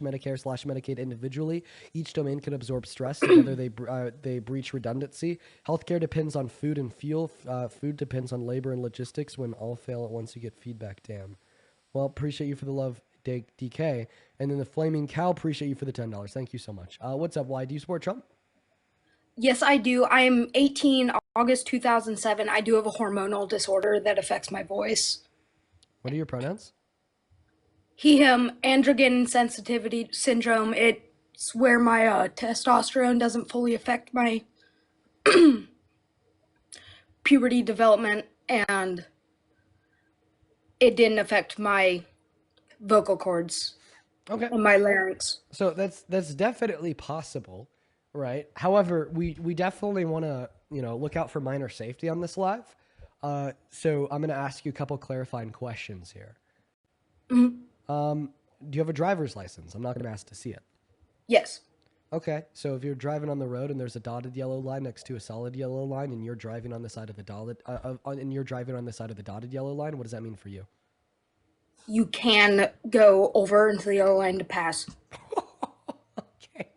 Medicare/Medicaid individually. Each domain can absorb stress. Together, they breach redundancy. Healthcare depends on food and fuel. Food depends on labor and logistics. When all fail at once, you get feedback. Damn. Well, appreciate you for the love, DK. And then the Flaming Cow, appreciate you for the $10. Thank you so much. What's up, Why? Do you support Trump? Yes, I do. I am 18, August 2007. I do have a hormonal disorder that affects my voice. What are your pronouns? He, him, androgen sensitivity syndrome. It's where my testosterone doesn't fully affect my puberty development, and it didn't affect my vocal cords Okay. and my larynx. So that's definitely possible, right? However, we definitely want to look out for minor safety on this live. So I'm going to ask you a couple clarifying questions here. Do you have a driver's license? I'm not going to ask to see it. Yes. Okay, so if you're driving on the road and there's a dotted yellow line next to a solid yellow line, and you're driving on the side of the dotted yellow line, what does that mean for you? You can go over into the yellow line to pass. Okay.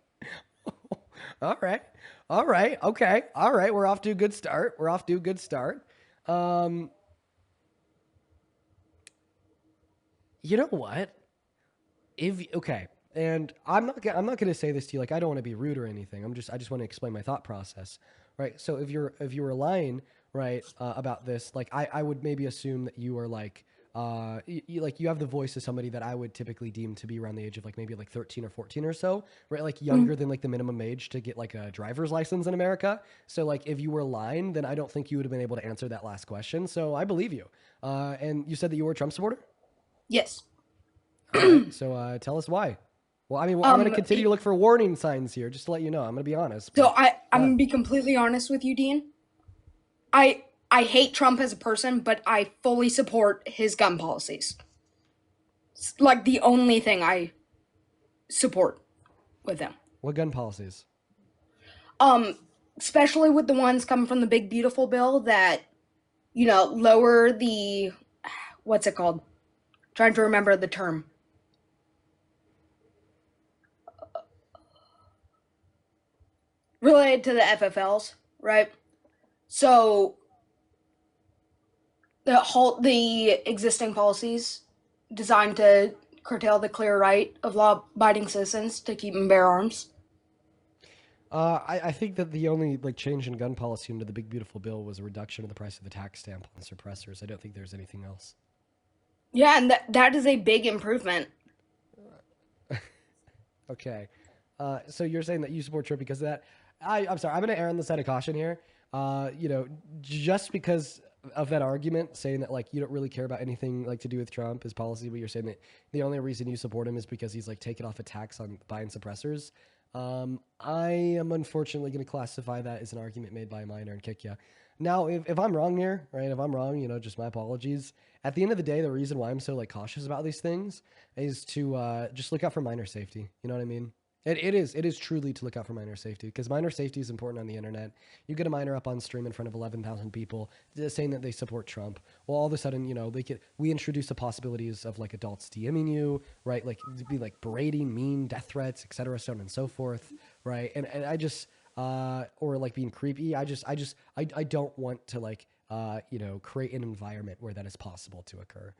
All right. All right. Okay. All right. We're off to a good start. You know what? Okay, and I'm not going to say this to you like I don't want to be rude or anything. I just want to explain my thought process, right? So if you were lying, right, about this, like I would maybe assume that you are like you have the voice of somebody that I would typically deem to be around the age of like maybe like 13 or 14 or so, right? Like younger than like the minimum age to get like a driver's license in America. So like if you were lying, then I don't think you would have been able to answer that last question. So I believe you. And you said that you were a Trump supporter? Yes. All right. So tell us why. Well, I mean, I'm going to continue to look for warning signs here, just to let you know. I'm going to be honest. So I'm gonna be completely honest with you, Dean. I hate Trump as a person, but I fully support his gun policies. It's like the only thing I support with him. What gun policies? Especially with the ones coming from the big beautiful bill that, lower the what's it called? Trying to remember the term. Related to the FFLs, right? So halt the existing policies designed to curtail the clear right of law-abiding citizens to keep and bear arms. I think that the only like change in gun policy under the big beautiful bill was a reduction in the price of the tax stamp on suppressors. I don't think there's anything else. Yeah, and that is a big improvement. Okay. So you're saying that you support Trump because of that? I'm sorry. I'm going to err on the side of caution here. Just because of that argument, saying that like you don't really care about anything like to do with Trump, his policy, but you're saying that the only reason you support him is because he's like taken off a tax on buying suppressors. I am unfortunately going to classify that as an argument made by a minor and kick you. Now, if I'm wrong here, right? If I'm wrong, just my apologies. At the end of the day, the reason why I'm so like cautious about these things is to just look out for minor safety. You know what I mean? It is truly to look out for minor safety because minor safety is important on the internet. You get a minor up on stream in front of 11,000 people saying that they support Trump. Well, all of a sudden, we introduce the possibilities of like adults DMing you, right? Like be like berating, mean, death threats, etc., so on and so forth, right? And I just or like being creepy. I don't want to like create an environment where that is possible to occur.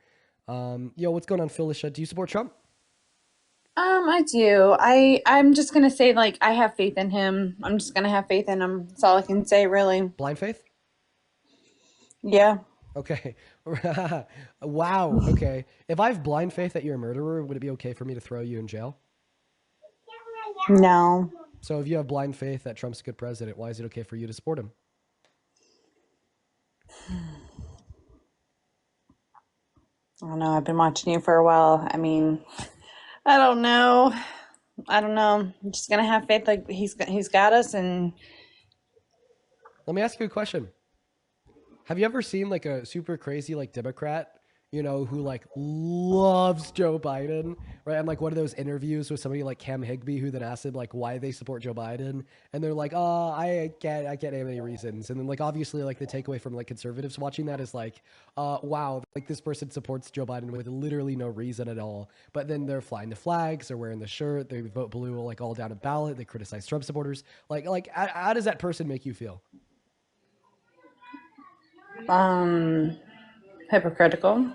What's going on, Felicia? Do you support Trump? I do. I'm just gonna say like I have faith in him. I'm just gonna have faith in him. That's all I can say, really. Blind faith? Yeah. Okay. Wow. Okay. If I have blind faith that you're a murderer, would it be okay for me to throw you in jail? No. So if you have blind faith that Trump's a good president, why is it okay for you to support him? I don't know. I've been watching you for a while. I mean, I don't know. I'm just gonna have faith like he's got us. And Let me ask you a question. Have you ever seen like a super crazy like Democrat, who like loves Joe Biden, right? And like one of those interviews with somebody like Cam Higby, who then asked him like why they support Joe Biden, and they're like, "Oh, I can't name any reasons." And then like obviously like the takeaway from like conservatives watching that is like, wow, like this person supports Joe Biden with literally no reason at all. But then they're flying the flags, they're wearing the shirt, they vote blue like all down a ballot, they criticize Trump supporters. Like how does that person make you feel? Hypocritical.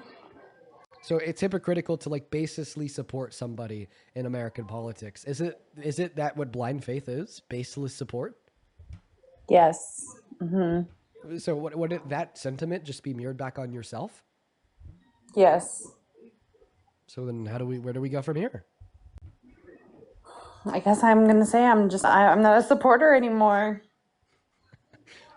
So it's hypocritical to like baselessly support somebody in American politics. Is it that what blind faith is? Baseless support? Yes. So what would that sentiment just be mirrored back on yourself? Yes. So then where do we go from here? I guess I'm gonna say I'm not a supporter anymore.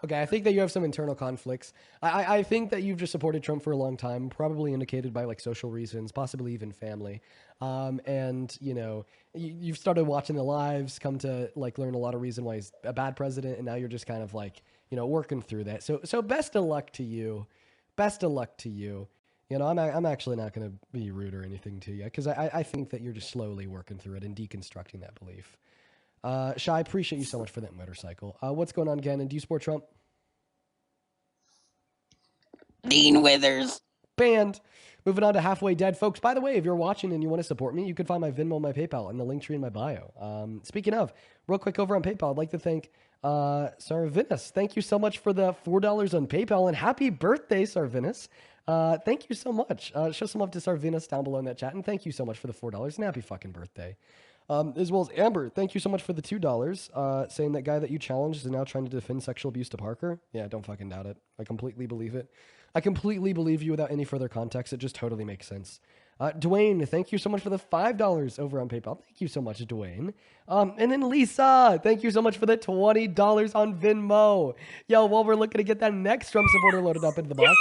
Okay, I think that you have some internal conflicts. I think that you've just supported Trump for a long time, probably indicated by like social reasons, possibly even family. And you've started watching the lives, come to like learn a lot of reason why he's a bad president, and now you're just kind of like working through that. So best of luck to you. Best of luck to you. I'm actually not going to be rude or anything to you because I think that you're just slowly working through it and deconstructing that belief. Shy, I appreciate you so much for that motorcycle. What's going on, Gannon? Do you support Trump? Dean Withers. Banned. Moving on to Halfway Dead. Folks, by the way, if you're watching and you want to support me, you can find my Venmo and my PayPal in the link tree in my bio. Speaking of, real quick over on PayPal, I'd like to thank Sarvinus. Thank you so much for the $4 on PayPal, and happy birthday, Sarvinus. Thank you so much. Show some love to Sarvinus down below in that chat, and thank you so much for the $4, and happy fucking birthday. As well as Amber, thank you so much for the $2, saying that guy that you challenged is now trying to defend sexual abuse to Parker. Yeah, don't fucking doubt it. I completely believe it. I completely believe you without any further context. It just totally makes sense. Dwayne, thank you so much for the $5 over on PayPal. Thank you so much, Dwayne. And then Lisa, thank you so much for the $20 on Venmo. Yo, while we're looking to get that next Trump supporter loaded up into the box,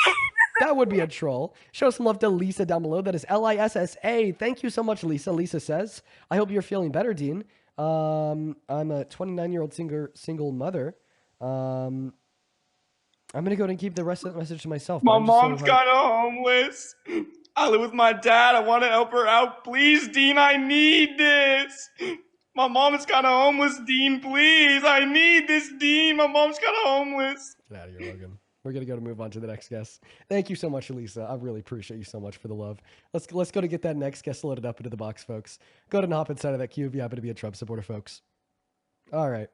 that would be a troll. Show some love to Lisa down below. That is Lissa. Thank you so much, Lisa. Lisa says, I hope you're feeling better, Dean. I'm a 29-year-old single mother. I'm going to go ahead and keep the rest of that message to myself. My mom's kind of homeless. I live with my dad. I want to help her out. Please, Dean, I need this. My mom is kind of homeless, Dean. Please, I need this, Dean. My mom's kind of homeless. Get out of here, Logan. We're going to move on to the next guest. Thank you so much, Elisa. I really appreciate you so much for the love. Let's go to get that next guest loaded up into the box, folks. Go ahead and hop inside of that queue if you happen to be a Trump supporter, folks. All right.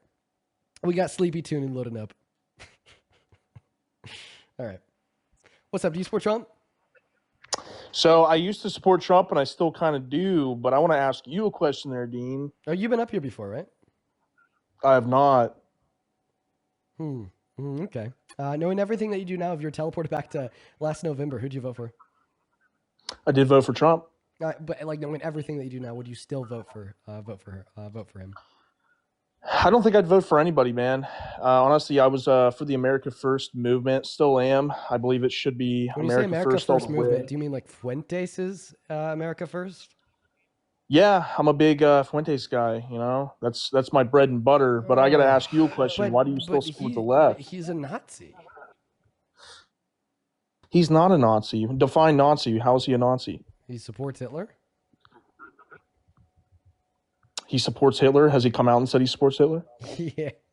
We got Sleepy Tuning loading up. All right. What's up? Do you support Trump? So I used to support Trump, and I still kind of do, but I want to ask you a question there, Dean. Oh, you've been up here before, right? I have not. Okay. Knowing everything that you do now, if you're teleported back to last November, who'd you vote for? I did vote for Trump. But like knowing everything that you do now, would you still vote for him? I don't think I'd vote for anybody, man. Honestly, I was for the America First movement. Still am. I believe it should be when you say America First movement, do you mean like Fuentes' America First? Yeah, I'm a big Fuentes guy. That's my bread and butter. But I got to ask you a question. Why do you still support the left? He's a Nazi. He's not a Nazi. Define Nazi. How is he a Nazi? He supports Hitler. He supports Hitler? Has he come out and said he supports Hitler?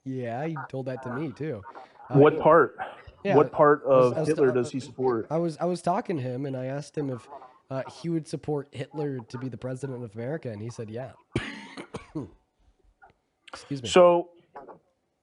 Yeah, he told that to me too. What part? Yeah, what part of Hitler does he support? I was talking to him and I asked him if he would support Hitler to be the president of America, and he said, yeah. Excuse me. So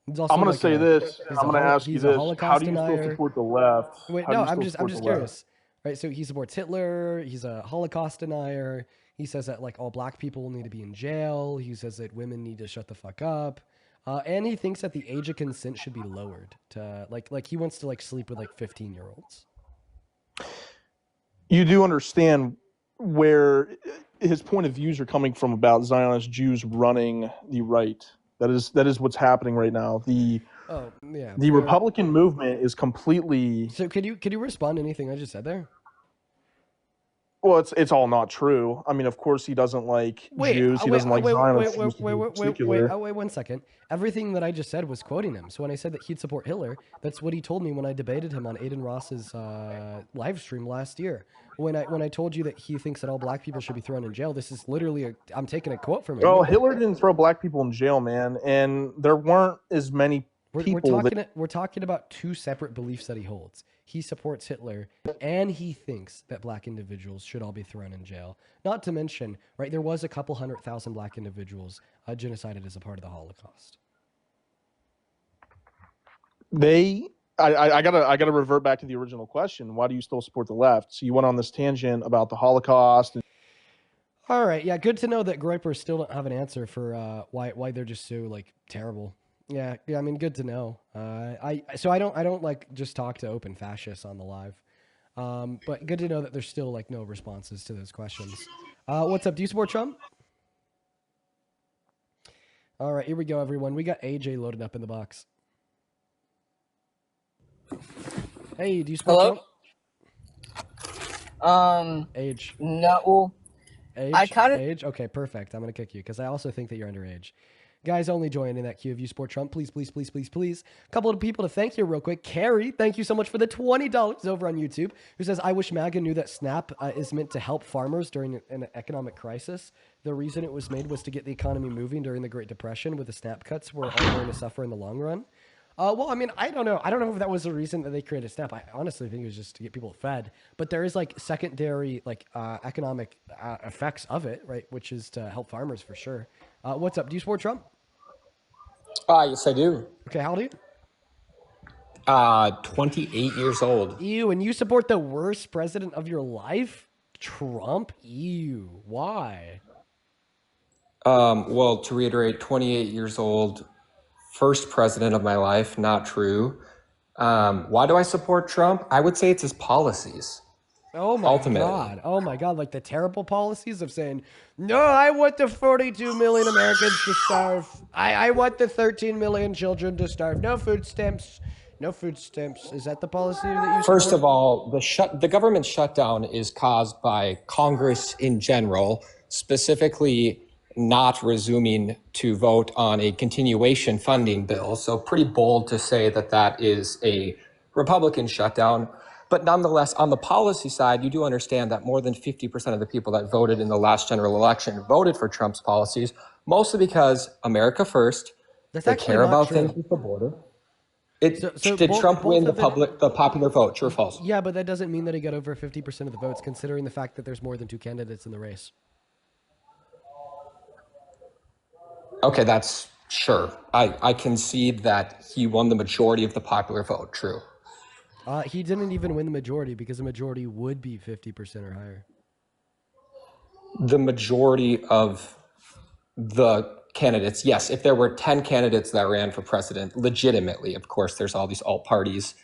I'm going to say this. I'm going to ask you this. How do you still support the left? Wait, no, I'm just curious. Right, so he supports Hitler. He's a Holocaust denier. He says that like all black people need to be in jail. He says that women need to shut the fuck up. And he thinks that the age of consent should be lowered to like he wants to like sleep with like 15-year-olds. You do understand where his point of views are coming from about Zionist Jews running the right. That is what's happening right now. The Republican movement is completely. So could you respond to anything I just said there? Well, it's all not true. I mean, of course, he doesn't like Jews. He doesn't like Zionists in particular. Wait 1 second. Everything that I just said was quoting him. So when I said that he'd support Hitler, that's what he told me when I debated him on Aiden Ross's live stream last year. When I told you that he thinks that all black people should be thrown in jail, this is literally I'm taking a quote from him. Oh, Hitler didn't throw black people in jail, man, and there weren't as many people. We're talking about two separate beliefs that he holds. He supports Hitler, and he thinks that black individuals should all be thrown in jail. Not to mention, right, there was a couple 100,000 black individuals genocided as a part of the Holocaust. I gotta revert back to the original question. Why do you still support the left? So you went on this tangent about the Holocaust. All right, yeah, good to know that Groypers still don't have an answer for why they're just so like terrible. Yeah, I mean, good to know. I don't like just talk to open fascists on the live, but good to know that there's still like no responses to those questions. What's up? Do you support Trump? All right, here we go, everyone. We got AJ loaded up in the box. Hey, do you support Trump? Age. No. Age. I kind of age. Okay, perfect. I'm gonna kick you because I also think that you're underage. Guys, only join in that queue if you support Trump. Please, please, please, please, please. A couple of people to thank you real quick. Carrie, thank you so much for the $20 over on YouTube, who says, I wish MAGA knew that SNAP is meant to help farmers during an economic crisis. The reason it was made was to get the economy moving during the Great Depression, with the SNAP cuts we're all going to suffer in the long run. Well, I mean, I don't know. I don't know if that was the reason that they created SNAP. I honestly think it was just to get people fed. But there is like secondary like economic effects of it, right? Which is to help farmers for sure. What's up? Do you support Trump? Yes, I do. Okay, how old are you? 28 years old. Ew, and you support the worst president of your life? Trump? Ew. Why? Well, to reiterate, 28 years old, first president of my life, not true. Why do I support Trump? I would say it's his policies. Oh my God. Oh my God. Like the terrible policies of saying, no, I want the 42 million Americans to starve. I want the 13 million children to starve. No food stamps. No food stamps. Is that the policy that you support? First of all, the government shutdown is caused by Congress in general, specifically not resuming to vote on a continuation funding bill. So pretty bold to say that that is a Republican shutdown. But nonetheless, on the policy side, you do understand that more than 50% of the people that voted in the last general election voted for Trump's policies, mostly because America first, they care about things with the border. Did Trump win the popular vote? True or false? Yeah, but that doesn't mean that he got over 50% of the votes, considering the fact that there's more than two candidates in the race. Okay, that's sure. I concede that he won the majority of the popular vote. True. He didn't even win the majority because the majority would be 50% or higher. The majority of the candidates, yes. If there were 10 candidates that ran for president, legitimately, of course, there's all these alt parties.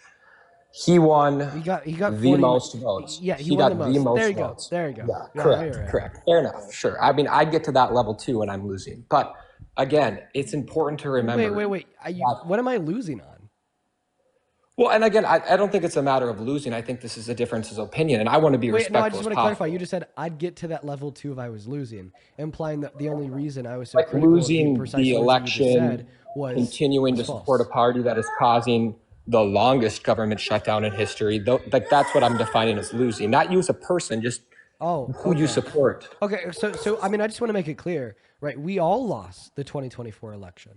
He won he got the most votes. Yeah, he got the most there votes. There you go. Yeah, correct. Fair enough, sure. I mean, I get to that level too when I'm losing. But again, it's important to remember. Wait. What am I losing on? Well, and again, I don't think it's a matter of losing. I think this is a difference of opinion, and I want to be respectful. No, I just want to clarify. You just said I'd get to that level too if I was losing, implying that the only reason I was so critical losing of the election was continuing to support a party that is causing the longest government shutdown in history. Like that's what I'm defining as losing. Not you as a person, just who you support. Okay, so I mean, I just want to make it clear, right? We all lost the 2024 election.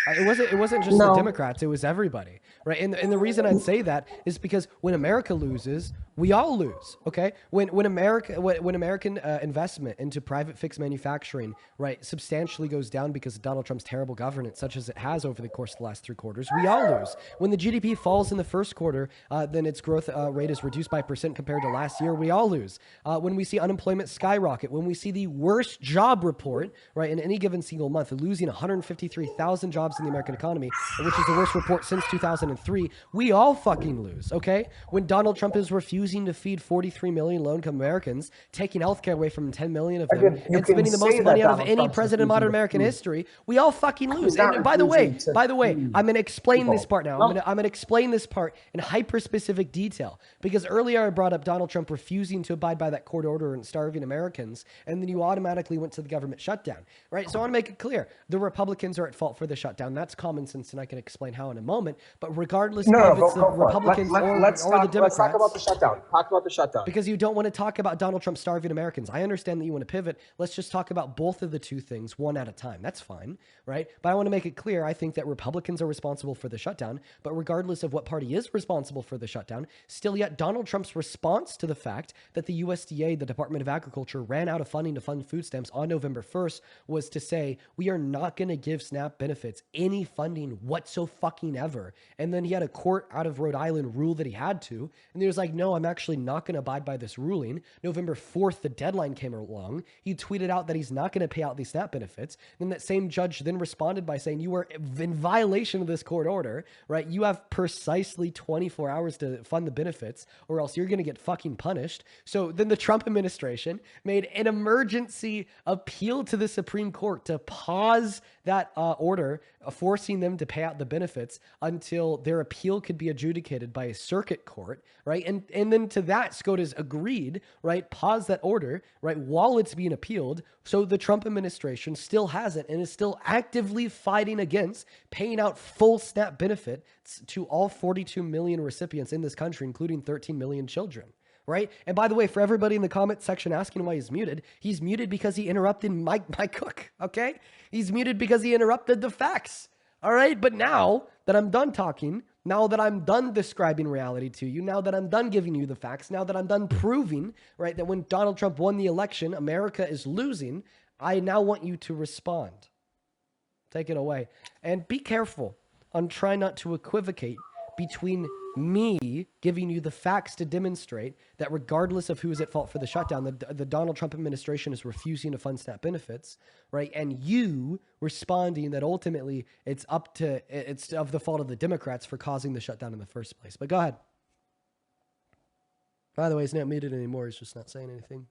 It wasn't just the Democrats, it was everybody, right? And the reason I'd say that is because when America loses, we all lose, okay? When American investment into private fixed manufacturing, right, substantially goes down because of Donald Trump's terrible governance, such as it has over the course of the last 3 quarters, we all lose. When the GDP falls in the first quarter, then its growth rate is reduced by % compared to last year, we all lose. When we see unemployment skyrocket, when we see the worst job report, right, in any given single month, losing 153,000 jobs in the American economy, which is the worst report since 2003, we all fucking lose, okay? When Donald Trump is refusing refusing to feed 43 million low-income Americans, taking healthcare away from 10 million of them, and spending the most money out of any president in modern American history, we all fucking lose. And by the way, I'm going to explain this part now. I'm going to explain this part in hyper-specific detail, because earlier I brought up Donald Trump refusing to abide by that court order and starving Americans, and then you automatically went to the government shutdown, right? So I want to make it clear. The Republicans are at fault for the shutdown. That's common sense, and I can explain how in a moment. But regardless of it's the Republicans or the Democrats. Let's talk about the shutdown. Talk about the shutdown. Because you don't want to talk about Donald Trump starving Americans. I understand that you want to pivot. Let's just talk about both of the two things one at a time. That's fine, right? But I want to make it clear, I think that Republicans are responsible for the shutdown, but regardless of what party is responsible for the shutdown, still yet Donald Trump's response to the fact that the USDA, the Department of Agriculture, ran out of funding to fund food stamps on November 1st was to say, we are not going to give SNAP benefits any funding whatsoever. And then he had a court out of Rhode Island rule that he had to. And he was like, no, I'm actually not going to abide by this ruling. November 4th, the deadline came along. He tweeted out that he's not going to pay out these SNAP benefits. Then that same judge then responded by saying, you are in violation of this court order, right? You have precisely 24 hours to fund the benefits or else you're going to get fucking punished. So then the Trump administration made an emergency appeal to the Supreme Court to pause that order, forcing them to pay out the benefits until their appeal could be adjudicated by a circuit court, right? And then to that, SCOTUS agreed, right? Pause that order, right? While it's being appealed. So the Trump administration still has it and is still actively fighting against paying out full SNAP benefits to all 42 million recipients in this country, including 13 million children. Right? And by the way, for everybody in the comment section asking why he's muted because he interrupted Mike Cook, okay? He's muted because he interrupted the facts, all right? But now that I'm done talking, now that I'm done describing reality to you, now that I'm done giving you the facts, now that I'm done proving, right, that when Donald Trump won the election, America is losing, I now want you to respond. Take it away. And be careful on trying not to equivocate between me giving you the facts to demonstrate that regardless of who is at fault for the shutdown, the Donald Trump administration is refusing to fund SNAP benefits, right? And you responding that ultimately it's of the fault of the Democrats for causing the shutdown in the first place. But go ahead. By the way, he's not muted anymore. He's just not saying anything.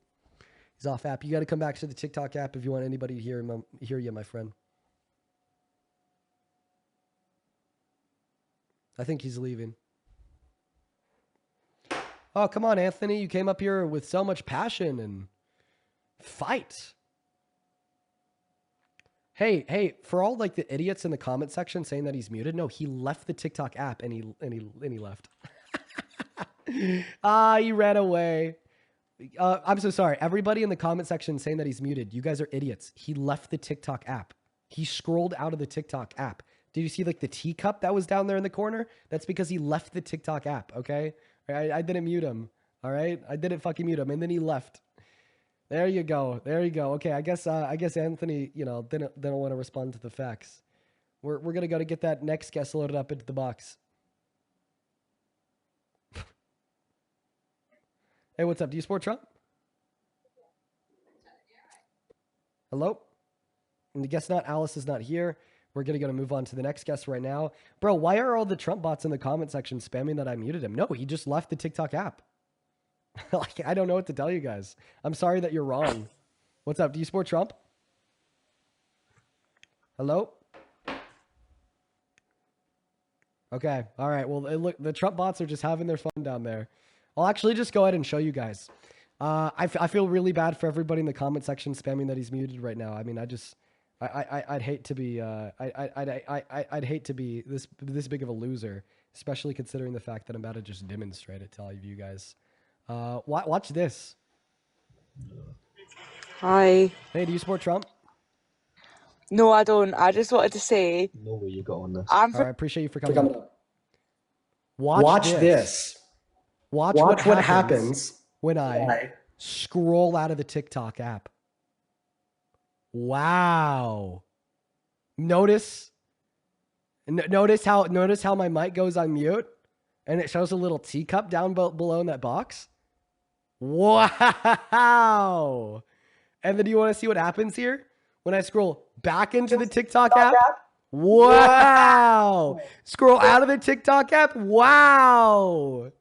He's off app. You got to come back to the TikTok app if you want anybody to hear you, my friend. I think he's leaving. Oh, come on, Anthony. You came up here with so much passion and fight. Hey, for all like the idiots in the comment section saying that he's muted, no, he left the TikTok app and he left. He ran away. I'm so sorry. Everybody in the comment section saying that he's muted, you guys are idiots. He left the TikTok app. He scrolled out of the TikTok app. Did you see like the teacup that was down there in the corner? That's because he left the TikTok app, okay? I didn't mute him, all right? I didn't fucking mute him, and then he left. There you go. There you go. Okay, I guess Anthony, didn't want to respond to the facts. We're gonna go to get that next guest loaded up into the box. Hey, what's up? Do you support Trump? Hello? And the guest not, Alice is not here. We're going to move on to the next guest right now. Bro, why are all the Trump bots in the comment section spamming that I muted him? No, he just left the TikTok app. Like, I don't know what to tell you guys. I'm sorry that you're wrong. What's up? Do you support Trump? Hello? Okay. All right. Well, look, the Trump bots are just having their fun down there. I'll actually just go ahead and show you guys. I feel really bad for everybody in the comment section spamming that he's muted right now. I mean, I'd hate to be I'd hate to be this big of a loser, especially considering the fact that I'm about to just demonstrate it to all of you guys. Watch this. Hi. Hey, do you support Trump? No, I don't. I just wanted to say. No way you got on this. All right, I appreciate you for coming up. Watch this. Watch what happens when I scroll out of the TikTok app. Wow. Notice how my mic goes on mute and it shows a little teacup down below in that box. Wow. And then do you want to see what happens here when I scroll back into the TikTok app? Wow. Scroll out of the TikTok app. Wow.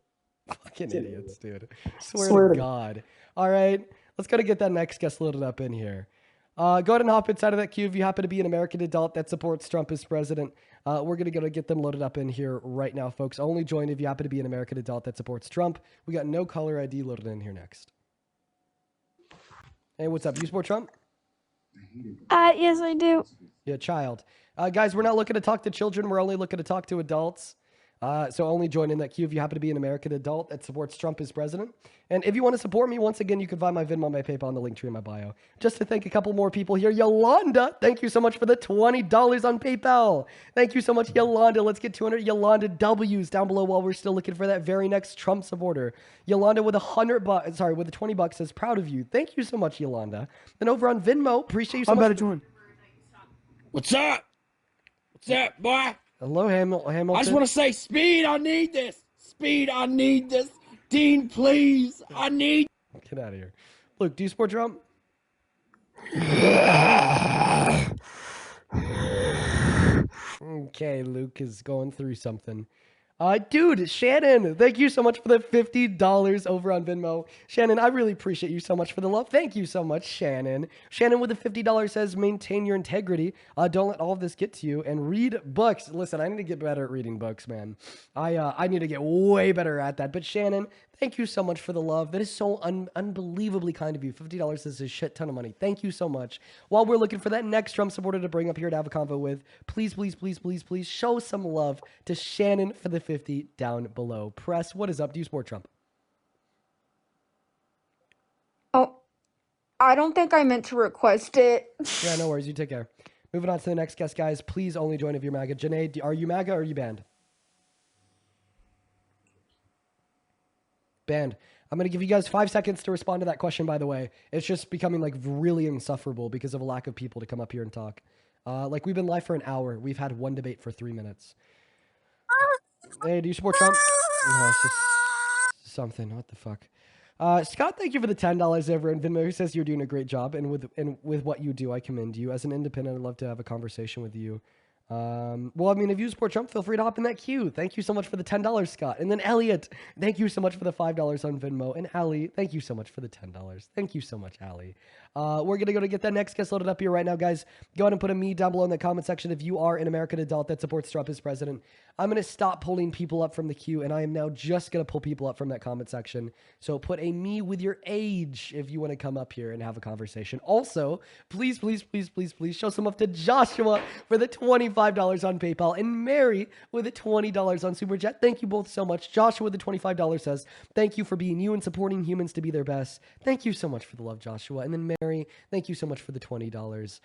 Fucking idiots, dude. Swear to God. All right, let's go to get that next guest loaded up in here. Go ahead and hop inside of that queue if you happen to be an American adult that supports Trump as president. We're going to go to get them loaded up in here right now, folks. Only join if you happen to be an American adult that supports Trump. We got no caller ID loaded in here next. Hey, what's up? You support Trump? Yes, I do. Yeah, child. Guys, we're not looking to talk to children. We're only looking to talk to adults. So only join in that queue if you happen to be an American adult that supports Trump as president. And if you want to support me, once again, you can find my Venmo, my PayPal, and the link tree in my bio. Just to thank a couple more people here. Yolanda, thank you so much for the $20 on PayPal. Thank you so much, Yolanda. Let's get 200 Yolanda W's down below while we're still looking for that very next Trump supporter. Yolanda with with the $20 says, proud of you. Thank you so much, Yolanda. And over on Venmo, appreciate you so much. I'm about to join. What's up? What's up, boy? Hello, Hamilton. I just want to say, Speed, I need this. Speed, I need this. Dean, please, I need. Get out of here. Luke, do you support Trump? Okay, Luke is going through something. Dude, Shannon, thank you so much for the $50 over on Venmo. Shannon, I really appreciate you so much for the love. Thank you so much, Shannon. Shannon with the $50 says, maintain your integrity. Don't let all of this get to you and read books. Listen, I need to get better at reading books, man. I need to get way better at that. But Shannon, thank you so much for the love. That is so unbelievably kind of you. $50 is a shit ton of money. Thank you so much. While we're looking for that next Trump supporter to bring up here to have a convo with, please, please, please, please, please show some love to Shannon for the 50 down below. Press, what is up? Do you support Trump? Oh, I don't think I meant to request it. Yeah, no worries. You take care. Moving on to the next guest, guys. Please only join if you're MAGA. Janae, are you MAGA or are you banned? Banned. I'm going to give you guys 5 seconds to respond to that question, by the way. It's just becoming like really insufferable because of a lack of people to come up here and talk. Like we've been live for an hour. We've had one debate for 3 minutes. Hey, do you support Trump? No, it's just something. What the fuck? Scott, thank you for the $10 over in Venmo. Who says you're doing a great job, and with what you do, I commend you. As an independent, I'd love to have a conversation with you. Well, I mean, if you support Trump, feel free to hop in that queue. Thank you so much for the $10, Scott. And then Elliot, thank you so much for the $5 on Venmo. And Allie, thank you so much for the $10. Thank you so much, Allie. We're going to go to get that next guest loaded up here right now, guys. Go ahead and put a me down below in the comment section if you are an American adult that supports Trump as president. I'm going to stop pulling people up from the queue, and I am now just going to pull people up from that comment section. So put a me with your age if you want to come up here and have a conversation. Also, please, please, please, please, please show some love to Joshua for the $25 on PayPal and Mary with the $20 on Super Chat. Thank you both so much. Joshua with the $25 says, thank you for being you and supporting humans to be their best. Thank you so much for the love, Joshua. And then Mary, thank you so much for the $20.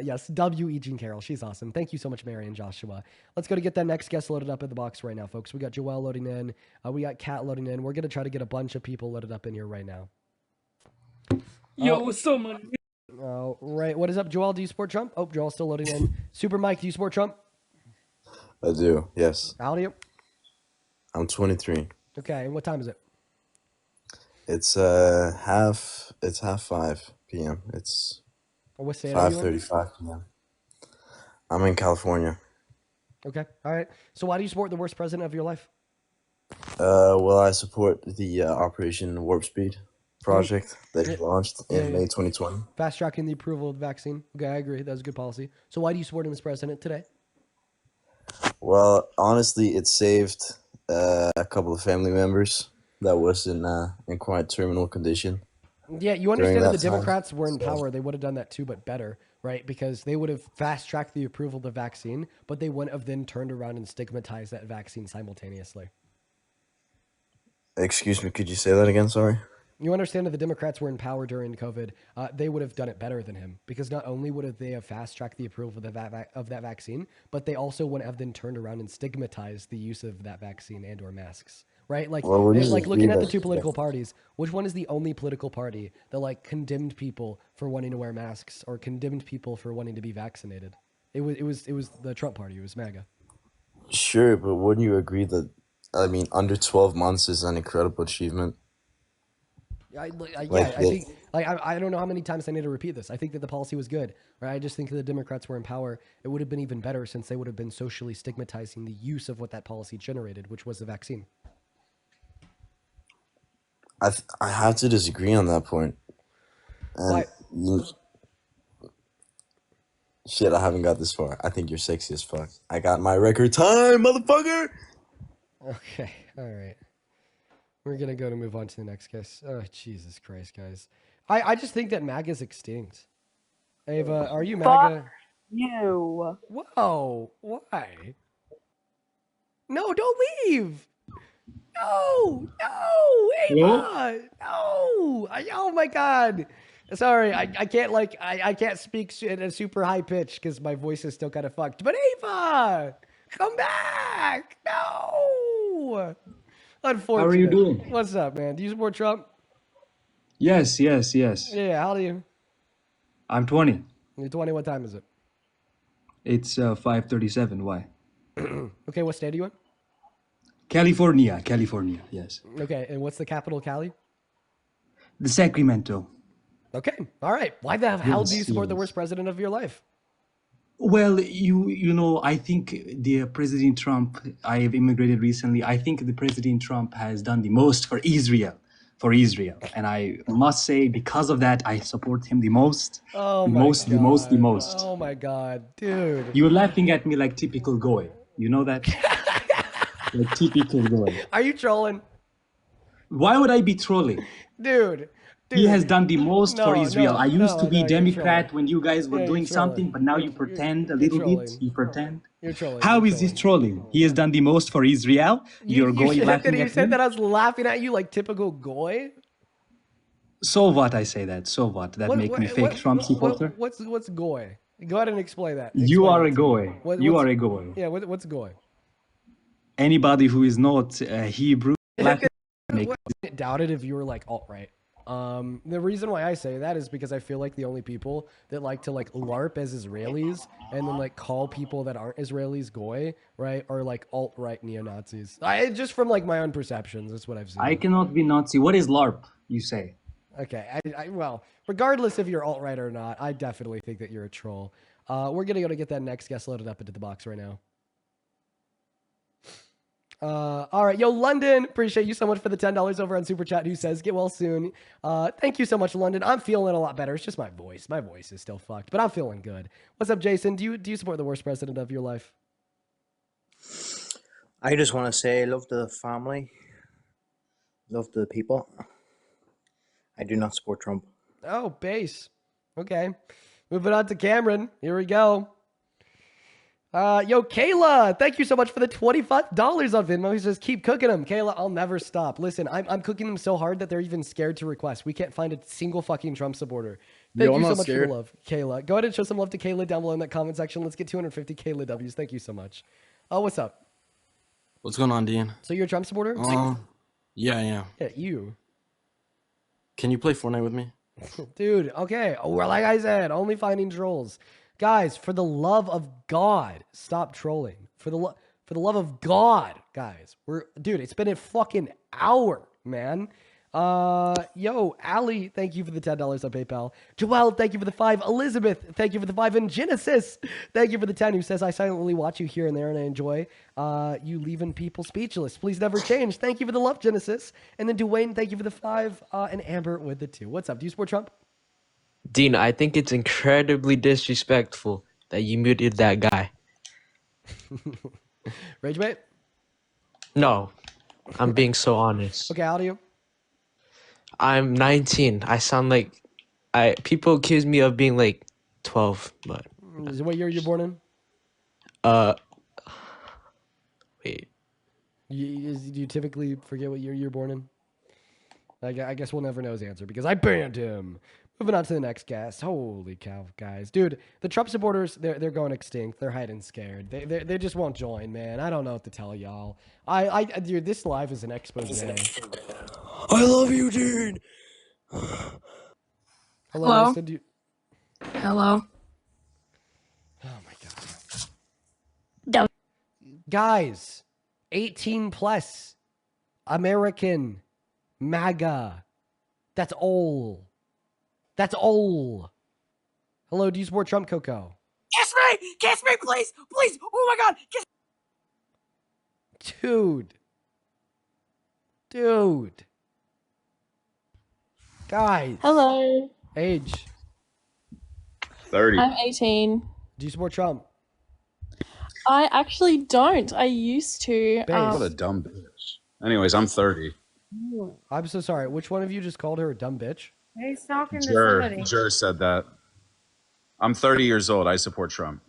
Yes, W.E. Jean Carroll. She's awesome. Thank you so much, Mary and Joshua. Let's go to get that next guest loaded up in the box right now, folks. We got Joelle loading in. We got Kat loading in. We're going to try to get a bunch of people loaded up in here right now. Yo, what's up, man? Right. What is up, Joel? Do you support Trump? Oh, Joel's still loading in. Super Mike, do you support Trump? I do, yes. How old are you? I'm 23. Okay, and what time is it? It's half 5 p.m. It's what state are you in? 5:35 p.m. I'm in California. Okay, all right. So why do you support the worst president of your life? Well, I support the Operation Warp Speed project that he launched in May 2020. Fast tracking the approval of the vaccine. Okay, I agree. That was a good policy. So why do you support him as president today? Well, honestly, it saved a couple of family members that was in quite terminal condition. Yeah, you understand that the Democrats were in power, they would have done that too, but better, right? Because they would have fast-tracked the approval of the vaccine, but they wouldn't have then turned around and stigmatized that vaccine simultaneously. Excuse me, could you say that again? Sorry. You understand that the Democrats were in power during COVID. They would have done it better than him because not only would they have fast-tracked the approval of that vaccine, but they also wouldn't have then turned around and stigmatized the use of that vaccine and or masks. Right, like looking at the two political parties, which one is the only political party that like condemned people for wanting to wear masks or condemned people for wanting to be vaccinated? It was the Trump party. It was MAGA. Sure, but wouldn't you agree that under 12 months is an incredible achievement? I think I don't know how many times I need to repeat this. I think that the policy was good. Right, I just think that the Democrats were in power. It would have been even better since they would have been socially stigmatizing the use of what that policy generated, which was the vaccine. I have to disagree on that point. And shit, I haven't got this far. I think you're sexy as fuck. I got my record time, motherfucker. Okay, all right. We're gonna go to move on to the next guest. Oh, Jesus Christ, guys. I just think that MAGA's extinct. Ava, are you MAGA? Fuck you. Whoa, why? No, don't leave. No, Ava, no. Oh my God. Sorry, I can't I can't speak at a super high pitch because my voice is still kind of fucked. But Ava, come back. No. Unfortunate. How are you doing? What's up, man? Do you support Trump? Yes. Yeah, how do you? I'm 20. You're 20, what time is it? It's 5:37. Why? Okay, what state are you in? California, yes. Okay, and what's the capital of Cali? The Sacramento. Okay, all right. Why the hell do you support the worst president of your life? Well, you know, I think the President Trump, I have immigrated recently. I think the President Trump has done the most for Israel. And I must say, because of that, I support him the most. Oh the my most, God. the most, the most. Oh my God, dude. You're laughing at me like typical goy. You know that? Like typical goy. Are you trolling? Why would I be trolling? Dude. He has done the most for Israel. I used to be Democrat trolling. when you guys were doing something, but now you pretend a little bit. You pretend. You're trolling. How is this trolling? He has done the most for Israel. You're going laughing You at said me? that I was laughing at you like typical goy? So what? I say that. So what? That make me fake Trump supporter? What's goy? Go ahead and explain that. You are a goy. You are a goy. Yeah, what's goy? Anybody who is not Hebrew, black, doubt it if you were like alt-right. The reason why I say that is because I feel like the only people that like to like LARP as Israelis and then like call people that aren't Israelis goy, right, are like alt-right neo-Nazis. Just from like my own perceptions, that's what I've seen. I cannot be Nazi. What is LARP? You say. Okay, well, regardless if you're alt-right or not, I definitely think that you're a troll. We're gonna go to get that next guest loaded up into the box right now. All right, yo, London, appreciate you so much for the $10 over on Super Chat. Who says get well soon? Thank you so much, London. I'm feeling a lot better. It's just my voice. My voice is still fucked, but I'm feeling good. What's up, Jason? Do you support the worst president of your life? I just want to say I love the family, love the people. I do not support Trump. Oh, base. Okay, moving on to Cameron. Here we go. Yo, Kayla, thank you so much for the $25 on Venmo. He says, keep cooking them. Kayla, I'll never stop. Listen, I'm cooking them so hard that they're even scared to request. We can't find a single fucking Trump supporter. Thank you so much for the love, Kayla. Go ahead and show some love to Kayla down below in that comment section. Let's get 250 Kayla W's. Thank you so much. What's up? What's going on, Dean? So you're a Trump supporter? Yeah, I am. Yeah, you. Can you play Fortnite with me? Dude, okay. Well, like I said, only finding trolls. Guys, for the love of God, stop trolling. For the love of God, guys. Dude, it's been a fucking hour, man. Yo, Ali, thank you for the $10 on PayPal. Joelle, thank you for the 5. Elizabeth, thank you for the 5. And Genesis, thank you for the 10, who says, I silently watch you here and there and I enjoy you leaving people speechless. Please never change. Thank you for the love, Genesis. And then Dwayne, thank you for the 5. And Amber with the 2. What's up? Do you support Trump? Dean, I think it's incredibly disrespectful that you muted that guy. Rage mate? No, I'm being so honest. Okay, how old are you? I'm 19. I sound like people accuse me of being like 12, but what year you're born in? Wait. Do you typically forget what year you're born in? I guess we'll never know his answer because I banned him. Moving on to the next guest. Holy cow, guys. Dude, the Trump supporters, they're going extinct. They're hiding scared. They just won't join, man. I don't know what to tell y'all. Dude, this live is an expose. I love you, Dean. Hello? Mr. Hello? Oh my God. Guys, 18 plus, American, MAGA. That's all. That's all. Hello, do you support Trump, Coco? Kiss me! Kiss me, please! Please! Oh my God! Kiss Dude. Guys. Hello. Age. 30. I'm 18. Do you support Trump? I actually don't. I used to. What a dumb bitch. Anyways, I'm 30. I'm so sorry. Which one of you just called her a dumb bitch? He's talking to somebody. Jur said that. I'm 30 years old. I support Trump.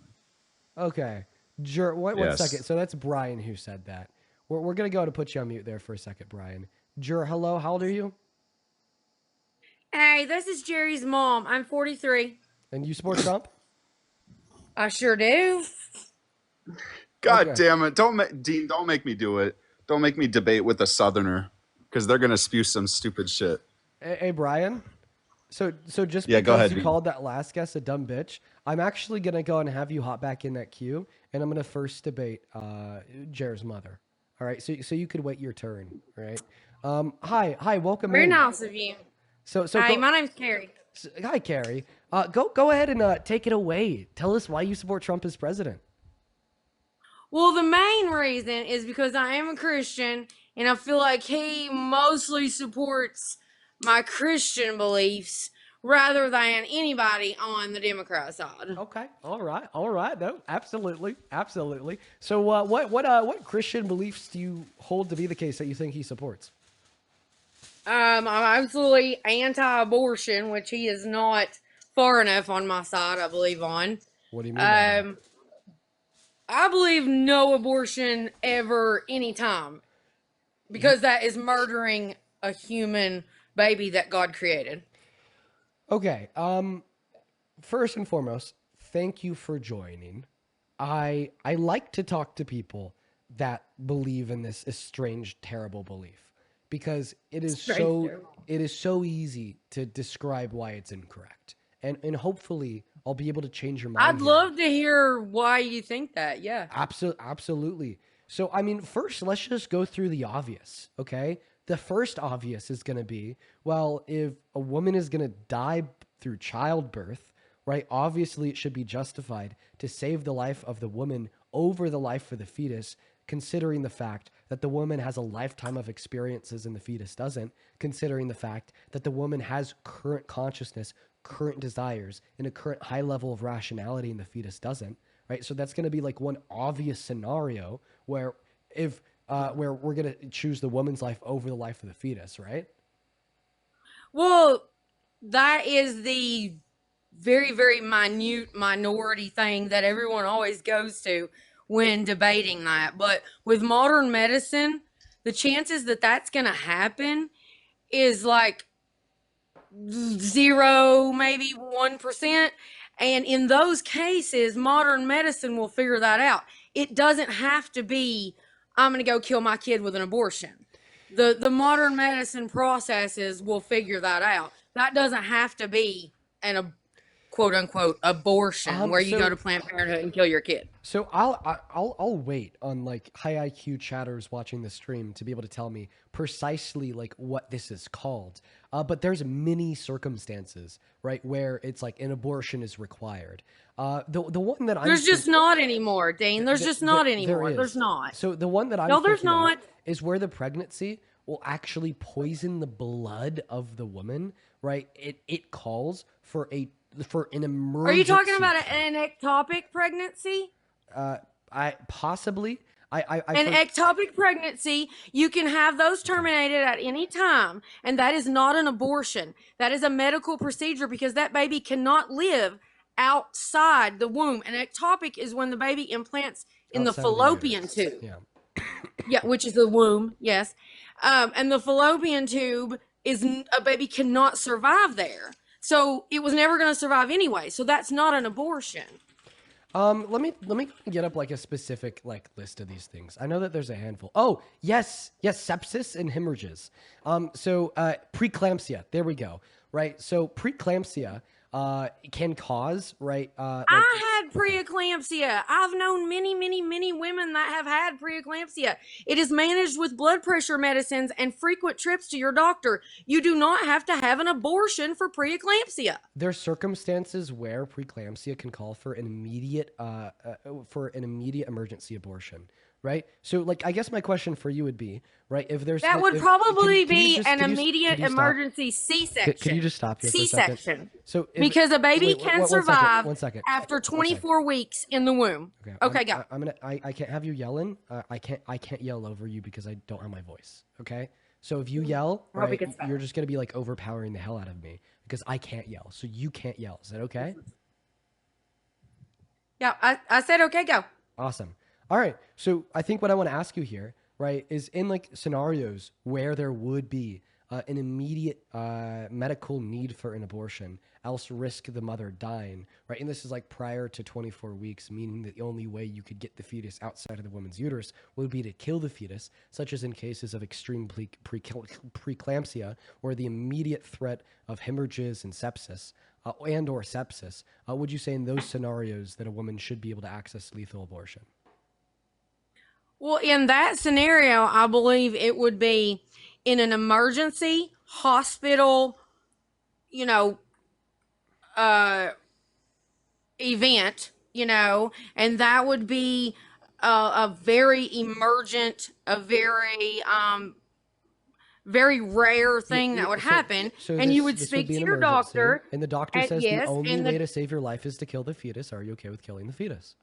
Okay. One Yes. second. So that's Brian who said that. We're going to go to put you on mute there for a second, Brian. Hello. How old are you? Hey, this is Jerry's mom. I'm 43. And you support Trump? I sure do. God damn it. Dean, don't make me do it. Don't make me debate with a Southerner because they're going to spew some stupid shit. Hey, Brian. So just Yeah, because go ahead, you Dean. called that last guest a dumb bitch, I'm actually going to go and have you hop back in that queue, and I'm going to first debate Jer's mother. All right? So you could wait your turn, all right? Hi, welcome Very in. nice of you. So Hi, my name's Carrie. Hi, Carrie. Go ahead and take it away. Tell us why you support Trump as president. Well, the main reason is because I am a Christian, and I feel like he mostly supports my Christian beliefs rather than anybody on the Democrat side. Okay. All right. No, absolutely. So what Christian beliefs do you hold to be the case that you think he supports? I'm absolutely anti-abortion, which he is not far enough on my side, I believe on. What do you mean by that? I believe no abortion ever, anytime, because that is murdering a human baby that God created. Okay. First and foremost, thank you for joining. I like to talk to people that believe in this estranged, terrible belief because it is so easy to describe why it's incorrect, and hopefully I'll be able to change your mind. I'd love to hear why you think that. Yeah. Absolutely. So, I mean, first, let's just go through the obvious, okay? The first obvious is going to be, well, if a woman is going to die through childbirth, right, obviously it should be justified to save the life of the woman over the life of the fetus, considering the fact that the woman has a lifetime of experiences and the fetus doesn't, considering the fact that the woman has current consciousness, current desires, and a current high level of rationality and the fetus doesn't, right? So that's going to be like one obvious scenario where where we're going to choose the woman's life over the life of the fetus, right? Well, that is the very, very minute minority thing that everyone always goes to when debating that. But with modern medicine, the chances that that's going to happen is like 0, maybe 1%. And in those cases, modern medicine will figure that out. It doesn't have to be, I'm going to go kill my kid with an abortion. The modern medicine processes will figure that out. That doesn't have to be an quote unquote abortion where you go to Planned Parenthood and kill your kid. So I'll wait on like high IQ chatters watching the stream to be able to tell me precisely like what this is called. But there's many circumstances, right, where it's like an abortion is required. The one that there's just not anymore, Dane. There's just not anymore. There's not. So the one that I'm no, there's not. Is where the pregnancy will actually poison the blood of the woman, right? It calls for an emergency. Are you talking about an ectopic pregnancy? An ectopic pregnancy, you can have those terminated at any time, and that is not an abortion. That is a medical procedure because that baby cannot live outside the womb. An ectopic is when the baby implants in the fallopian tube. Yeah. Yeah, which is the womb, yes. And the fallopian tube is a baby cannot survive there. So it was never going to survive anyway. So that's not an abortion. Let me get up like a specific like list of these things. I know that there's a handful. Oh, yes, sepsis and hemorrhages. So preeclampsia. There we go. Right. So preeclampsia can cause I had preeclampsia. I've known many women that have had preeclampsia. It is managed with blood pressure medicines and frequent trips to your doctor. You do not have to have an abortion for preeclampsia. There's circumstances where preeclampsia can call for an immediate emergency abortion, right? So like, I guess my question for you would be, right, if there's That would if, probably can you be just an can you immediate can you stop? emergency Could you C-section. just stop here for a second? C-section. So if Because a baby can one second, survive one second. after Okay. 24 weeks in the womb. Okay, go. I can't have you yelling. I can't yell over you because I don't have my voice. Okay. So if you yell, I hope it right, gets better. you're just gonna be like overpowering the hell out of me because I can't yell. So you can't yell. Is that okay? Yeah, I said okay, go. Awesome. All right. So I think what I want to ask you here, right, is in like scenarios where there would be an immediate medical need for an abortion, else risk the mother dying, right? And this is like prior to 24 weeks, meaning that the only way you could get the fetus outside of the woman's uterus would be to kill the fetus, such as in cases of extreme preeclampsia or the immediate threat of hemorrhages and sepsis. And or sepsis, would you say in those scenarios that a woman should be able to access lethal abortion? Well, in that scenario, I believe it would be in an emergency hospital, you know, event, you know, and that would be a very emergent, a very rare thing that would happen, and you would this speak be to an your emergency, doctor, and the doctor and says yes, the only and way to save your life is to kill the fetus. Are you okay with killing the fetus?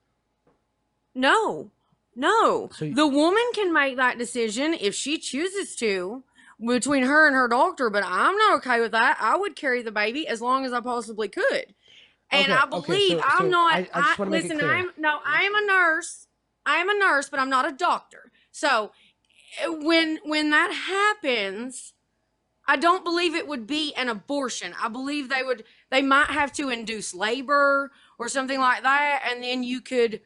No. The woman can make that decision if she chooses to between her and her doctor, but I'm not okay with that. I would carry the baby as long as I possibly could. And I believe I'm not. I just want to make it listen, clear. I am a nurse. I am a nurse, but I'm not a doctor. So when that happens, I don't believe it would be an abortion. I believe they might have to induce labor or something like that, and then you could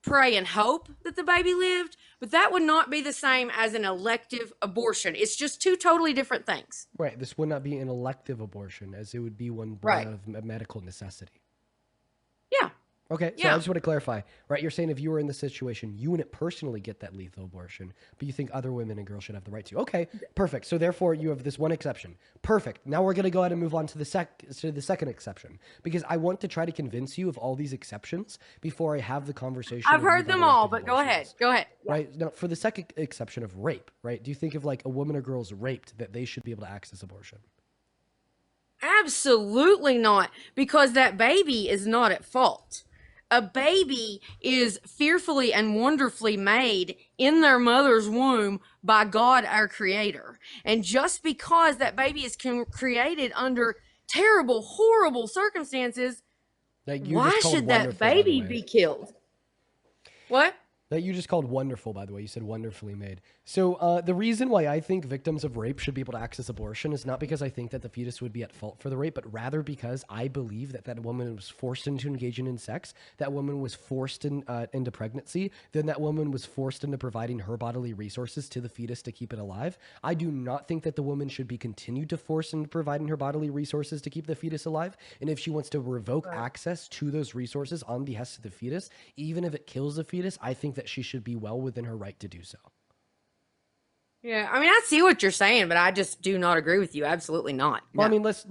pray and hope that the baby lived, but that would not be the same as an elective abortion. It's just two totally different things. Right. This would not be an elective abortion, as it would be one born Right. out of medical necessity. Yeah. Okay, so I just want to clarify, right? You're saying if you were in the situation, you wouldn't personally get that lethal abortion, but you think other women and girls should have the right to. Okay, perfect. So therefore, you have this one exception. Perfect. Now we're going to go ahead and move on to the second exception, because I want to try to convince you of all these exceptions before I have the conversation. I've with you heard about them all, elective but go ahead. Go ahead. Right now, for the second exception of rape, right? Do you think if like a woman or girl is raped, that they should be able to access abortion? Absolutely not, because that baby is not at fault. A baby is fearfully and wonderfully made in their mother's womb by God, our creator. And just because that baby is created under terrible, horrible circumstances, why should that baby be killed? What? That you just called wonderful, by the way. You said wonderfully made. So the reason why I think victims of rape should be able to access abortion is not because I think that the fetus would be at fault for the rape, but rather because I believe that that woman was forced into engaging in sex, that woman was forced into pregnancy, then that woman was forced into providing her bodily resources to the fetus to keep it alive. I do not think that the woman should be continued to force into providing her bodily resources to keep the fetus alive. And if she wants to revoke access to those resources on behest of the fetus, even if it kills the fetus, I think that she should be well within her right to do so. Yeah, I mean, I see what you're saying, but I just do not agree with you. Absolutely not. Well, I mean, let's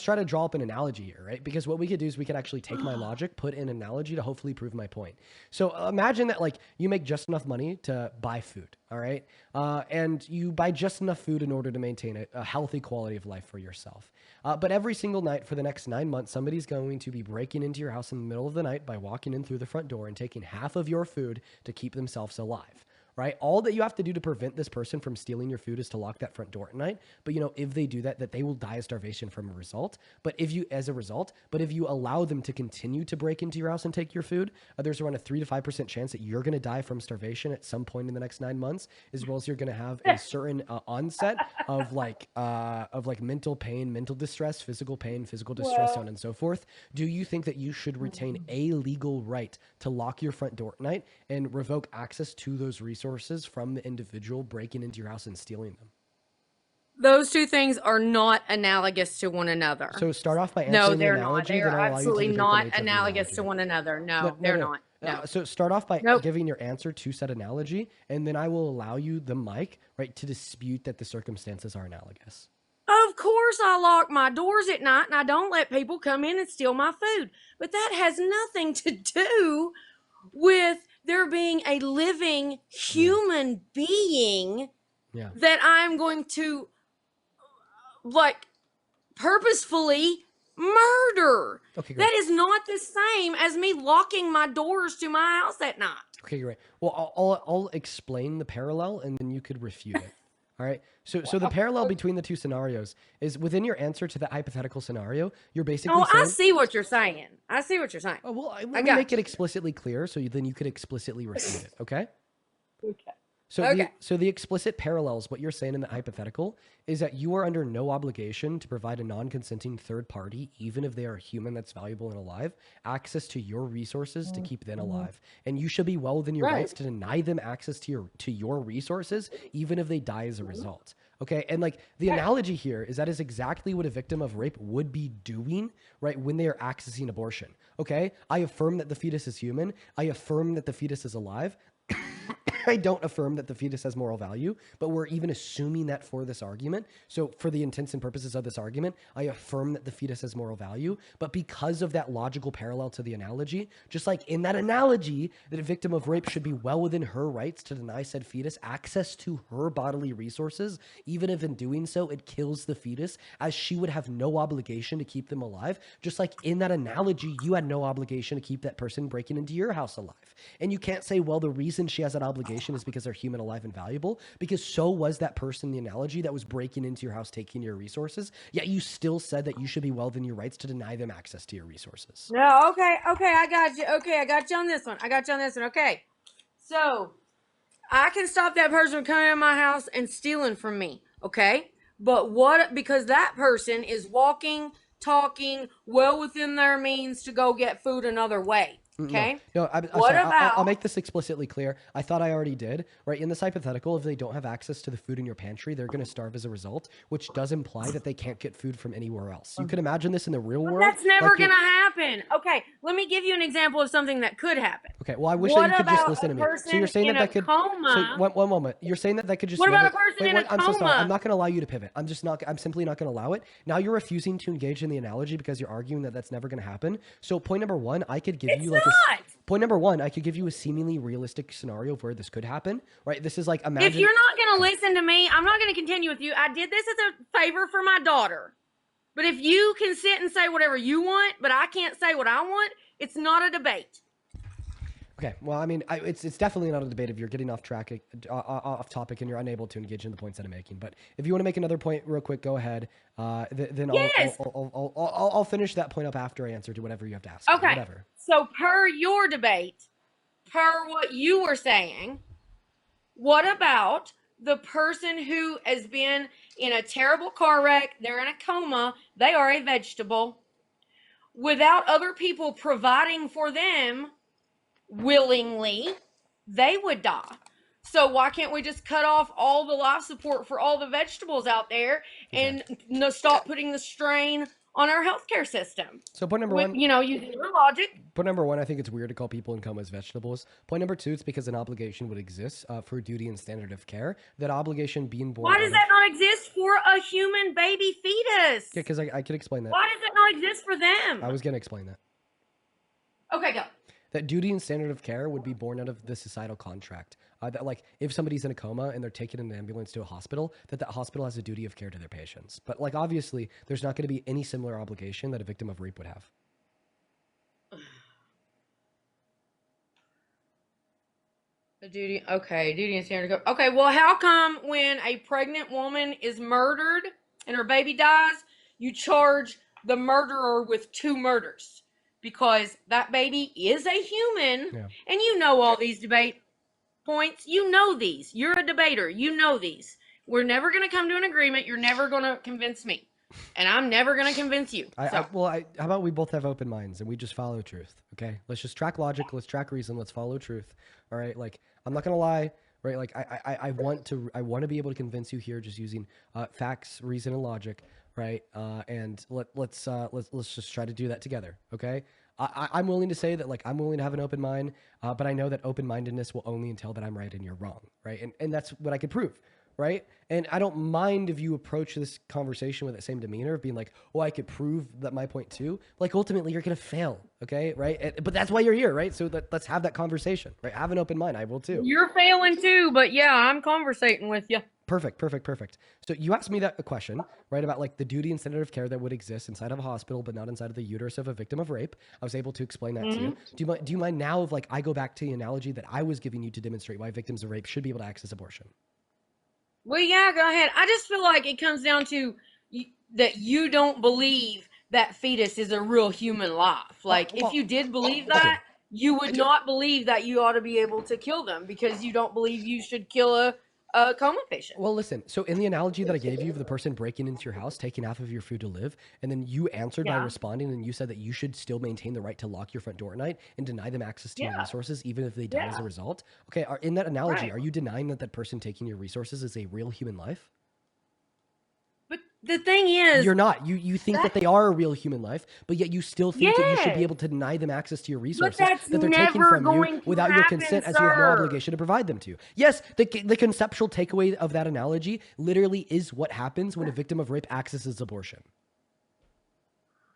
try to draw up an analogy here, right? Because what we could do is we could actually take my logic, put in an analogy to hopefully prove my point. So imagine that like you make just enough money to buy food, all right? And you buy just enough food in order to maintain a healthy quality of life for yourself. But every single night for the next 9 months, somebody's going to be breaking into your house in the middle of the night by walking in through the front door and taking half of your food to keep themselves alive. Right? All that you have to do to prevent this person from stealing your food is to lock that front door at night. But you know, if they do that, they will die of starvation from a result. But if you allow them to continue to break into your house and take your food, there's around a 3 to 5% chance that you're going to die from starvation at some point in the next 9 months, as well as you're going to have a certain onset of like mental pain, mental distress, physical pain, physical distress, so on and so forth. Do you think that you should retain a legal right to lock your front door at night and revoke access to those resources from the individual breaking into your house and stealing them? Those two things are not analogous to one another. So start off by answering the analogy. They are absolutely not analogous to one another. No, they're not. No. So start off by giving your answer to said analogy, and then I will allow you the mic, right, to dispute that the circumstances are analogous. Of course I lock my doors at night and I don't let people come in and steal my food. But that has nothing to do with there being a living human being Yeah. that I'm going to like purposefully murder. Okay, great. That is not the same as me locking my doors to my house at night. Okay, great. Well, I'll explain the parallel, and then you could refute it. All right. So the parallel between the two scenarios is within your answer to that hypothetical scenario, you're basically Oh, saying. I see what you're saying. I see what you're saying. Oh well, I let me make it explicitly clear, so then you could explicitly refute it. Okay. Okay. So the explicit parallels what you're saying in the hypothetical is that you are under no obligation to provide a non-consenting third party, even if they are a human that's valuable and alive, access to your resources to keep them alive, and you should be well within your rights to deny them access to your resources, even if they die as a result. Okay, and like the analogy here is that is exactly what a victim of rape would be doing, right, when they are accessing abortion. Okay, I affirm that the fetus is human. I affirm that the fetus is alive. I don't affirm that the fetus has moral value, but we're even assuming that for this argument. So for the intents and purposes of this argument, I affirm that the fetus has moral value. But because of that logical parallel to the analogy, just like in that analogy, that a victim of rape should be well within her rights to deny said fetus access to her bodily resources, even if in doing so, it kills the fetus, as she would have no obligation to keep them alive. Just like in that analogy, you had no obligation to keep that person breaking into your house alive. And you can't say, well, the reason she has that obligation is because they're human, alive, and valuable, because so was that person in the analogy that was breaking into your house, taking your resources, yet you still said that you should be well within your rights to deny them access to your resources. No, okay, I got you. Okay, I got you on this one. Okay. So, I can stop that person from coming in my house and stealing from me, okay? But what, because that person is walking, talking, well within their means to go get food another way. Okay. No, I'm What sorry. about? I'll make this explicitly clear. I thought I already did. Right in this hypothetical, if they don't have access to the food in your pantry, they're going to starve as a result, which does imply that they can't get food from anywhere else. You can imagine this in the real world. That's never like gonna happen. Okay, let me give you an example of something that could happen. Okay, well, I wish What that you could just about listen a to me. So you're person saying in that a that could. coma? So one moment. You're saying that that could just. What about never, a person wait, in a I'm so sorry. coma? I'm not going to allow you to pivot. I'm just not. I'm simply not going to allow it. Now you're refusing to engage in the analogy because you're arguing that that's never going to happen. So point number one, I could give you like not. Point number one, I could give you a seemingly realistic scenario of where this could happen. Right? This is like imagine. If you're not gonna listen to me, I'm not gonna continue with you. I did this as a favor for my daughter. But if you can sit and say whatever you want, but I can't say what I want, it's not a debate. Okay, well, I mean, it's definitely not a debate if you're getting off track, off topic, and you're unable to engage in the points that I'm making. But if you want to make another point real quick, go ahead. Then Yes. I'll finish that point up after I answer to whatever you have to ask. Okay. Whatever. So per your debate, per what you were saying, what about the person who has been in a terrible car wreck, they're in a coma, they are a vegetable, without other people providing for them willingly, they would die. So why can't we just cut off all the life support for all the vegetables out there and stop putting the strain on our healthcare system? So point number one, Using your logic. Point number one, I think it's weird to call people in comas vegetables. Point number two, it's because an obligation would exist for duty and standard of care. That obligation being born. Why does that not exist for a human baby fetus? Yeah, because I could explain that. Why does it not exist for them? I was going to explain that. Okay, go. That duty and standard of care would be born out of the societal contract. That like if somebody's in a coma and they're taken in an ambulance to a hospital, that hospital has a duty of care to their patients. But like obviously, there's not going to be any similar obligation that a victim of rape would have. The duty and standard of care. Okay, well, how come when a pregnant woman is murdered and her baby dies, you charge the murderer with 2 murders? Because that baby is a human, and you know all these debate points. You know these. You're a debater. You know these. We're never going to come to an agreement. You're never going to convince me. And I'm never going to convince you. How about we both have open minds and we just follow truth, okay? Let's just track logic. Let's track reason. Let's follow truth, all right? Like, I'm not going to lie, right? Like, I want to be able to convince you here just using facts, reason, and logic, right? And let's just try to do that together, okay? I'm willing to say that, like, I'm willing to have an open mind, but I know that open-mindedness will only entail that I'm right and you're wrong, right? And that's what I could prove, right? And I don't mind if you approach this conversation with that same demeanor of being like, oh, I could prove that my point too. Like ultimately you're going to fail. Okay. Right. But that's why you're here. Right. So let's have that conversation, right? Have an open mind. I will too. You're failing too, but yeah, I'm conversating with you. Perfect. So you asked me a question, right, about like the duty and standard of care that would exist inside of a hospital, but not inside of the uterus of a victim of rape. I was able to explain that to you. Do you mind now if like I go back to the analogy that I was giving you to demonstrate why victims of rape should be able to access abortion? Well, yeah, go ahead. I just feel like it comes down to that you don't believe that fetus is a real human life. Like, if you did believe that, you would not believe that you ought to be able to kill them because you don't believe you should kill a coma patient. Well, listen. So in the analogy that I gave you of the person breaking into your house, taking half of your food to live, and then you answered by responding and you said that you should still maintain the right to lock your front door at night and deny them access to your resources, even if they die as a result. Okay. In that analogy, are you denying that that person taking your resources is a real human life? But the thing is, you're not. You think that they are a real human life, but yet you still think that you should be able to deny them access to your resources that they're taking from you without your consent, as you have no obligation to provide them to you. Yes, the conceptual takeaway of that analogy literally is what happens when a victim of rape accesses abortion.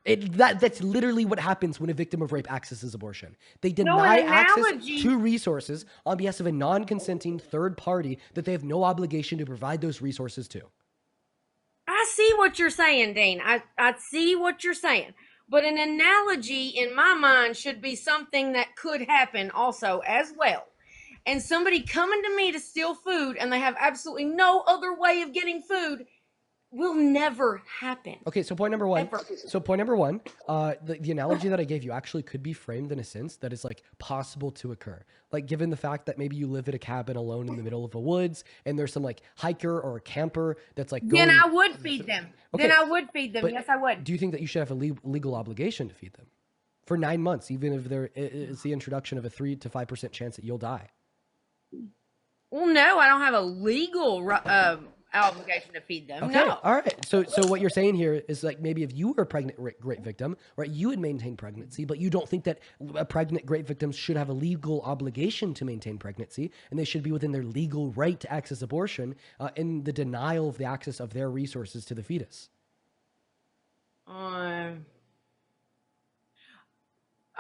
That's literally what happens when a victim of rape accesses abortion. They deny access to resources on behalf of a non-consenting third party that they have no obligation to provide those resources to. I see what you're saying, Dean. I see what you're saying. But an analogy in my mind should be something that could happen also as well. And somebody coming to me to steal food and they have absolutely no other way of getting food will never happen. Okay, so point number one. The analogy that I gave you actually could be framed in a sense that is like possible to occur. Like given the fact that maybe you live at a cabin alone in the middle of the woods and there's some like hiker or a camper that's like going... Then I would feed them. Okay, then I would feed them. Yes, I would. Do you think that you should have a legal obligation to feed them for 9 months, even if there is the introduction of a 3 to 5% chance that you'll die? Well, no, I don't have a legal obligation to feed them. Okay, no. all right. So what you're saying here is like maybe if you were a pregnant rape victim, right, you would maintain pregnancy, but you don't think that a pregnant rape victim should have a legal obligation to maintain pregnancy, and they should be within their legal right to access abortion in the denial of the access of their resources to the fetus. I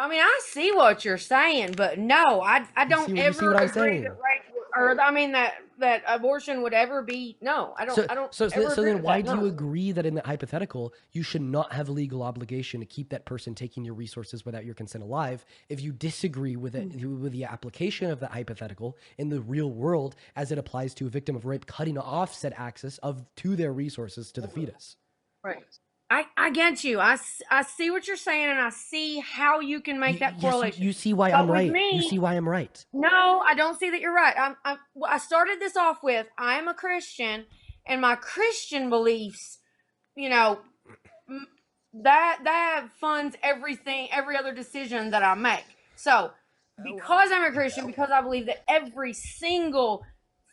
mean, I see what you're saying, but no, I don't ever agree that rape, or I mean that abortion would ever be. No, I don't. So then why do you agree that in that hypothetical you should not have a legal obligation to keep that person taking your resources without your consent alive? If you disagree with it, with the application of that hypothetical in the real world as it applies to a victim of rape cutting off said access to their resources to the fetus. Right. I get you. I see what you're saying, and I see how you can make that correlation. You see why I'm right. You see why I'm right. No, I don't see that you're right. I started this off with, I'm a Christian, and my Christian beliefs, you know, that funds everything, every other decision that I make. So, because I'm a Christian, because I believe that every single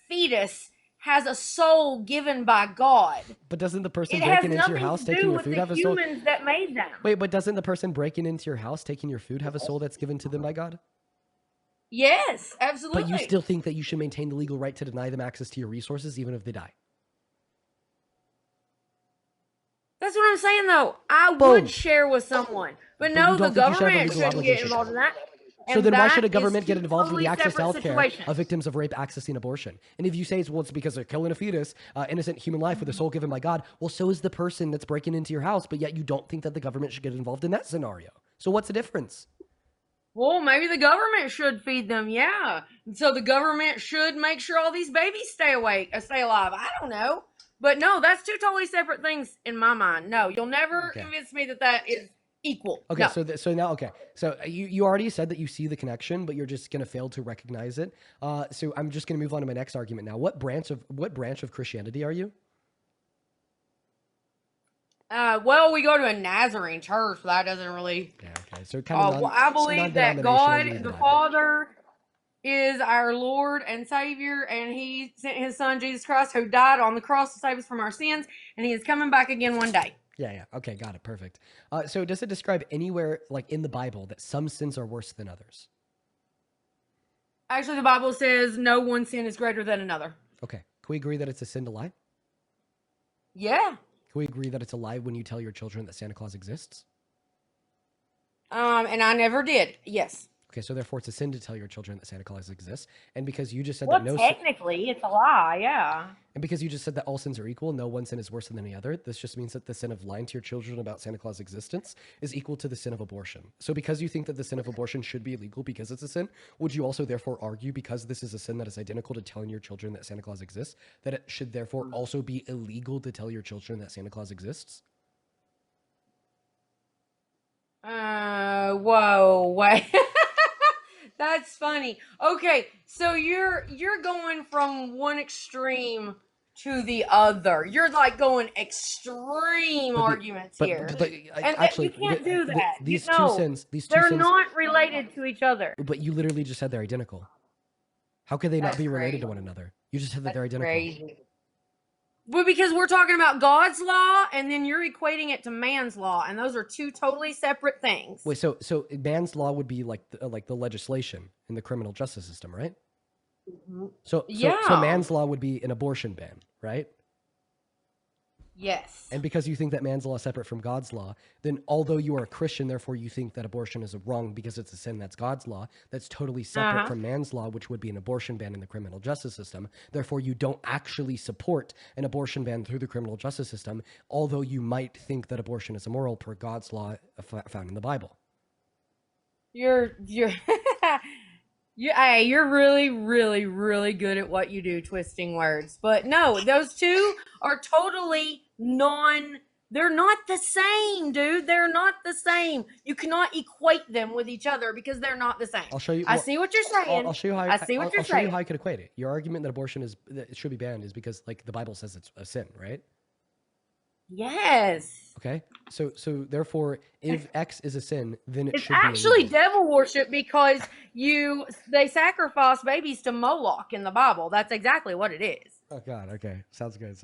fetus has a soul given by God. But doesn't the person breaking into your house taking your food have a soul? Humans that made them. Wait, but doesn't the person breaking into your house taking your food have a soul that's given to them by God? Yes, absolutely. But you still think that you should maintain the legal right to deny them access to your resources even if they die? That's what I'm saying, though. I would share with someone. But no, the government shouldn't get involved in that. So then why should a government get involved with the access to health care of victims of rape accessing abortion? And if you say it's because they're killing a fetus, innocent human life with a soul given by God, well, so is the person that's breaking into your house, but yet you don't think that the government should get involved in that scenario. So what's the difference? Well, maybe the government should feed them, yeah. So the government should make sure all these babies stay alive. I don't know. But no, that's two totally separate things in my mind. No, you'll never convince me that is equal. Okay, no. So you already said that you see the connection, but you're just going to fail to recognize it. So I'm just going to move on to my next argument now. What branch of Christianity are you? Well, we go to a Nazarene church, but that doesn't really. Yeah, okay. So kind of I believe that God, the Father, is our Lord and Savior, and He sent His Son Jesus Christ, who died on the cross to save us from our sins, and He is coming back again one day. Yeah. Okay, got it. Perfect. So does it describe anywhere, like in the Bible, that some sins are worse than others? Actually, the Bible says no one sin is greater than another. Okay, we agree that it's a sin to lie? Yeah. Can we agree that it's a lie when you tell your children that Santa Claus exists? And I never did. Yes. Okay, so therefore it's a sin to tell your children that Santa Claus exists. And because you just said Well, that technically, it's a lie. Yeah. and because you just said that all sins are equal, no one sin is worse than any other, this just means that the sin of lying to your children about Santa Claus' existence is equal to the sin of abortion. So because you think that the sin of abortion should be illegal because it's a sin, would you also therefore argue, because this is a sin that is identical to telling your children that Santa Claus exists, that it should therefore also be illegal to tell your children that Santa Claus exists? Whoa, wait. That's funny. Okay, so you're going from one extreme to the other. You're like going extreme arguments here, and actually, you can't do that. these you two know, sins, they're not related to each other. But you literally just said they're identical. How could they not That's be related crazy. to one another? You just said that they're identical. Crazy. But because we're talking about God's law, and then you're equating it to man's law, and those are two totally separate things. Wait, so man's law would be like the legislation in the criminal justice system, right? So man's law would be an abortion ban, right? Yes. And because you think that man's law is separate from God's law, then although you are a Christian, therefore you think that abortion is wrong because it's a sin, that's God's law, that's totally separate from man's law, which would be an abortion ban in the criminal justice system. Therefore, you don't actually support an abortion ban through the criminal justice system, although you might think that abortion is immoral per God's law found in the Bible. You're you're really, really, really good at what you do, twisting words. But no, those two are totally they're not the same, dude. They're not the same. You cannot equate them with each other because they're not the same. I'll show you. I see what you're saying. I'll show you how. I see what you're I'll show saying. you how I could equate it. Your argument that abortion that it should be banned is because like the Bible says it's a sin, right? Yes. Okay. So therefore, if X is a sin, then it It's should actually be devil worship because they sacrifice babies to Moloch in the Bible. That's exactly what it is. Oh God. Okay. Sounds good.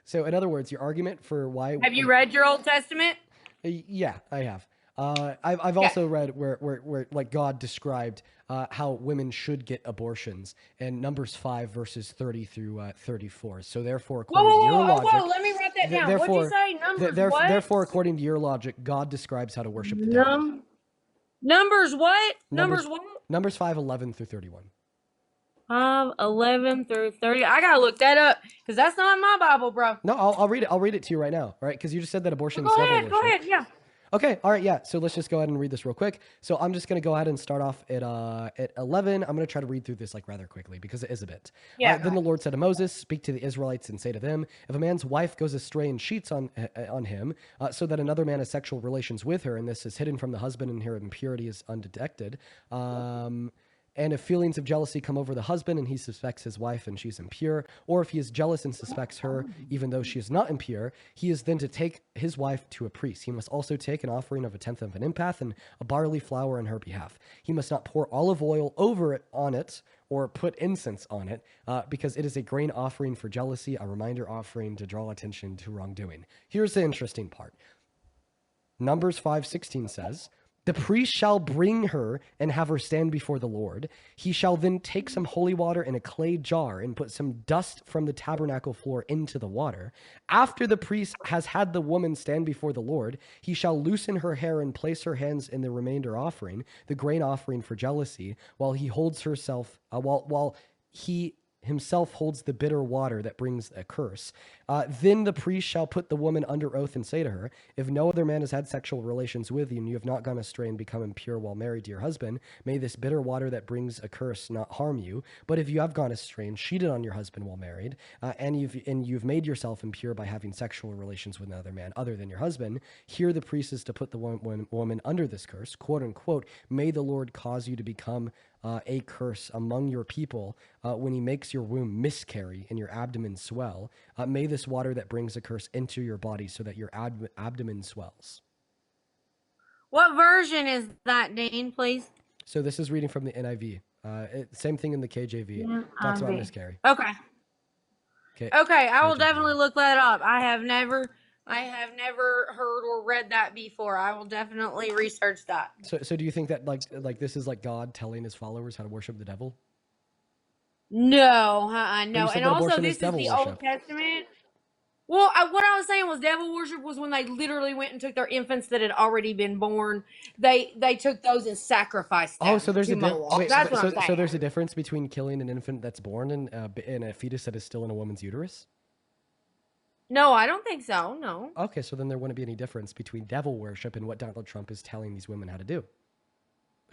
So in other words, your argument for why Have you read your Old Testament? Yeah, I have. I've also read where like God described how women should get abortions in Numbers 5 verses 30 through 34. So therefore, according to your logic, let me write that down. What'd you say? Numbers what? Therefore, according to your logic, God describes how to worship the devil. Numbers what? Numbers what? Numbers 5:11 through 31. 11 through 30. I gotta look that up because that's not in my Bible, bro. No, I'll read it. I'll read it to you right now. All right, because you just said that abortion is Go devil ahead. worship. Yeah. Okay, all right, yeah. So let's just go ahead and read this real quick. So I'm just going to go ahead and start off at 11. I'm going to try to read through this like rather quickly because it is a bit. Yeah. Then the Lord said to Moses, "Speak to the Israelites and say to them, if a man's wife goes astray and cheats on him, so that another man has sexual relations with her, and this is hidden from the husband and her impurity is undetected, and if feelings of jealousy come over the husband and he suspects his wife and she's impure, or if he is jealous and suspects her even though she is not impure, he is then to take his wife to a priest. He must also take an offering of 1/10 of an ephah and a barley flour on her behalf. He must not pour olive oil on it or put incense on it, because it is a grain offering for jealousy, a reminder offering to draw attention to wrongdoing." Here's the interesting part. Numbers 5:16 says, "The priest shall bring her and have her stand before the Lord. He shall then take some holy water in a clay jar and put some dust from the tabernacle floor into the water. After the priest has had the woman stand before the Lord, he shall loosen her hair and place her hands in the remainder offering, the grain offering for jealousy, while he holds herself, while he himself holds the bitter water that brings a curse. Then the priest shall put the woman under oath and say to her, if no other man has had sexual relations with you and you have not gone astray and become impure while married to your husband, may this bitter water that brings a curse not harm you. But if you have gone astray and cheated on your husband while married, and you've made yourself impure by having sexual relations with another man other than your husband, here the priest is to put the woman under this curse, quote unquote, may the Lord cause you to become a curse among your people when he makes your womb miscarry and your abdomen swell. May this water that brings a curse enter your body so that your abdomen swells." What version is that, Dean, please? So this is reading from the NIV. Same thing in the KJV. Talks about miscarry. Okay. Okay, I will definitely look that up. I have never heard or read that before. I will definitely research that. So do you think that like this is like God telling his followers how to worship the devil? No, But you no. said And that also, abortion is this is devil the worship. Old Testament. Well, what I was saying was devil worship was when they literally went and took their infants that had already been born. They took those and sacrificed them So there's to a Moloch. wait. That's what I'm saying. So there's a difference between killing an infant that's born and a fetus that is still in a woman's uterus. No, I don't think so. No. Okay, so then there wouldn't be any difference between devil worship and what Donald Trump is telling these women how to do.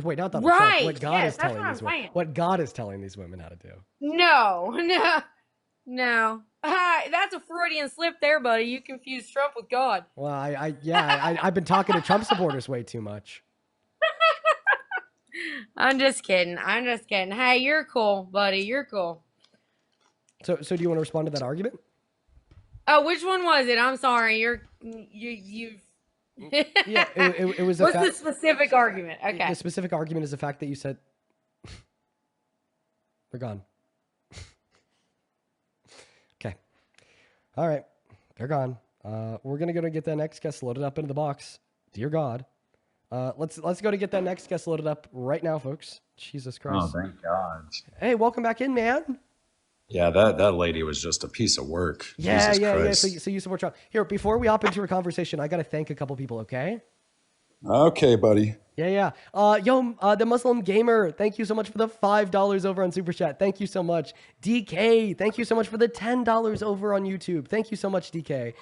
Wait, not Donald Trump. What God Yes, is that's telling what I'm these women. saying. What God is telling these women how to do. No. That's a Freudian slip there, buddy. You confused Trump with God. Well, I've been talking to Trump supporters way too much. I'm just kidding. Hey, you're cool, buddy. You're cool. So do you want to respond to that argument? Oh, which one was it? I'm sorry. You've. Yeah, it was. What's the specific argument? Okay. The specific argument is the fact that you said they're gone. Okay. All right, they're gone. We're gonna go to get that next guest loaded up into the box. Dear God, let's go to get that next guest loaded up right now, folks. Jesus Christ. Oh, thank God. Hey, welcome back in, man. Yeah, that lady was just a piece of work. Yeah. Jesus Christ. So you support Trump. Here, before we hop into a conversation, I got to thank a couple people, okay? Okay, buddy. Yeah. The Muslim Gamer, thank you so much for the $5 over on Super Chat. Thank you so much. DK, thank you so much for the $10 over on YouTube. Thank you so much, DK.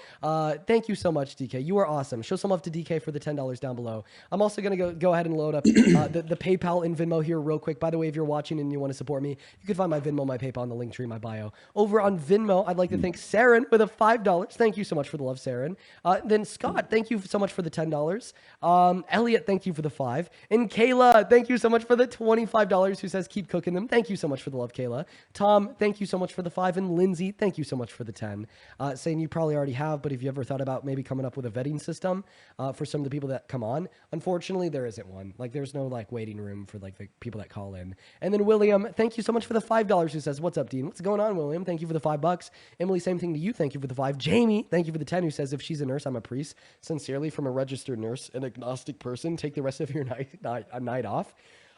Thank you so much, DK. You are awesome. Show some love to DK for the $10 down below. I'm also going to go ahead and load up the PayPal and Venmo here real quick. By the way, if you're watching and you want to support me, you can find my Venmo, my PayPal in the link tree in my bio. Over on Venmo, I'd like to thank Saren with a $5. Thank you so much for the love, Saren. Then Scott, thank you so much for the $10. Elliot, thank you for the $5. And Kayla, thank you so much for the $25 who says keep cooking them. Thank you so much for the love, Kayla. Tom, thank you so much for the 5. And Lindsay, thank you so much for the 10. Saying you probably already have, but have you ever thought about maybe coming up with a vetting system for some of the people that come on? Unfortunately, there isn't one. Like there's no like waiting room for like the people that call in. And then William, thank you so much for the $5 who says, what's up, Dean? What's going on, William? Thank you for the $5. Emily, same thing to you. Thank you for the 5. Jamie, thank you for the 10 who says, if she's a nurse, I'm a priest. Sincerely from a registered nurse, an agnostic person. Take the rest of your night off.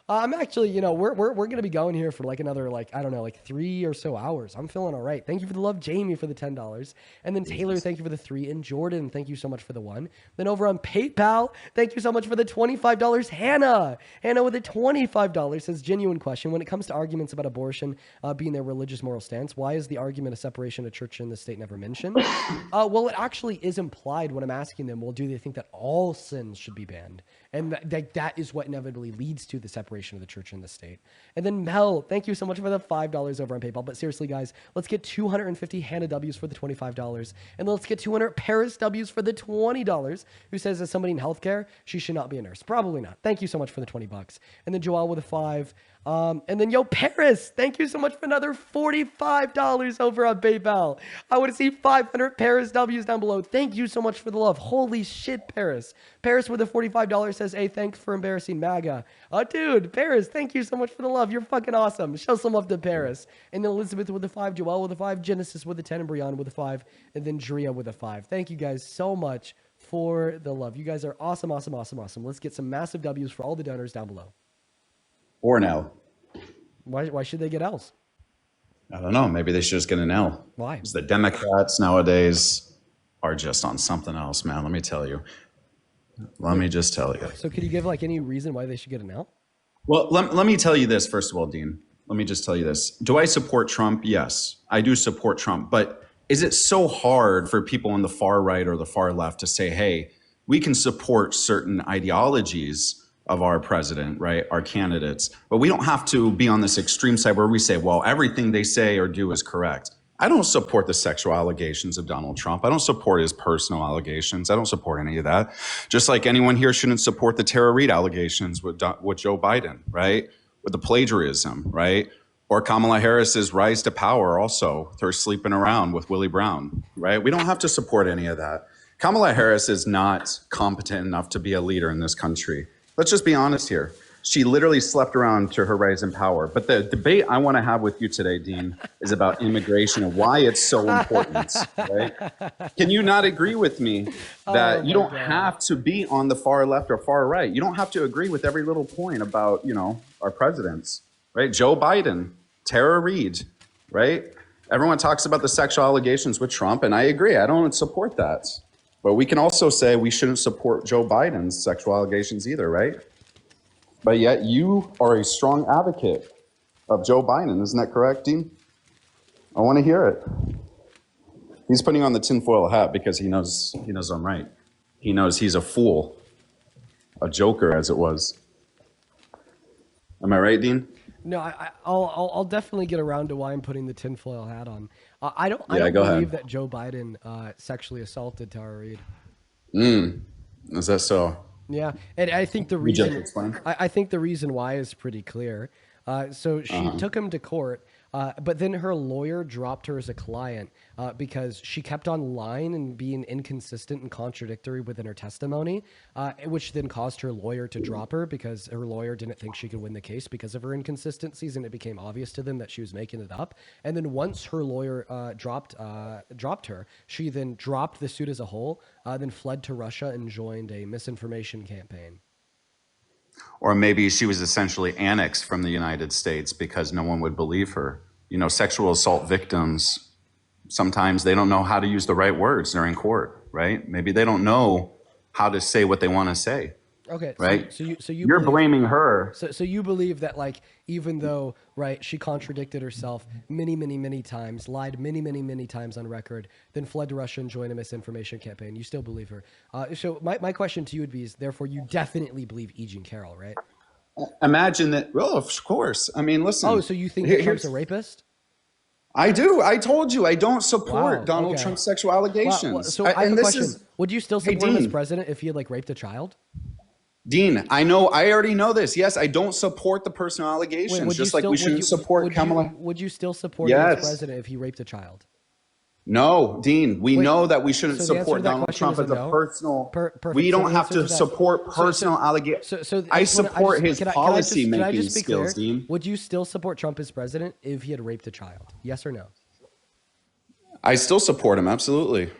I'm actually, we're going to be going here for like another, like, I don't know, like 3 or so hours. I'm feeling all right. Thank you for the love, Jamie, for the $10. And then Taylor, thank you for the 3. And Jordan, thank you so much for the 1. Then over on PayPal, thank you so much for the $25. Hannah with the $25 says, genuine question. When it comes to arguments about abortion being their religious moral stance, why is the argument of separation of church and the state never mentioned? Well, it actually is implied when I'm asking them, well, do they think that all sins should be banned? And that is what inevitably leads to the separation of the church and the state. And then Mel, thank you so much for the $5 over on PayPal. But seriously, guys, let's get 250 Hannah W's for the $25. And let's get 200 Paris W's for the $20. Who says, as somebody in healthcare, she should not be a nurse. Probably not. Thank you so much for the $20. And then Joelle with a 5. And then Paris, thank you so much for another $45 over on PayPal. I want to see 500 Paris W's down below. Thank you so much for the love. Holy shit, Paris. Paris with a $45 says, hey, thanks for embarrassing MAGA. Dude, Paris, thank you so much for the love. You're fucking awesome. Show some love to Paris. And then Elizabeth with a 5, Joelle with a 5, Genesis with a 10, and Brianna with a 5, and then Drea with a 5. Thank you guys so much for the love. You guys are awesome. Let's get some massive W's for all the donors down below. Or an L. Why should they get L's? I don't know. Maybe they should just get an L. Why? Because the Democrats nowadays are just on something else, man. Let me tell you. Let me just tell you. So could you give like any reason why they should get an L? Well, let me tell you this, first of all, Dean. Let me just tell you this. Do I support Trump? Yes, I do support Trump. But is it so hard for people on the far right or the far left to say, hey, we can support certain ideologies of our president, right? Our candidates, but we don't have to be on this extreme side where we say, well, everything they say or do is correct. I don't support the sexual allegations of Donald Trump. I don't support his personal allegations. I don't support any of that. Just like anyone here shouldn't support the Tara Reid allegations with Joe Biden, right? With the plagiarism, right? Or Kamala Harris's rise to power also, her sleeping around with Willie Brown, right? We don't have to support any of that. Kamala Harris is not competent enough to be a leader in this country. Let's just be honest here. She literally slept around to her rise in power. But the debate I want to have with you today, Dean, is about immigration and why it's so important, right? Can you not agree with me that you don't have to be on the far left or far right? You don't have to agree with every little point about, our presidents, right? Joe Biden, Tara Reid, right? Everyone talks about the sexual allegations with Trump, and I agree. I don't support that. But we can also say we shouldn't support Joe Biden's sexual allegations either, right? But yet you are a strong advocate of Joe Biden. Isn't that correct, Dean? I want to hear it. He's putting on the tinfoil hat because he knows I'm right. He knows he's a fool, a joker, as it was. Am I right, Dean? No, I'll definitely get around to why I'm putting the tinfoil hat on. I don't Yeah, go believe ahead. that Joe Biden sexually assaulted Tara Reid. Is that so? Yeah, and I think the You just reason explain. I think the reason why is pretty clear. So she took him to court, but then her lawyer dropped her as a client because she kept on lying and being inconsistent and contradictory within her testimony, which then caused her lawyer to drop her because her lawyer didn't think she could win the case because of her inconsistencies, and it became obvious to them that she was making it up. And then once her lawyer dropped her, she then dropped the suit as a whole, then fled to Russia and joined a misinformation campaign. Or maybe she was essentially annexed from the United States because no one would believe her. You know, sexual assault victims, sometimes they don't know how to use the right words during court, right? Maybe they don't know how to say what they want to say. Okay, right? so you You're believe, blaming her. So you believe that, like, even though, right, she contradicted herself many times, lied many times on record, then fled to Russia and joined a misinformation campaign, you still believe her. So my question to you would be: is therefore you definitely believe E. Jean Carroll, right? Imagine that. Well, of course. I mean, listen. Oh, so you think that Trump's a rapist? I do. I told you I don't support Wow, Donald okay. Trump's sexual allegations. So I have a question. Would you still Hey, support him as Dean. president if he had, like, raped a child? Dean, I already know this. Yes, I don't support the personal allegations, Wait, just like we shouldn't support Kamala. Would you still support him Yes. as president if he raped a child? No, Dean, we Wait, know that we shouldn't so the answer to support that Donald question Trump is a as a no? personal. Perfect. We So don't the have answer to to that- support personal allegations. I support his policy making skills, Dean. Would you still support Trump as president if he had raped a child? Yes or no? I still support him, absolutely.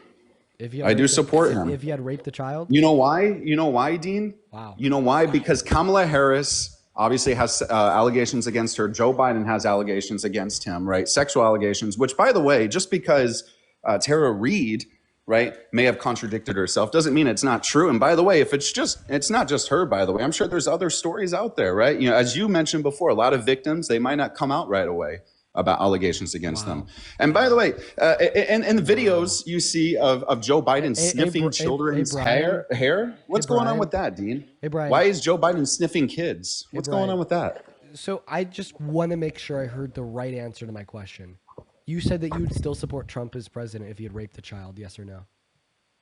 If he had I do raped support if, him. If he had raped a child? You know why? You know why, Dean? Wow. You know why? Because Kamala Harris obviously has allegations against her. Joe Biden has allegations against him, right? Sexual allegations, which, by the way, just because Tara Reid, right, may have contradicted herself doesn't mean it's not true. And by the way, if it's not just her, by the way, I'm sure there's other stories out there, right? You know, as you mentioned before, a lot of victims, they might not come out right away about allegations against them. And by the way, in the videos you see of Joe Biden sniffing children's hair, what's going on with that, Dean? Hey, Brian. Why is Joe Biden sniffing kids? What's going on with that? So I just want to make sure I heard the right answer to my question. You said that you would still support Trump as president if he had raped a child, yes or no?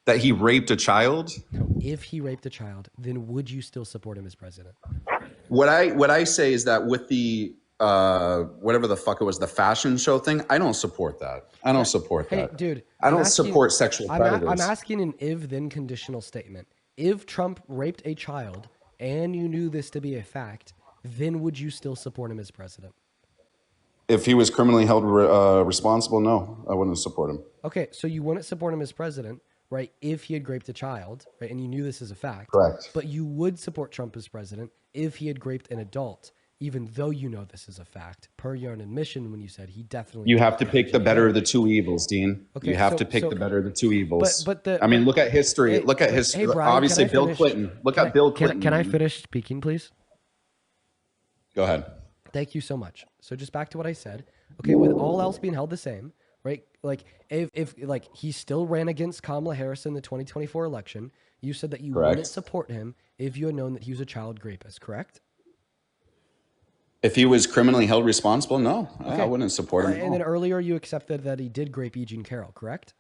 That he raped a child? No, if he raped a child, then would you still support him as president? What I say is that with the whatever the fuck it was, the fashion show thing, I don't support that. I don't support that. Hey, dude. I don't support sexual predators. I'm asking an if-then conditional statement. If Trump raped a child and you knew this to be a fact, then would you still support him as president? If he was criminally held responsible, no, I wouldn't support him. Okay, so you wouldn't support him as president, right, if he had raped a child, right, and you knew this as a fact. Correct. But you would support Trump as president if he had raped an adult, even though you know this is a fact, per your own admission when you said he definitely... You have to pick the better of the two evils, Dean. Okay, you have to pick the better of the two evils. But I mean, look at history. Look at history. Hey, Brian, obviously, can I Bill finish? Clinton. Look at Bill Clinton. Can I finish speaking, please? Go ahead. Thank you so much. So just back to what I said. Okay, with all else being held the same, right? Like if like he still ran against Kamala Harris in the 2024 election, you said that you wouldn't support him if you had known that he was a child rapist, correct? If he was criminally held responsible, no, I wouldn't support him. And then earlier you accepted that he did rape E. Jean Carroll, correct?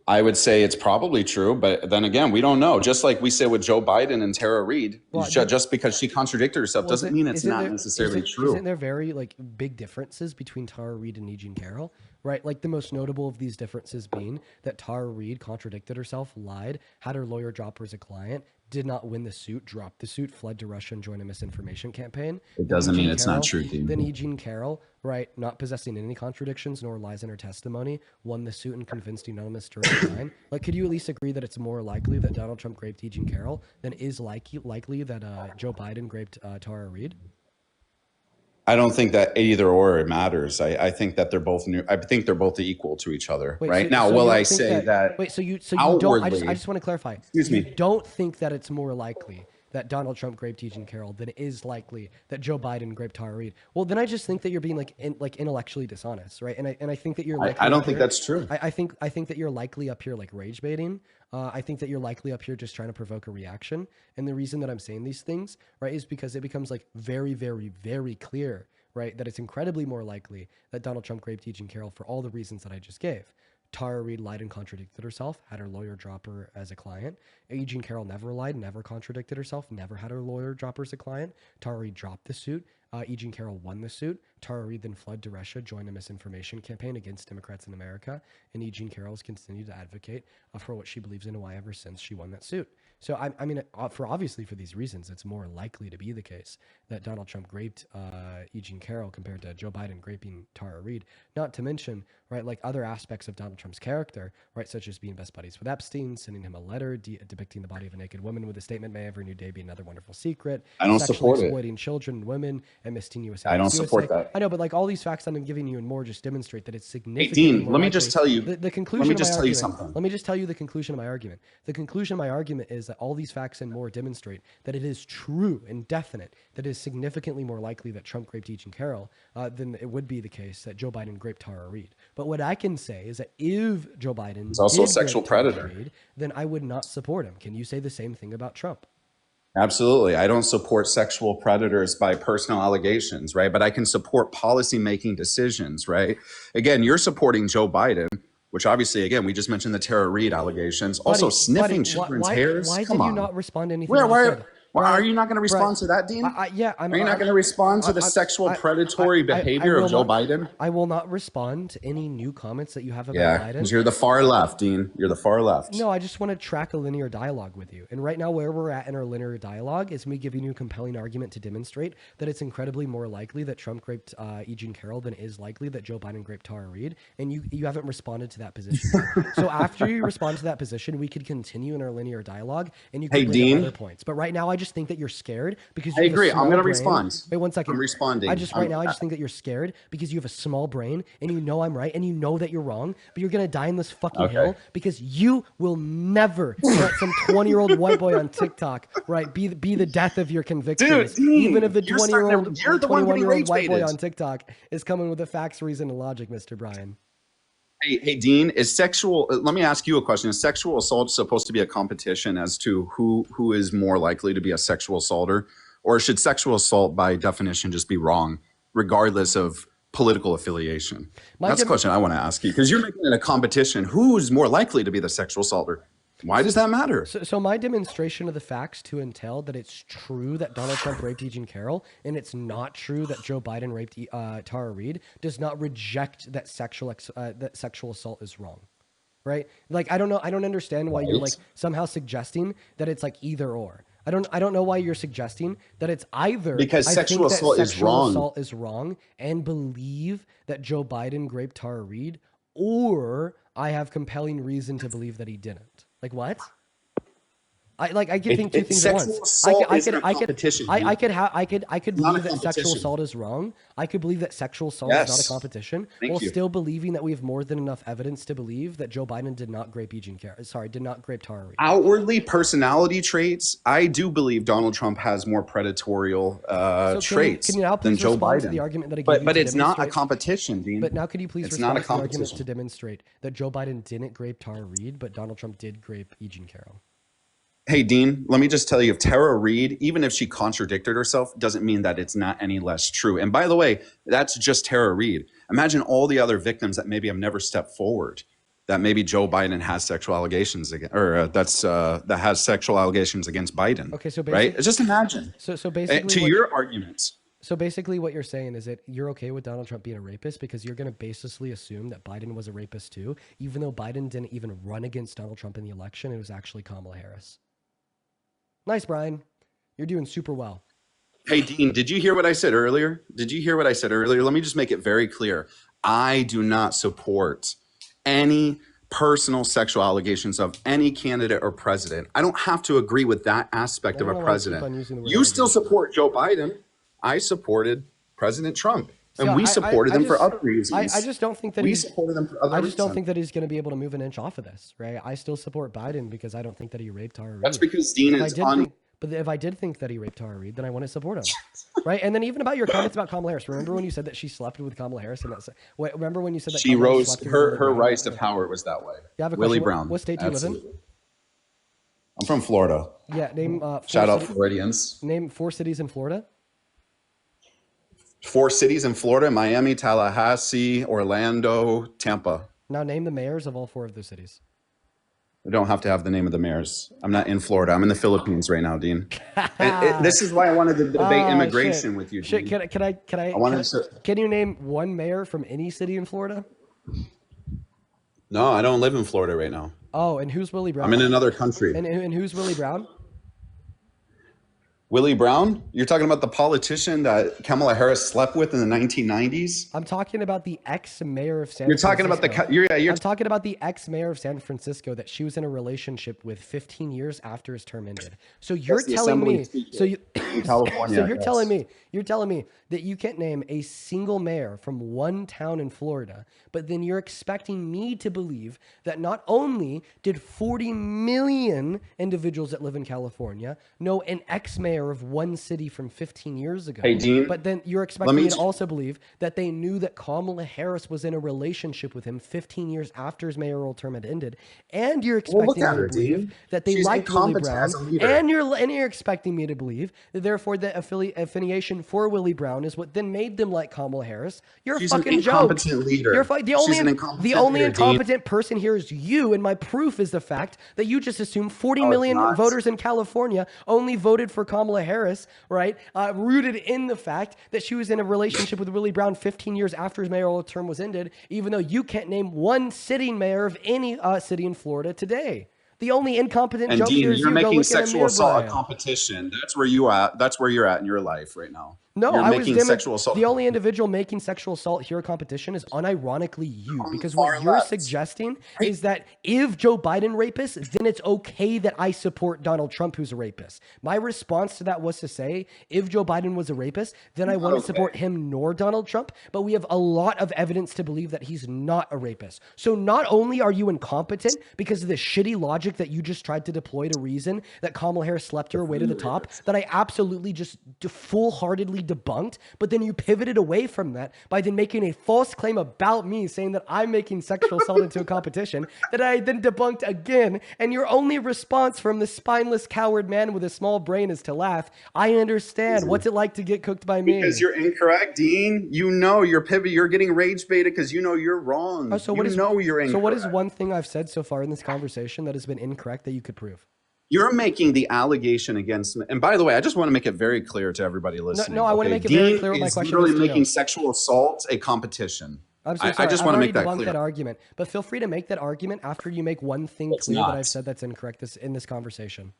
I would say it's probably true, but then again, we don't know. Just like we say with Joe Biden and Tara Reid, just because she contradicted herself doesn't mean it's not necessarily true. Isn't there very big differences between Tara Reid and E. Jean Carroll? Right, like the most notable of these differences being that Tara Reid contradicted herself, lied, had her lawyer drop her as a client, did not win the suit, dropped the suit, fled to Russia and joined a misinformation campaign. It doesn't mean it's not true, Dean. Then E. Jean Carroll, right, not possessing any contradictions nor lies in her testimony, won the suit and convinced unanimous jury to resign. Like, could you at least agree that it's more likely that Donald Trump raped E. Jean Carroll than is likely that Joe Biden raped Tara Reid? I don't think that either or it matters. I think that they're both new. I think they're both equal to each other, Wait, right? so, Now, so will you I don't think say that wait, so you don't outwardly? I just want to clarify. Excuse You me. don't think that it's more likely that Donald Trump raped Eugene Carroll than it is likely that Joe Biden raped Tara Reid. Well, then I just think that you're being like intellectually dishonest, right? And I think that you're likely I don't up think here- that's true. I think that you're likely up here like rage baiting. I think that you're likely up here just trying to provoke a reaction. And the reason that I'm saying these things, right, is because it becomes like very, very, very clear, right, that it's incredibly more likely that Donald Trump raped Eugene Carroll for all the reasons that I just gave. Tara Reid lied and contradicted herself, had her lawyer drop her as a client. Eugene Carroll never lied, never contradicted herself, never had her lawyer drop her as a client. Tara Reid dropped the suit. Eugene Carroll won the suit. Tara Reid then fled to Russia, joined a misinformation campaign against Democrats in America, and Eugene Carroll has continued to advocate for what she believes in and why ever since she won that suit. So I mean, for these reasons, it's more likely to be the case that Donald Trump raped Eugene Carroll compared to Joe Biden raping Tara Reid. Not to mention, right, like other aspects of Donald Trump's character, right, such as being best buddies with Epstein, sending him a letter depicting the body of a naked woman with the statement, "May every new day be another wonderful secret." I don't Sexually support it. exploiting children and women and Miss Teen USA. I don't Miss support USA. that. I know, but like all these facts that I'm giving you and more just demonstrate that it's Hey, significantly Dean, more let me likely. just tell you. The conclusion Let me of just my tell you argument- something. Let me just tell you the conclusion of my argument. The conclusion of my argument is that all these facts and more demonstrate that it is true and definite that it is significantly more likely that Trump raped Eugene Carroll than it would be the case that Joe Biden raped Tara Reid. But what I can say is that if Joe Biden He's also a did sexual rape Tara predator. Reid, then I would not support him. Can you say the same thing about Trump? Absolutely. I don't support sexual predators by personal allegations, right? But I can support policy-making decisions, right? Again, you're supporting Joe Biden, which obviously, again, we just mentioned the Tara Reid allegations. Also, Buddy, sniffing buddy, children's why, hairs. Why Come did you on. not respond to anything Where, I where, said? why, are Brian, you not going to respond to that, Dean? Yeah, Are you not going to respond to the sexual predatory behavior will of Joe not- Biden? I will not respond to any new comments that you have about Yeah, Biden. because you're the far left, Dean. You're the far left. No, I just want to track a linear dialogue with you. And right now, where we're at in our linear dialogue is me giving you a compelling argument to demonstrate that it's incredibly more likely that Trump raped Eugene Carroll than it is likely that Joe Biden raped Tara Reid. And you haven't responded to that position. So after you respond to that position, we could continue in our linear dialogue and you could Hey, bring up Dean. other points. But right now, I just think that you're scared because I you have agree. a I'm small gonna brain. respond. Wait 1 second. I'm responding. I just think that you're scared because you have a small brain and you know I'm right and you know that you're wrong, but you're gonna die in this fucking Okay. hill because you will never let some 20-year-old white boy on TikTok, right, be the death of your convictions. Dean, even if the you're starting to- 20-year-old, you're the one getting 21-year-old white boy rage-baited. on TikTok is coming with the facts, reason, and logic, Mr. Brian. Hey, Dean, let me ask you a question. Is sexual assault supposed to be a competition as to who is more likely to be a sexual assaulter? Or should sexual assault by definition just be wrong, regardless of political affiliation? That's the question I want to ask you, because you're making it a competition. Who's more likely to be the sexual assaulter? Why does that matter? So my demonstration of the facts to entail that it's true that Donald Trump raped Eugene Carroll and it's not true that Joe Biden raped Tara Reid does not reject that sexual assault is wrong, right? Like I don't understand why you're like somehow suggesting that it's like either or. I don't know why you're suggesting that it's either Because I sexual think that assault is sexual wrong. assault is wrong and believe that Joe Biden raped Tara Reid, or I have compelling reason to believe that he didn't. Like what? I could think two things at Sexual once. assault isn't a competition, Dean. I could Not a believe that sexual competition. assault is wrong. I could believe that sexual assault is not Yes. a competition, Thank while you. still believing that we have more than enough evidence to believe that Joe Biden did not rape did not rape Tara Reid. Outwardly, personality traits, I do believe Donald Trump has more predatorial traits can you now than please Joe respond Biden. to the argument that I gave you but to it's not a demonstrate- competition, Dean. But now could you please It's respond not a to the argument competition. to demonstrate that Joe Biden didn't rape Tara Reid, but Donald Trump did rape Eugene Carroll? Hey, Dean, let me just tell you, if Tara Reid, even if she contradicted herself, doesn't mean that it's not any less true. And by the way, that's just Tara Reid. Imagine all the other victims that maybe have never stepped forward, that maybe Joe Biden has sexual allegations against, or that has sexual allegations against Biden. Okay, so right? Just imagine. So basically, to your arguments. So basically, what you're saying is that you're okay with Donald Trump being a rapist because you're going to basically assume that Biden was a rapist too, even though Biden didn't even run against Donald Trump in the election. It was actually Kamala Harris. Nice, Brian. You're doing super well. Hey, Dean, did you hear what I said earlier? Let me just make it very clear. I do not support any personal sexual allegations of any candidate or president. I don't have to agree with that aspect of a president. You still support Joe Biden. I supported President Trump. So And we supported them for other I reasons. just don't think that We supported them for other I just don't reasons. think that he's going to be able to move an inch off of this, right? I still support Biden because I don't think that he raped Tara Reid. That's because Dean is but if I did think that he raped Tara Reid, then I want to support him, right? And then even about your comments about Kamala Harris. Remember when you said that she slept with Kamala Harris? And that's remember when you said that She Kamala rose, slept with her Willie Brown? rise to power was that way. Yeah, I have a Willie question. Brown. What state do you live in? Absolutely. I'm from Florida. Yeah, name Shout out Floridians. Name 4 cities in Florida. 4 cities in Florida: Miami, Tallahassee, Orlando, Tampa. Now name the mayors of all 4 of those cities. I don't have to have the name of the mayors. I'm not in Florida. I'm in the Philippines right now, Dean. This is why I wanted to debate immigration with you, Dean. Can you name one mayor from any city in Florida? No, I don't live in Florida right now. Oh, and who's Willie Brown? I'm in another country. And who's Willie Brown? Willie Brown? You're talking about the politician that Kamala Harris slept with in the 1990s? I'm talking about the ex-mayor of San You're Francisco. talking about the I'm talking about the ex-mayor of San Francisco that she was in a relationship with 15 years after his term ended. So you're telling me California. So you're telling me that you can't name a single mayor from one town in Florida, but then you're expecting me to believe that not only did 40 million individuals that live in California know an ex-mayor of one city from 15 years ago, Hey, Dean, but then you're expecting me to also believe that they knew that Kamala Harris was in a relationship with him 15 years after his mayoral term had ended, and you're expecting me to believe that they liked Willie Brown, and you're expecting me to believe that therefore the affiliation for Willie Brown is what then made them like Kamala Harris. You're She's a an fucking joke. incompetent leader. You're the only She's an incompetent the only leader, Dean. incompetent person here is you, and my proof is the fact that you just assumed 40 No, it's million not. voters in California only voted for Kamala Harris, right? Rooted in the fact that she was in a relationship with Willie Brown 15 years after his mayoral term was ended, even though you can't name one sitting mayor of any city in Florida today. The only incompetent And joke Dean, here is you're you. Go making look in a sexual mirror, assault a Brian. competition. That's where you at. That's where you're at in your life right now. No, you're I was making sexual assault. the only individual making sexual assault here a competition is unironically you, because far what you're left. suggesting is that if Joe Biden rapist, then it's okay that I support Donald Trump, who's a rapist. My response to that was to say, if Joe Biden was a rapist, then I wouldn't support him nor Donald Trump, but we have a lot of evidence to believe that he's not a rapist. So not only are you incompetent because of the shitty logic that you just tried to deploy to reason that Kamala Harris slept her way to the top, that I absolutely just full-heartedly debunked, but then you pivoted away from that by then making a false claim about me, saying that I'm making sexual assault into a competition that I then debunked again, and your only response from the spineless coward man with a small brain is to laugh. I understand. What's it like to get cooked by me? Because you're incorrect, Dean. You know you're You're getting rage baited because you know you're wrong. Oh, so you're incorrect. So what is one thing I've said so far in this conversation that has been incorrect that you could prove? You're making the allegation against me. And by the way, I just want to make it very clear to everybody listening. No, I want to make it very clear what my Dean is question literally is to you. making sexual assault a competition. I'm so sorry. I just I've want to already make that debunked clear. that argument, but feel free to make that argument after you make one thing It's clear not. that I've said that's incorrect in this conversation.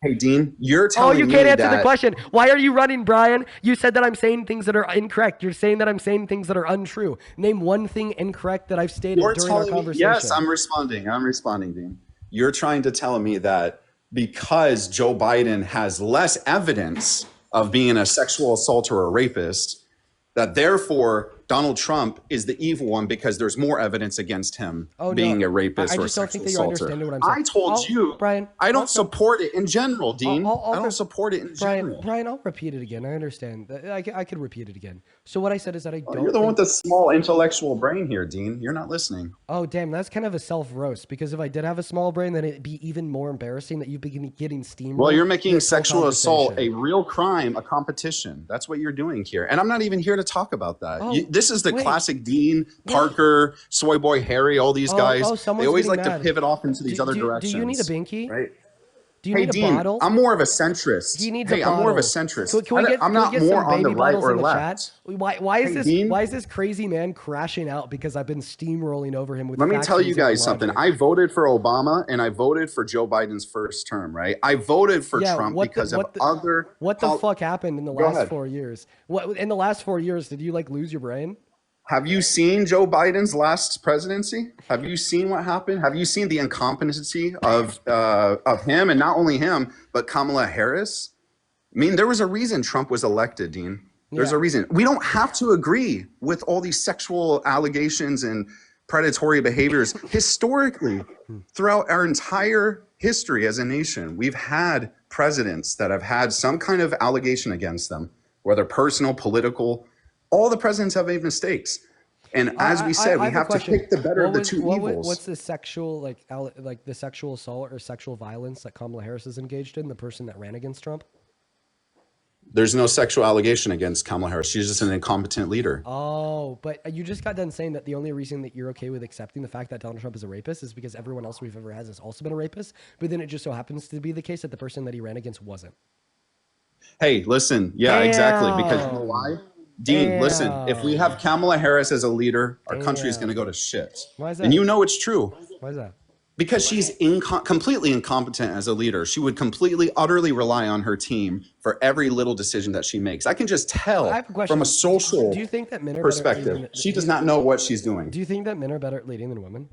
Hey, Dean, you're telling me you can't answer that the question. Why are you running, Brian? You said that I'm saying things that are incorrect. You're saying that I'm saying things that are untrue. Name one thing incorrect that I've stated You're during our telling me, conversation. yes, I'm responding, Dean. You're trying to tell me that because Joe Biden has less evidence of being a sexual assaulter or a rapist, that therefore Donald Trump is the evil one because there's more evidence against him being a rapist I or a just don't sexual think that you're assaulter. understanding what I'm saying. I told you, Brian, I don't support it in general, Dean. I don't support it in general. Brian, I'll repeat it again. I understand. I could repeat it again. So what I said is that I don't. You're the one with the small intellectual brain here, Dean. You're not listening. Oh, damn. That's kind of a self-roast, because if I did have a small brain, then it'd be even more embarrassing that you'd be getting steamrolled. Well, you're making this whole sexual assault a conversation. real crime, a competition. That's what you're doing here. And I'm not even here to talk about that. Oh, This is the wait. classic Dean, Parker, Soy Boy Harry, all these guys. They someone's always getting like mad. to pivot off into these other directions. Do you need a binky? Right? Do you Hey, need Dean, a bottle? I'm more of a centrist. He needs hey, a bottle. I'm more of a centrist. I'm Can not we get more some on the baby right bottles or in the left. chat? Why is Hey, this Dean? why is this crazy man crashing out because I've been steamrolling over him with Let me facts tell you using guys something. logic? I voted for Obama and I voted for Joe Biden's first term, right? I voted for Trump because of other... What the fuck happened in the Go last ahead. 4 years? What in the last 4 years did you lose your brain? Have you seen Joe Biden's last presidency? Have you seen what happened? Have you seen the incompetency of him, and not only him, but Kamala Harris? I mean, there was a reason Trump was elected, Dean. There's a reason. We don't have to agree with all these sexual allegations and predatory behaviors. Historically, throughout our entire history as a nation, we've had presidents that have had some kind of allegation against them, whether personal, political. All the presidents have made mistakes. And as we said, we have to pick the better of the two evils. What's the sexual, like the sexual assault or sexual violence that Kamala Harris is engaged in, the person that ran against Trump? There's no sexual allegation against Kamala Harris. She's just an incompetent leader. Oh, but you just got done saying that the only reason that you're okay with accepting the fact that Donald Trump is a rapist is because everyone else we've ever had has also been a rapist. But then it just so happens to be the case that the person that he ran against wasn't. Hey, listen. Yeah, exactly. Because you know why? Dean, listen, if we have Kamala Harris as a leader, our country is going to go to shit. Why is that? And you know it's true. Why is that? Because she's completely incompetent as a leader. She would completely, utterly rely on her team for every little decision that she makes. I can just tell from a social Do you think that men are perspective. She does not know what she's doing. Do you think that men are better at leading than women?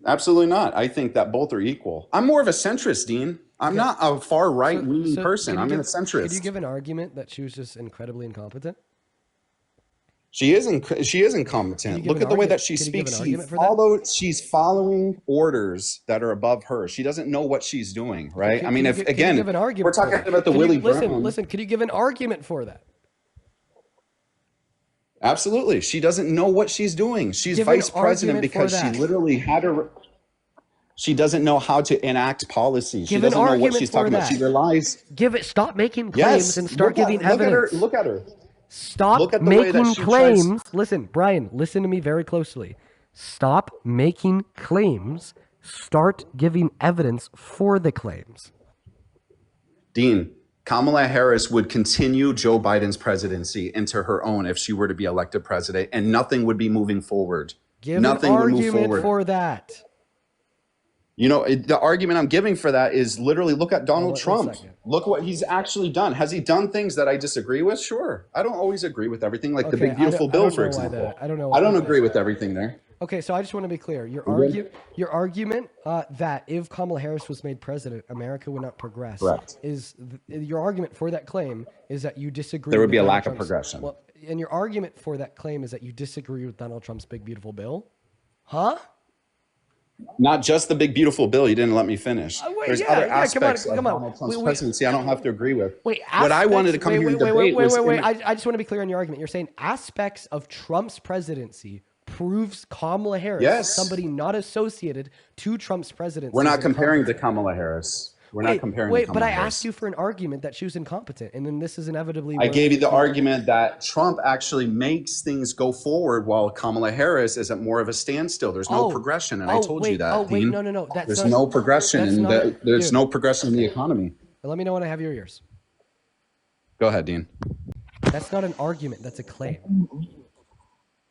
Absolutely not. I think that both are equal. I'm more of a centrist, Dean. I'm not a far right-leaning person. I'm a centrist. Could you give an argument that she was just incredibly incompetent? She is incompetent. Look at the way that she speaks. Although she's following orders that are above her, she doesn't know what she's doing, right? I mean, if again, we're talking about the Willie Brown. Listen, could you give an argument for that? Absolutely. She doesn't know what she's doing. She's vice president because she literally had her. She doesn't know how to enact policy. She doesn't know what she's talking about. She relies. Stop making claims and start giving evidence. Look at her. Stop making claims. Listen, Brian, listen to me very closely. Stop making claims. Start giving evidence for the claims. Dean, Kamala Harris would continue Joe Biden's presidency into her own if she were to be elected president, and nothing would be moving forward. Nothing would move forward for that. You know, the argument I'm giving for that is literally look at Donald Trump. Look what he's actually done. Has he done things that I disagree with? Sure. I don't always agree with everything, like the big beautiful bill, for example. I don't agree with everything there. Okay, so I just want to be clear. Your argument that if Kamala Harris was made president, America would not progress. Correct. Your argument for that claim is that you disagree. There would be a Donald lack of Trump's, progression. Well, and your argument for that claim is that you disagree with Donald Trump's big beautiful bill, huh? Not just the big beautiful bill. You didn't let me finish. There's other aspects of Donald Trump's presidency I don't have to agree with. What I wanted to come here and debate was... I just want to be clear on your argument. You're saying aspects of Trump's presidency proves Kamala Harris, somebody not associated to Trump's presidency. We're not comparing to Kamala Harris. We're not comparing to Kamala but I Harris. asked you for an argument that she was incompetent, and then this is inevitably... I gave you the argument that Trump actually makes things go forward while Kamala Harris is at more of a standstill. There's no progression, and I told you that, Dean. No. There's no progression, and there's no progression in the economy. Let me know when I have your ears. Go ahead, Dean. That's not an argument. That's a claim.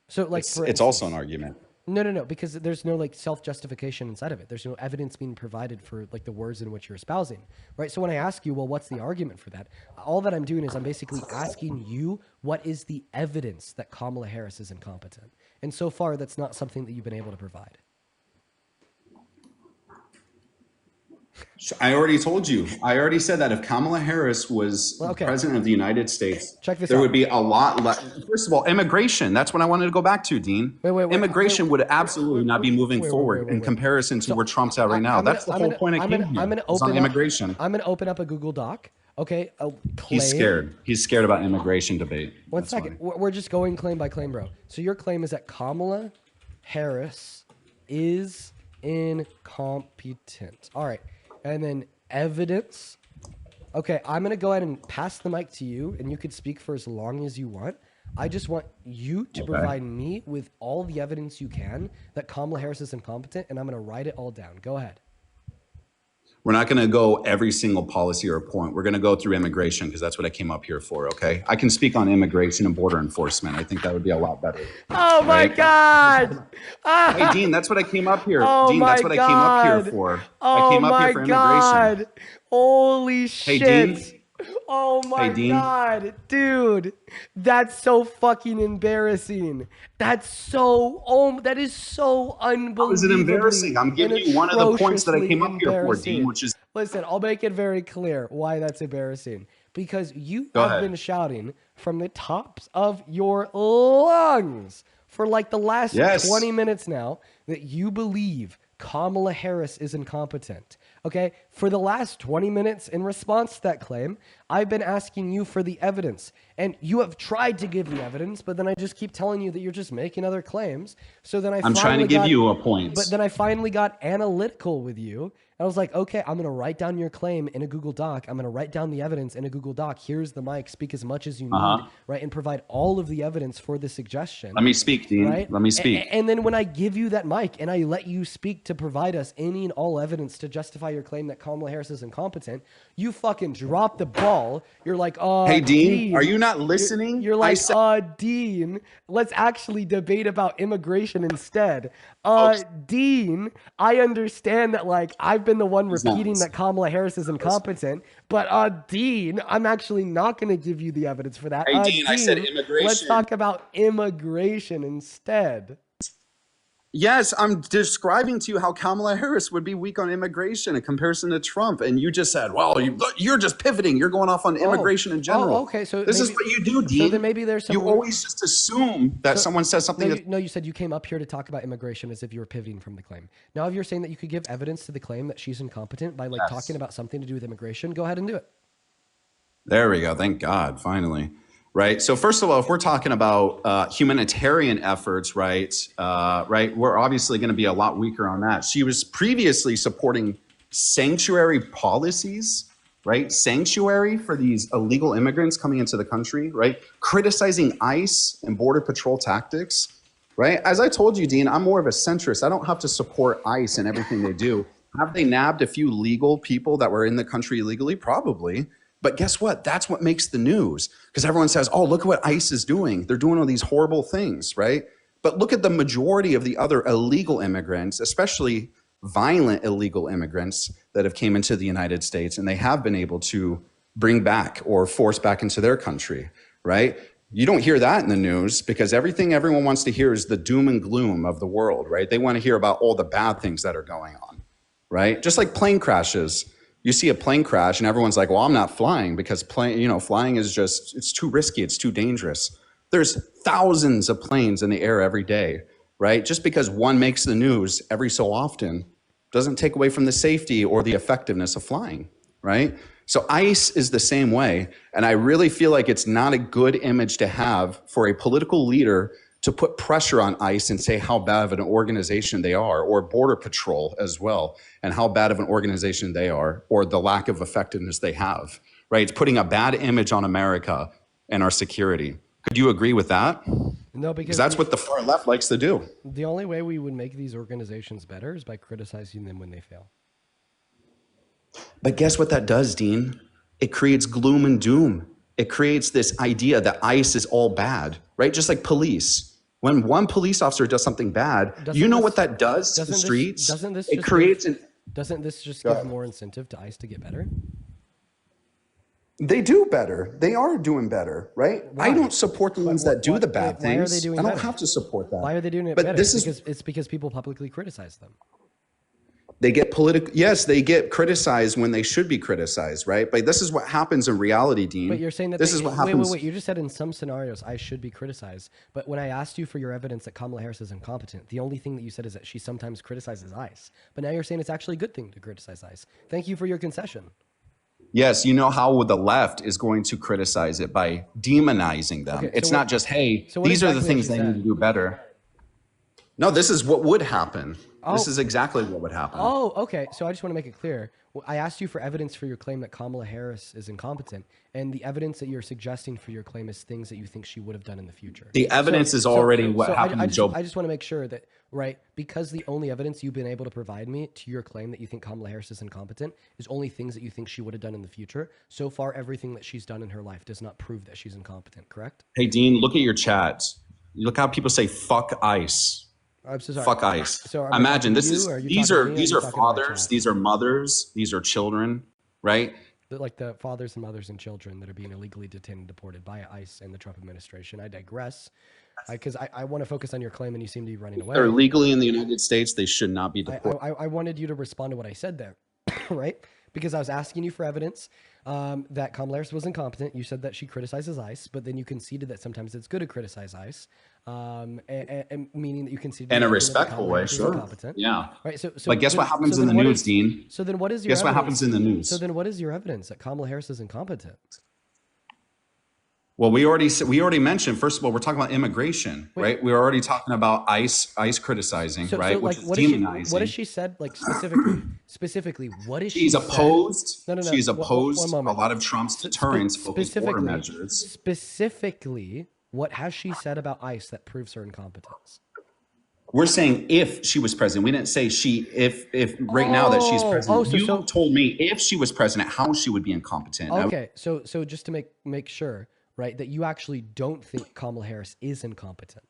So, like, it's also an argument. No, because there's no like self-justification inside of it. There's no evidence being provided for like the words in which you're espousing, right? So when I ask you, well, what's the argument for that? All that I'm doing is I'm basically asking you, what is the evidence that Kamala Harris is incompetent? And so far, that's not something that you've been able to provide. I already told you. I already said that if Kamala Harris was president of the United States, there would be a lot less. First of all, immigration. That's what I wanted to go back to, Dean. Immigration would absolutely not be moving forward in comparison to where Trump's at right now. That's the whole point I came here. It's on immigration. I'm going to open up a Google Doc. Okay. He's scared. He's scared about immigration debate. One second. We're just going claim by claim, bro. So your claim is that Kamala Harris is incompetent. All right. And then evidence. Okay, I'm going to go ahead and pass the mic to you, and you could speak for as long as you want. I just want you to provide me with all the evidence you can that Kamala Harris is incompetent, and I'm going to write it all down. Go ahead. We're not going to go every single policy or point. We're going to go through immigration because that's what I came up here for, okay? I can speak on immigration and border enforcement. I think that would be a lot better. Oh, my God. Hey, Dean, that's what I came up here. Dean, that's what I came up here for. I came up here for immigration. Holy shit. Hey, Dean. Oh my God, dude, that's so fucking embarrassing. That is so unbelievable. How is it embarrassing? I'm giving you one of the points that I came up here for, Dean, which is... Listen, I'll make it very clear why that's embarrassing. Because you have been shouting from the tops of your lungs for like the last Yes. 20 minutes now that you believe Kamala Harris is incompetent. Okay, for the last 20 minutes in response to that claim, I've been asking you for the evidence, and you have tried to give the evidence, but then I just keep telling you that you're just making other claims. So then I'm trying to give you a point. But then I finally got analytical with you. I was like, okay, I'm going to write down your claim in a Google Doc. I'm going to write down the evidence in a Google Doc. Here's the mic. Speak as much as you need, right? And provide all of the evidence for the suggestion. Let me speak, Dean. Right? Let me speak. And then when I give you that mic and I let you speak to provide us any and all evidence to justify your claim that Kamala Harris is incompetent, you fucking drop the ball. You're like, Hey, Dean, are you not listening? You're like, Dean, let's actually debate about immigration instead. Dean, I understand that, like, I've been the one repeating that Kamala Harris is incompetent, but Dean, I'm actually not going to give you the evidence for that. Hey, Dean, I said immigration. Let's talk about immigration instead. Yes, I'm describing to you how Kamala Harris would be weak on immigration in comparison to Trump. And you just said, well, you're just pivoting. You're going off on immigration in general. Okay. So this is what you do, Dean. So then maybe there's some... You always just assume that someone says something. No, you said you came up here to talk about immigration as if you were pivoting from the claim. Now, if you're saying that you could give evidence to the claim that she's incompetent by like talking about something to do with immigration, go ahead and do it. There we go. Thank God, finally. Right. So first of all, if we're talking about humanitarian efforts, right, we're obviously going to be a lot weaker on that. She was previously supporting sanctuary policies, right? Sanctuary for these illegal immigrants coming into the country, right? Criticizing ICE and Border Patrol tactics, right? As I told you, Dean, I'm more of a centrist. I don't have to support ICE and everything they do. Have they nabbed a few legal people that were in the country illegally? Probably. But guess what? That's what makes the news, because everyone says, oh, look at what ICE is doing. They're doing all these horrible things, right? But look at the majority of the other illegal immigrants, especially violent illegal immigrants that have came into the United States, and they have been able to bring back or force back into their country, right? You don't hear that in the news because everything everyone wants to hear is the doom and gloom of the world, right? They want to hear about all the bad things that are going on, right? Just like plane crashes. You see a plane crash and everyone's like, well, I'm not flying because flying is just, it's too risky. It's too dangerous. There's thousands of planes in the air every day, right? Just because one makes the news every so often doesn't take away from the safety or the effectiveness of flying, right? So ICE is the same way. And I really feel like it's not a good image to have for a political leader to put pressure on ICE and say how bad of an organization they are, or Border Patrol as well, and how bad of an organization they are, or the lack of effectiveness they have, right? It's putting a bad image on America and our security. Could you agree with that? No, because that's what the far left likes to do. The only way we would make these organizations better is by criticizing them when they fail. But guess what that does, Dean? It creates gloom and doom. It creates this idea that ICE is all bad, right? Just like police. When one police officer does something bad, you know what that does to the streets? Doesn't this just give more incentive to ICE to get better? They do better. They are doing better, right? Why? I don't support the ones that do the bad things. Why are they doing I don't better? have to support that. Why are they doing it But better? it's because people publicly criticize them. They get political. Yes, they get criticized when they should be criticized, right? But this is what happens in reality, Dean. But you're saying that this is what happens. Wait. You just said in some scenarios I should be criticized. But when I asked you for your evidence that Kamala Harris is incompetent, the only thing that you said is that she sometimes criticizes ICE. But now you're saying it's actually a good thing to criticize ICE. Thank you for your concession. Yes, you know how the left is going to criticize it by demonizing them. Okay, it's so not just, hey, so what these are the exactly things have they you need said? to do better. No, this is what would happen. Oh. This is exactly what would happen. Oh, okay. So I just want to make it clear. I asked you for evidence for your claim that Kamala Harris is incompetent, and the evidence that you're suggesting for your claim is things that you think she would have done in the future. The evidence is already what happened I to Joe. I just want to make sure that, right, because the only evidence you've been able to provide me to your claim that you think Kamala Harris is incompetent is only things that you think she would have done in the future. So far, everything that she's done in her life does not prove that she's incompetent, correct? Hey, Dean, look at your chats. Look how people say fuck ICE. I'm so sorry. Fuck ICE. So are we Imagine talking this to is you, or are you these talking are to me, or these are are you talking to my fathers, chat? these are mothers, these are children, right? Like the fathers and mothers and children that are being illegally detained and deported by ICE and the Trump administration. I digress, because I want to focus on your claim, and you seem to be running away. They're legally in the United States. They should not be deported. I wanted you to respond to what I said there, right? because I was asking you for evidence that Kamala Harris was incompetent. You said that she criticizes ICE, but then you conceded that sometimes it's good to criticize ICE, and meaning that you conceded In the a argument that respectful Kamala way, Harris is sure. incompetent. Yeah. Right. So But guess what happens in then the what news, is- Dean? So then what is your Guess what evidence? happens in the news? So then what is your evidence that Kamala Harris is incompetent? Well, we already mentioned. First of all, we're talking about immigration, right? We're already talking about ICE criticizing, right? So Which like is what demonizing. has she said like specifically what is She's she opposed. said? No. She's opposed One moment. a lot of Trump's deterrence-focused border measures. Specifically, what has she said about ICE that proves her incompetence? We're saying if she was president. We didn't say she. If right now that she's president. You told me if she was president, how she would be incompetent. Okay, so just to make sure, right, that you actually don't think Kamala Harris is incompetent.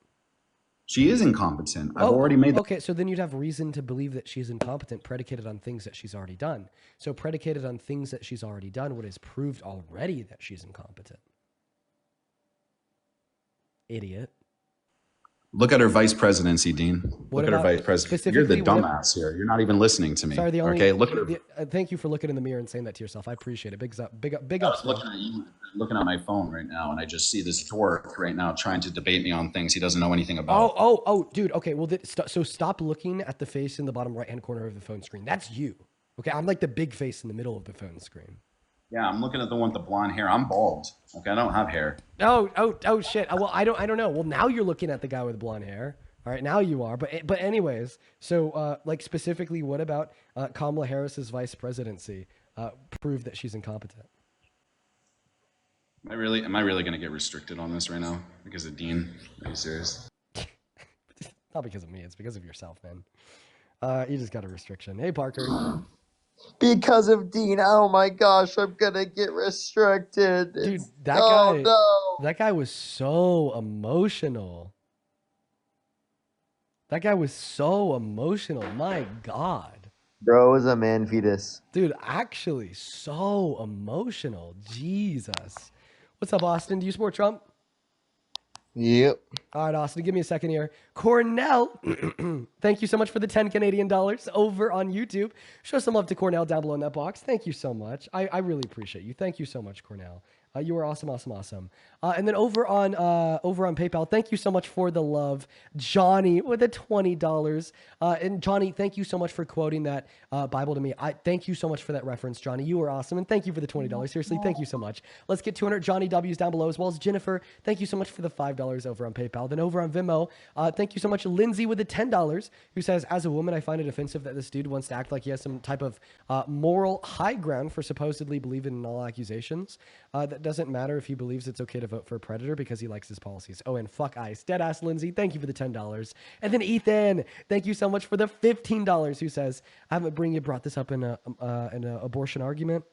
She is incompetent. I've already made that. Okay, so then you'd have reason to believe that she's incompetent predicated on things that she's already done. So predicated on things that she's already done, what is proved already that she's incompetent? Idiot. Look at her vice presidency, Dean. What Look at her about vice presidency. You're the dumbass here. You're not even listening to me. Sorry, the only. Okay, look at her. Thank you for looking in the mirror and saying that to yourself. I appreciate it. Big up. I was looking at my phone right now, and I just see this dork right now trying to debate me on things he doesn't know anything about. Oh, dude. Okay, well, so stop looking at the face in the bottom right-hand corner of the phone screen. That's you. Okay, I'm like the big face in the middle of the phone screen. Yeah, I'm looking at the one with the blonde hair. I'm bald. Okay, I don't have hair. Oh, shit. Well, I don't know. Well, now you're looking at the guy with blonde hair. All right, now you are. But anyways, so like specifically, what about Kamala Harris's vice presidency prove that she's incompetent? Am I really going to get restricted on this right now because of Dean? Are you serious? Not because of me. It's because of yourself, man. You just got a restriction. Hey, Parker. Because of Dean. Oh my gosh, I'm gonna get restricted. Dude, that guy was so emotional. That guy was so emotional. My God. Bro is a man fetus. Dude, actually, so emotional. Jesus. What's up, Austin? Do you support Trump? Yep. All right, Austin, give me a second here. Cornell, thank you so much for the 10 Canadian dollars over on YouTube. Show some love to Cornell down below in that box. Thank you so much. I really appreciate you. Thank you so much, Cornell. You are awesome. And then over on PayPal, thank you so much for the love, Johnny, with the $20. And Johnny, thank you so much for quoting that Bible to me. Thank you so much for that reference, Johnny. You are awesome, and thank you for the $20. Seriously, thank you so much. Let's get 200 Johnny W's down below, as well as Jennifer. Thank you so much for the $5 over on PayPal. Then over on Venmo, thank you so much, Lindsay, with the $10, who says, as a woman, I find it offensive that this dude wants to act like he has some type of moral high ground for supposedly believing in all accusations. That doesn't matter if he believes it's okay to vote for a predator because he likes his policies. Oh, and fuck ICE. Deadass Lindsay, thank you for the $10. And then Ethan, thank you so much for the $15, who says, I haven't brought this up in an abortion argument.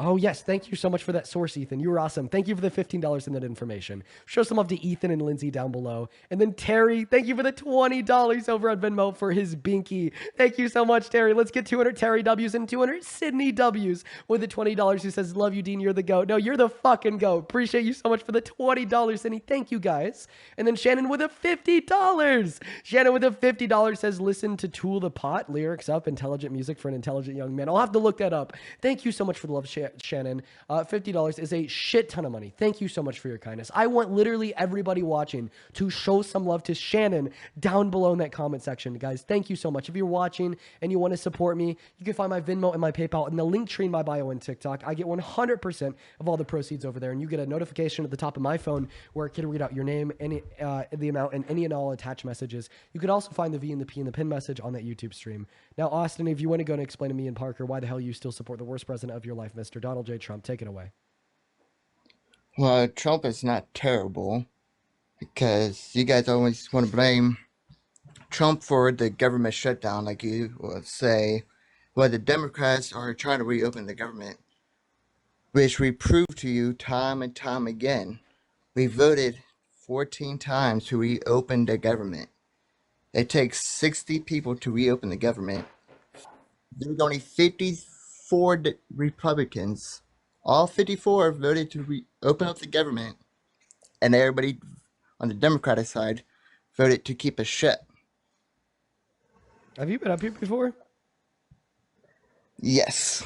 Oh, yes. Thank you so much for that source, Ethan. You were awesome. Thank you for the $15 in that information. Show some love to Ethan and Lindsay down below. And then Terry, thank you for the $20 over on Venmo for his binky. Thank you so much, Terry. Let's get 200 Terry W's and 200 Sydney W's with the $20, who says, love you, Dean. You're the GOAT. No, you're the fucking GOAT. Appreciate you so much for the $20, Sydney. Thank you, guys. And then Shannon with a $50. Shannon with a $50 says, listen to Tool the Pot, lyrics up, intelligent music for an intelligent young man. I'll have to look that up. Thank you so much for the love, Shannon. $50 is a shit ton of money. Thank you so much for your kindness. I want literally everybody watching to show some love to Shannon down below in that comment section. Guys, thank you so much. If you're watching and you want to support me, you can find my Venmo and my PayPal in the link tree in my bio and TikTok. I get 100% of all the proceeds over there, and you get a notification at the top of my phone where it can read out your name, any the amount, and any and all attached messages. You can also find the V and the P and the pin message on that YouTube stream. Now, Austin, if you want to go and explain to me and Parker why the hell you still support the worst president of your life, Mr. Donald J. Trump, take it away. Well, Trump is not terrible because you guys always want to blame Trump for the government shutdown, like you will say. Well, the Democrats are trying to reopen the government, which we proved to you time and time again. We voted 14 times to reopen the government. It takes 60 people to reopen the government. There was only 54 Republicans. All 54 voted to open up the government, and everybody on the Democratic side voted to keep it shut. Have you been up here before? Yes.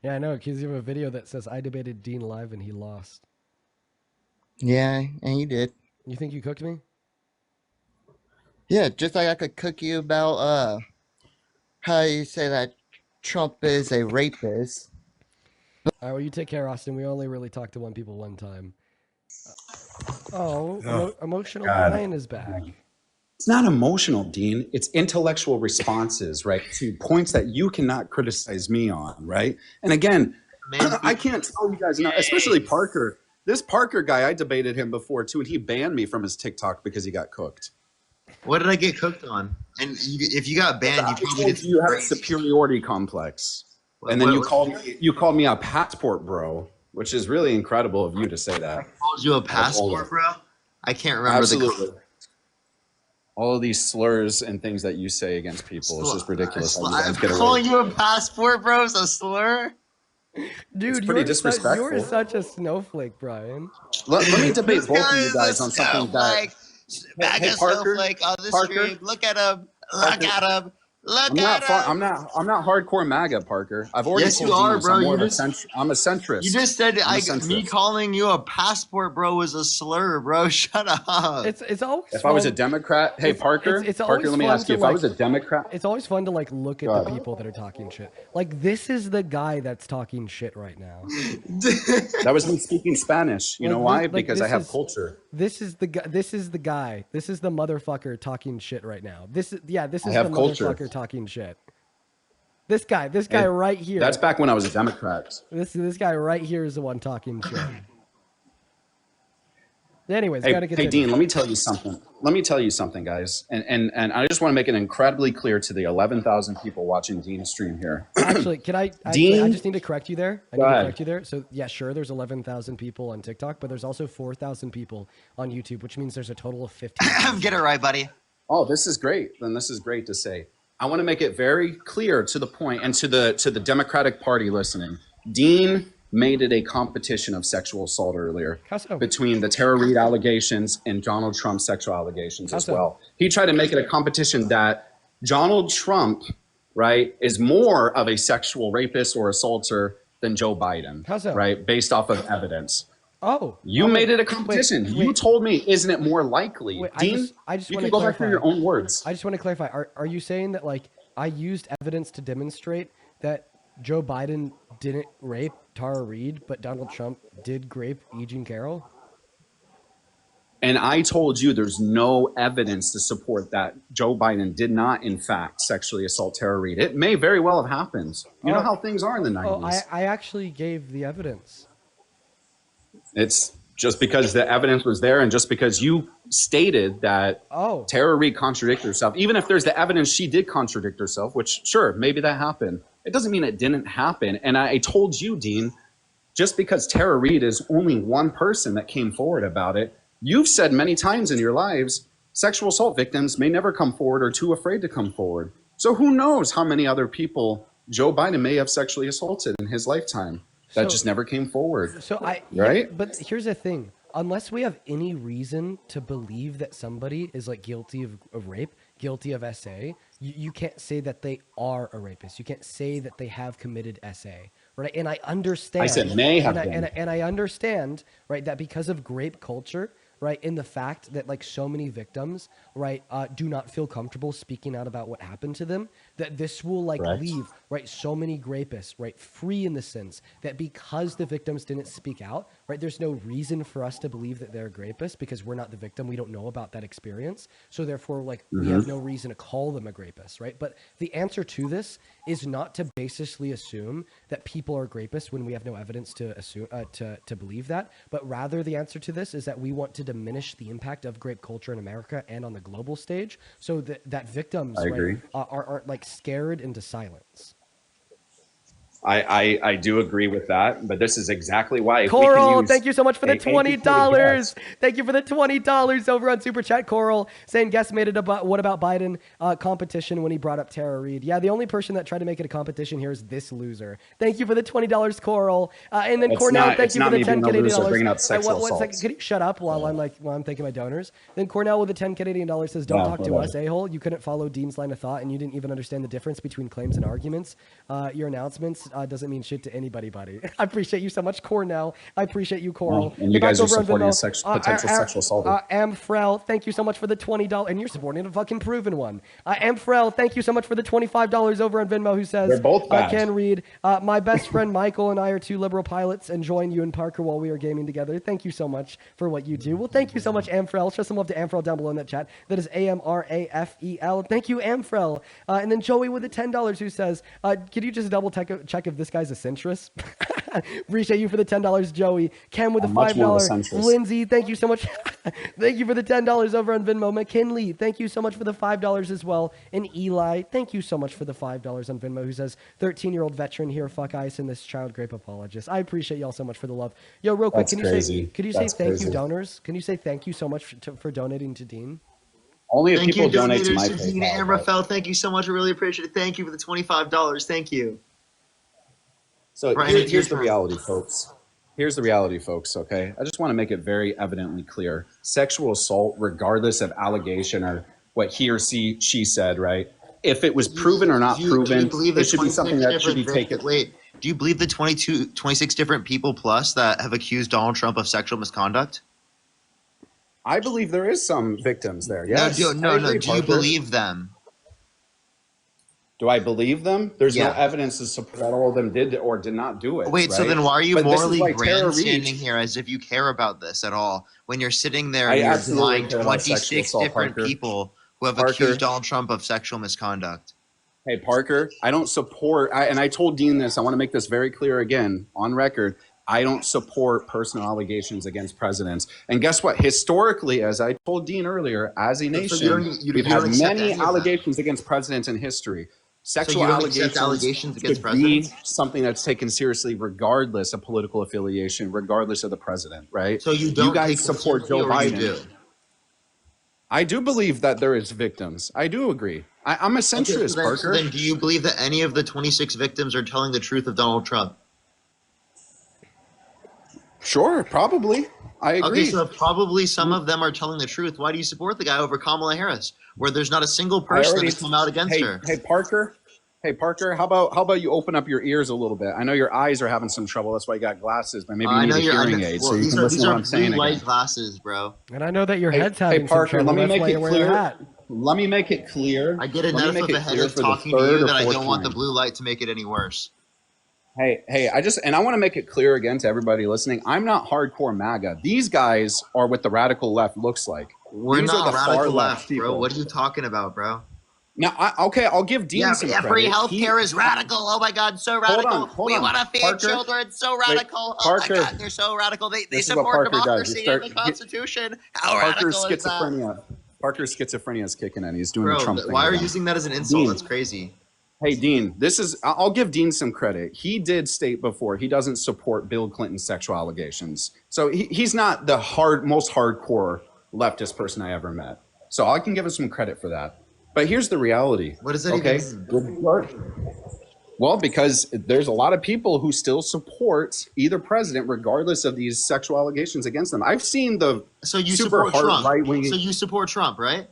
Yeah, I know, because you have a video that says I debated Dean live and he lost. Yeah, and you did. You think you cooked me? Yeah, just like I could cook you about how you say that Trump is a rapist. All right, well, you take care, Austin. We only really talk to one people one time. Emotional God. Brian is back. It's not emotional, Dean. It's intellectual responses, right, to points that you cannot criticize me on, right? And again, I can't tell you guys enough, especially Parker. This Parker guy, I debated him before too, and he banned me from his TikTok because he got cooked. What did I get cooked on? And if you got banned, you probably did. You have a superiority complex, and then you called me a passport bro, which is really incredible of you to say that. I called you a passport bro? I can't remember. Absolutely. All of these slurs and things that you say against people is just ridiculous. I'm calling you a passport bro is a slur? Dude, it's pretty disrespectful. You're such a snowflake, Brian. Let me debate This both guy of you is guys a on something that. Mega snowflake on the stream. Look at him. Look at him. Look at him. I'm not hardcore MAGA, Parker. I've already Yes, told you are, Dean bro. I'm a centrist. You just said me calling you a passport bro was a slur, bro. Shut up. It's always If fun. I was a Democrat, hey Parker, Parker, let me ask you, if I was a Democrat, it's always fun to like look at the people that are talking shit. Like this is the guy that's talking shit right now. That was me speaking Spanish. You know why? Because I have culture. This is the guy. This is the guy. This is the motherfucker talking shit right now. This is the motherfucker talking shit. This guy right here. That's back when I was a Democrat. This guy right here is the one talking shit. Anyways, hey, gotta get. Hey, Dean, let me tell you something. Let me tell you something, guys. And I just want to make it incredibly clear to the 11,000 people watching Dean's stream here. Actually, Dean? I just need to correct you there. Go ahead. So yeah, sure, there's 11,000 people on TikTok, but there's also 4,000 people on YouTube, which means there's a total of 15. Get it right, buddy. Oh, this is great. Then this is great to say. I want to make it very clear to the point and to the Democratic Party listening. Dean made it a competition of sexual assault earlier between the Tara Reade allegations and Donald Trump's sexual allegations as well. He tried to make it a competition that Donald Trump, right, is more of a sexual rapist or assaulter than Joe Biden, right, based off of evidence. Oh, you made it a competition. Wait. You told me, isn't it more likely? Wait, Dean, I just you want can to go clarify. back through your own words. I just want to clarify. Are you saying that like I used evidence to demonstrate that Joe Biden didn't rape Tara Reade, but Donald Trump did rape E. Jean Carroll? And I told you there's no evidence to support that Joe Biden did not, in fact, sexually assault Tara Reade. It may very well have happened. You know how things are in the 90s. Oh, I actually gave the evidence. It's just because the evidence was there and just because you stated that Tara Reade contradicted herself. Even if there's the evidence she did contradict herself, which, sure, maybe that happened. It doesn't mean it didn't happen. And I told you, Dean, just because Tara Reade is only one person that came forward about it, you've said many times in your lives, sexual assault victims may never come forward or too afraid to come forward. So who knows how many other people Joe Biden may have sexually assaulted in his lifetime that just never came forward. Right? Yeah, but here's the thing. Unless we have any reason to believe that somebody is like guilty of rape, guilty of SA, you can't say that they are a rapist. You can't say that they have committed SA, right? And I understand. I said may have been. And I understand, right, that because of grape culture, right, in the fact that like so many victims, right, do not feel comfortable speaking out about what happened to them, that this will like leave, right, so many rapists, right, free in the sense that because the victims didn't speak out, right, there's no reason for us to believe that they're a rapist because we're not the victim. We don't know about that experience. So therefore, like, we have no reason to call them a rapist, right? But the answer to this is not to basically assume that people are rapists when we have no evidence to assume to believe that, but rather the answer to this is that we want to diminish the impact of grape culture in America and on the global stage, so that victims aren't like scared into silence. I do agree with that, but this is exactly why. If Coral, we can use thank you so much for the $20. educated Thank you for the $20 over on Super Chat. Coral saying guest made it about what about Biden competition when he brought up Tara Reid. Yeah, the only person that tried to make it a competition here is this loser. Thank you for the $20, Coral. And then It's Cornell, not- thank it's you not for the me 10 being a Canadian loser dollars. bringing up sexual One second, assaults. could you shut up while I'm taking my donors? Then Cornell with the 10 Canadian dollars says, "Don't Yeah, talk to whatever. us, a-hole. You couldn't follow Dean's line of thought, and you didn't even understand the difference between claims and arguments. Your announcements doesn't mean shit to anybody, buddy." I appreciate you so much, Cornell. I appreciate you, Coral. And you Back guys are over on supporting Venmo. a potential sexual assaulter. Amfrel, thank you so much for the $20. And you're supporting a fucking proven one. Amfrel, thank you so much for the $25 over on Venmo, who says, They're both bad. Ken Reed, my best friend Michael and I are two liberal pilots enjoying you and Parker while we are gaming together. Thank you so much for what you do. Well, thank you so much, Amfrel. Show some love to Amfrel down below in that chat. That is AMRAFEL. Thank you, Amfrel. And then Joey with the $10 who says, could you just double check if this guy's a centrist? Appreciate you for the $10, Joey. Ken with the I'm much more of a $5. centrist. Lindsay, thank you so much. Thank you for the $10 over on Venmo. McKinley, thank you so much for the $5 as well. And Eli, thank you so much for the $5 on Venmo, who says, 13-year-old veteran here, fuck ICE and this child grape apologist. I appreciate y'all so much for the love. Yo, real quick, That's crazy. Could you say That's thank crazy. you, donors? Can you say thank you so much for donating to Dean? Only if Thank people you, donate to my donators, to Dean PayPal. and but- Rafael. Thank you so much. I really appreciate it. Thank you for the $25. Thank you. So Brian, it's your here's the turn. reality, folks. Here's the reality, folks, okay? I just want to make it very evidently clear. Sexual assault, regardless of allegation or what he or she said, right? If it was proven or not Do you proven, believe it the should be 26 something that should be different taken. Wait, do you believe the 26 different people plus that have accused Donald Trump of sexual misconduct? I believe there is some victims there. Yes. No, I no. agree, Do you Parker. believe them? Do I believe them? There's no Yeah. evidence to support that all of them did or did not do it. Wait, so right? then why are you But this is morally why Tara Reid- grandstanding here as if you care about this at all when you're sitting there I and you're absolutely denying care about sexual 26 assault, different Parker. people who have Parker. accused Donald Trump of sexual misconduct? Hey, Parker, I don't support, and I told Dean this, I want to make this very clear again on record. I don't support personal allegations against presidents. And guess what? Historically, as I told Dean earlier, as a you nation, don't- you we've don't had accept many any of that. allegations against presidents in history. Sexual you don't accept allegations, allegations against should be presidents? something that's taken seriously regardless of political affiliation, regardless of the president, right? So you don't guys take them support Joe seriously, or you Biden. do? I do believe that there is victims. I do agree. I'm a centrist, so Parker. then do you believe that any of the 26 victims are telling the truth of Donald Trump? Sure, probably. I agree. Okay, so if probably some of them are telling the truth, why do you support the guy over Kamala Harris, where there's not a single person that has come out against her? Hey, Parker. Hey, Parker. How about you open up your ears a little bit? I know your eyes are having some trouble. That's why you got glasses, but maybe you need a hearing aid so you can listen to what I'm saying blue light again. glasses, bro. And I know that your Hey, head's hey, having some Parker, trouble. let me That's make why it you're wearing a clear. hat. Let me make it clear. I get Let me enough make of it a clear headache for the talking to third you or that I fourth don't want the time. blue light to make it any worse. Hey, I want to make it clear again to everybody listening. I'm not hardcore MAGA. These guys are what the radical left looks like. We're These not are the far radical left left, people. bro. What are you talking about, bro? Now, I'll give Dean some credit. free healthcare is radical. Oh my God, so radical. Hold We on. want to feed Parker, children. So wait, radical. Oh Parker, my God, they're so radical. They this is what support Parker does. democracy You and the start- Constitution. How Parker's radical is that? schizophrenia. Parker's schizophrenia is kicking in. He's doing Bro, the Trump thing. why are you again. using that as an insult? Dean. That's crazy. Hey, Dean, I'll give Dean some credit. He did state before he doesn't support Bill Clinton's sexual allegations. So he's not the most hardcore leftist person I ever met. So I can give him some credit for that. But here's the reality. What does that even mean? Well, because there's a lot of people who still support either president, regardless of these sexual allegations against them. I've seen the So you super support hard Trump. right-wing. So you support Trump, right?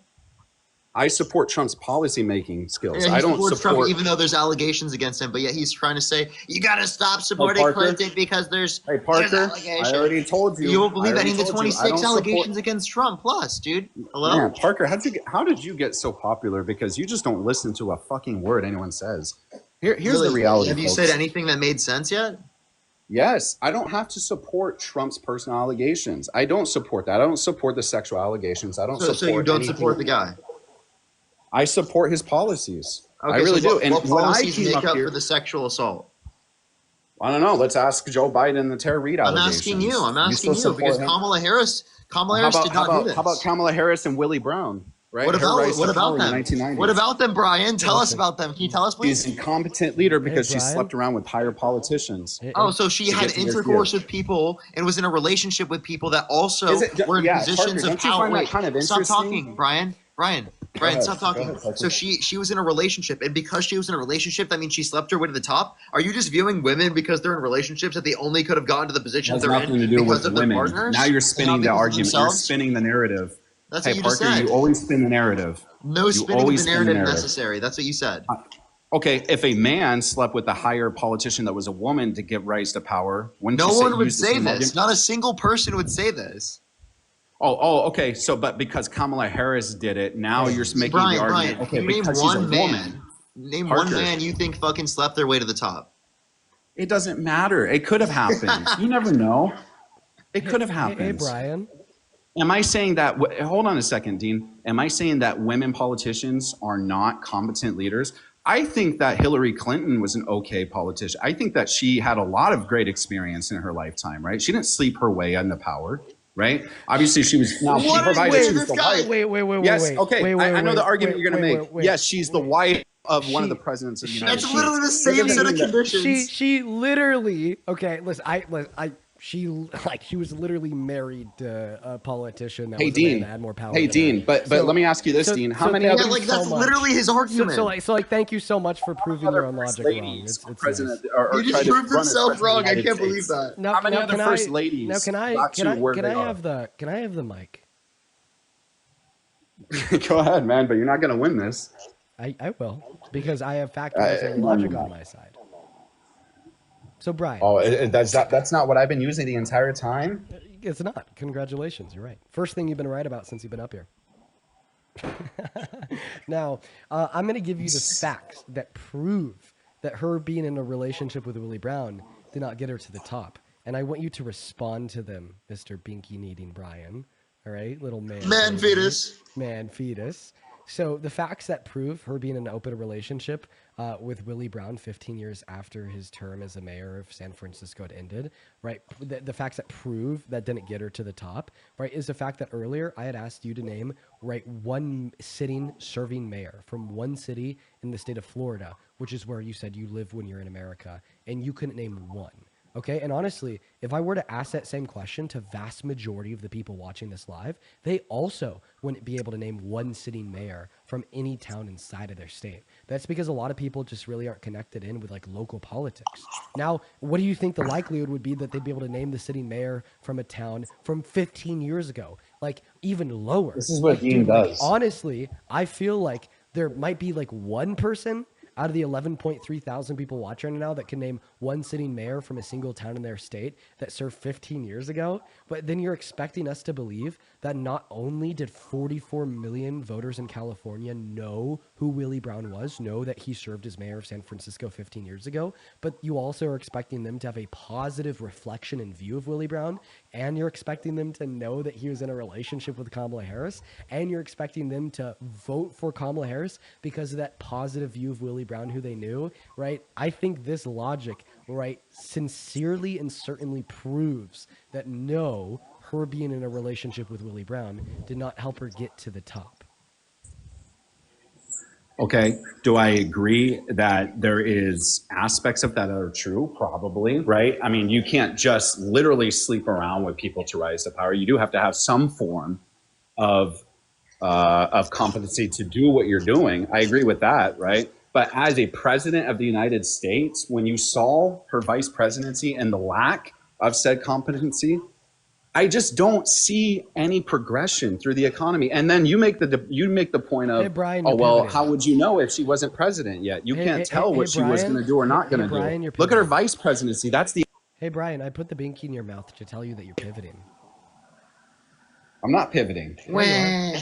I support Trump's policy-making skills. Yeah, he I don't supports support. Trump, even though there's allegations against him. But yet he's trying to say you got to stop supporting Parker. Clinton because there's Hey, Parker, there's allegations. I already told you. You won't believe I any already of the told you. I 26 don't allegations support- against Trump. Plus, dude, hello. Man, Parker, how did you get so popular? Because you just don't listen to a fucking word anyone says. Here's Really, the reality. Have you folks. said anything that made sense yet? Yes, I don't have to support Trump's personal allegations. I don't support that. I don't support the sexual allegations. I don't support. So you don't anything. support the guy? I support his policies. Okay, I really so do. And what when I policies came make up up here, for the sexual assault? I don't know. Let's ask Joe Biden and the Tara Reid I'm allegations. asking you. I'm asking still you because support him? Kamala Harris How did not do this. How about Kamala Harris and Willie Brown? right? What Her about rise to power in the them? 1990s. What about them, Brian? Tell us about them. Can you tell us, please? She's an incompetent leader because she Brian. slept around with higher politicians. Oh, so she to had get to where she intercourse is. with people and was in a relationship with people that also Is it- were in yeah, positions Parker, of don't you power. find that Wait, kind of stop interesting? talking, Brian. Brian, ahead. stop Go talking. ahead, Parker. So she was in a relationship, and because she was in a relationship, that means she slept her way to the top. Are you just viewing women because they're in relationships that they only could have gotten to the It positions has they're nothing in to do because with of their women. partners? Now you're and spinning not the because of argument. You're themselves? spinning the narrative. That's Hey, what you just Parker, said. you always spin the narrative. No You spinning of always the spin the narrative necessary. That's what you said. Okay, if a man slept with a higher politician that was a woman to give rise to power, wouldn't No you one would use the say same this. argument? Not a single person would say this. Okay. So, but because Kamala Harris did it, now you're making the argument. Brian, Okay, can you name because she's a one woman. man? Name Parker. one man you think fucking slept their way to the top. It doesn't matter. It could have happened. You never know. It could have happened. Hey, Brian. Am I saying that? Hold on a second, Dean. Am I saying that women politicians are not competent leaders? I think that Hillary Clinton was an okay politician. I think that she had a lot of great experience in her lifetime, right? She didn't sleep her way into power, right? Obviously, she was. Now, she provided she was the wife. Wait. Yes, okay. Wait, I know the argument you're going to wait, make. Yes, she's the wife of one of the presidents of the United States. That's literally the same set of conditions. She literally she was literally married to a politician that Hey, was a man Dean. that had more power. Hey, than Dean. her. But let me ask you this, Dean. How many thank other? you Yeah, that's so much. literally his argument. So thank you so much for proving your own logic wrong. It's president nice. or He just tried to proved run as himself president of the wrong. I United can't believe States. that. Now, How many now, other can first I- ladies Now can I got can to I where can they I are? have the mic? Go ahead, man, but you're not going to win this. I will because I have factors and logic on my side. So Brian. That's not what I've been using the entire time. It's not. Congratulations. You're right. First thing you've been right about since you've been up here. Now, I'm going to give you the facts that prove that her being in a relationship with Willie Brown did not get her to the top. And I want you to respond to them, Mr. Binky Needing Brian. All right? Little man. Man fetus. Man fetus. So the facts that prove her being in an open relationship with Willie Brown 15 years after his term as a mayor of San Francisco had ended, right? The facts that prove that didn't get her to the top, right, is the fact that earlier I had asked you to name, right, one sitting serving mayor from one city in the state of Florida, which is where you said you live when you're in America, and you couldn't name one. Okay, and honestly, if I were to ask that same question to vast majority of the people watching this live, they also wouldn't be able to name one sitting mayor from any town inside of their state. That's because a lot of people just really aren't connected in with like local politics. Now, what do you think the likelihood would be that they'd be able to name the sitting mayor from a town from 15 years ago? Like even lower. This is what like, Dean dude, like, does. honestly, I feel like there might be like one person out of the 11.3 thousand people watching right now that can name one sitting mayor from a single town in their state that served 15 years ago. But then you're expecting us to believe that not only did 44 million voters in California know who Willie Brown was, know that he served as mayor of San Francisco 15 years ago, but you also are expecting them to have a positive reflection and view of Willie Brown, and you're expecting them to know that he was in a relationship with Kamala Harris, and you're expecting them to vote for Kamala Harris because of that positive view of Willie Brown who they knew, right? I think this logic, right, sincerely and certainly proves that no, her being in a relationship with Willie Brown did not help her get to the top. Okay. Do I agree that there is aspects of that are true? Probably, right? I mean, you can't just literally sleep around with people to rise to power. You do have to have some form of competency to do what you're doing. I agree with that, right? But as a president of the United States, when you saw her vice presidency and the lack of said competency, I just don't see any progression through the economy. And then you make the point of, Hey, Brian, oh, you're well, pivoting. how would you know if she wasn't president yet? You can't tell what she was Brian. going to do or not going to Brian, do. you're Look at her pivoting. vice presidency. That's the. Hey, Brian, I put the binky in your mouth to tell you that you're pivoting. I'm not pivoting. Yeah,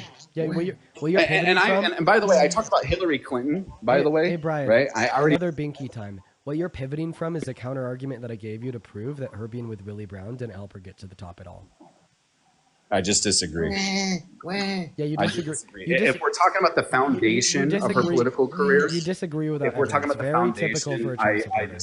well, you're pivoting from. And by the way, I talked about Hillary Clinton. By the way, hey Brian, right? I already. Another binky time. What you're pivoting from is a counter argument that I gave you to prove that her being with Willie Brown didn't help her get to the top at all. I just disagree. Yeah, you I disagree. disagree. If we're talking about the foundation of her political career, you disagree with that. if we're talking about the very foundation, typical for a Trump supporter.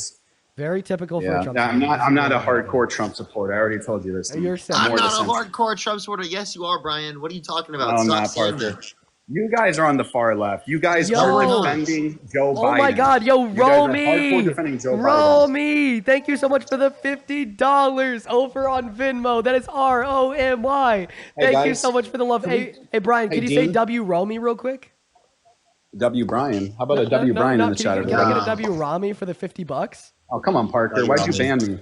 Very typical for a Trump supporter. I'm not a hardcore Trump supporter. I already told you this. I'm not a hardcore Trump supporter. Yes, you are, Brian. What are you talking about? No, I'm Stop not, saying Parker. that. You guys are on the far left. You guys Yo. are defending Joe Biden. Oh my God, yo, You guys are Romy! hardcore defending Joe Biden. Romy! Thank you so much for the $50 over on Venmo. That is ROMY. Thank you guys, so much for the love. Hey, Brian, hey, can you say Dean? W Romy real quick? W Brian. How about a W Brian in the chat over Can I there? get a W Romy for the $50? Oh, come on, Parker. Why'd you ban me?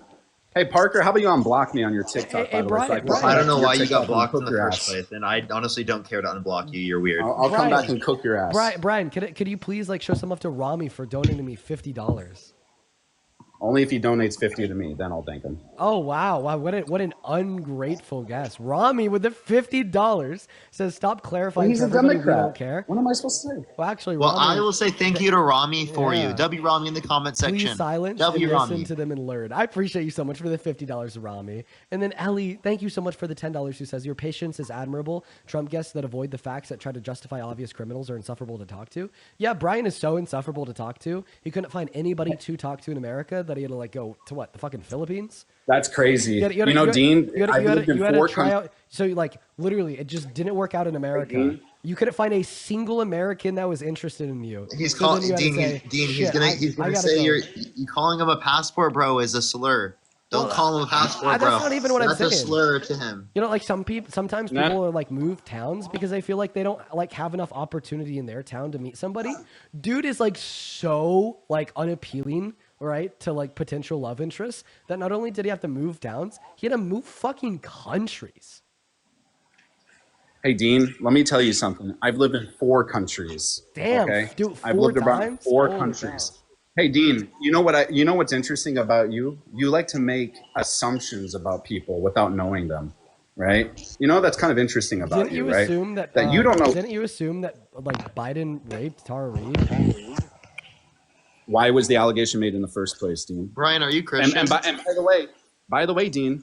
Hey, Parker, how about you unblock me on your TikTok, by the way? So I don't know why you got TikTok blocked in and the cook your first ass. place, and I honestly don't care to unblock you. You're weird. I'll come back and cook your ass. Brian, could you please like show some love to Romy for donating me $50? Only if he donates 50 to me, then I'll thank him. Oh wow! What an ungrateful guest. Rami with the $50 says, "Stop clarifying He's to a everybody we Democrat. don't care." What am I supposed to say? Well, actually, Well, Rami, I will say thank you to Rami for Yeah. you. W Rami in the comment section. please silence W and listen Rami. to them and learn. I appreciate you so much for the $50, Rami. And then Ellie, thank you so much for the $10. Who says your patience is admirable. Trump guests that avoid the facts that try to justify obvious criminals are insufferable to talk to. Yeah, Brian is so insufferable to talk to. He couldn't find anybody to talk to in America that he had to like go to what, the fucking Philippines. That's crazy. Dean, I've lived in four try countries. out. So like literally, it just didn't work out in America. You couldn't find a single American that was interested in you. He's So calling then you had to Dean. say, He's "Shit, gonna I gotta say go." you calling him a passport bro is a slur. Don't call him a passport bro. That's not even what I'm That's saying. a slur to him. You know, like sometimes Nah. people are like move towns because they feel like they don't like have enough opportunity in their town to meet somebody. Dude is like so like unappealing, right, to like potential love interests that not only did he have to move towns, he had to move fucking countries. Hey, Dean, let me tell you something. I've lived in 4 countries. Damn, okay? dude, I've 4 lived about times? 4 Holy countries. Hey, Dean, you know what's interesting about you? You like to make assumptions about people without knowing them, right? You know that's kind of interesting about Didn't you right? assume that you don't know Didn't you assume that like Biden raped Tara Reid? why was the allegation made in the first place, Dean? Brian, are you Christian? And by the way, Dean,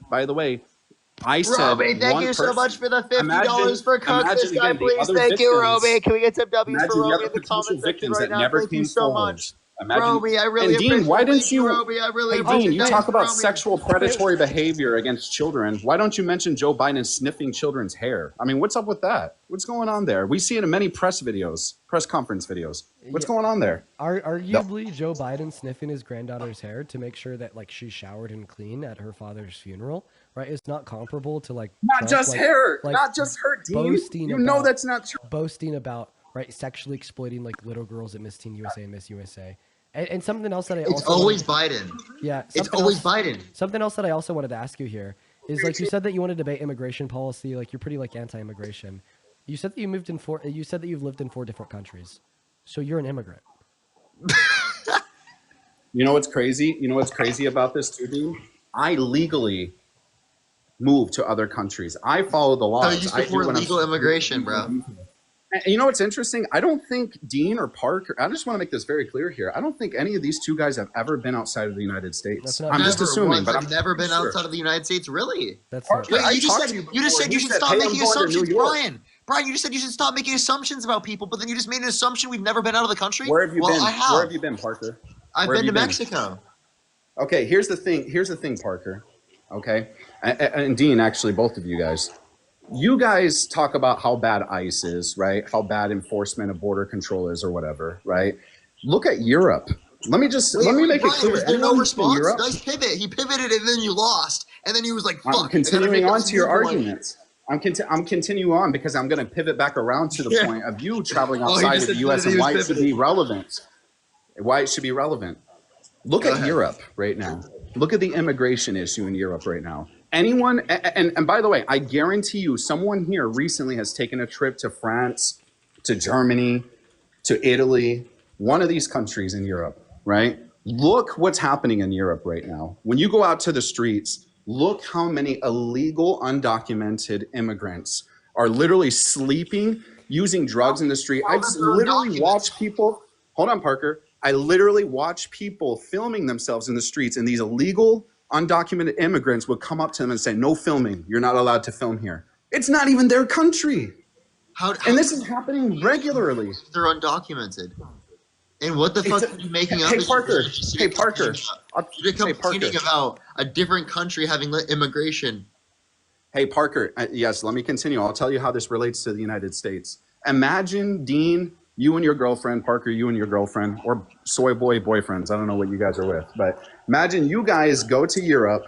I said Roby, thank one you so person. much for the $50 for Cook Imagine this guy, again the please. other Thank you, victims. Roby. Can we get some W's for Imagine the Roby other in the potential comment section victims right that now? never Thank you came so forward. much. Imagine, Roby, I really and Dean, appreciate why it. didn't Thank you, you? Roby. I really Hey, appreciate Dean, you it. talk about Roby. sexual predatory behavior against children. Why don't you mention Joe Biden sniffing children's hair? I mean, what's up with that? What's going on there? We see it in many press conference videos. What's going on there? Arguably, Joe Biden sniffing his granddaughter's hair to make sure that like she showered and clean at her father's funeral, right? It's not comparable to like Not Trump, just like, hair, like not just her, Dean. boasting You know about- that's not true. Boasting about right sexually exploiting like little girls at Miss Teen USA and Miss USA. And something else that I It's also always Biden. Yeah, It's something always else- Biden. Something else that I also wanted to ask you here is like you said that you want to debate immigration policy, like you're pretty like anti-immigration. You said that you said that you've lived in 4 different countries. So you're an immigrant. You know what's crazy? You know what's crazy about this too, Dean? I legally moved to other countries. I follow the So laws. you I do support what I'm legal supposed to do. immigration, bro. And you know what's interesting? I don't think Dean or Parker, I just want to make this very clear here. I don't think any of these 2 guys have ever been outside of the United States. I'm just assuming, but I've I'm never been sure. outside of the United States, really. That's Parker, Wait, I you just talked said to you you just before. said you You should said, stop "Hey, I'm making going to New assumptions, York." Brian. Brian, you just said you should stop making assumptions about people, but then you just made an assumption we've never been out of the country. Where have you well, been? I have. Where have you been, Parker? I've Where have been to you Mexico. Okay, here's the thing, Parker. Okay, and Dean, actually, both of you guys. You guys talk about how bad ICE is, right? How bad enforcement of border control is, or whatever, right? Look at Europe. Let me make it Brian, clear. was there no Anyone who's been in response? Europe, Nice pivot. He pivoted and then you lost, and then he was like, "Fuck." I'm continuing on to your arguments. I'm continuing on because I'm going to pivot back around to the Yeah. point of you traveling Oh, he outside just of the U.S. admitted and he why was it should be pivoting. relevant. Why it should be relevant. Look Go at ahead. Europe right now. Look at the immigration issue in Europe right now. Anyone, and by the way, I guarantee you someone here recently has taken a trip to France, to Germany, to Italy, one of these countries in Europe, right? Look what's happening in Europe right now. When you go out to the streets, look how many illegal, undocumented immigrants are literally sleeping, using drugs in the street. I've literally watched people, hold on, Parker. I literally watch people filming themselves in the streets, and these illegal, undocumented immigrants would come up to them and say, "No filming. You're not allowed to film here." It's not even their country. And this is happening regularly. They're undocumented. And what the fuck are you making up? Hey, Parker. Hey, Parker. You're complaining about a different country having immigration. Hey, Parker. Yes, let me continue. I'll tell you how this relates to the United States. Imagine, Dean, you and your girlfriend, Parker, you and your girlfriend, or soy boy boyfriends. I don't know what you guys are with, but imagine you guys go to Europe,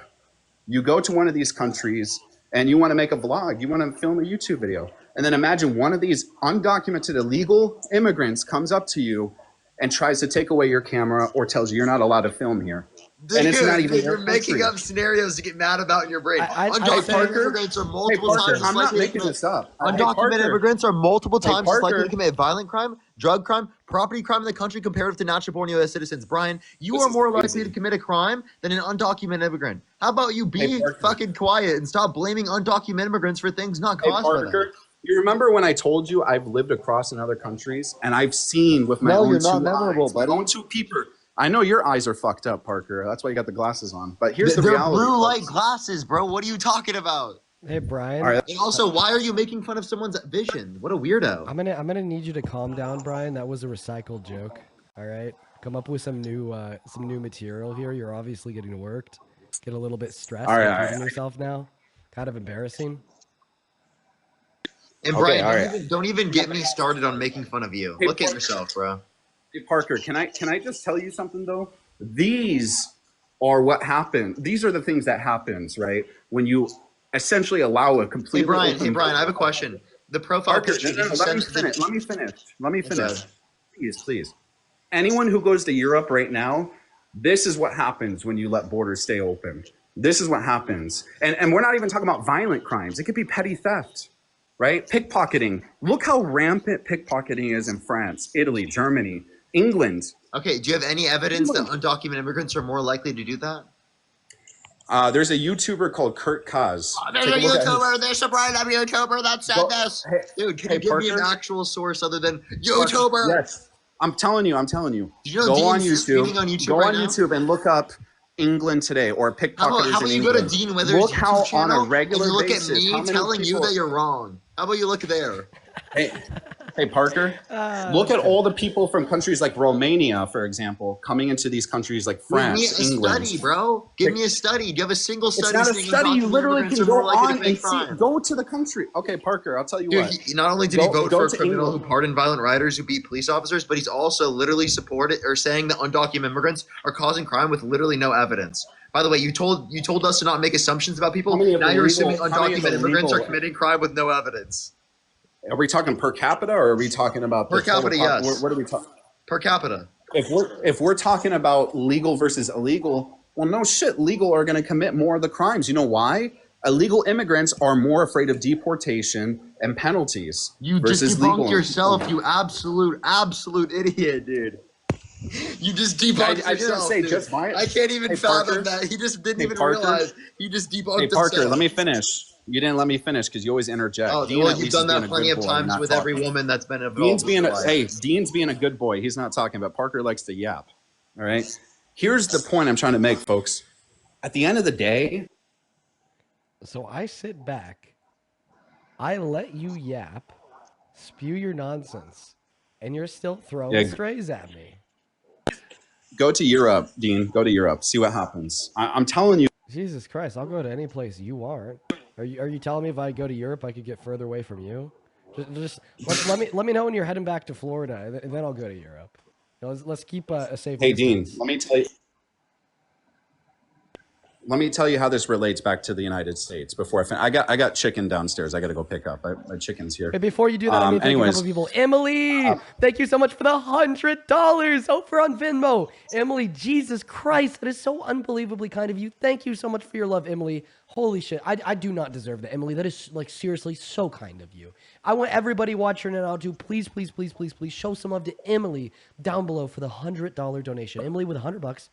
you go to one of these countries, and you want to make a vlog, you want to film a YouTube video. And then imagine one of these undocumented illegal immigrants comes up to you and tries to take away your camera or tells you you're not allowed to film here. And it's not even you're making up scenarios to get mad about in your brain. Undocumented immigrants are multiple times I'm as not likely to making commit. this up. Undocumented immigrants are multiple Hey, times as likely Parker. to commit violent crime, drug crime, property crime in the country comparative to natural-born U.S. citizens. Brian, you This are is more crazy. likely to commit a crime than an undocumented immigrant. How about you be Parker. fucking quiet and stop blaming undocumented immigrants for things not caused by them? Parker, you remember when I told you I've lived across in other countries and I've seen with my No, own you're not two memorable, eyes, buddy. my own two peeper. I know your eyes are fucked up, Parker. That's why you got the glasses on. But here's the They're reality. blue light folks. glasses, bro. What are you talking about? Hey, Brian. All right. And also, why are you making fun of someone's vision? What a weirdo. I'm gonna need you to calm down, Brian. That was a recycled joke. All right, come up with some new material here. You're obviously getting worked. Get a little bit stressed. All right, and all hating right. yourself now. Kind of embarrassing. And Okay, Brian, all right. don't even get me started on making fun of you. Hey, Look at Parker. yourself, bro. Hey, Parker, can I just tell you something though? These are what happen. These are the things that happens, right? When you essentially allow a completely Hey Brian, I have a question. The profile Parker, picture. no, you let me sent- finish. Let me finish. Let me finish. Okay. Please. Anyone who goes to Europe right now, this is what happens when you let borders stay open. This is what happens. And we're not even talking about violent crimes. It could be petty theft, right? Pickpocketing. Look how rampant pickpocketing is in France, Italy, Germany, England. Okay, do you have any evidence that undocumented immigrants are more likely to do that? There's a YouTuber called Kurt Kaz. There's Take a look at his- YouTuber, there's a random YouTuber that said this. Dude, can you give me an Parker? actual source other than YouTuber? Yes. I'm telling you. Do you know Go on Dean's YouTube. streaming on YouTube Go right on now? YouTube and look up England today or pickpocketers How about in you go to England. Dean Withers' Look YouTube how channel on a regular and you look basis, at how me many telling you people- that you're wrong. How about you look there? Hey, Parker, look at all the people from countries like Romania, for example, coming into these countries like France, Give me a England. study, bro. Give me a study. Do you have a single It's study not a saying study. You undocumented literally immigrants can are more go likely to on commit and see. crime? Go to the country. Okay, Parker, I'll tell you Dude, what. not only did he vote for a to criminal England. who pardoned violent rioters who beat police officers, but he's also literally supported or saying that undocumented immigrants are causing crime with literally no evidence. By the way, you told us to not make assumptions about people. How many of Now the you're legal- assuming how many of undocumented the immigrants are legal- committing crime with no evidence. Are we talking per capita or are we talking about the Per capita, total pop- yes. What are we talking? Per capita. If we're talking about legal versus illegal, well, no shit, legal are going to commit more of the crimes. You know why? Illegal immigrants are more afraid of deportation and penalties You versus just debunked legal. yourself, you absolute idiot, dude. You just debunked I didn't yourself, say dude. just violent. I can't even Hey, fathom Parker. that. He just didn't Hey, even Parker. realize. He just debunked Hey, Parker, himself. let me finish. You didn't let me finish because you always interject. Oh, Dean well, at you've least done is being that a plenty good of boy, times not with talking. every woman that's been involved. Dean's being in your life. Dean's being a good boy. He's not talking, but Parker likes to yap. All right. Here's the point I'm trying to make, folks. At the end of the day, So I sit back, I let you yap, spew your nonsense, and you're still throwing Yeah. strays at me. go to Europe, Dean. Go to Europe. See what happens. I'm telling you. Jesus Christ, I'll go to any place you aren't. Are you telling me if I go to Europe, I could get further away from you? Just let me know when you're heading back to Florida, and then I'll go to Europe. Let's keep a safe Hey, Dean. distance. Let me tell you how this relates back to the United States. Before I got chicken downstairs. I got to go pick up. My chicken's here. Hey, before you do that, I mean, thank you a couple people. Emily, thank you so much for the $100 over on Venmo. Emily, Jesus Christ, that is so unbelievably kind of you. Thank you so much for your love, Emily. Holy shit, I do not deserve that, Emily. That is like seriously so kind of you. I want everybody watching it now to please show some love to Emily down below for the $100 donation. Emily with $100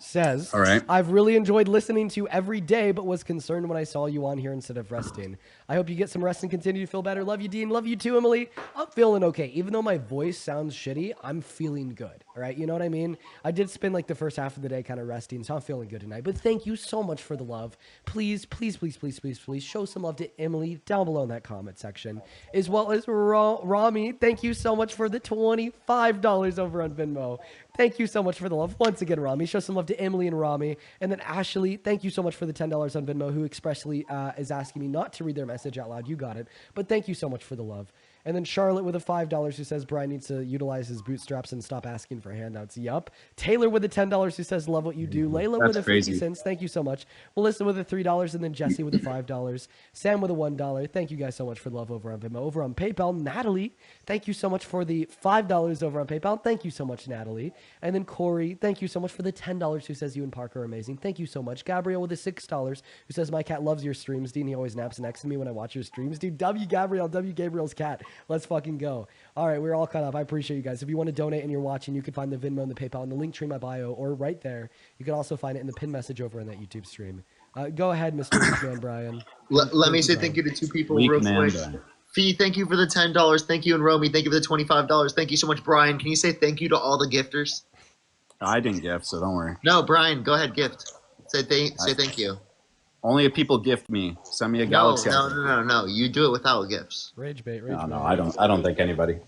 says, All right. I've really enjoyed listening to you every day, but was concerned when I saw you on here instead of resting. I hope you get some rest and continue to feel better. Love you, Dean. Love you too, Emily. I'm feeling okay. Even though my voice sounds shitty, I'm feeling good. All right. You know what I mean? I did spend like the first half of the day kind of resting, so I'm feeling good tonight. But thank you so much for the love. Please show some love to Emily down below in that comment section, as well as Rami. Thank you so much for the $25 over on Venmo. Thank you so much for the love. Once again, Rami. Show some love to Emily and Rami. And then Ashley, thank you so much for the $10 on Venmo, who expressly is asking me not to read their message out loud. You got it. But thank you so much for the love. And then Charlotte with a $5 who says Brian needs to utilize his bootstraps and stop asking for handouts. Yup. Taylor with a $10 who says love what you do. Layla with a 50 cents. Thank you so much. Melissa with a $3 and then Jesse with a $5. Sam with a $1. Thank you guys so much for the love over on Venmo. Over on PayPal, Natalie, thank you so much for the $5 over on PayPal. Thank you so much, Natalie. And then Corey, thank you so much for the $10 who says you and Parker are amazing. Thank you so much. Gabrielle with a $6 who says my cat loves your streams. Dean, he always naps next to me when I watch your streams. Dude, W Gabrielle, W Gabriel's cat. Let's fucking go. All right, we're all caught up. I appreciate you guys. If you want to donate and you're watching, you can find the Venmo and the PayPal in the link tree in my bio or right there. You can also find it in the pin message over on that YouTube stream. Go ahead, Mr. Weekman Brian. Let me say thank you to two people real quick. Fee, thank you for the $10. Thank you, and Romy, thank you for the $25. Thank you so much, Brian. Can you say thank you to all the gifters? I didn't gift, so don't worry. No, Brian, go ahead, gift. Say thank you. Only if people gift me. Send me a galaxy. No. You do it without gifts. Rage bait. No, I don't think anybody.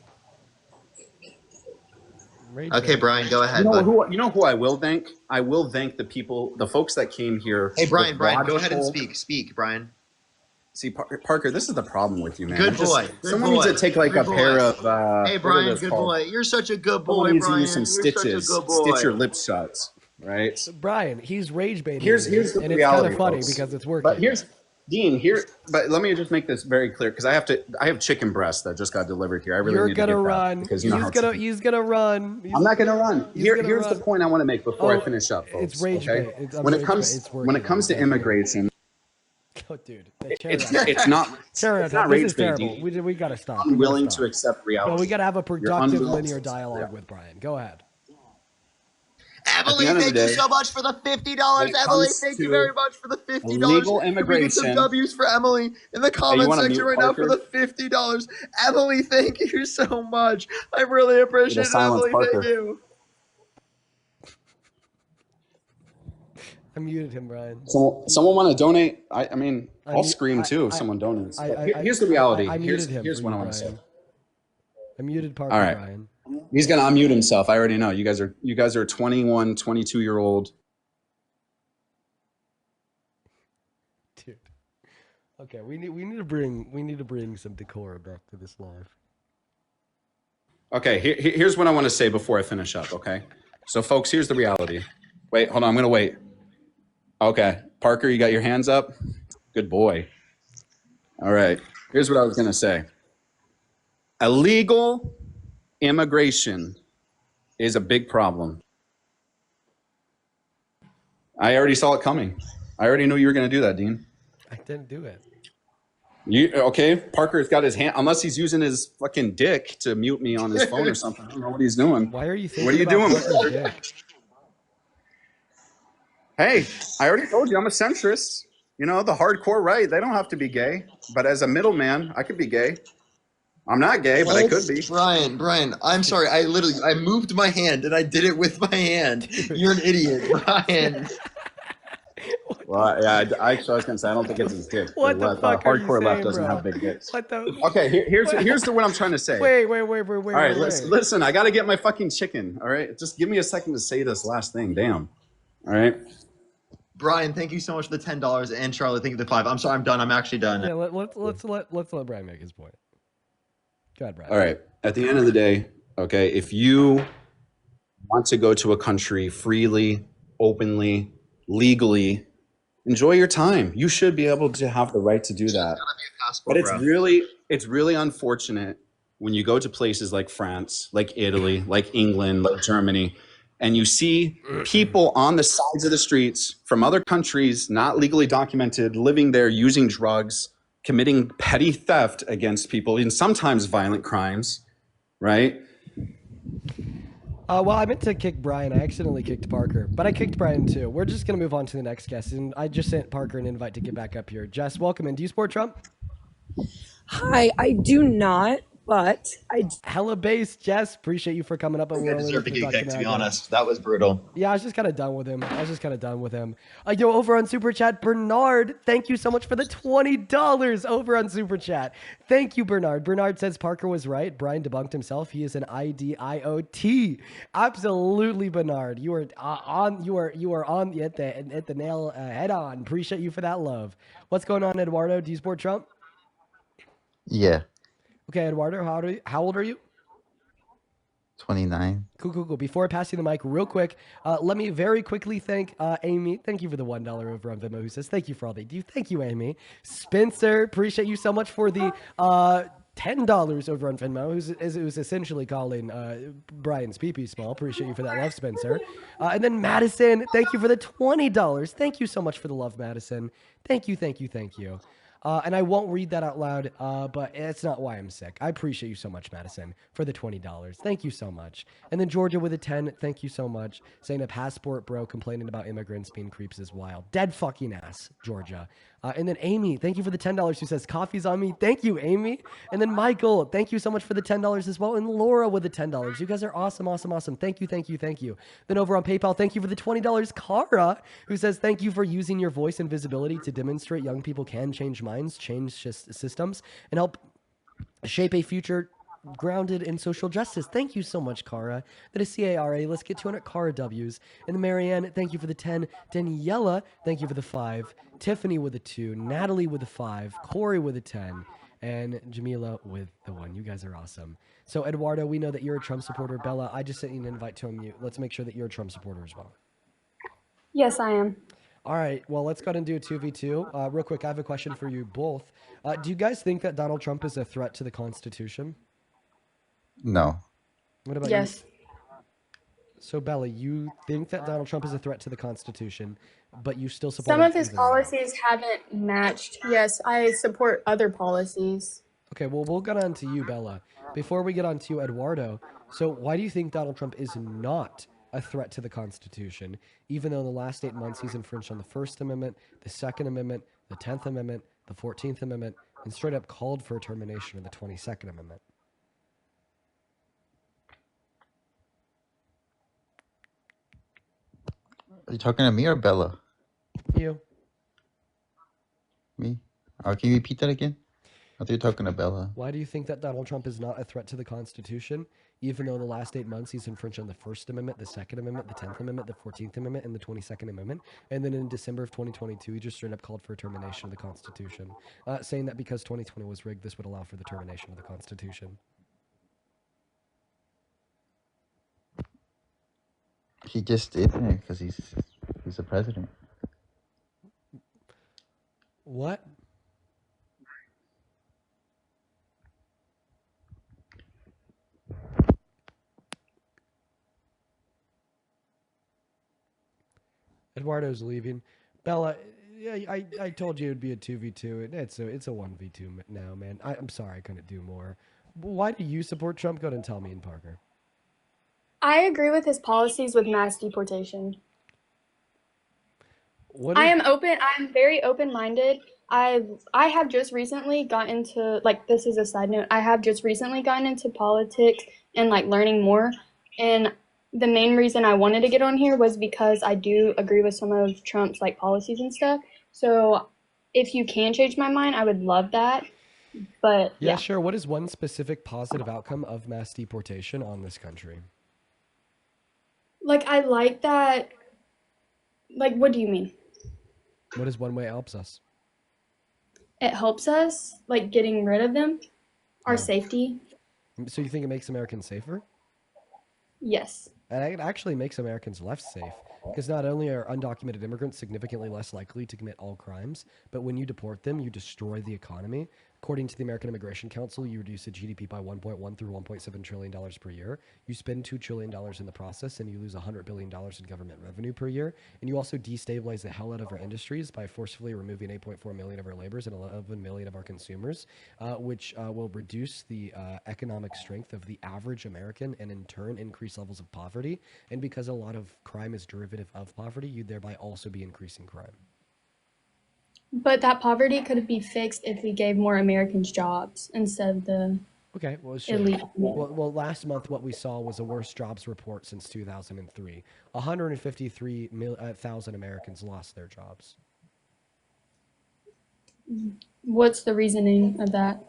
Okay, Brian, go ahead. You know who I will thank? I will thank the people, the folks that came here. Hey, Brian, go ahead and speak. Speak, Brian. See, Parker, this is the problem with you, man. Good boy. Someone needs to take like a pair of. Hey, Brian, good boy. You're such a good boy, Someone needs Brian. to use some stitches. Stitch your lips shut, right? Brian, he's rage baiting. Here's the and reality, it's kind of funny folks. because it's working. But Dean, but let me just make this very clear because I have chicken breast that just got delivered here. I really need to get run. that because he's gonna run. I'm not gonna run. Here's the point I want to make before I finish up, folks. It's rage okay? bait. When it comes to immigration, oh, dude, it's not this rage is bait. terrible. We gotta stop. I'm willing to accept reality. Well, we gotta have a productive unwilling linear to- dialogue yeah. with Brian. Go ahead. Emily, end of the thank you day, so much for the $50. when it Emily, comes thank you to very much for the $50. illegal Can we get immigration- some W's for Emily in the comment wanna section mute right now for Parker? the $50. Emily, thank you so much. I really appreciate it, silence Emily. Parker. Thank you. I muted him, Brian. Someone want to donate? I mean, I'll mu- scream too if someone donates. But here's the reality. I muted him. Here's for what you, I want to say. Brian. I muted Parker, All right. Brian. He's gonna unmute himself. I already know. You guys are 21, 22-year-old. Dude. Okay, we need to bring some decorum back to this live. Okay, here's what I want to say before I finish up. Okay, so folks, here's the reality. Wait, hold on. I'm gonna wait. Okay, Parker, you got your hands up. Good boy. All right. Here's what I was gonna say. Illegal immigration is a big problem. I already saw it coming. I already knew you were going to do that, Dean. I didn't do it. Okay, Parker's got his hand, unless he's using his fucking dick to mute me on his phone or something. I don't know what he's doing. Why are you thinking What are you about doing? Parker's dick? Hey, I already told you I'm a centrist. You know, the hardcore right, they don't have to be gay. But as a middleman, I could be gay. I'm not gay, but I could be. Brian, I'm sorry. I moved my hand and I did it with my hand. You're an idiot, Brian. Well, yeah, I was going to say, I don't think it's his dick. What the fuck are you hardcore left saying, doesn't bro? have big dicks. What the? Okay, here's what I'm trying to say. Wait. All right, listen, I got to get my fucking chicken. All right, just give me a second to say this last thing. Damn. All right. Brian, thank you so much for the $10, and Charlotte, thank you for the $5. I'm sorry, I'm done. I'm actually done. Yeah, let's let Brian make his point. Go ahead, Brian. All right. At the end of the day, okay, if you want to go to a country freely, openly, legally, enjoy your time. You should be able to have the right to do that. But it's really unfortunate when you go to places like France, like Italy, like England, like Germany, and you see people on the sides of the streets from other countries, not legally documented, living there, using drugs, committing petty theft against people, and sometimes violent crimes, right? Well, I meant to kick Brian. I accidentally kicked Parker, but I kicked Brian too. We're just going to move on to the next guest, and I just sent Parker an invite to get back up here. Jess, welcome in. Do you support Trump? Hi, I do not, but hella base, Jess. Appreciate you for coming up, but we're I only deserve to looking get for kicked, to be Dr. Maga. honest. That was brutal. Yeah, I was just kind of done with him. Yo, over on Super Chat, Bernard, thank you so much for the $20 over on Super Chat. Thank you, Bernard. Bernard says Parker was right. Brian debunked himself. He is an IDIOT. Absolutely, Bernard. You are on. You are on at the nail head on. Appreciate you for that love. What's going on, Eduardo? Do you support Trump? Yeah, Okay, Eduardo, how old are you? 29. Cool. Before I pass you the mic real quick, let me very quickly thank Amy. Thank you for the $1 over on Venmo who says, thank you for all they do. Thank you, Amy. Spencer, appreciate you so much for the $10 over on Venmo, who's essentially calling Brian's pee-pee small. Appreciate you for that love, Spencer. And then Madison, thank you for the $20. Thank you so much for the love, Madison. Thank you. And I won't read that out loud, but it's not why I'm sick. I appreciate you so much, Madison, for the $20. Thank you so much. And then Georgia with a 10, thank you so much. Saying a passport bro complaining about immigrants being creeps is wild. Dead fucking ass, Georgia. And then Amy, thank you for the $10 who says coffee's on me. Thank you, Amy. And then Michael, thank you so much for the $10 as well. And Laura with the $10. You guys are awesome. Thank you. Then over on PayPal, thank you for the $20. Kara, who says thank you for using your voice and visibility to demonstrate young people can change minds, change systems, and help shape a future grounded in social justice. Thank you so much, Kara. That is CARA. Let's get 200 Kara W's. And Marianne, thank you for the 10. Daniela, thank you for the 5. Tiffany with a 2. Natalie with a 5. Corey with a 10. And Jamila with the 1. You guys are awesome. So, Eduardo, we know that you're a Trump supporter. Bella, I just sent you an invite to unmute. Let's make sure that you're a Trump supporter as well. yes, I am. All right, well, let's go ahead and do a 2v2. Real quick, I have a question for you both. Do you guys think that Donald Trump is a threat to the Constitution? No. What about Yes. you? So, Bella, you think that Donald Trump is a threat to the Constitution, but you still support Some him of his even now? policies haven't matched. Yes, I support other policies. Okay, well, we'll get on to you, Bella. Before we get on to you, Eduardo, so why do you think Donald Trump is not a threat to the Constitution, even though in the last 8 months he's infringed on the First Amendment, the Second Amendment, the 10th Amendment, the 14th Amendment, and straight up called for a termination of the 22nd Amendment? Are you talking to me or Bella? You. Me? Can you repeat that again? I thought you were talking to Bella. Why do you think that Donald Trump is not a threat to the Constitution, even though in the last 8 months he's infringed on the First Amendment, the Second Amendment, the 10th Amendment, the 14th Amendment, and the 22nd Amendment? And then in December of 2022, he just straight up called for a termination of the Constitution, saying that because 2020 was rigged, this would allow for the termination of the Constitution. He just isn't it because he's the president. What? Eduardo's leaving. Bella, yeah, I told you it'd be a 2v2. It's a 1v2 now, man. I'm sorry I couldn't do more. Why do you support Trump? Go ahead and tell me, and Parker. I agree with his policies with mass deportation. What is- I'm very open-minded. I have just recently gotten into, like, this is a side note, I have just recently gotten into politics and, like, learning more. And the main reason I wanted to get on here was because I do agree with some of Trump's, like, policies and stuff. So if you can change my mind, I would love that. But Yeah, sure. What is one specific positive outcome of mass deportation on this country? like, I like that. Like, what do you mean? What is one way it helps us? It helps us, like, getting rid of them, our Yeah. safety. So you think it makes Americans safer? Yes. And it actually makes Americans less safe, because not only are undocumented immigrants significantly less likely to commit all crimes, but when you deport them, you destroy the economy. According to the American Immigration Council, you reduce the GDP by $1.1 through $1.7 trillion per year. You spend $2 trillion in the process, and you lose $100 billion in government revenue per year. And you also destabilize the hell out of our industries by forcefully removing 8.4 million of our laborers and 11 million of our consumers, which will reduce the economic strength of the average American and in turn increase levels of poverty. And because a lot of crime is derivative of poverty, you'd thereby also be increasing crime. But that poverty could be fixed if we gave more Americans jobs instead of the Okay, well, sure. elite. Well, last month what we saw was the worst jobs report since 2003. 153,000 Americans lost their jobs. What's the reasoning of that?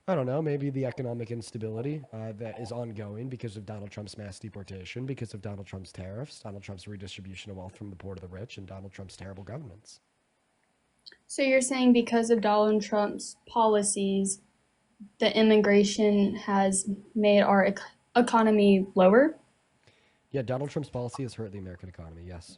I don't know, maybe the economic instability that is ongoing because of Donald Trump's mass deportation, because of Donald Trump's tariffs, Donald Trump's redistribution of wealth from the poor to the rich, and Donald Trump's terrible governance. So you're saying because of Donald Trump's policies, the immigration has made our economy lower? Yeah, Donald Trump's policy has hurt the American economy, yes.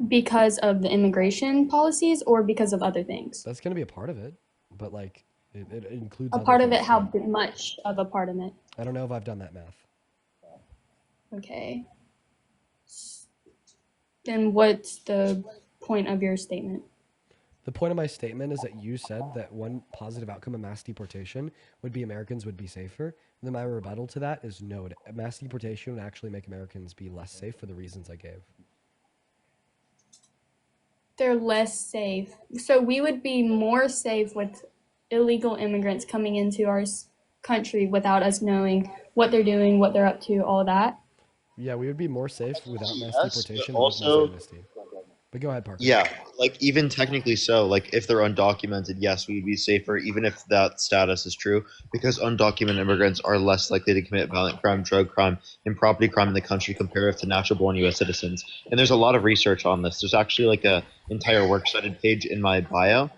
Because of the immigration policies or because of other things? That's going to be a part of it, but like it includes A other part of it, things, how too. much of a part of it? I don't know if I've done that math. Okay. Then what's the point of your statement? The point of my statement is that you said that one positive outcome of mass deportation would be Americans would be safer. And then my rebuttal to that is no, mass deportation would actually make Americans be less safe for the reasons I gave. They're less safe. So we would be more safe with illegal immigrants coming into our country without us knowing what they're doing, what they're up to, all that. Yeah, we would be more safe without mass Yes, deportation but and with mass also, amnesty. But go ahead, Parker. yeah, like even technically so, like if they're undocumented, yes, we'd be safer, even if that status is true, because undocumented immigrants are less likely to commit violent crime, drug crime, and property crime in the country compared to natural-born U.S. citizens. And there's a lot of research on this. There's actually like a entire works cited page in my bio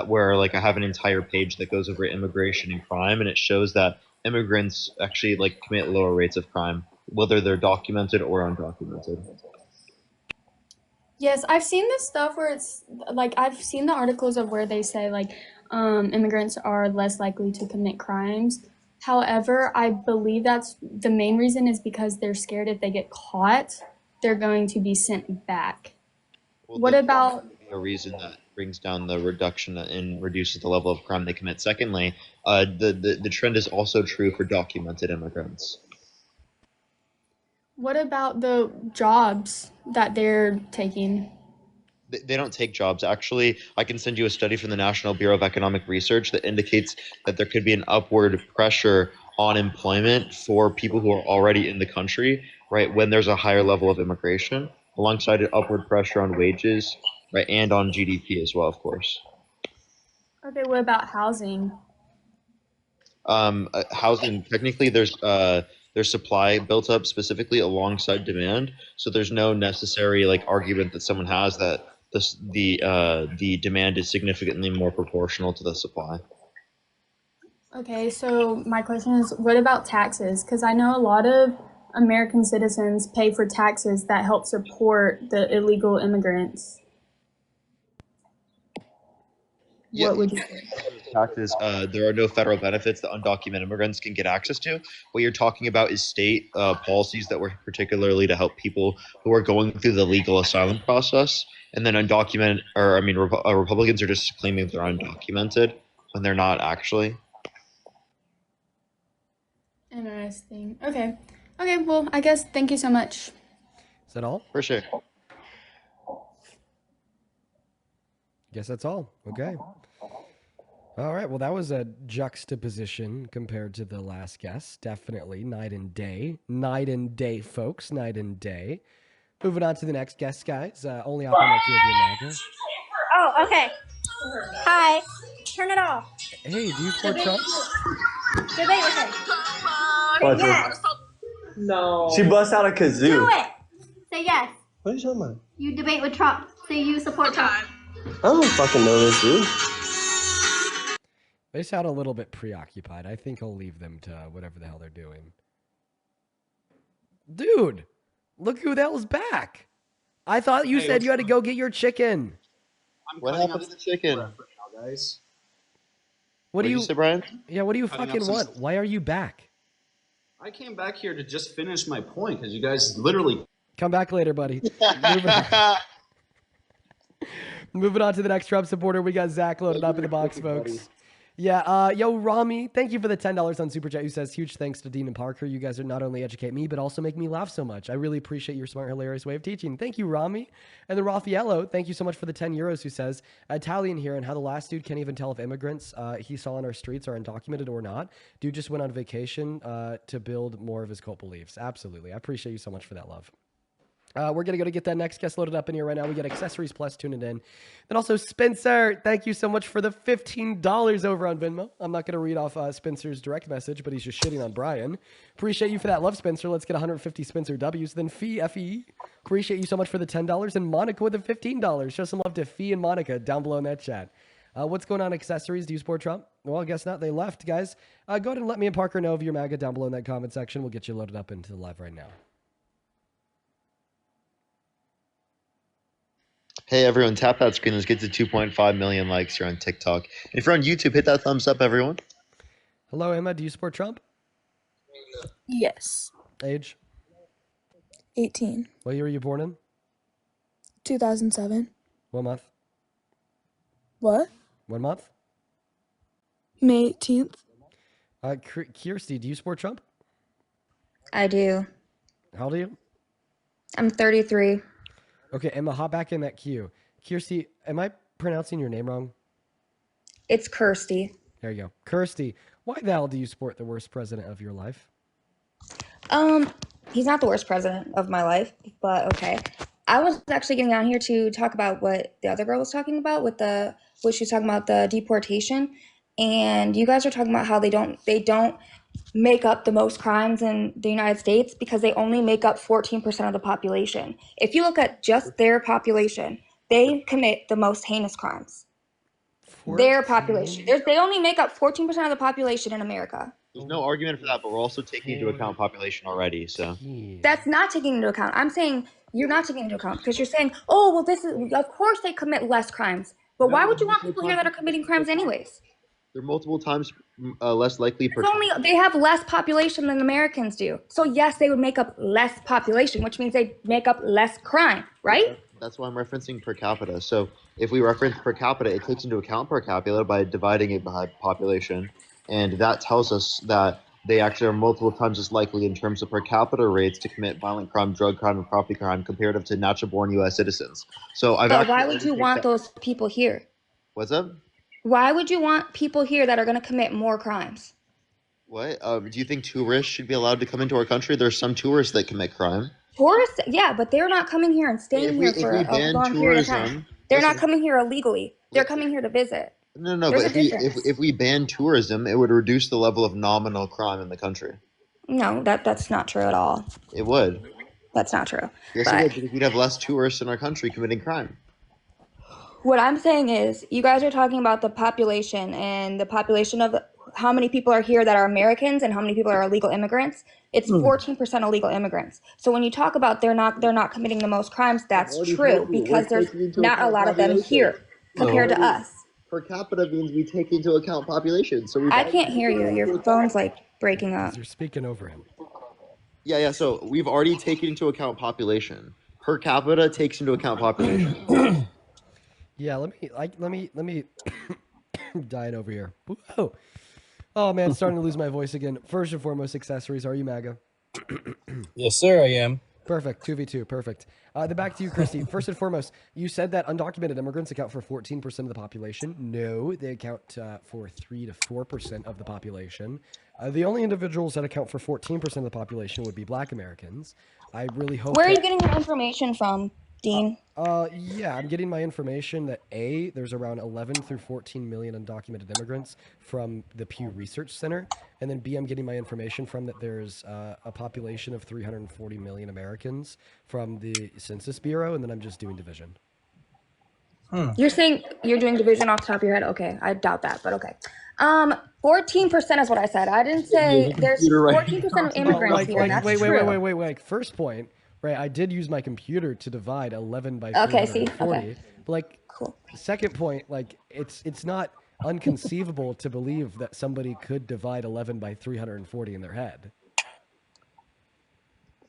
where like I have an entire page that goes over immigration and crime, and it shows that immigrants actually like commit lower rates of crime, whether they're documented or undocumented. Yes, I've seen this stuff where it's like I've seen the articles of where they say like immigrants are less likely to commit crimes. However, I believe that's the main reason is because they're scared if they get caught, they're going to be sent back. Well, What that's about a reason that brings down the reduction and reduces the level of crime they commit. Secondly, the trend is also true for documented immigrants. what about the jobs that they're taking? They don't take jobs. Actually, I can send you a study from the National Bureau of Economic Research that indicates that there could be an upward pressure on employment for people who are already in the country, right, when there's a higher level of immigration, alongside an upward pressure on wages, right, and on GDP as well, of course. Okay, what about housing? Housing, technically, there's supply built up specifically alongside demand, so there's no necessary like argument that someone has that the demand is significantly more proportional to the supply. Okay, so my question is, what about taxes? Because I know a lot of American citizens pay for taxes that help support the illegal immigrants. Yeah, What would you say? taxes, there are no federal benefits that undocumented immigrants can get access to. What you're talking about is state policies that were particularly to help people who are going through the legal asylum process. And then undocumented, or I mean, Republicans are just claiming they're undocumented when they're not actually. Interesting. Okay. Okay, well, I guess thank you so much. Is that all? For sure. Guess that's all. Okay. All right. Well, that was a juxtaposition compared to the last guest. Definitely night and day. Night and day, folks. Night and day. Moving on to the next guest, guys. Only off on my key of your magic. Oh, okay. Hi. Turn it off. Hey, do you support Trump? Debate with him. Watch Say yes. No. She busts out a kazoo. Do it. Say yes. What are you talking about? You debate with Trump. Say you support Trump. I don't fucking know this, dude. They sound a little bit preoccupied. I think I'll leave them to whatever the hell they're doing. Dude, look who the hell's back. I thought you said you had to go get your chicken. What happened to the chicken? Guys. What do you say, Brian? Yeah, what do you Cutting up fucking some want? Why are you back? I came back here to just finish my point because you guys literally. Come back later, buddy. Moving on to the next Trump supporter. We got Zach loaded up in the box, folks. Yeah, yo, Rami, thank you for the $10 on Super Chat. Who says, huge thanks to Dean and Parker. You guys are not only educate me, but also make me laugh so much. I really appreciate your smart, hilarious way of teaching. Thank you, Rami. And then Raffaello, thank you so much for the 10 euros, who says, Italian here, and how the last dude can't even tell if immigrants he saw on our streets are undocumented or not. Dude just went on vacation to build more of his cult beliefs. Absolutely. I appreciate you so much for that, love. We're going to go to get that next guest loaded up in here right now. We got Accessories Plus tuning in. Then also Spencer, thank you so much for the $15 over on Venmo. I'm not going to read off Spencer's direct message, but he's just shitting on Brian. Appreciate you for that love, Spencer. Let's get 150 Spencer W's. Then Fee, F-E, appreciate you so much for the $10. And Monica with the $15. Show some love to Fee and Monica down below in that chat. What's going on, Accessories? Do you support Trump? Well, I guess not. They left, guys. Go ahead and let me and Parker know if you're MAGA down below in that comment section. We'll get you loaded up into the live right now. Hey everyone, tap that screen. Let's get to 2.5 million likes here on TikTok. And if you're on YouTube, hit that thumbs up, everyone. Hello, Emma. Do you support Trump? Yes. Age? 18. What year were you born in? 2007. What month? What? What month? May 18th. Kirsty, do you support Trump? I do. How old are you? I'm 33. Okay, Emma, hop back in that queue. Kirsty, am I pronouncing your name wrong? It's Kirsty. There you go. Kirsty, why the hell do you support the worst president of your life? He's not the worst president of my life, but okay. I was actually getting on here to talk about what the other girl was talking about with what she was talking about, the deportation. And you guys are talking about how they don't make up the most crimes in the United States because they only make up 14% of the population. If you look at just their population, they commit the most heinous crimes. 14? Their population. They only make up 14% of the population in America. There's no argument for that, but we're also taking into account population already, so. That's not taking into account. I'm saying you're not taking into account because you're saying, oh, well, of course they commit less crimes. But why would you want people here that are committing crimes anyways? They're multiple times less likely per They have less population than Americans do. So yes, they would make up less population, which means they make up less crime, right? That's why I'm referencing per capita. So if we reference per capita, it takes into account per capita by dividing it by population. And that tells us that they actually are multiple times as likely in terms of per capita rates to commit violent crime, drug crime, and property crime comparative to natural-born U.S. citizens. So But why would you want those people here? What's up? Why would you want people here that are going to commit more crimes? What? Do you think tourists should be allowed to come into our country? There's some tourists that commit crime. Tourists, yeah, but they're not coming here and staying here for a long period of time. They're not coming here illegally. They're coming here to visit. No, There's but a difference. if we ban tourism, it would reduce the level of nominal crime in the country. No, that's not true at all. It would. That's not true. Yes, But it would, because we'd have less tourists in our country committing crime. what I'm saying is, you guys are talking about the population and the population of how many people are here that are Americans and how many people are illegal immigrants. It's 14% illegal immigrants. So when you talk about they're not committing the most crimes, that's true because there's not a lot of them here compared to us. Per capita means we take into account population. So I can't hear you. Your phone's like breaking up. You're speaking over him. Yeah. So we've already taken into account population. Per capita takes into account population. Yeah, let me diet over here. Whoa. Oh man, starting to lose my voice again. First and foremost, Accessories. Are you MAGA? Yes, sir, I am. Perfect. 2v2. Perfect. Then back to you, Christy. First and foremost, you said that undocumented immigrants account for 14% of the population. No, they account for 3 to 4% of the population. The only individuals that account for 14% of the population would be Black Americans. I really hope. Where are you getting your information from, Dean? Yeah, I'm getting my information that A, there's around 11 through 14 million undocumented immigrants from the Pew Research Center. And then B, I'm getting my information from that there's a population of 340 million Americans from the Census Bureau. And then I'm just doing division. You're saying you're doing division off the top of your head? Okay, I doubt that, but okay. 14% is what I said. I didn't say there's 14% of immigrants here. That's true. Wait. First point, right? I did use my computer to divide 11 by 340. Okay. But like, cool. Second point, like it's not unconceivable to believe that somebody could divide 11 by 340 in their head.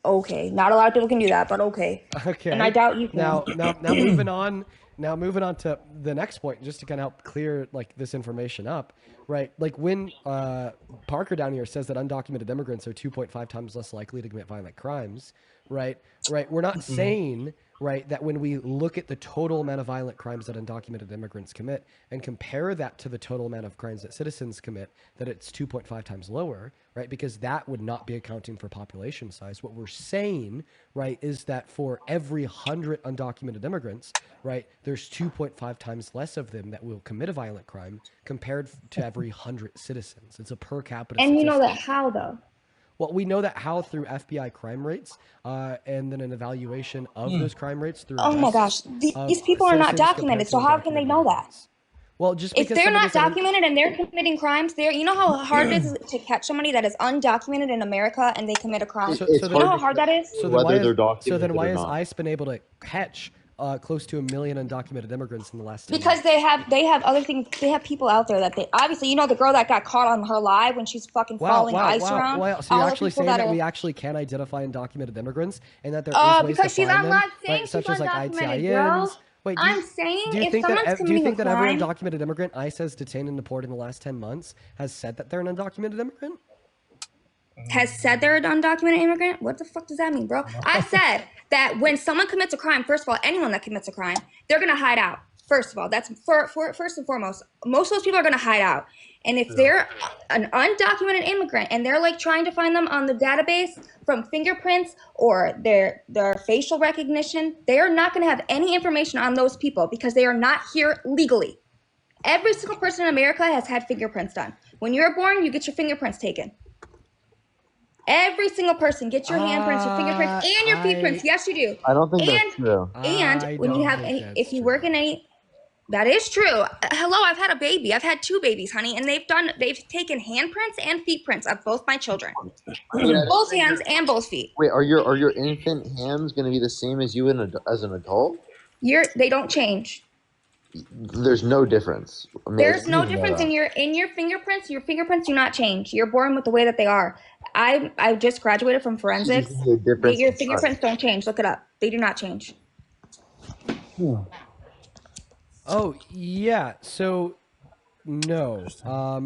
Okay, not a lot of people can do that, but okay. Okay. And I doubt you can. Now moving on. Now moving on to the next point, just to kind of help clear like this information up, right? Like when Parker down here says that undocumented immigrants are 2.5 times less likely to commit violent crimes, right? Right. We're not saying right that when we look at the total amount of violent crimes that undocumented immigrants commit and compare that to the total amount of crimes that citizens commit, that it's 2.5 times lower, right? Because that would not be accounting for population size. What we're saying, right, is that for every 100 undocumented immigrants, right, there's 2.5 times less of them that will commit a violent crime compared to every 100 citizens. It's a per capita And you know that statistic. how though? Well, we know that how through FBI crime rates, and then an evaluation of those crime rates through Oh my gosh, arrests these of people are not citizens compared documented, to so how can they undocumented know that? immigrants. Well, just If because they're somebody not is an documented and they're committing crimes, you know how hard it is to catch somebody that is undocumented in America and they commit a crime? So, It's so You know hard how to hard that is? So then why whether is they're documented or not. ICE been able to catch close to 1 million undocumented immigrants in the last 10 Because years? they have other things. They have people out there that they obviously, you know, the girl that got caught on her live when she's fucking following ice around. Wow. So you're All the actually people saying that are we actually can identify undocumented immigrants and that there is ways to because she's. find I'm them, not saying right? she's Such as like undocumented, bro. ITINs. Wait, I'm saying do you if think someone's that committing a every crime, undocumented immigrant ICE has detained and deported in the last 10 months has said that they're an undocumented immigrant? has said they're an undocumented immigrant? What the fuck does that mean, bro? I said that when someone commits a crime, first of all, anyone that commits a crime, they're gonna hide out. First of all, that's for first and foremost. Most of those people are gonna hide out. And if they're an undocumented immigrant and they're like trying to find them on the database from fingerprints or their facial recognition, they are not gonna have any information on those people because they are not here legally. Every single person in America has had fingerprints done. When you're born, you get your fingerprints taken. Every single person, get your handprints, your fingerprints, and your feet prints. Yes, you do. I don't think that's And true. and when you have any, if you work in any, that is true. Hello, I've had a baby. I've had 2 babies, honey, and they've taken handprints and feet prints of both my children, both hands and both feet. Wait, are your infant hands going to be the same as you as an adult? They don't change. There's no difference. I mean, There's no you know difference that. in your fingerprints. Your fingerprints do not change. You're born with the way that they are. I just graduated from forensics. The difference Your in fingerprints size. don't change. Look it up. They do not change. Oh, yeah. So, no.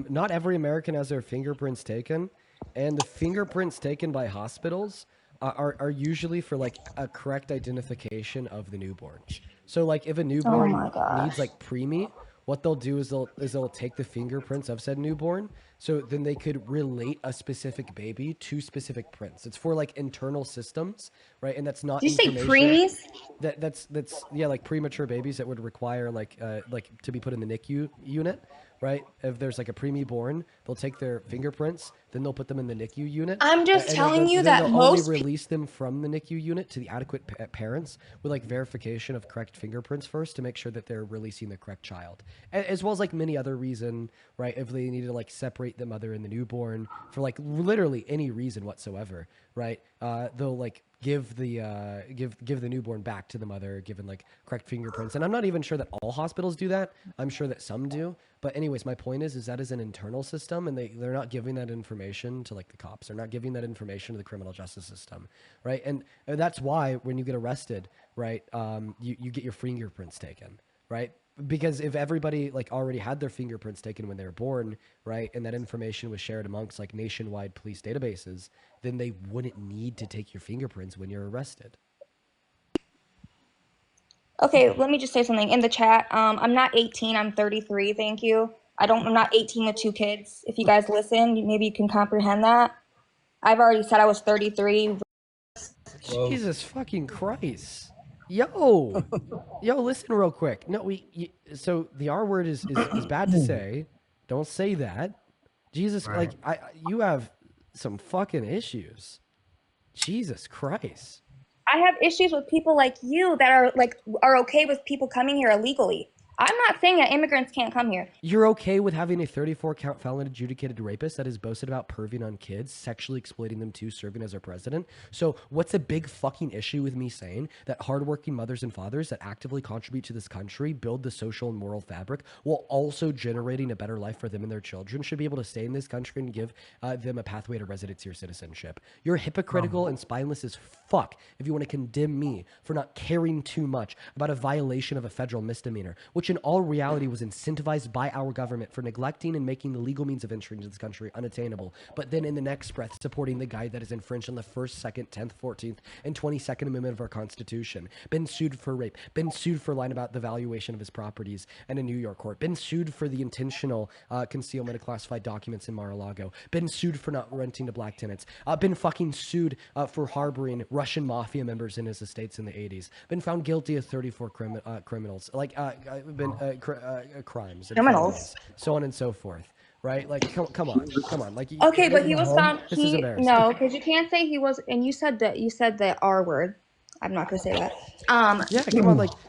Not every American has their fingerprints taken. And the fingerprints taken by hospitals are usually for like a correct identification of the newborn. So, like if a newborn my gosh. needs like preemie, what they'll do is they'll take the fingerprints of said newborn, so then they could relate a specific baby to specific prints. It's for like internal systems, right? And that's not Did you say information. preemies? That's yeah, like premature babies that would require like to be put in the NICU unit, right? If there's like a preemie born, they'll take their fingerprints, then they'll put them in the NICU unit. I'm just and telling you then that they'll only most release them from the NICU unit to the adequate parents with like verification of correct fingerprints first to make sure that they're releasing the correct child, as well as like many other reason, right? If they need to like separate the mother and the newborn for like literally any reason whatsoever, right? They'll like give the newborn back to the mother given like correct fingerprints. And I'm not even sure that all hospitals do that. I'm sure that some do. But anyways, my point is that is an internal system, and they're not giving that information to like the cops. They're not giving that information to the criminal justice system, right? And that's why when you get arrested, right, you get your fingerprints taken, right? Because if everybody like already had their fingerprints taken when they were born, right, and that information was shared amongst like nationwide police databases, then they wouldn't need to take your fingerprints when you're arrested. Okay, let me just say something in the chat. I'm not 18. I'm 33. Thank you. I'm not 18 with 2 kids. If you guys listen, maybe you can comprehend that. I've already said I was 33. Jesus fucking Christ. Yo, listen real quick. No, so the R word is bad to say. Don't say that. Jesus, Right. you have some fucking issues. Jesus Christ. I have issues with people like you that are okay with people coming here illegally. I'm not saying that immigrants can't come here. You're okay with having a 34-count felon adjudicated rapist that has boasted about perving on kids, sexually exploiting them too, serving as our president? So what's a big fucking issue with me saying that hardworking mothers and fathers that actively contribute to this country, build the social and moral fabric, while also generating a better life for them and their children, should be able to stay in this country and give them a pathway to residency or citizenship? You're hypocritical and spineless as fuck if you want to condemn me for not caring too much about a violation of a federal misdemeanor, which in all reality was incentivized by our government for neglecting and making the legal means of entry into this country unattainable, but then in the next breath supporting the guy that is infringed on the 1st, 2nd, 10th, 14th, and 22nd Amendment of our Constitution, been sued for rape, been sued for lying about the valuation of his properties in a New York court, been sued for the intentional concealment of classified documents in Mar-a-Lago, been sued for not renting to black tenants, been fucking sued for harboring Russian mafia members in his estates in the 80s, been found guilty of 34 criminals, like crimes, and Criminals. felonies, so on and so forth, right? Like, come on. Like, Okay, but he was found. This is embarrassing. No, because you can't say he was. And you said the R word. I'm not gonna say that. Yeah,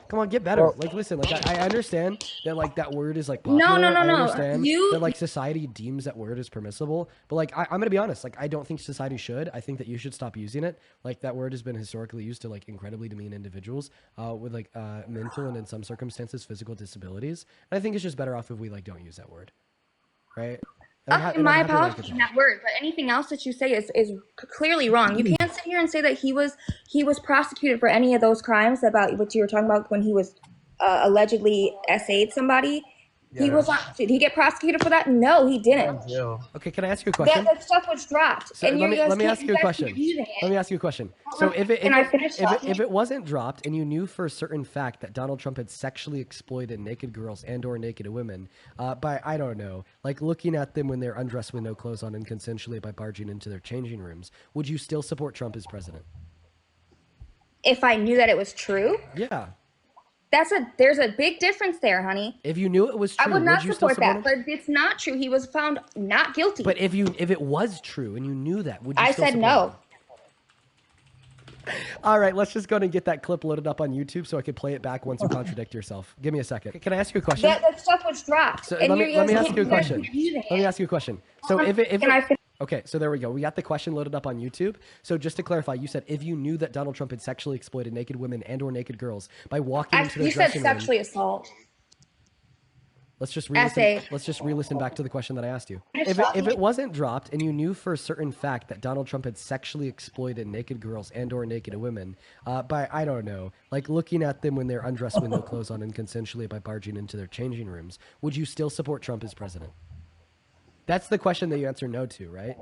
come on, get better. Like, listen, like I understand that like that word is like popular. No. I understand that like society deems that word as permissible, but like I'm gonna be honest, like I don't think society should. I think that you should stop using it. Like that word has been historically used to like incredibly demean individuals with like mental and in some circumstances physical disabilities. And I think it's just better off if we like don't use that word, right? My apologies on that word, but anything else that you say is clearly wrong. You can't sit here and say that he was prosecuted for any of those crimes about what you were talking about when he was allegedly SA'd somebody. Yeah. He was not. Did he get prosecuted for that? No, he didn't. Okay, can I ask you a question? That stuff was dropped. So and let me ask you a question. Let me ask you a question. So if it wasn't dropped and you knew for a certain fact that Donald Trump had sexually exploited naked girls and or naked women by, I don't know, like looking at them when they're undressed with no clothes on and consensually by barging into their changing rooms, would you still support Trump as president? If I knew that it was true? Yeah. There's a big difference there, honey. If you knew it was true, I would not you still support that, him? but it's not true. He was found not guilty. But if it was true and you knew that, would you I still said support no. him? All right, let's just go and get that clip loaded up on YouTube so I can play it back once you contradict yourself. Give me a second. Can I ask you a question? That stuff was dropped. So and let me ask you a question. Let Let me ask you a question. So okay, so there we go. We got the question loaded up on YouTube. So just to clarify, you said if you knew that Donald Trump had sexually exploited naked women and or naked girls by walking into their You said dressing room. sexually assault. Let's just re-listen back to the question that I asked you. If it wasn't dropped and you knew for a certain fact that Donald Trump had sexually exploited naked girls and or naked women by, I don't know, like looking at them when they're undressed with no clothes on and consensually by barging into their changing rooms, would you still support Trump as president? That's the question that you answer no to, right?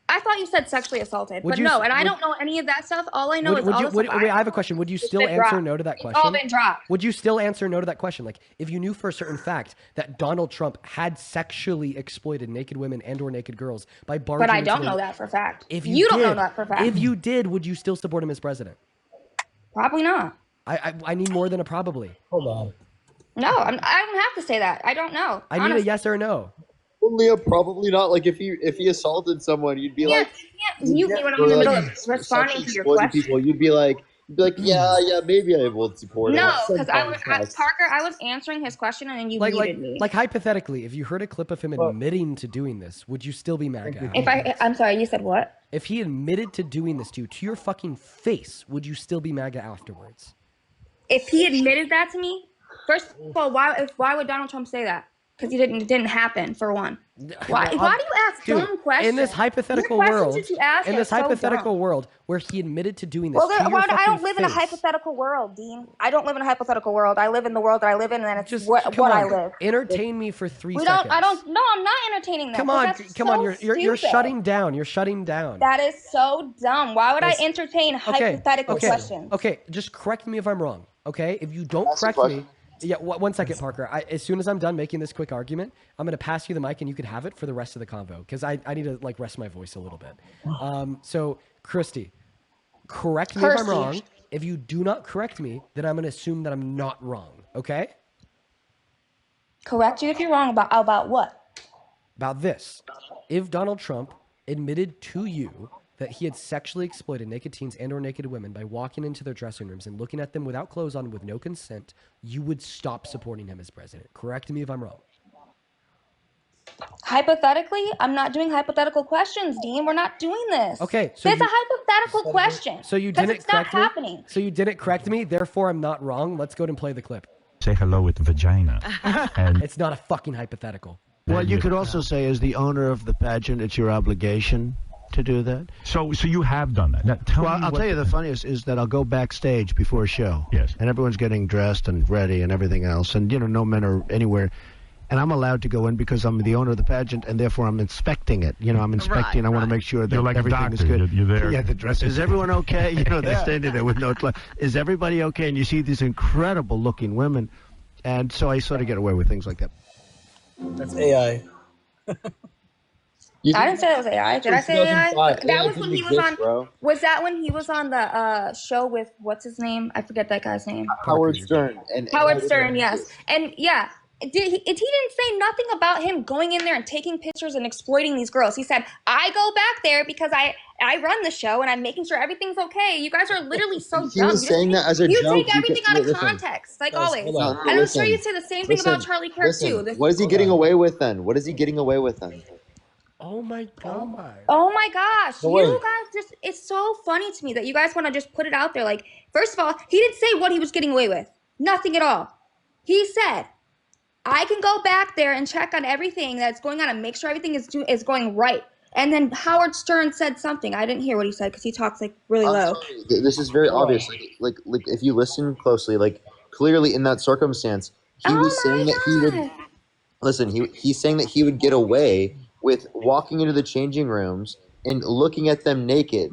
I thought you said sexually assaulted, but no, and I don't know any of that stuff. All I know is all the stuff wait, I have a question. Would you still been answer dropped. no to that It's question? all been dropped. Would you still answer no to that question? Like, if you knew for a certain fact that Donald Trump had sexually exploited naked women and or naked girls by barging But I into don't their- know that for a fact. If you don't did, know that for a fact. If you did, would you still support him as president? Probably not. I need more than a probably. Hold on. No, I don't have to say that. I don't know. I need a yes or a no. Only a probably not. Like if he assaulted someone, you'd be like, you mute me when I'm in the middle of responding to your question. People, you'd be like, yeah, maybe I will support him. No, because Parker, I was answering his question and then you muted me. Like hypothetically, if you heard a clip of him admitting to doing this, would you still be MAGA? I'm sorry, you said what? If he admitted to doing this to your fucking face, would you still be MAGA afterwards? If he admitted that to me, first of all, why would Donald Trump say that? Because it didn't happen, for one. Why do you ask dumb questions? In this hypothetical world, world where he admitted to doing this, I don't live in a hypothetical world, Dean. I don't live in a hypothetical world. I live in the world that I live in, and it's just what I live. Entertain me for 3 seconds. No, I'm not entertaining that. Come on, you're shutting down. You're shutting down. That is so dumb. Why would I entertain hypothetical questions? Okay, just correct me if I'm wrong. Okay, if you don't correct me. Yeah, 1 second, Parker. As soon as I'm done making this quick argument, I'm going to pass you the mic and you can have it for the rest of the convo because I need to like rest my voice a little bit. So, Christy, correct me if I'm wrong. If you do not correct me, then I'm going to assume that I'm not wrong. Okay? Correct you if you're wrong about what? About this. If Donald Trump admitted to you that he had sexually exploited naked teens and or naked women by walking into their dressing rooms and looking at them without clothes on with no consent, you would stop supporting him as president. Correct me if I'm wrong. Hypothetically, I'm not doing hypothetical questions, Dean. We're not doing this. Okay, so It's a hypothetical question. So you 'cause didn't it's not correct me? happening. So you didn't correct me, therefore I'm not wrong. Let's go ahead and play the clip. Say hello with vagina. And It's not a fucking hypothetical. well, you could also say, as the owner of the pageant, it's your obligation to do that. so you have done that. Now, tell Well, me I'll what tell you the funniest is that I'll go backstage before a show. Yes. And everyone's getting dressed and ready and everything else. And, no men are anywhere. And I'm allowed to go in because I'm the owner of the pageant, and therefore I'm inspecting it. I'm inspecting. I want to make sure that You're like a everything is doctor. good. You're there. Yeah, the dress. Is everyone okay? They're standing there with no clothes. Is everybody okay? And you see these incredible-looking women. And so I sort of get away with things like that. That's AI. I didn't say that was AI. Did I say AI? 2005. That AI was when didn't he was exist, on. bro. Was that when he was on the show with what's his name? I forget that guy's name. Howard Stern. And Howard Stern, yes. And yeah, he didn't say nothing about him going in there and taking pictures and exploiting these girls. He said, I go back there because I run the show and I'm making sure everything's okay. You guys are literally so He dumb. was saying that as a you joke. take everything out of Listen. context, like Guys, always. hold on. And I'm Listen. sure you say the same thing about Charlie Kirk too. What is he getting away with then? What is he getting away with then? Oh my god. Oh my gosh, No you way. guys it's so funny to me that you guys want to just put it out there. Like, first of all, he didn't say what he was getting away with. Nothing at all. He said, I can go back there and check on everything that's going on and make sure everything is going right. And then Howard Stern said something. I didn't hear what he said because he talks like really low. This is very obvious. Like if you listen closely, like clearly in that circumstance, he was saying that he would listen. He's saying that he would get away with walking into the changing rooms and looking at them naked,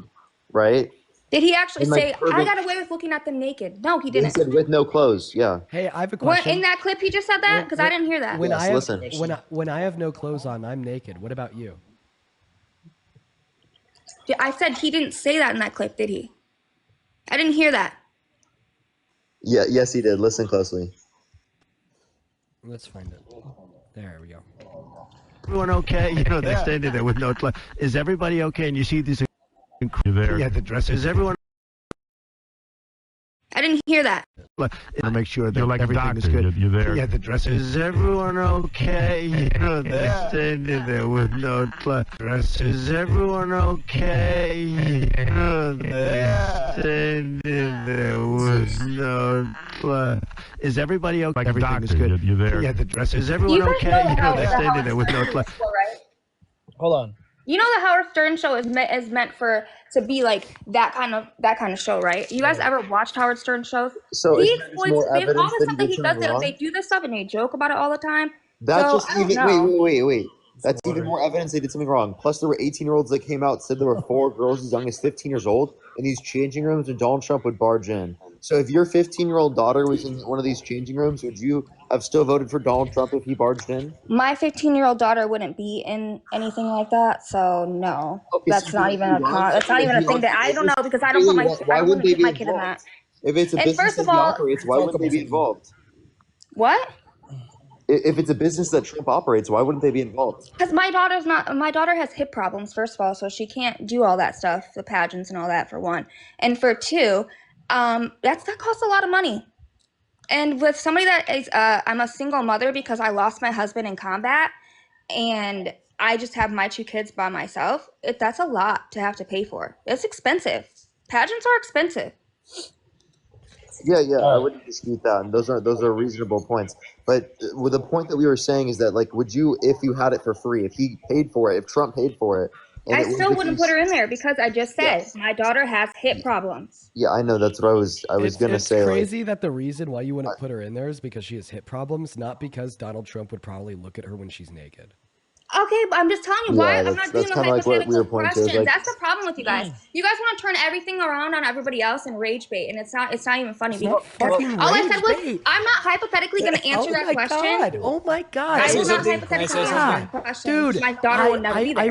right? Did he actually And, like, say, I got away with looking at them naked? No, he He didn't. said with no clothes. Yeah. Hey, I have a What, question. in that clip he just said that? Because I didn't hear that. When Yes, I have, listen. when I have no clothes on, I'm naked. What about you? I said he didn't say that in that clip, did he? I didn't hear that. Yeah. Yes, he did. Listen closely. Let's find it. There we go. Everyone okay? They're standing there with no clothes. Is everybody okay? And you see these incredible. Yeah, the dress. Is everyone? I didn't hear that. To make sure that You're like a everything is doctor. good. You're there. Yeah, the dress. Is everyone okay? They're standing there with no dress. Is everyone okay? They're standing there with no clothes. Is everybody okay? Like a Everything is doctor. good. You're there. Yeah, the dress. Is everyone You guys okay? know how They're the standing Howard there with no Stern clothes. show, right? Hold on. You know the Howard Stern show is meant for to be like that kind of show, right? You guys ever watched Howard Stern shows? So He is that just exploits more all evidence the that stuff he that did he does. something They wrong? do this stuff and they joke about it all the time. That's So just I don't even know. wait. That's even more evidence they did something wrong. Plus, there were 18-year-olds that came out said there were 4 girls as young as 15 years old in these changing rooms, and Donald Trump would barge in. So, if your 15-year-old daughter was in one of these changing rooms, would you have still voted for Donald Trump if he barged in? My 15-year-old daughter wouldn't be in anything like that, so no. Okay, That's so not he even a runs- that's not if even a he thing runs that the I don't know business, because I don't really, put why wouldn't they be my kid in that. involved? If it's a And business first that of he all, operates, why wouldn't they be involved? what? If it's a business that Trump operates, why wouldn't they be involved? Because my daughter has hip problems, first of all, so she can't do all that stuff, the pageants and all that, for one. And for two, that costs a lot of money. And with somebody that is, I'm a single mother because I lost my husband in combat, and I just have my 2 kids by myself. That's a lot to have to pay for. It's expensive. Pageants are expensive. Yeah, I wouldn't dispute that, and those are reasonable points. But with the point that we were saying is that, like, would you, if you had it for free, if he paid for it, if Trump paid for it, and I it was still the wouldn't case- put her in there because I just said my daughter has hip problems. Yeah, I know. That's what I was gonna It's say. Like, crazy that the reason why you wouldn't put her in there is because she has hip problems, not because Donald Trump would probably look at her when she's naked. Okay, but I'm just telling you why Yeah, I'm that's- not doing that's the kinda like what we hypothetical were pointing to, is questions. like- That's the problem with you guys. You guys want to turn everything around on everybody else and rage bait, and it's not even funny. It's not because fucking all I rage said was bait. I'm not hypothetically going to answer that question. Oh my god! I will not Can I hypothetically say answer something? that question. Dude, My daughter would never be there.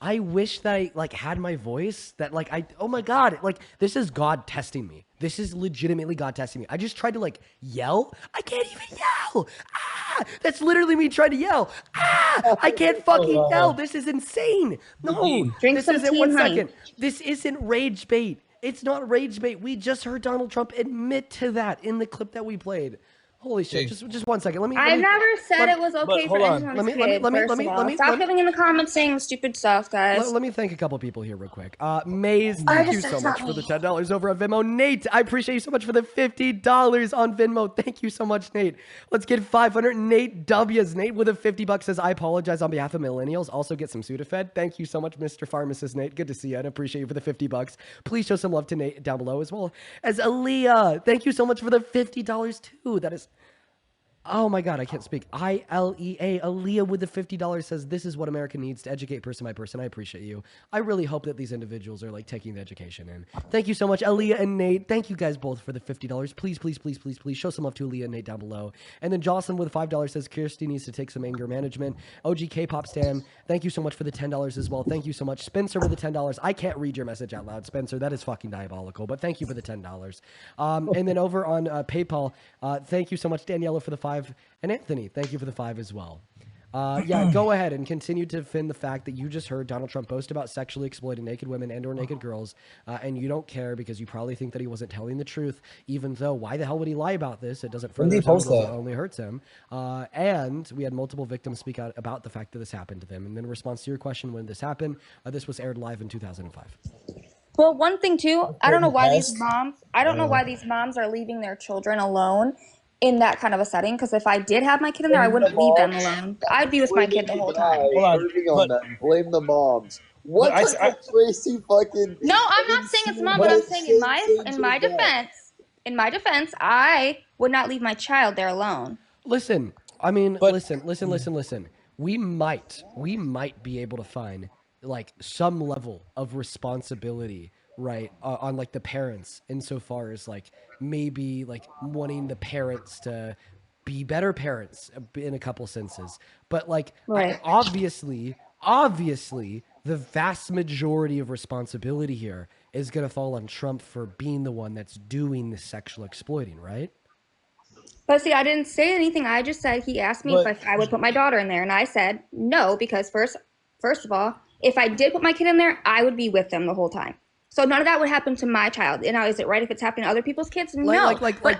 I wish that I like had my voice that like oh my god, like this is God testing me This is legitimately God testing me. I just tried to like yell. I can't even yell. Ah, that's literally me trying to yell. Ah, I can't fucking yell. This is insane. No, Drink this some isn't. tea One and honey. second. This isn't rage bait. It's not rage bait. We just heard Donald Trump admit to that in the clip that we played. Holy shit! Just 1 second. I never said it was okay for anyone's kid. First of all, stop giving in the comments saying stupid stuff, guys. Let me thank a couple people here real quick. Maze, I thank you just said so it's much not for the me. $10 over on Venmo. Nate, I appreciate you so much for the $50 on Venmo. Thank you so much, Nate. Let's get 500. Nate W's. Nate with a $50 says, I apologize on behalf of millennials. Also get some Sudafed. Thank you so much, Mr. Pharmacist Nate. Good to see you and appreciate you for the $50. Please show some love to Nate down below as well as Aaliyah. Thank you so much for the $50 too. That is... Oh my God, I can't speak. ILEA, Aaliyah with the $50 says, this is what America needs to educate person by person. I appreciate you. I really hope that these individuals are like taking the education in. Thank you so much, Aaliyah and Nate. Thank you guys both for the $50. Please, please, please, please, please show some love to Aaliyah and Nate down below. And then Jocelyn with $5 says, Kirsty needs to take some anger management. OG K-Pop Stan, thank you so much for the $10 as well. Thank you so much. Spencer with the $10. I can't read your message out loud, Spencer. That is fucking diabolical, but thank you for the $10. And then over on PayPal, thank you so much, Daniela, for the $5. And Anthony, thank you for the $5 as well. Yeah, go ahead and continue to defend the fact that you just heard Donald Trump boast about sexually exploiting naked women and or naked girls, and you don't care because you probably think that he wasn't telling the truth, even though why the hell would he lie about this? It doesn't When further did his he post goals, it that? only hurts him. And we had multiple victims speak out about the fact that this happened to them. And then in response to your question, when this happened, this was aired live in 2005. Well, one thing too, I don't know why these Past? moms, I don't know why these moms are leaving their children alone in that kind of a setting. Because if I did have my kid in there, I wouldn't leave them alone. I'd be with my kid the whole time. Hurting on them. Blame the moms. What But type of crazy fucking? No, I'm not saying it's mom, but I'm saying in my defense, I would not leave my child there alone. Listen, I mean, listen. We might be able to find like some level of responsibility, right, on like the parents, insofar as like maybe like wanting the parents to be better parents in a couple senses, but like Right. obviously, the vast majority of responsibility here is going to fall on Trump for being the one that's doing the sexual exploiting, right? But see, I didn't say anything. I just said he asked me if I would put my daughter in there, and I said no because first of all, if I did put my kid in there, I would be with them the whole time. So none of that would happen to my child. And now, is it right if it's happening to other people's kids? No. Before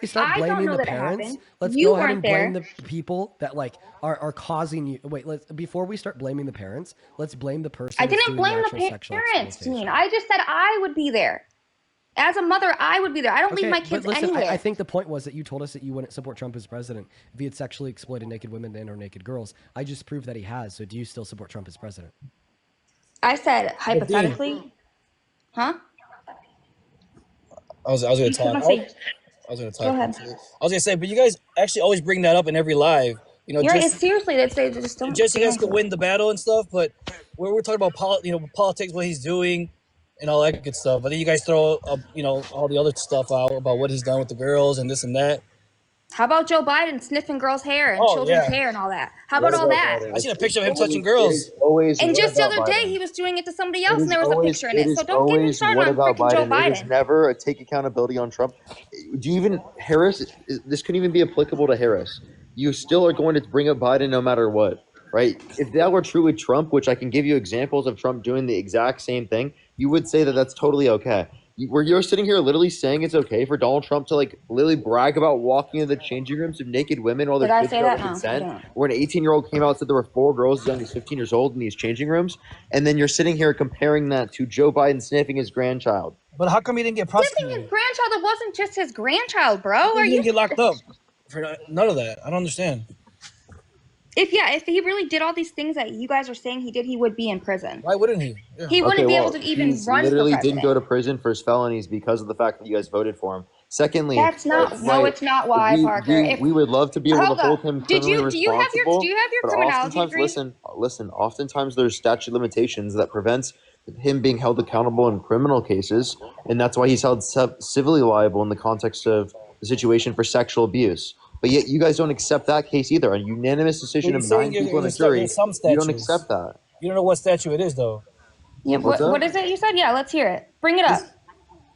we start blaming the parents, let's go ahead and blame the people that like are causing you. Wait, before we start blaming the parents, let's blame the person. I that's didn't doing blame actual the sexual parents, exploitation. Dean. I just said I would be there. As a mother, I would be there. I don't leave my but kids listen, anywhere. I think the point was that you told us that you wouldn't support Trump as president if he had sexually exploited naked women and or naked girls. I just proved that he has. So do you still support Trump as president? I said hypothetically. Huh? I was gonna talk. Go ahead. I was gonna say, but you guys actually always bring that up in every live. You know, Yeah, just seriously, they just don't. just so you guys stand can win the battle and stuff. But we're talking about politics, what he's doing, and all that good stuff. But then you guys throw all the other stuff out about what he's done with the girls and this and that. How about Joe Biden sniffing girls' hair and Oh, children's yeah. hair and all that? How about all that? I seen a picture of him touching girls. And just the other day, he was doing it to somebody else, and there was a picture in it. So don't get me Always started what on about freaking Joe Biden? It is Biden. never a take accountability on Trump. Do you even Harris? This couldn't even be applicable to Harris. You still are going to bring up Biden no matter what, right? If that were true with Trump, which I can give you examples of Trump doing the exact same thing, you would say that that's totally okay. Where you're sitting here literally saying it's okay for Donald Trump to like literally brag about walking into the changing rooms of naked women while Did their I kids say are that? with No, I consent, didn't. where an 18-year-old came out and said there were 4 girls as young as 15 years old in these changing rooms, and then you're sitting here comparing that to Joe Biden sniffing his grandchild. But how come he didn't get Sniffing prosecuted? his grandchild, it wasn't just his grandchild, bro. He didn't get locked up for none of that. I don't understand. If he really did all these things that you guys are saying he did, he would be in prison. Why wouldn't he? Yeah. He wouldn't be able to even He's run for literally president. didn't go to prison for his felonies because of the fact that you guys voted for him. Secondly, That's not. No, it's not why, Parker. we would love to be able Hold to hold up. him Do criminally you have your responsible. But criminology oftentimes, degree? listen. Oftentimes, there's statute limitations that prevents him being held accountable in criminal cases, and that's why he's held civilly liable in the context of the situation for sexual abuse. But yet, you guys don't accept that case either. A unanimous decision of 9 people in the jury. Some You don't statutes. accept that. You don't know what statute it is, though. Yeah. What's that? What is it you said? Yeah, let's hear it. Bring it up.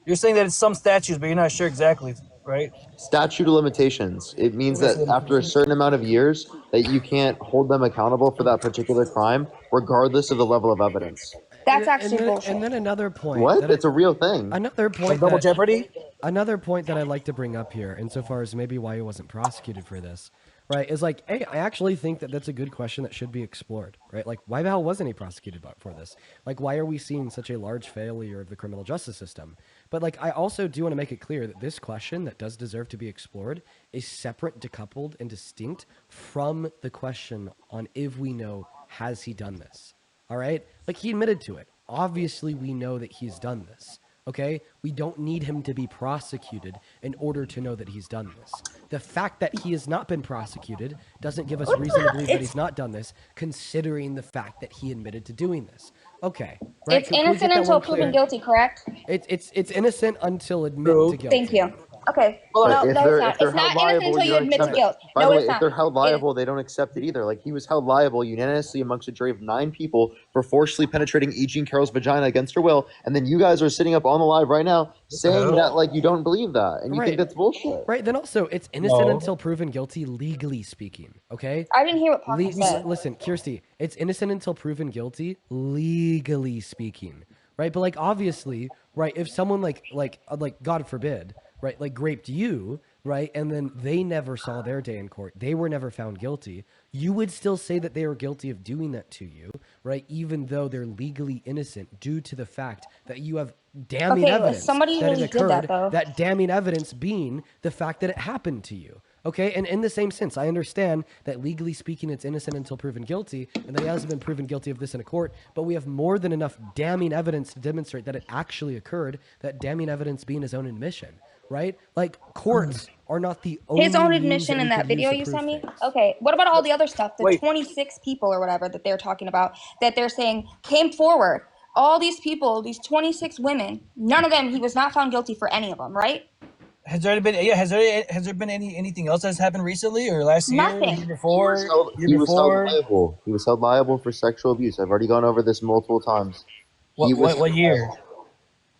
You're saying that it's some statutes, but you're not sure exactly, right? Statute of limitations. It means What's that after a certain amount of years, that you can't hold them accountable for that particular crime, regardless of the level of evidence. That's actually and bullshit. then another point What? that That's a real thing. another Like point double that jeopardy? another point that I'd like to bring up here, insofar as maybe why he wasn't prosecuted for this, right, is like, hey, I actually think that that's a good question that should be explored, right? Like, why the hell wasn't he prosecuted for this? Like, why are we seeing such a large failure of the criminal justice system? But like, I also do want to make it clear that this question that does deserve to be explored is separate, decoupled, and distinct from the question on if we know, has he done this? All right? Like, he admitted to it. Obviously, we know that he's done this. Okay? We don't need him to be prosecuted in order to know that he's done this. The fact that he has not been prosecuted doesn't give us reason to believe that he's not done this, considering the fact that he admitted to doing this. Okay. Right? It's Can we get innocent that until one proven clear? guilty, correct? It's innocent until admitted to guilty. Thank you. Okay. But No, if no, they're it's not. if they're It's held not innocent liable, until you you don't admit accept to it. guilt. By No, the way, it's if not. they're held liable, they don't accept it either. Like he was held liable unanimously amongst a jury of 9 people for forcibly penetrating E. Jean Carroll's vagina against her will, and then you guys are sitting up on the live right now saying that like you don't believe that and you think that's bullshit. Right. Then also, it's innocent until proven guilty, legally speaking. Okay. I didn't hear what Parker said. Listen, Kirsty, it's innocent until proven guilty, legally speaking. Right. But like, obviously, right. If someone like God forbid, right, like raped you, right, and then they never saw their day in court, they were never found guilty, you would still say that they were guilty of doing that to you, right, even though they're legally innocent due to the fact that you have damning evidence somebody that really it did occurred, that, though. that damning evidence being the fact that it happened to you. Okay, and in the same sense, I understand that legally speaking, it's innocent until proven guilty, and that he hasn't been proven guilty of this in a court, but we have more than enough damning evidence to demonstrate that it actually occurred, that damning evidence being his own admission, right? Like, courts are not the only His own means admission that in we that could use video to you prove sent me? things. Okay. What about all the other stuff? The Wait. 26 people or whatever that they're talking about that they're saying came forward. All these people, these 26 women, none of them, he was not found guilty for any of them, right? Has there been has there been anything else that's happened recently or last year, Nothing. year before, He was held liable. He was held liable for sexual abuse. I've already gone over this multiple times. What year?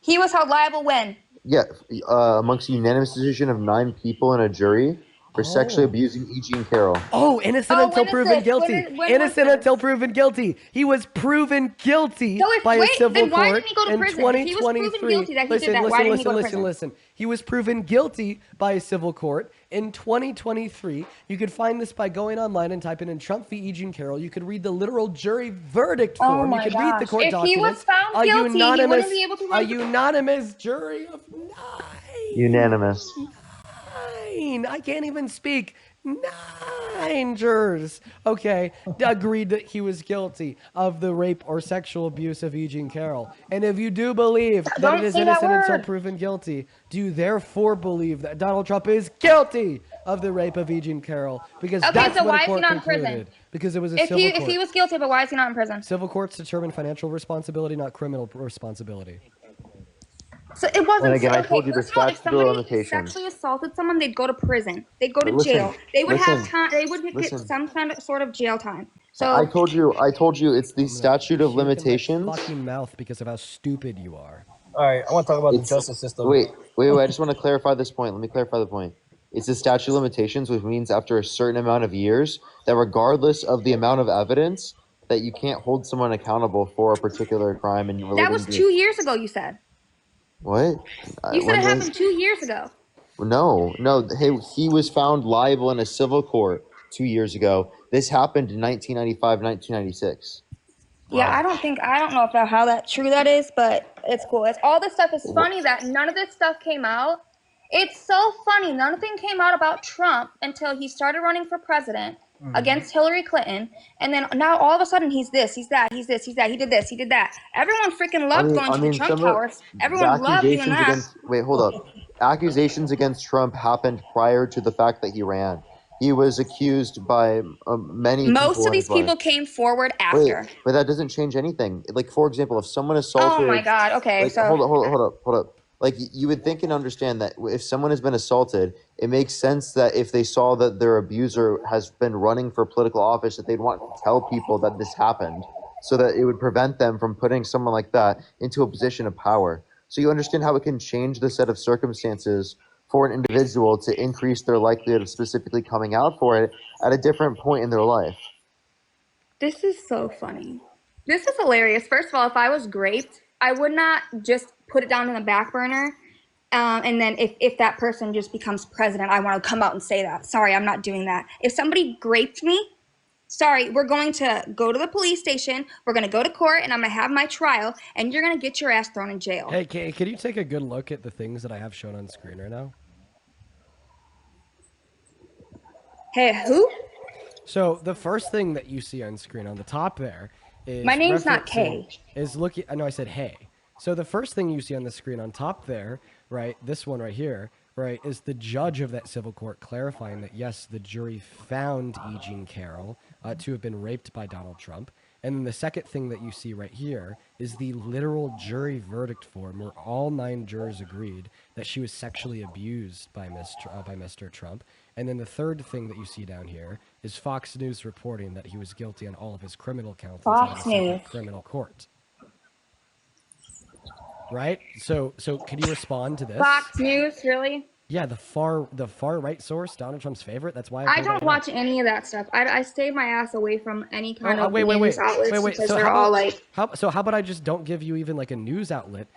He was held liable when? Yeah, amongst a unanimous decision of 9 people in a jury for sexually abusing E. Jean Carroll. Oh, innocent until proven guilty. When Innocent until proven guilty. He was proven guilty by a civil then why court didn't he go to in prison? If he was proven 2023. guilty that he did that, why didn't he go to prison? Listen. He was proven guilty by a civil court in 2023. You could find this by going online and typing in Trump v. E. Jean Carroll. You could read the literal jury verdict Oh form. my You could read the gosh. court If he documents. was found guilty, he wouldn't be able to A run. unanimous jury of Unanimous. 9. I can't even speak. 9 jurors, okay, agreed that he was guilty of the rape or sexual abuse of E. Jean Carroll. And if you do believe that Don't it is say that innocent until word. proven guilty, do you therefore believe that Donald Trump is guilty of the rape of E. Jean Carroll? Because Okay, that's so what why a is he court not in prison? concluded. Because it was a If civil he court. if he was guilty, but why is he not in prison? Civil courts determine financial responsibility, not criminal responsibility. So it wasn't. And again, I okay, told you the first of all, if statute of somebody limitations. sexually assaulted someone, they'd go to prison. They'd go to But listen, jail. They would have listen, time. They would get listen. some kind of sort of jail time. So I told you it's the statute of Puke in my limitations. fucking mouth because of how stupid you are. All right, I want to talk about It's- the justice system. Wait. I just want to clarify this point. Let me clarify the point. It's the statute of limitations, which means after a certain amount of years, that regardless of the amount of evidence, that you can't hold someone accountable for a particular crime. And that was 2 years ago. You said. What? You said When it was- happened 2 years ago. No. Hey, he was found liable in a civil court 2 years ago. This happened in 1995, 1996. Yeah, I don't know about how that true that is, but it's cool. It's all this stuff is funny that none of this stuff came out. It's so funny. Nothing came out about Trump until he started running for president against Hillary Clinton, and then now all of a sudden he's this, he's that, he's this, he's that, he did this, he did that. Everyone freaking loved going to the Trump Towers. Everyone loved doing that. Wait, hold up. Accusations against Trump happened prior to the fact that he ran. He was accused by many. Most of these people came forward after. Wait, but that doesn't change anything. Like, for example, if someone assaulted. Oh my God. Okay, like, so hold up. Like, you would think and understand that if someone has been assaulted, it makes sense that if they saw that their abuser has been running for political office, that they'd want to tell people that this happened, so that it would prevent them from putting someone like that into a position of power. So you understand how it can change the set of circumstances for an individual to increase their likelihood of specifically coming out for it at a different point in their life. This is so funny. This is hilarious. First of all, if I was raped, I would not just put it down in the back burner. And then if that person just becomes president, I want to come out and say that. Sorry, I'm not doing that. If somebody raped me, sorry, we're going to go to the police station, we're going to go to court, and I'm going to have my trial, and you're going to get your ass thrown in jail. Hey, can you take a good look at the things that I have shown on screen right now? Hey, who? So the first thing that you see on screen on the top there is My name's not referencing- Kay. Is looking. I know I said hey. So the first thing you see on the screen on top there, right? This one right here, right, is the judge of that civil court clarifying that yes, the jury found E. Jean Carroll to have been raped by Donald Trump. And then the second thing that you see right here is the literal jury verdict form where all 9 jurors agreed that she was sexually abused by Mr. Trump. And then the third thing that you see down here is Fox News reporting that he was guilty on all of his criminal counts inside of a Fox separate News. criminal court. Right? So can you respond to this? Fox News, really? Yeah, the far right source, Donald Trump's favorite. That's why I don't watch any of that stuff. I stay my ass away from any kind of wait. news outlets because So they're all like. how about I just don't give you even like a news outlet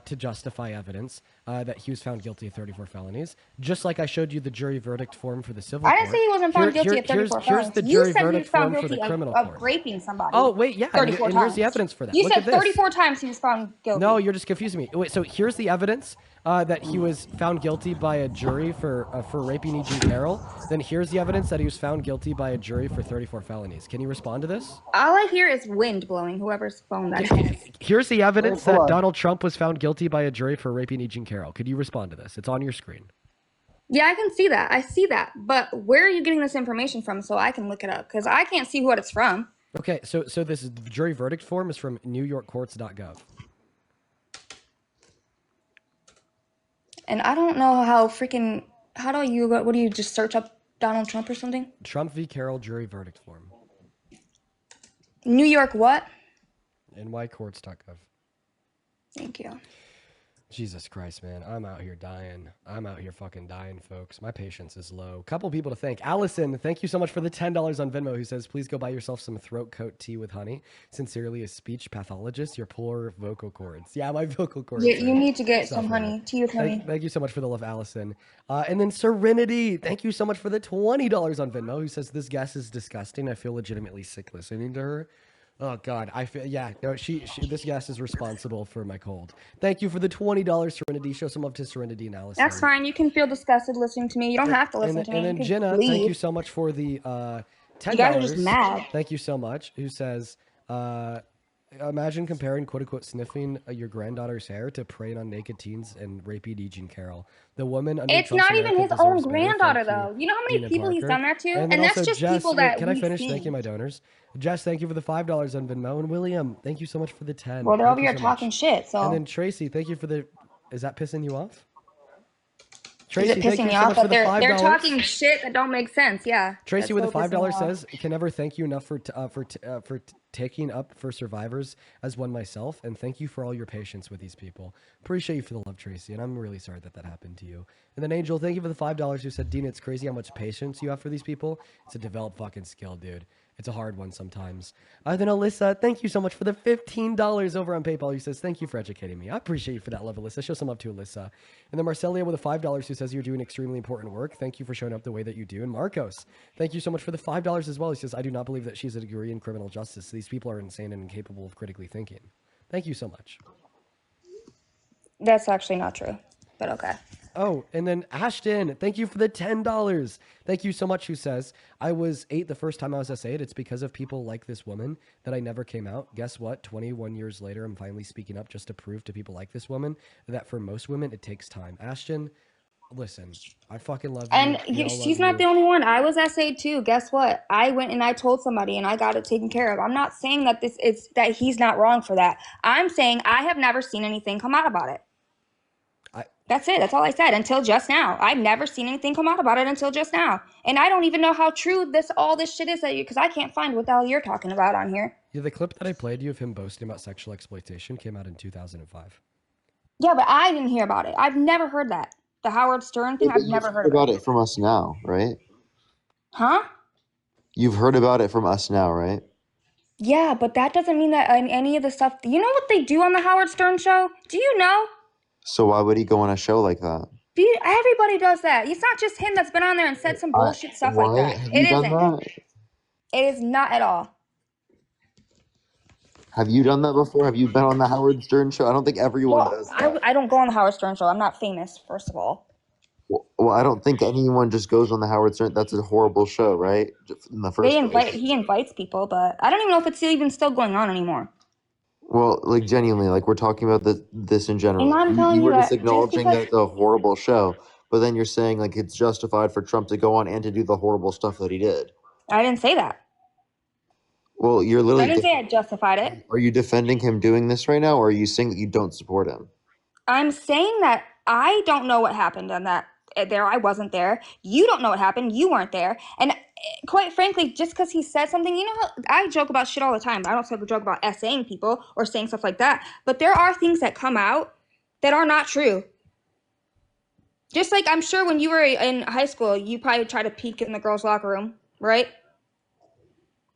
to justify evidence that he was found guilty of 34 felonies, just like I showed you the jury verdict form for the civil I court. didn't say he wasn't found guilty of 34 Here's the felonies. jury You said he was verdict found form for the guilty criminal of court. raping somebody. Oh wait, yeah, and 34 here's the times. evidence for that. You Look said at this. 34 times he was found guilty. No, you're just confusing me. Wait, so here's the evidence that he was found guilty by a jury for raping E. Jean Carroll. Then here's the evidence that he was found guilty by a jury for 34 felonies. Can you respond to this? All I hear is wind blowing. Whoever's phone that is. Here's the evidence Hold that on. Donald Trump was found guilty by a jury for raping E. Jean Carroll. Could you respond to this? It's on your screen. Yeah, I can see that. I see that. But where are you getting this information from so I can look it up? Because I can't see what it's from. Okay, so this is, the jury verdict form is from NewYorkCourts.gov. And I don't know how freaking. What do you just search up Donald Trump or something? Trump v. Carroll jury verdict form. New York what? NYCourts.gov. Thank you. Jesus Christ, man. I'm out here dying. I'm out here fucking dying, folks. My patience is low. Couple people to thank. Allison, thank you so much for the $10 on Venmo, who says, please go buy yourself some throat coat tea with honey. Sincerely, a speech pathologist. Your poor vocal cords. Yeah, my vocal cords. Yeah, you need to get some suffering. honey. Tea with honey. Thank you so much for the love, Allison. And then Serenity, thank you so much for the $20 on Venmo, who says, this guest is disgusting. I feel legitimately sick listening to her. Oh God, I feel, yeah, no, this guest is responsible for my cold. Thank you for the $20, Serenity. Show some love to Serenity and Allison. That's fine. You can feel disgusted listening to me. You don't have to listen to me. And then You can Jenna, leave. thank you so much for the $10. You guys are just mad. Thank you so much. Who says, imagine comparing quote unquote sniffing your granddaughter's hair to preying on naked teens and raping E. Jean Carroll. The woman under It's Trump's not even America his own deserves better. granddaughter, Thank though. You know how many Dina people he's Parker. done that to? And And also that's just Jess, people wait, that can I we've finish seen. thanking my donors? Jess, thank you for the $5 on Venmo. And William, thank you so much for the 10. Well, they're Thank over you here so talking much. shit, so. And then Tracy, thank you for the. Is that pissing you off? Is Tracy, it thank pissing you you so off much for that the they're $5. talking shit that don't make sense? Yeah. Tracy that's with the so pissing $5 you off. says, "Can never thank you enough for taking up for survivors as one myself, and thank you for all your patience with these people. Appreciate you for the love, Tracy, and I'm really sorry that happened to you." And then Angel, thank you for the $5 who said, "Dean, it's crazy how much patience you have for these people. It's a developed fucking skill, dude. It's a hard one sometimes." Then Alyssa, thank you so much for the $15 over on PayPal. Who says, "Thank you for educating me." I appreciate you for that love, Alyssa. Show some love to Alyssa. And then Marcelia with the $5 who says, "You're doing extremely important work. Thank you for showing up the way that you do." And Marcos, thank you so much for the $5 as well. He says, "I do not believe that she has a degree in criminal justice. These people are insane and incapable of critically thinking." Thank you so much. That's actually not true, but okay. Oh, and then Ashton, thank you for the $10. Thank you so much. Who says, "I was 8 the first time I was S8. It's because of people like this woman that I never came out. Guess what? 21 years later, I'm finally speaking up just to prove to people like this woman that for most women, it takes time." Ashton, listen, I fucking love you. And We all she's love not the you. only one. I was essayed too. Guess what? I went and I told somebody and I got it taken care of. I'm not saying that that he's not wrong for that. I'm saying I have never seen anything come out about it. That's it. That's all I said until just now. I've never seen anything come out about it until just now. And I don't even know how true all this shit is because I can't find what the hell you're talking about on here. Yeah, the clip that I played you of him boasting about sexual exploitation came out in 2005. Yeah, but I didn't hear about it. I've never heard that. The Howard Stern Yeah, thing, but I've you've never heard heard of it. about it from us now, right? Huh? You've heard about it from us now, right? Yeah, but that doesn't mean that any of the stuff. You know what they do on the Howard Stern show? Do you know? So why would he go on a show like that? Everybody does that. It's not just him that's been on there and said some bullshit stuff like What? that. Have It you done isn't. that? It is not at all. Have you done that before? Have you been on the Howard Stern show? I don't think everyone Well, does that. I don't go on the Howard Stern show. I'm not famous, first of all. Well, I don't think anyone just goes on the Howard Stern. That's a horrible show, right? In the first place. He invites people, but I don't even know if it's even still going on anymore. Well, like genuinely, like we're talking about this in general. And Like, I'm you telling you were just that just acknowledging that because it's a horrible show, but then you're saying like it's justified for Trump to go on and to do the horrible stuff that he did. I didn't say that. Well, you're I literally. didn't say I justified it. Are you defending him doing this right now, or are you saying that you don't support him? I'm saying that I don't know what happened on that there. I wasn't there. You don't know what happened. You weren't there. And quite frankly, just because he said something, you know how I joke about shit all the time. I don't joke about essaying people or saying stuff like that. But there are things that come out that are not true. Just like I'm sure when you were in high school, you probably tried to peek in the girls' locker room, right?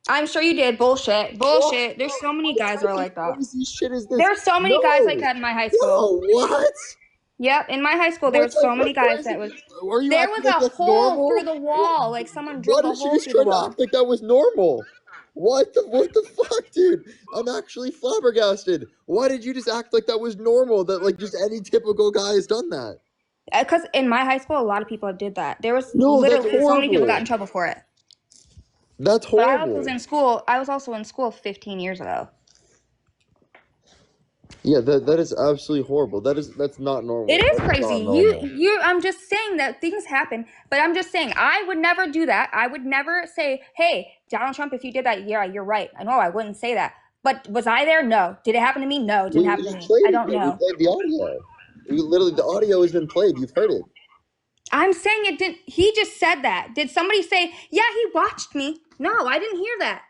I'm sure you did. Bullshit. Bullshit. There's so many guys that are like that. Crazy shit is this? There are so many guys like that in my high school. No, what? Yep, in my high school there were so many guys that was. Are you There acting was like a that's hole normal? through the wall, like someone Why drilled a did she hole just through the try to wall. act like that was normal? What the fuck, dude? I'm actually flabbergasted. Why did you just act like that was normal? That like just any typical guy has done that? Because in my high school, a lot of people did that. There was No, that's literally so many people got horrible. in trouble for it. That's But I was horrible. in school. I was also in school 15 years ago. Yeah, that is absolutely horrible. That's not normal. It is That's crazy. not normal. I'm just saying that things happen, but I'm just saying I would never do that. I would never say, "Hey, Donald Trump, if you did that, yeah, you're right." I know I wouldn't say that. But was I there? No. Did it happen to me? No, it didn't happen to me. I don't We know. played the audio. The audio has been played. You've heard it. I'm saying it didn't. He just said that. Did somebody say, "Yeah, he watched me"? No, I didn't hear that.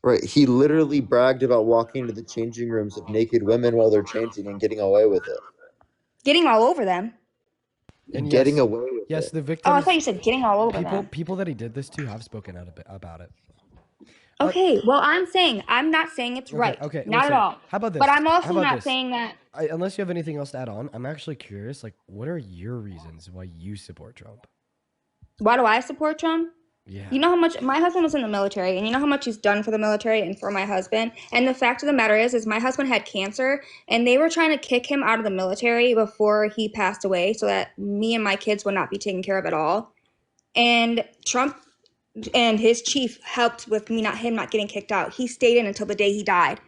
Right. He literally bragged about walking into the changing rooms of naked women while they're changing and getting away with it. Getting all over them. And Getting yes, away with yes, it. the Oh, I victims. thought you said getting all over them. People that he did this to have spoken out a bit about it. Okay, well, I'm not saying it's right. Okay, Not listen, at all. How about this? But I'm How also about not this? saying that. Unless you have anything else to add on, I'm actually curious. Like, what are your reasons why you support Trump? Why do I support Trump? Yeah. You know how much my husband was in the military, and you know how much he's done for the military and for my husband. And the fact of the matter is my husband had cancer, and they were trying to kick him out of the military before he passed away, so that me and my kids would not be taken care of at all. And Trump and his chief helped with him not getting kicked out. He stayed in until the day he died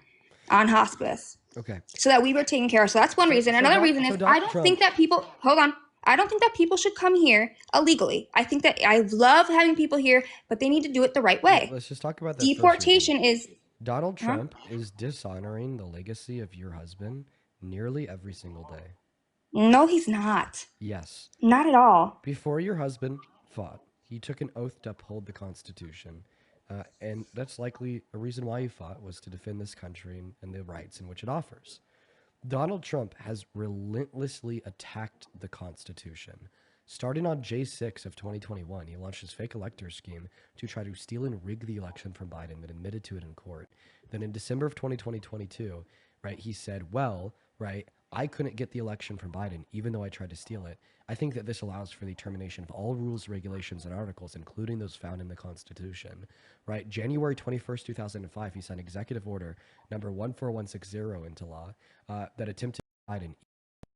on hospice. Okay. So that we were taken care of. So that's one reason. Another reason is I don't think that people hold on. I don't think that people should come here illegally. I think that I love having people here, but they need to do it the right way. Let's just talk about that. Deportation is Donald Trump is dishonoring the legacy of your husband nearly every single day. No, he's not. Yes. Not at all. Before your husband fought, he took an oath to uphold the Constitution. And that's likely a reason why he fought was to defend this country and the rights in which it offers. Donald Trump has relentlessly attacked the Constitution. Starting on J6 of 2021, he launched his fake elector scheme to try to steal and rig the election from Biden, then admitted to it in court. Then in December of 2022, right, he said, well, right, I couldn't get the election from Biden, even though I tried to steal it. I think that this allows for the termination of all rules, regulations, and articles, including those found in the Constitution. Right, January 21st, 2005, he signed Executive Order number 14160 into law that attempted to Biden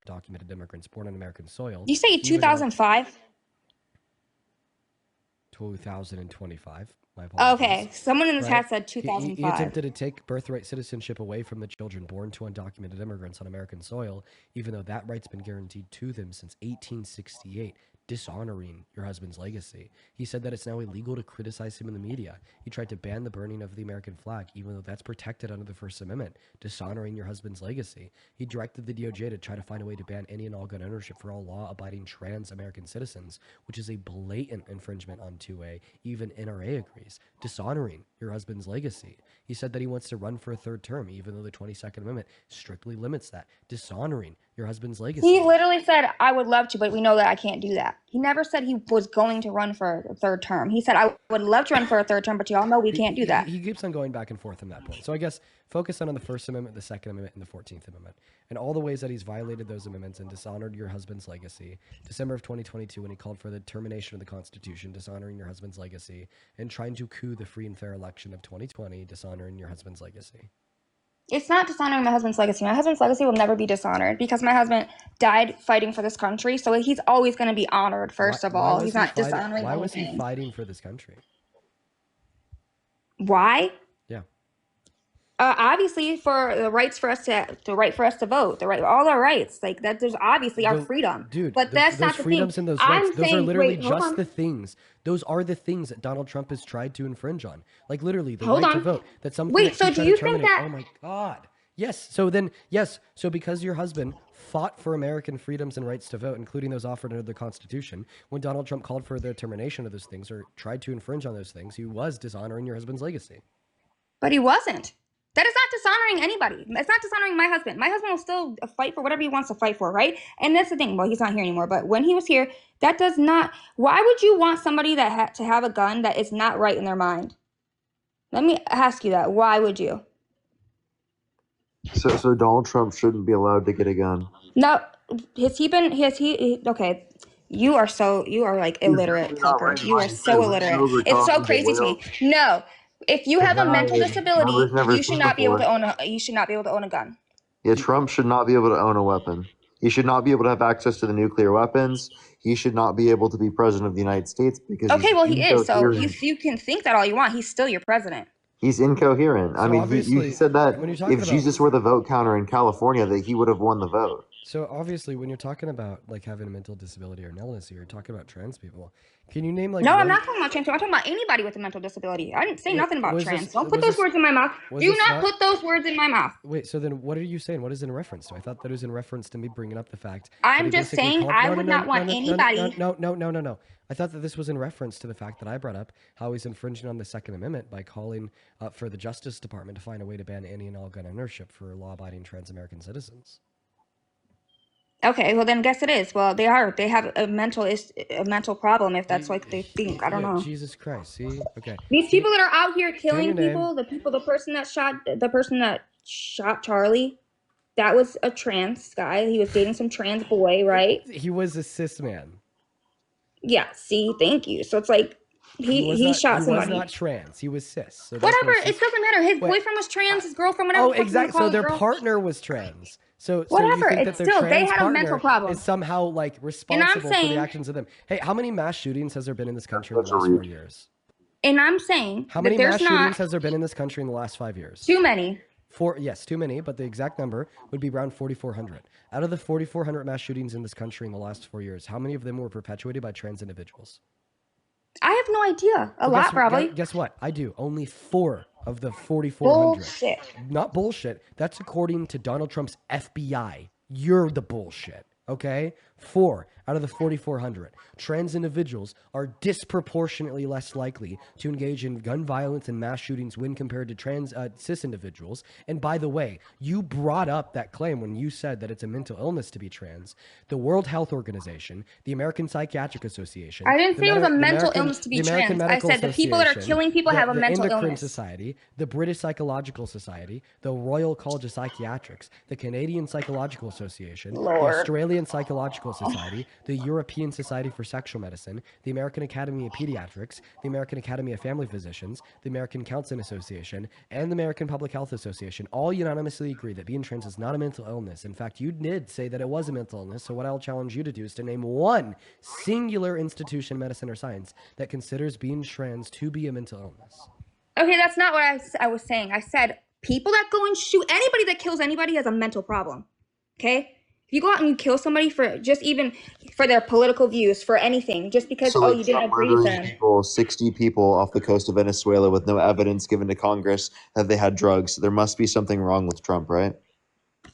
documented immigrants born on American soil. You say 2005? 2025. My apologies. Okay, someone in the chat said He 2005. attempted to take birthright citizenship away from the children born to undocumented immigrants on American soil, even though that right's been guaranteed to them since 1868, dishonoring your husband's legacy. He said that it's now illegal to criticize him in the media. He tried to ban the burning of the American flag, even though that's protected under the First Amendment, dishonoring your husband's legacy. He directed the DOJ to try to find a way to ban any and all gun ownership for all law-abiding trans American citizens, which is a blatant infringement on 2A, even NRA agreements. primaries, dishonoring your husband's legacy. He said that he wants to run for a third term, even though the 22nd Amendment strictly limits that, dishonoring your husband's legacy. He literally said, I would love to, but we know that I can't do that. He never said he was going to run for a third term. He said, I would love to run for a third term, but y'all know we can't do that. He keeps on going back and forth on that point. So I guess focus on the First Amendment, the Second Amendment, and the 14th Amendment, and all the ways that he's violated those amendments and dishonored your husband's legacy. December of 2022, when he called for the termination of the Constitution, dishonoring your husband's legacy, and trying to coup the free and fair election of 2020, dishonoring your husband's legacy. It's not dishonoring my husband's legacy. My husband's legacy will never be dishonored because my husband died fighting for this country. So he's always going to be honored, first of all. He's not dishonoring Why was he anything. fighting for this country? Why? Yeah. Obviously for the rights for us to the right for us to vote, the right, all our rights, like that. There's obviously our freedom, dude. But that's those not the freedoms thing. and those rights. I'm Those saying, are literally wait, hold just on. the things. Those are the things that Donald Trump has tried to infringe on. Like literally, the Hold right to on. vote. That's something. Wait, that so he's do trying you to think terminate. that? Oh my God. Yes. So then, yes. So because your husband fought for American freedoms and rights to vote, including those offered under the Constitution, when Donald Trump called for the termination of those things or tried to infringe on those things, he was dishonoring your husband's legacy. But he wasn't. That is not dishonoring anybody. It's not dishonoring my husband. My husband will still fight for whatever he wants to fight for, right? And that's the thing. Well, he's not here anymore. But when he was here, that does not. Why would you want somebody that to have a gun that is not right in their mind? Let me ask you that. Why would you? So Donald Trump shouldn't be allowed to get a gun. No, okay. You are like illiterate, Clicker. You are so illiterate. It's so crazy to me. No. If you have a mental disability, you should not be able to own a gun. Yeah, Trump should not be able to own a weapon. He should not be able to have access to the nuclear weapons. He should not be able to be president of the United States because okay, well he is. So incoherent. you can think that all you want. He's still your president. He's incoherent. So I mean, obviously, you said that when you're talking if about- Jesus were the vote counter in California, that he would have won the vote. So obviously, when you're talking about like having a mental disability or an illness, you're talking about trans people. Can you name like? No, one... I'm not talking about trans people. I'm talking about anybody with a mental disability. I didn't say nothing about was trans. this- Don't put was those this- words in my mouth. was Do this not put those words in my mouth. Wait, so then what are you saying? What is it in reference to? I thought that it was in reference to me bringing up the fact. I'm that he just basically saying called- I No, would no, not want no, anybody. No. I thought that this was in reference to the fact that I brought up how he's infringing on the Second Amendment by calling for the Justice Department to find a way to ban any and all gun ownership for law-abiding trans American citizens. Okay, well then guess it is. Well, they have a mental problem if that's like they think. I don't know. Jesus Christ. See? Okay. These people that are out here killing your name. people, the person that shot Charlie, that was a trans guy. He was dating some trans boy, right? He was a cis man. Yeah, see, thank you. So it's like he shot somebody. He was not trans. He was cis. So Whatever, cis. it doesn't matter. His boyfriend was trans, his girlfriend, whatever. Oh, exactly. So their partner was trans. So whatever, you think it's that their still, they trans had a mental partner problem. is somehow like responsible for saying- the actions of them. Hey, how many mass shootings has there been in this country in the last 4 years? And I'm saying How many that mass there's shootings not has there been in this country in the last 5 years? too many. Yes, too many, but the exact number would be around 4,400. Out of the 4,400 mass shootings in this country in the last 4 years, how many of them were perpetuated by trans individuals? I have no idea. A lot, probably. Guess what? I do. Only 4 of the 4,400. Bullshit. Not bullshit. That's according to Donald Trump's FBI. You're the bullshit. Okay? 4 out of the 4,400. Trans individuals are disproportionately less likely to engage in gun violence and mass shootings when compared to cis individuals. And by the way, you brought up that claim when you said that it's a mental illness to be trans. The World Health Organization, the American Psychiatric Association. I didn't the say it was a the mental illness to be the American trans. I Medical said the people that are Association, killing people have a mental the Endocrine illness. Society, the British Psychological Society, the Royal College of Psychiatrics, the Canadian Psychological Association, the Lord. Australian Psychological Society, the European Society for Sexual Medicine, the American Academy of Pediatrics, the American Academy of Family Physicians, the American Counseling Association, and the American Public Health Association all unanimously agree that being trans is not a mental illness. In fact, you did say that it was a mental illness, so what I'll challenge you to do is to name one singular institution, medicine, or science that considers being trans to be a mental illness. Okay, that's not what I was saying. I said people that go and shoot anybody that kills anybody has a mental problem. Okay? If you go out and you kill somebody for just even for their political views, for anything, just because So you didn't agree with murdering them. people, 60 people off the coast of Venezuela with no evidence given to Congress that they had drugs. There must be something wrong with Trump, right?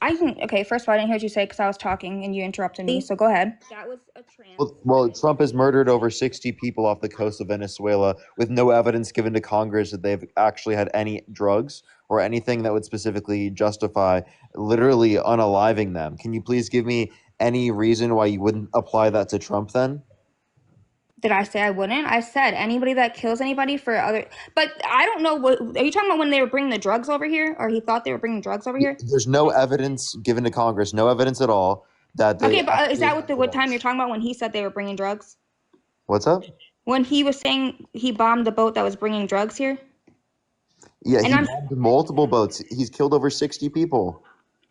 Okay, first of all, I didn't hear what you say because I was talking and you interrupted me. So go ahead. That was a trans. Well, Trump has murdered over 60 people off the coast of Venezuela with no evidence given to Congress that they've actually had any drugs or anything that would specifically justify literally unaliving them. Can you please give me any reason why you wouldn't apply that to Trump then? Did I say I wouldn't? I said anybody that kills anybody for other. But I don't know what. Are you talking about when they were bringing the drugs over here, or he thought they were bringing drugs over here? There's no evidence given to Congress, no evidence at all that they Okay, but is actually that had what time drugs. you're talking about when he said they were bringing drugs? What's up? When he was saying he bombed the boat that was bringing drugs here? Yeah, And he I'm bombed multiple boats. He's killed over 60 people.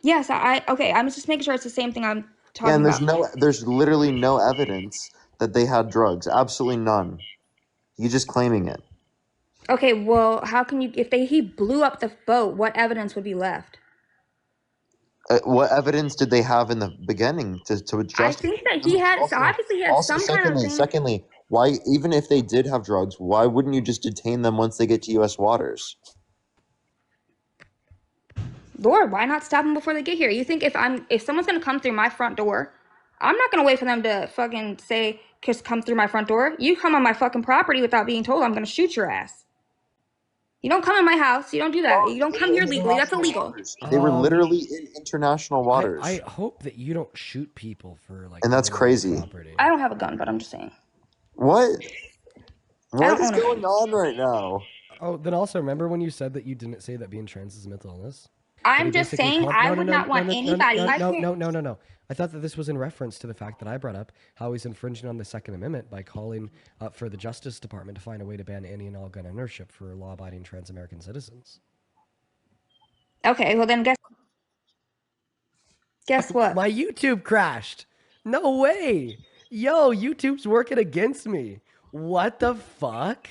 yes, okay. I'm just making sure it's the same thing I'm Yeah, talking about. there's literally no evidence that they had drugs. Absolutely none. He's just claiming it. Okay, well, how can you if he blew up the boat? What evidence would be left? What evidence did they have in the beginning to I justify? think that he had. So obviously, he had Also, some kind of thing. secondly, why even if they did have drugs, why wouldn't you just detain them once they get to U.S. waters? Lord, why not stop them before they get here? You think if someone's gonna come through my front door, I'm not gonna wait for them to fucking say, just come through my front door. You come on my fucking property without being told, I'm gonna shoot your ass. You don't come in my house. You don't do that. You don't come here legally. That's illegal. They were literally in international waters, I hope that you don't shoot people for like. and that's crazy. Property. I don't have a gun, but I'm just saying. What? I What don't is own a going on right now? Oh, then also remember when you said that you didn't say that being trans is a mental illness? I'm just saying I would not want anybody. No. I thought that this was in reference to the fact that I brought up how he's infringing on the Second Amendment by calling for the Justice Department to find a way to ban any and all gun ownership for law-abiding trans American citizens. Okay, well then guess what? My YouTube crashed. No way. Yo, YouTube's working against me. What the fuck?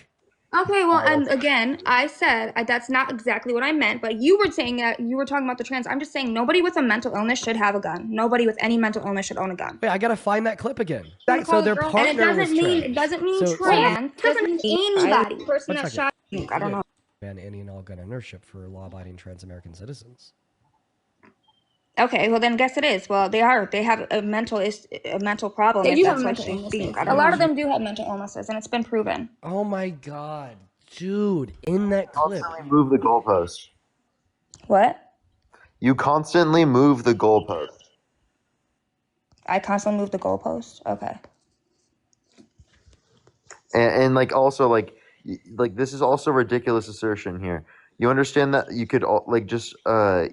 Okay, well, and again, I said that's not exactly what I meant, but you were saying that you were talking about the trans. I'm just saying nobody with a mental illness should have a gun. Nobody with any mental illness should own a gun. Wait, I gotta find that clip again. And So their it partner was doesn't mean trans. it doesn't mean So- trans. It doesn't mean anybody. Person One that second. shot. I don't know. Ban any and all gun ownership for law-abiding trans American citizens. Okay, well then guess it is. Well, they have a mental problem. They if do that's have what mental you think. illnesses. A lot of them do have mental illnesses, and it's been proven. Oh my god, dude! In that clip, Constantly move the goalpost. What? You constantly move the goalpost. I constantly move the goalpost. Okay. And like also like this is also ridiculous assertion here. You understand that you could like just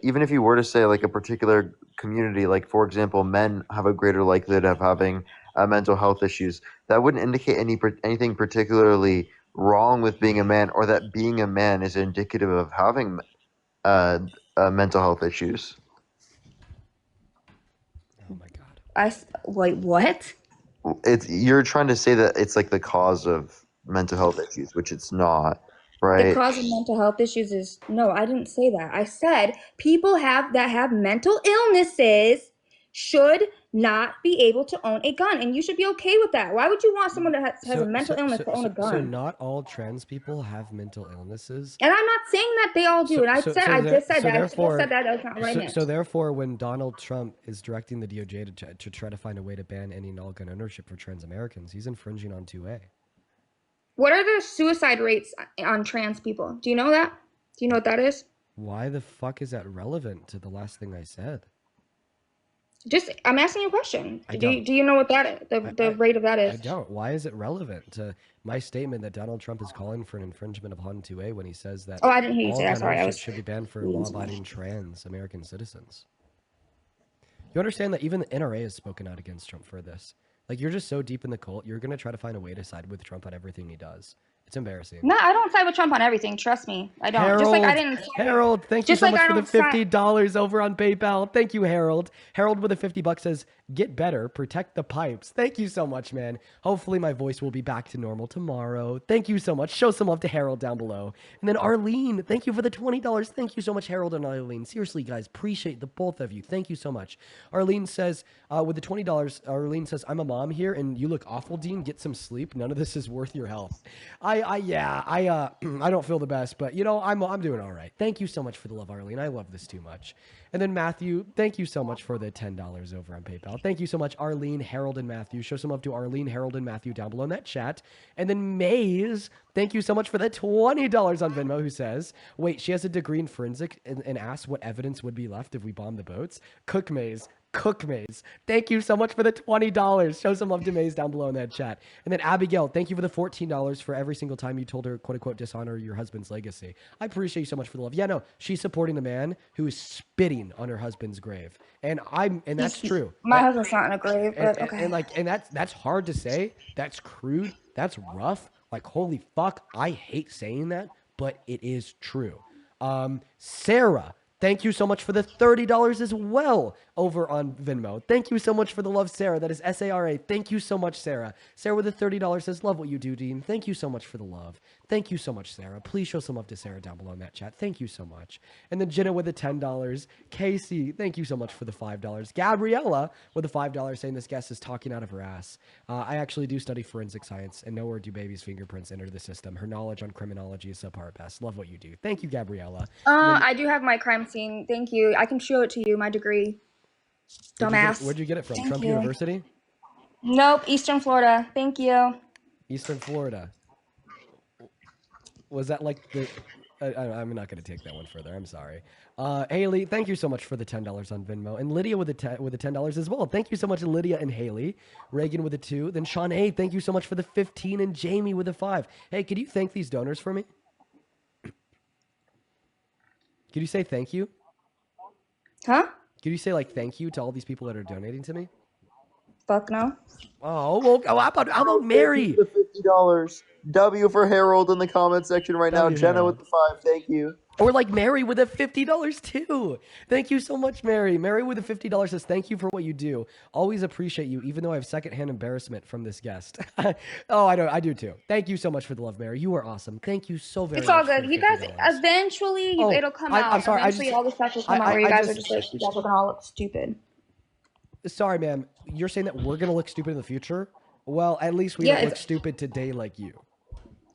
even if you were to say like a particular community, like for example, men have a greater likelihood of having mental health issues. That wouldn't indicate anything particularly wrong with being a man, or that being a man is indicative of having mental health issues. Wait, what? You're trying to say that it's like the cause of mental health issues, which it's not, right? The cause of mental health issues is no. I didn't say that. I said people that have mental illnesses should not be able to own a gun, and you should be okay with that. Why would you want someone that has a mental illness to own a gun? So not all trans people have mental illnesses. And I'm not saying that they all do. I just said that. That's not what I meant. So therefore, when Donald Trump is directing the DOJ to try to find a way to ban any and all gun ownership for trans Americans, he's infringing on 2A. What are the suicide rates on trans people? Do you know that? Do you know what that is? Why the fuck is that relevant to the last thing I said? I'm asking you a question. Do you know what the rate of that is? I don't. Why is it relevant to my statement that Donald Trump is calling for an infringement upon 2A when he says that I didn't hear you say that. all Sorry, gun should be banned for law-abiding trans American citizens? You understand that even the NRA has spoken out against Trump for this. Like, you're just so deep in the cult, you're going to try to find a way to side with Trump on everything he does. It's embarrassing. No, I don't side with Trump on everything. Trust me. I don't. Harold, just like I didn't. Harold, thank you so much for the $50 over on PayPal. Thank you, Harold. Harold with a $50 says, Get better, protect the pipes. Thank you so much, man. Hopefully my voice will be back to normal tomorrow. Thank you so much. Show some love to Harold down below. And then Arlene, thank you for the $20. Thank you so much, Harold and Arlene. Seriously, guys, appreciate the both of you. Thank you so much. Arlene says, with the $20, Arlene says, I'm a mom here and you look awful, Dean. Get some sleep. None of this is worth your health. I don't feel the best, but you know, I'm doing all right. Thank you so much for the love, Arlene. I love this too much. And then Matthew, thank you so much for the $10 over on PayPal. Thank you so much, Arlene, Harold, and Matthew. Show some love to Arlene, Harold, and Matthew down below in that chat. And then Maze, thank you so much for the $20 on Venmo, who says, wait, she has a degree in forensic and asks what evidence would be left if we bomb the boats. Cook Maze. Thank you so much for the $20. Show some love to Maze down below in that chat. And then Abigail, thank you for the $14 for every single time you told her, quote unquote, dishonor your husband's legacy. I appreciate you so much for the love. Yeah, no, she's supporting the man who is spitting on her husband's grave. And that's true. My husband's not in a grave, but okay. And that's hard to say. That's crude. That's rough. Like, holy fuck. I hate saying that, but it is true. Sarah, thank you so much for the $30 as well over on Venmo. Thank you so much for the love, Sarah. That is SARA. Thank you so much, Sarah. Sarah with the $30 says, love what you do, Dean. Thank you so much for the love. Thank you so much, Sarah. Please show some love to Sarah down below in that chat. Thank you so much. And then Jenna with the $10. Casey, thank you so much for the $5. Gabriella with the $5 saying this guest is talking out of her ass. I actually do study forensic science and nowhere do babies' fingerprints enter the system. Her knowledge on criminology is subpar at best. Love what you do. Thank you, Gabriella. I do have my crime scene. Thank you. I can show it to you, my degree. Dumbass. Where'd you get it from? Thank Trump you. University? Nope, Eastern Florida. Thank you. Eastern Florida. Was that like the... I'm not going to take that one further. I'm sorry. Haley, thank you so much for the $10 on Venmo. And Lydia with the $10 as well. Thank you so much, Lydia and Haley. Reagan with the 2. Then Sean A, thank you so much for the 15. And Jamie with the 5. Hey, could you thank these donors for me? Could you say thank you? Huh? Could you say, like, thank you to all these people that are donating to me? Fuck no. Oh, well, how about Mary? The $50. W for Harold in the comment section right now. W, Jenna Harold. with the 5. Thank you. Or like Mary with the $50 too. Thank you so much, Mary. Mary with the $50 says, thank you for what you do. Always appreciate you, even though I have secondhand embarrassment from this guest. Oh, I do too. Thank you so much for the love, Mary. You are awesome. Thank you so very much. It's all good. You guys, eventually, it'll come out. I'm sorry. Eventually, all the stuff will come out where you guys are just like, you guys are going to all look stupid. Sorry, ma'am. You're saying that we're going to look stupid in the future? Well, at least we don't look stupid today like you.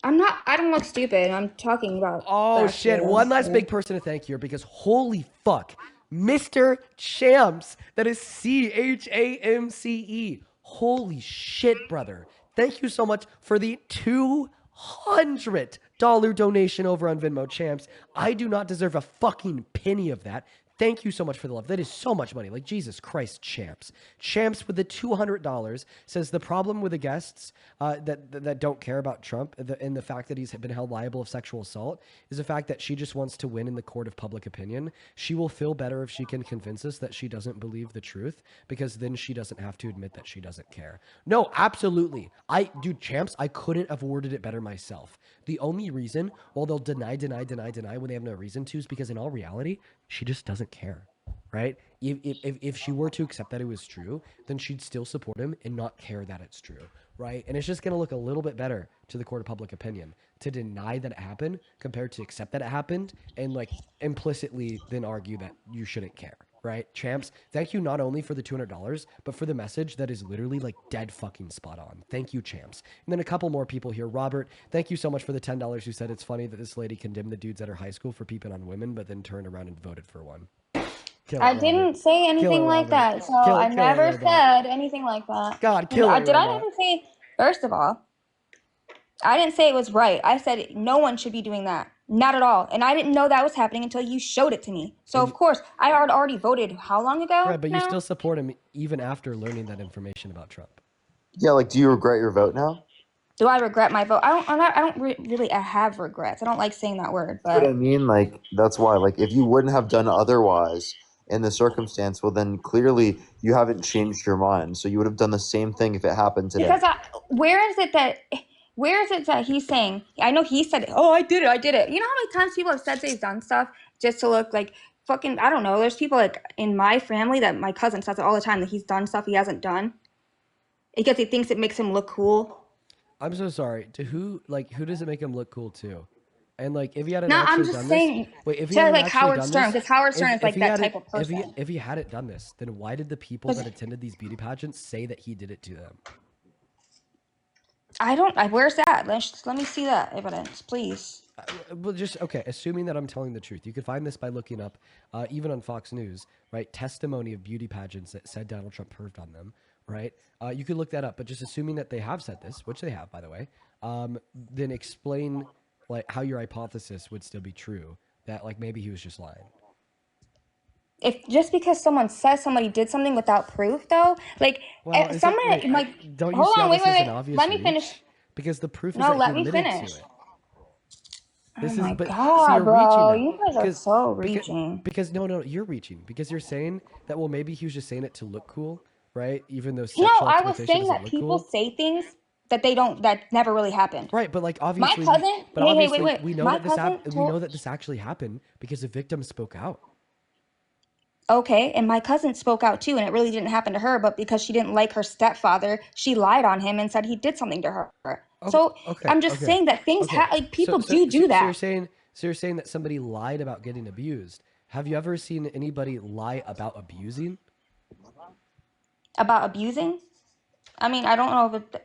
I don't look stupid. I'm talking about. Oh, shit. One last big person to thank here because holy fuck. Mr. Champs. That is CHAMCE. Holy shit, brother. Thank you so much for the $200 donation over on Venmo, Champs. I do not deserve a fucking penny of that. Thank you so much for the love. That is so much money. Like, Jesus Christ, Champs. Champs with the $200 says the problem with the guests that don't care about Trump and the fact that he's been held liable of sexual assault is the fact that she just wants to win in the court of public opinion. She will feel better if she can convince us that she doesn't believe the truth because then she doesn't have to admit that she doesn't care. No, absolutely. Dude, Champs, I couldn't have worded it better myself. The only reason, while they'll deny when they have no reason to, is because in all reality, she just doesn't care, right? If she were to accept that it was true, then she'd still support him and not care that it's true, right? And it's just going to look a little bit better to the court of public opinion to deny that it happened compared to accept that it happened and like implicitly then argue that you shouldn't care, right? Champs, thank you not only for the $200, but for the message that is literally like dead fucking spot on. Thank you, Champs. And then a couple more people here. Robert, thank you so much for the $10 who said it's funny that this lady condemned the dudes at her high school for peeping on women, but then turned around and voted for one. I didn't say anything like that, so I never said anything like that. God, kill it. Did I even say, first of all, I didn't say it was right. I said no one should be doing that. Not at all. And I didn't know that was happening until you showed it to me. So, of course, I had already voted how long ago? Right, but you still support him even after learning that information about Trump. Yeah, like, do you regret your vote now? Do I regret my vote? I don't really have regrets. I don't like saying that word. But But I mean, like, that's why. Like, if you wouldn't have done otherwise in the circumstance, well, then clearly you haven't changed your mind. So you would have done the same thing if it happened today. Because where is it that he's saying, I know he said, oh, I did it. You know how many times people have said they've done stuff just to look like fucking, I don't know. There's people like in my family that my cousin says it all the time that he's done stuff he hasn't done because he thinks it makes him look cool. I'm so sorry. To who does it make him look cool to? And like, if he hadn't No, I'm actually just done saying this, wait, if he to hadn't like actually Howard done Stern, this, because Howard Stern is like he that hadn't, type of person. if he hadn't done this, then why did the people that attended these beauty pageants say that he did it to them? Where's that? Let me see that evidence, please. Well, just okay. Assuming that I'm telling the truth, you can find this by looking up, even on Fox News, right? Testimony of beauty pageants that said Donald Trump perved on them, right? You could look that up, but just assuming that they have said this, which they have, by the way, then explain like how your hypothesis would still be true. That like maybe he was just lying. If just because someone says somebody did something without proof, though, like Well, don't you hold see on, how wait, this is an wait. obvious Let me reach? finish. Because the proof is No, that let he me admitted finish. to it. Oh my See, God, you're bro, reaching now. you guys are so reaching. Because no, you're reaching because you're saying that well maybe he was just saying it to look cool, right? Even though No, sexual I was exploitation saying doesn't that look people cool. say things that that never really happened. Right, but like My obviously, cousin. Wait. we know My that this cousin we know that this actually happened because the victim spoke out. Okay, and my cousin spoke out too, and it really didn't happen to her, but because she didn't like her stepfather, she lied on him and said he did something to her. So I'm just saying that things like people do So that. you're saying that somebody lied about getting abused. Have you ever seen anybody lie about abusing? About abusing? I mean, I don't know if it.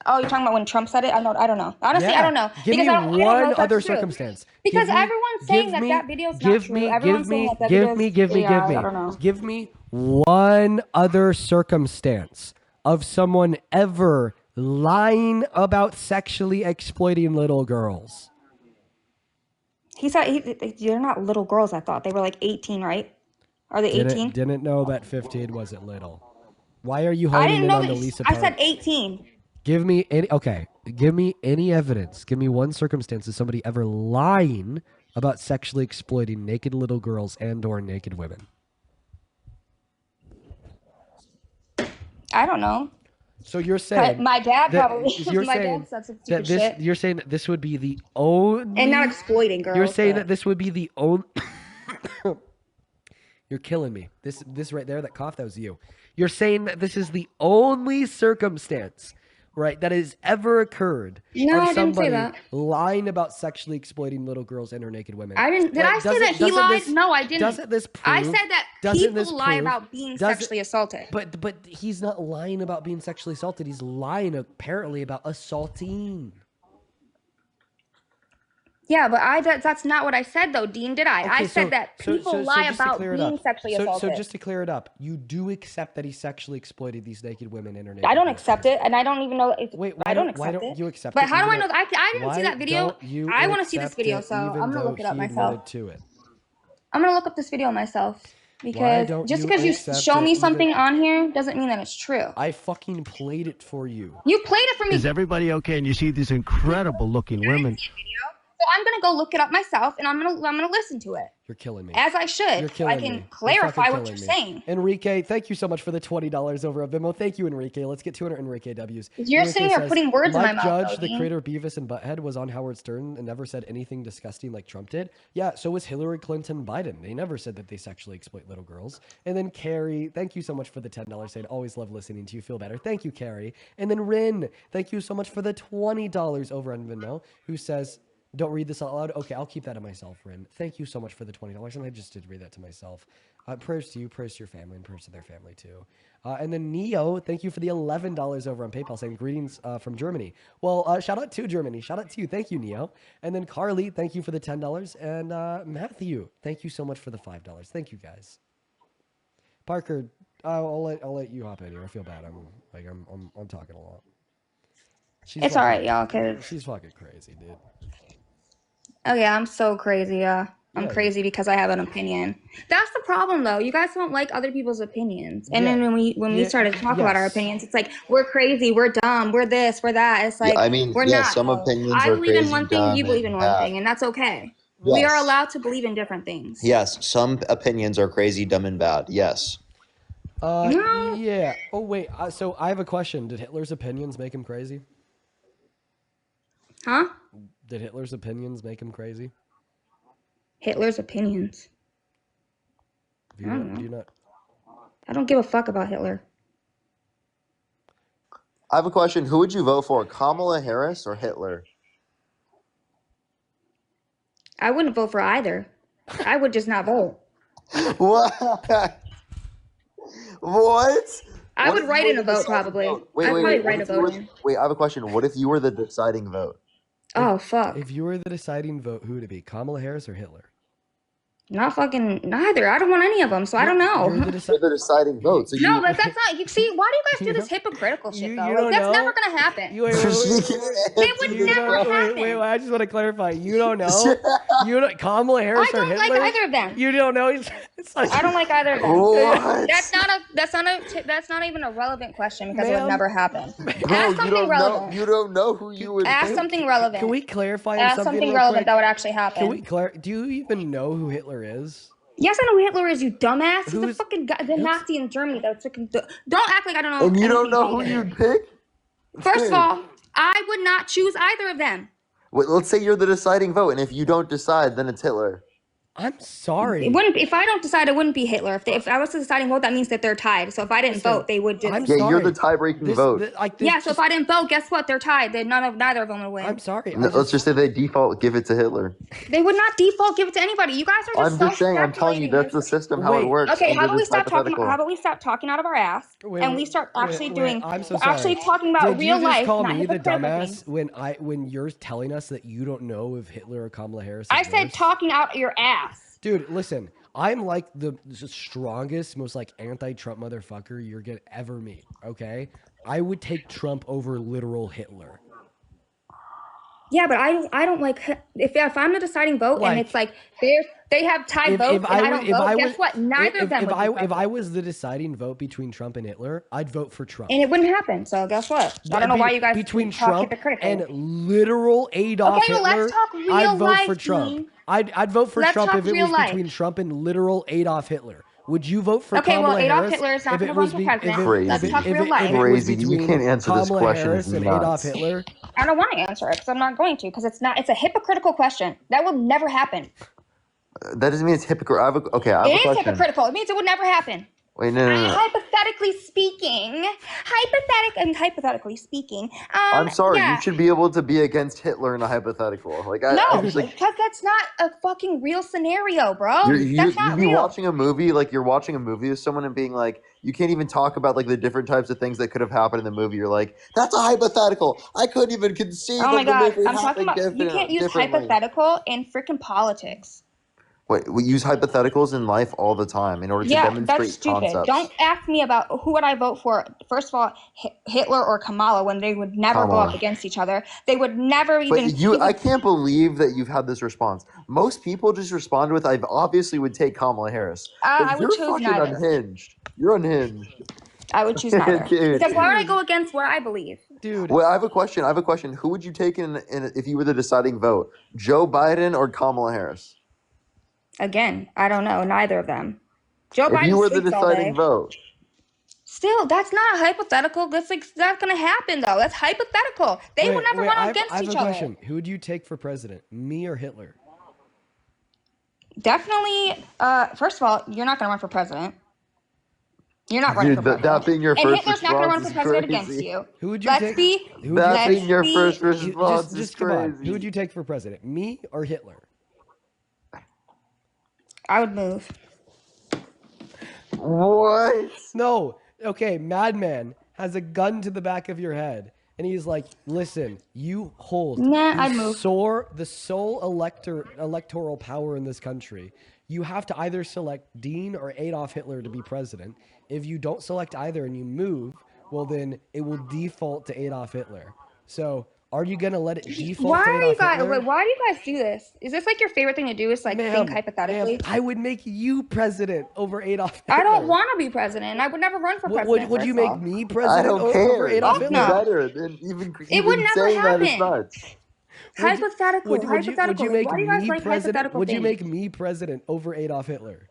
Oh, you're talking about when Trump said it? I don't know. Honestly, I don't know. Give me I don't know one if that's other true. circumstance. Because everyone's saying that video's not true. Everyone's saying that video's AI. I don't know. Give me one other circumstance of someone ever lying about sexually exploiting little girls. He said they're not little girls. I thought they were like 18, right? Are they 18? Didn't know that 15 wasn't little. Why are you I honing didn't in know on that. the Lisa I part? said 18. Give me any evidence. Give me one circumstance of somebody ever lying about sexually exploiting naked little girls and or naked women. I don't know. So you're saying my dad that, probably. My dad said some stupid shit. You're saying that this would be the only And not exploiting girls. You're saying that this would be the only You're killing me. This right there, that cough, that was you. You're saying that this is the only circumstance, right, that has ever occurred No, of I didn't say somebody that. lying about sexually exploiting little girls and or naked women. I didn't. Did Right? I say that he lied? No, I didn't. Doesn't this prove? I said that people lie about being sexually assaulted. But he's not lying about being sexually assaulted. He's lying apparently about assaulting. Yeah, but that's not what I said though, Dean. Did I? I said that people lie about being sexually assaulted. So just to clear it up, you do accept that he sexually exploited these naked women and her naked I don't girls. accept it, and I don't even know if I don't accept why don't it. you accept But it? how do I even know that? I didn't see that video. don't you I want to see this accept video, it so even I'm gonna though look it up he myself. admitted to it? I'm gonna look up this video myself because don't just you because you accept show it me even- something on here doesn't mean that it's true. I fucking played it for you. You played it for me. Is everybody okay? And you see these incredible looking women. So I'm gonna go look it up myself, and I'm gonna listen to it You're killing me. as I should, You're so killing I can me. You're clarify fucking what you're killing me. saying. Enrique, thank you so much for the $20 over at Venmo. Thank you, Enrique. Let's get 200 Enrique W's. You're Enrique sitting here says, putting words in my Mike mouth, Judge, though, the Dean. creator of Beavis and Butthead, was on Howard Stern and never said anything disgusting like Trump did. Yeah, so was Hillary Clinton, Biden. They never said that they sexually exploit little girls. And then Carrie, thank you so much for the $10 saying, always love listening to you, feel better. Thank you, Carrie. And then Rin, thank you so much for the $20 over on Venmo, who says, don't read this out loud. Okay, I'll keep that to myself, Rin. Thank you so much for the $20, and I just did read that to myself. Prayers to you, prayers to your family, and prayers to their family too. And then Neo, thank you for the $11 over on PayPal, saying greetings from Germany. Well, shout out to Germany. Shout out to you. Thank you, Neo. And then Carly, thank you for the $10, and Matthew, thank you so much for the $5. Thank you, guys. Parker, I'll let you hop in here. I feel bad. I'm talking a lot. It's all right, y'all. Cause she's fucking crazy, dude. okay, I'm so crazy. I'm Yeah. crazy because I have an opinion. That's the problem, though. You guys don't like other people's opinions, and Yeah. then when we started to talk about our Yes. opinions, it's like we're crazy, we're dumb, we're this, we're that. It's like I mean, we're yeah, not. some though. opinions I are believe in crazy, one thing, dumb, you believe in and one bad. thing, and that's okay. We are Yes. allowed to believe in different things. Yes, some opinions are crazy, dumb, and bad. Yes. Yeah. Oh, wait. So I have a question. Did Hitler's opinions make him crazy? Huh? Did Hitler's opinions make him crazy? Hitler's opinions. Do you not? I don't give a fuck about Hitler. I have a question. Who would you vote for, Kamala Harris or Hitler? I wouldn't vote for either. I would just not vote. What? What? I would write in a vote probably. Wait, I'd wait, probably wait. write a vote in. Wait, I have a question. What if you were the deciding vote? Oh fuck. If you were the deciding vote, who would it be? Kamala Harris or Hitler? Not fucking neither. I don't want any of them, so I don't know. You're the deciding vote. So No, but that's not. You see, why do you guys do this hypocritical shit though? you Like, don't that's know? never gonna happen. Wait, It would never happen. wait, I just want to clarify. You don't know? You don't, Kamala Harris I or don't Hitler? like either of them. You don't know? I don't like either of them. What? That's not even a relevant question because it would Ma'am. never happen. Bro, Ask something relevant. You don't know who you would Ask pick. something relevant. Can we clarify Ask something something real relevant quick? that would actually happen. Can we do you even know who Hitler is? Yes, I know who Hitler is, you dumbass. He's the fucking guy, the Nazi in Germany. That's freaking. Don't act like I don't know. And you don't anything know about who Hitler. you'd pick? First of all, I would not choose either of them. Wait, let's say you're the deciding vote, and if you don't decide, then it's Hitler. I'm sorry. It wouldn't. If I don't decide, it wouldn't be Hitler. If I was the deciding vote, that means that they're tied. So if I didn't vote, they would just. Yeah, you're the tie-breaking vote. Yeah. So if I didn't vote, guess what? They're tied. Neither of them would win. I'm sorry. No, let's just say they default give it to Hitler. They would not default give it to anybody. You guys are just. I'm just saying. I'm telling you that's the system how it works. Okay, how under about we this stop talking? hypothetical. How about we stop talking out of our ass and we start actually doing? I'm so actually sorry. talking about Did real you just life, call not me the hypothetical dumbass things. when you're telling us that you don't know if Hitler or Kamala Harris? I is said worse? talking out your ass. Dude, listen. I'm like the strongest, most like anti-Trump motherfucker you're gonna ever meet. Okay, I would take Trump over literal Hitler. Yeah, but I don't like if I'm the deciding vote and it's like they have tied votes and I don't vote. Guess what? Neither of them would be if I was the deciding vote between Trump and Hitler, I'd vote for Trump. and it wouldn't happen. So guess what? I don't know why you guys between talk Trump hypocritically. and literal Adolf Okay, well, Hitler. let's talk real I'd vote life, for Trump. Dean. I'd vote for Let's Trump talk if it real was life. between Trump and literal Adolf Hitler. Would you vote for Okay, well, Kamala Adolf Harris Hitler is not if gonna it run was for be- president. if it- Let's if it- talk if real it- life. if it was Crazy. You between can't answer this Kamala question. Harris It's and nuts. Adolf Hitler? I don't want to answer it because I'm not going to because it's a hypocritical question. That will never happen. That doesn't mean it's hypocritical. I have a It question. is hypocritical. It means it would never happen. Wait, no. Hypothetically speaking, hypothetically speaking, I'm sorry. yeah. You should be able to be against Hitler in a hypothetical. Like, I No, just, like, because that's not a fucking real scenario, bro. you'd That's not be real. watching a movie, like you're watching a movie with someone and being like, you can't even talk about like the different types of things that could have happened in the movie. You're like, that's a hypothetical. I couldn't even conceive Oh my of the god, movie I'm talking about you can't use differently. hypothetical in freaking politics. Wait, we use hypotheticals in life all the time in order to Yeah, demonstrate that's stupid. concepts. Don't ask me about who would I vote for. First of all, Hitler or Kamala when they would never go Kamala. up against each other. They would never even. But I can't believe that you've had this response. Most people just respond with, I obviously would take Kamala Harris. But I would you're choose fucking neither. unhinged. You're unhinged. I would choose neither. Dude. Because why would I go against what I believe? Dude. Well, I have a question. Who would you take in if you were the deciding vote? Joe Biden or Kamala Harris? Again, I don't know. Neither of them. Joe If Biden you were the sleeps all deciding day. vote. Still, that's not hypothetical. That's not going to happen, though. That's hypothetical. They would never run against I have each a other. question. Who would you take for president? Me or Hitler? Definitely. First of all, you're not going to run for president. You're not running Dude, for president. that being your and first Hitler's not going to run for response is president crazy. against you. Who would you Let's take? be. Who would you That take? being your first You- response is just come on. crazy. Who would you take for president? Me or Hitler? I would move. What? No. Okay, Madman has a gun to the back of your head. And he's like, listen, you hold Nah, the I'd move. sole electoral power in this country. You have to either select Dean or Adolf Hitler to be president. If you don't select either and you move, well, then it will default to Adolf Hitler. So are you going to let it default Why to are Adolf you guys? Hitler? Wait, why do you guys do this? Is this like your favorite thing to do? Is like think hypothetically? I would make you president over Adolf Hitler. I don't want to be president. I would never run for president. Would you first of make all. me I president don't over care. Adolf That's Hitler? better than even It would never saying that is happen. nuts. Hypothetical. Would Hypothetical. you make Why do you guys me like president? hypothetical Would you things? make me president over Adolf Hitler?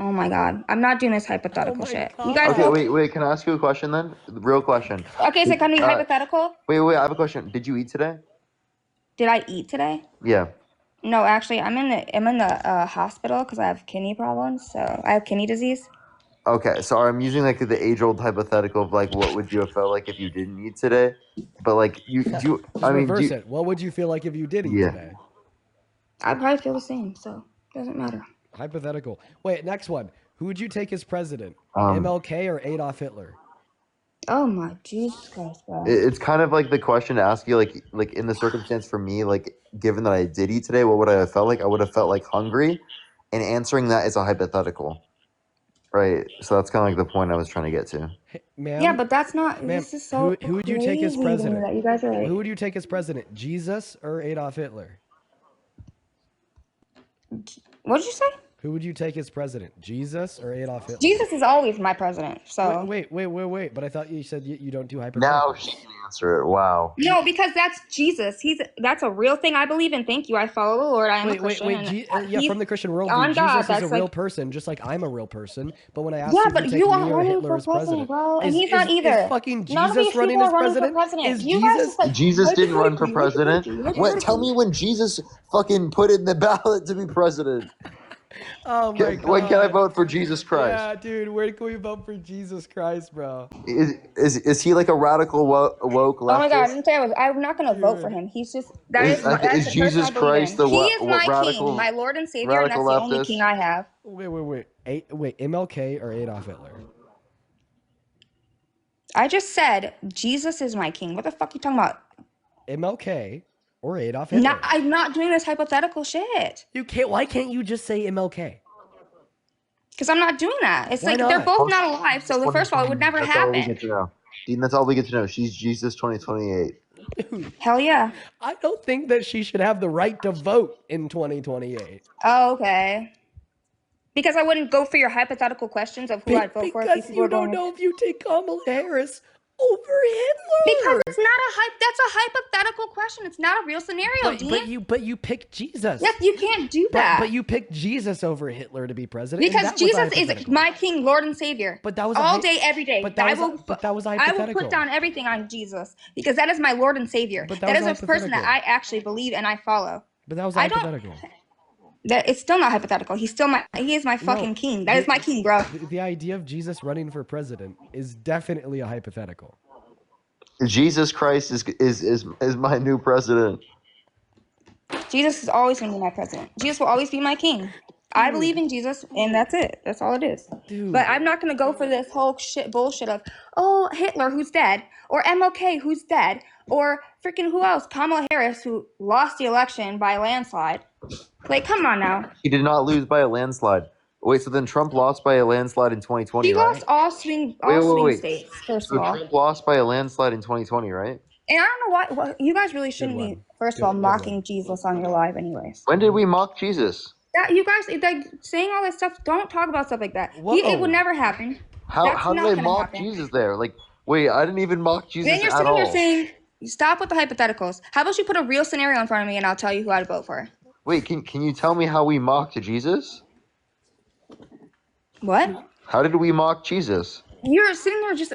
Oh my god, I'm not doing this hypothetical shit. You guys. Okay, wait. Can I ask you a question then? The real question. Okay, so it can be hypothetical. Wait. I have a question. Did you eat today? Did I eat today? Yeah. No, actually, I'm in the hospital because I have kidney problems. So I have kidney disease. Okay, so I'm using like the age-old hypothetical of like what would you have felt like if you didn't eat today, but like you do. You, Just reverse it. What would you feel like if you did eat Yeah. today? I'd probably feel the same. So doesn't matter. Hypothetical. Wait, next one. Who would you take as president? Um, MLK or Adolf Hitler? Oh my Jesus Christ, bro. It's kind of like the question to ask you, like in the circumstance for me, like given that I did eat today, what would I have felt like? I would have felt like hungry, and answering that is a hypothetical, right? So that's kind of like the point I was trying to get to. Ma'am? Yeah, but that's not. Ma'am, This is so who would you take as crazy to me president? that you guys are like. Who would you take as president? Jesus or Adolf Hitler? What did you say? Who would you take as president? Jesus or Adolf Hitler? Jesus is always my president. So Wait. But I thought you said you don't do hypotheticals. Now she can answer it. Wow. no, because that's Jesus. That's a real thing I believe in. Thank you. I follow the Lord. I am a Christian. Yeah, from the Christian worldview, on God, Jesus is a that's real like- person, just like I'm a real person. But when I asked Yeah, you if but you take you me are or running Hitler for as president, president, bro, and is, he's not is, either. is fucking None of Jesus these running people as are running for president? president. Is You guys Jesus? just like Jesus didn't run for president. hypothetically. What? Tell me when Jesus fucking put in the ballot to be president. Oh my God. When can I vote for Jesus Christ? Yeah, dude, where can we vote for Jesus Christ, bro? Is he like a radical woke leftist? Oh my God! I didn't say I'm not gonna vote for him. He's just that's Is the person Jesus I believe Christ in. the He is my radical king, my Lord and Savior, and that's radical the only leftist? king I have. Wait, MLK or Adolf Hitler? I just said Jesus is my king. What the fuck are you talking about? MLK or Adolf Hitler? I'm not doing this hypothetical shit. You can't. Why can't you just say MLK? Because I'm not doing that. It's Why like not? they're both not alive. So first of all, it would never That's all we happen. get to know. Dean, that's all we get to know. She's Jesus 2028. Hell yeah. I don't think that she should have the right to vote in 2028. Oh, okay. Because I wouldn't go for your hypothetical questions of who I'd vote for. Because you don't know if you take Kamala Harris over Hitler. Because it's not that's a hypothetical question. It's not a real scenario, Dean. But you picked Jesus. Yes, you can't do that. But you picked Jesus over Hitler to be president. Because Jesus is my King, Lord, and Savior. But that was all day, every day. But that was I hypothetical. will put down everything on Jesus because that is my Lord and Savior. But that is a person that I actually believe and I follow. But that was hypothetical. It's still not hypothetical. He is my fucking king. That is my king, bro. The idea of Jesus running for president is definitely a hypothetical. Jesus Christ is my new president. Jesus is always going to be my president. Jesus will always be my king. I believe in Jesus, and that's it. That's all it is. Dude. But I'm not going to go for this whole bullshit of, oh, Hitler, who's dead, or MLK, who's dead, or freaking who else? Kamala Harris, who lost the election by a landslide. Like, come on now. He did not lose by a landslide. Wait, so then Trump lost by a landslide in 2020, He right? lost all swing states, first So of all. Trump lost by a landslide in 2020, right? And I don't know why. You guys really shouldn't be, first of all, mocking Jesus on your live anyways. When did we mock Jesus? That you guys, like, saying all that stuff, don't talk about stuff like that. It would never happen. How did I mock Jesus there? Like, wait, I didn't even mock Jesus Then you're at sitting all. here saying, stop with the hypotheticals. How about you put a real scenario in front of me and I'll tell you who I'd vote for. Wait, can you tell me how we mocked Jesus? What? How did we mock Jesus? You're sitting there just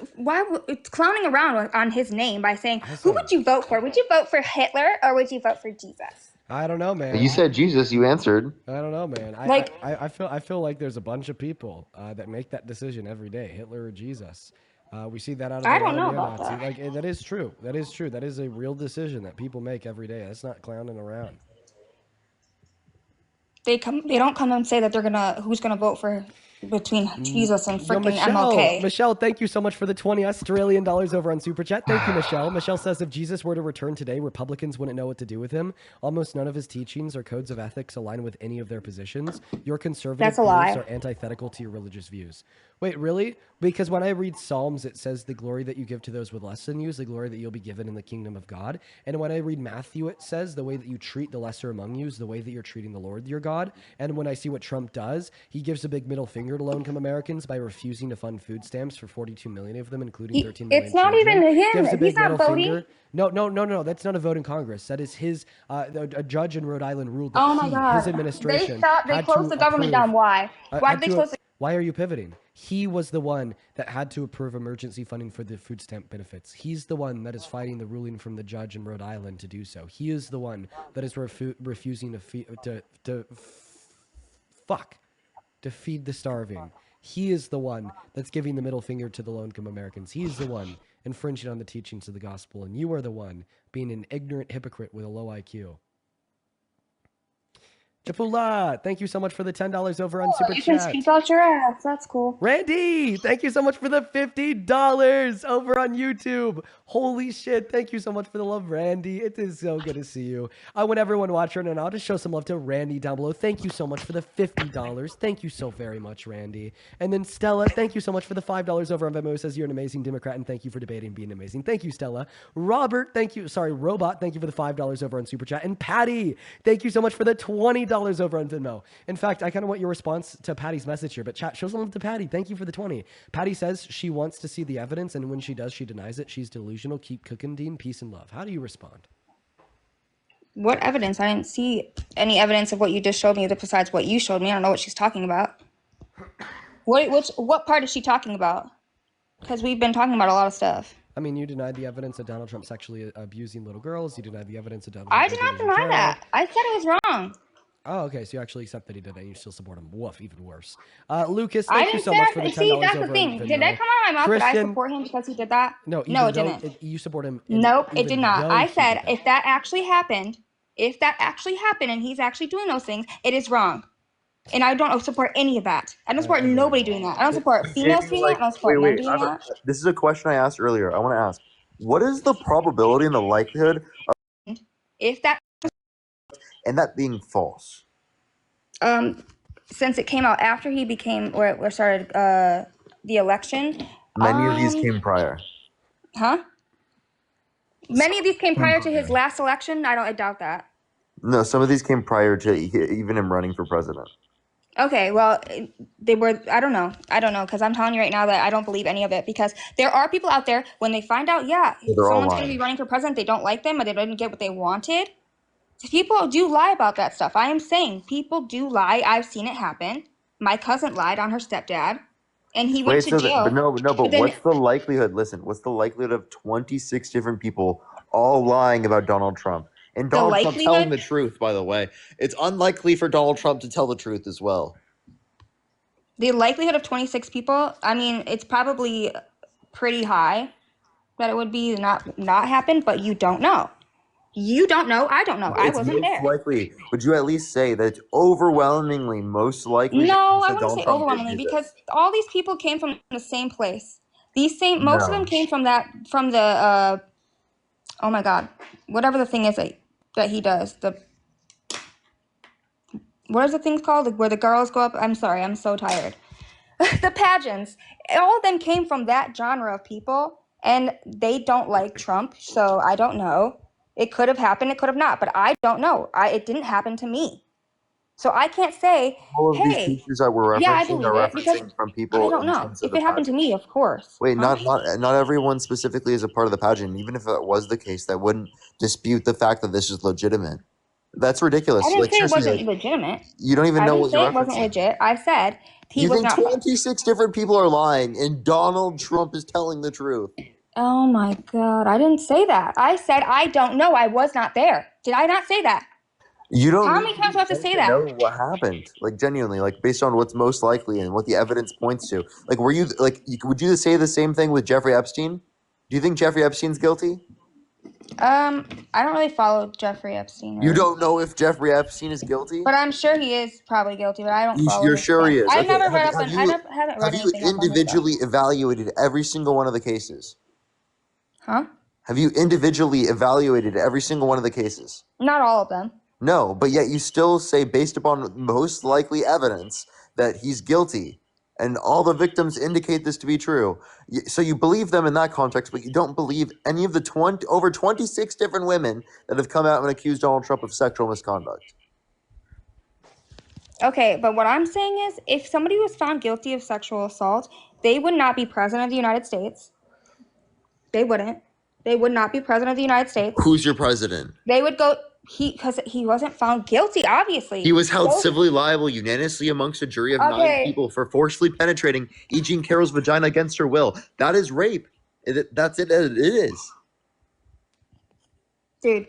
clowning around on his name by saying, who would you vote for? Would you vote for Hitler or would you vote for Jesus? I don't know, man. You said Jesus. You answered. I don't know, man. I feel like there's a bunch of people that make that decision every day, Hitler or Jesus. We see that out of I don't know about that. Like that is true. That is true. That is a real decision that people make every day. That's not clowning around. They don't come and say that who's gonna vote for between Jesus and freaking Michelle, MLK. Michelle, thank you so much for the 20 Australian dollars over on Super Chat. Thank you, Michelle. Michelle says, if Jesus were to return today, Republicans wouldn't know what to do with him. Almost none of his teachings or codes of ethics align with any of their positions. Your conservative That's a lie. beliefs are antithetical to your religious views. Wait, really? Because when I read Psalms, it says the glory that you give to those with less than you is the glory that you'll be given in the kingdom of God. And when I read Matthew, it says the way that you treat the lesser among you is the way that you're treating the Lord your God. And when I see what Trump does, he gives a big middle finger to low-income Americans by refusing to fund food stamps for 42 million of them, including 13 million It's not children. even him. Gives a big He's not middle voting. finger. No. That's not a vote in Congress. That is his. A judge in Rhode Island ruled that Oh my God. his administration They had closed to the government approve- down. Why? Why had did they to- close the Why are you pivoting? He was the one that had to approve emergency funding for the food stamp benefits. He's the one that is fighting the ruling from the judge in Rhode Island to do so. He is the one that is refusing to feed the starving. He is the one that's giving the middle finger to the low-income Americans. He is the one infringing on the teachings of the gospel, and you are the one being an ignorant hypocrite with a low IQ. Chapula, thank you so much for the $10 over on Super You Chat. can speak out your ass. That's cool. Randy, thank you so much for the $50 over on YouTube. Holy shit, thank you so much for the love, Randy. It is so good to see you. I want everyone watching, and I'll just show some love to Randy down below. Thank you so much for the $50. Thank you so very much, Randy. And then Stella, thank you so much for the $5 over on Venmo. Says you're an amazing Democrat, and thank you for debating being amazing. Thank you, Stella. Robert, Robot, thank you for the $5 over on Super Chat. And Patty, thank you so much for the $20 over on Venmo. In fact, I kind of want your response to Patty's message here, but chat, show some love to Patty. Thank you for the 20. Patty says she wants to see the evidence, and when she does, she denies it. She's delusional. Keep cooking, Dean. Peace and love. How do you respond? What evidence? I didn't see any evidence of what you just showed me besides what you showed me. I don't know what she's talking about. What part is she talking about? Because we've been talking about a lot of stuff. I mean, you denied the evidence of Donald Trump sexually abusing little girls. You denied the evidence of Donald I Trump. did not deny that. I said it was wrong. Oh, okay. So you actually accept that he did it, and you still support him. Woof, even worse. Lucas, I thank you didn't so say much for the $10 see, that's over the thing. on Did Venmo. that come out of my mouth that I Christian, support him because he did that? No, No, it didn't. You support him. Nope, it did even not. though I he said did that. if that actually happened and he's actually doing those things, it is wrong. And I don't support any of that. I don't support nobody doing that. I don't support females doing that. I don't support men doing that. This is a question I asked earlier. I want to ask, what is the probability and the likelihood of If that being false? Since it came out after he became or started the election. Many of these came prior. Huh? Many of these came prior to his last election. I doubt that. No, some of these came prior to even him running for president. Okay, well, they were, I don't know, because I'm telling you right now that I don't believe any of it, because there are people out there, when they find out, someone's going to be running for president, they don't like them, or they didn't get what they wanted. People do lie about that stuff. I am saying people do lie. I've seen it happen. My cousin lied on her stepdad, and he went to jail. But what's the likelihood? Listen, what's the likelihood of 26 different people all lying about Donald Trump? And Donald Trump telling the truth, by the way. It's unlikely for Donald Trump to tell the truth as well. The likelihood of 26 people, I mean, it's probably pretty high that it would be not happen, but you don't know. You don't know. I don't know. I wasn't there. Likely. Would you at least say that it's overwhelmingly most likely? No, I wouldn't say overwhelmingly, because all these people came from the same place. Most of them came from the oh my God, whatever the thing is that he does. What is the thing called where the girls go up? I'm sorry, I'm so tired. The pageants. All of them came from that genre of people, and they don't like Trump, so I don't know. It could have happened, it could have not, but I don't know. It didn't happen to me. So I can't say, all of these pictures that we're referencing I believe are it, because from people. I don't know. If it happened to me, of course. Wait, not everyone specifically is a part of the pageant. Even if that was the case, that wouldn't dispute the fact that this is legitimate. That's ridiculous. I didn't say it wasn't legitimate. You don't even know what you're referencing. I didn't say it wasn't legit. I said he was not. 26 different people are lying, and Donald Trump is telling the truth. Oh my God! I didn't say that. I said I don't know. I was not there. Did I not say that? You don't. How many times do I have to say that? Know what happened? Like genuinely, like based on what's most likely and what the evidence points to. Like, would you say the same thing with Jeffrey Epstein? Do you think Jeffrey Epstein's guilty? I don't really follow Jeffrey Epstein. Really. You don't know if Jeffrey Epstein is guilty? But I'm sure he is probably guilty, but I don't follow You're sure he is? I've never read up on, I haven't read anything. Have you individually evaluated every single one of the cases? Huh? Have you individually evaluated every single one of the cases? Not all of them. No, but yet you still say, based upon most likely evidence, that he's guilty. And all the victims indicate this to be true. So you believe them in that context, but you don't believe any of the over 26 different women that have come out and accused Donald Trump of sexual misconduct. Okay, but what I'm saying is, if somebody was found guilty of sexual assault, they would not be president of the United States. They wouldn't. They would not be president of the United States. Who's your president? They would go because he wasn't found guilty, obviously. He was held So- civilly liable unanimously amongst a jury of 9 Okay. people for forcefully penetrating E. Jean Carroll's vagina against her will. That is rape. That's it. It is. Dude,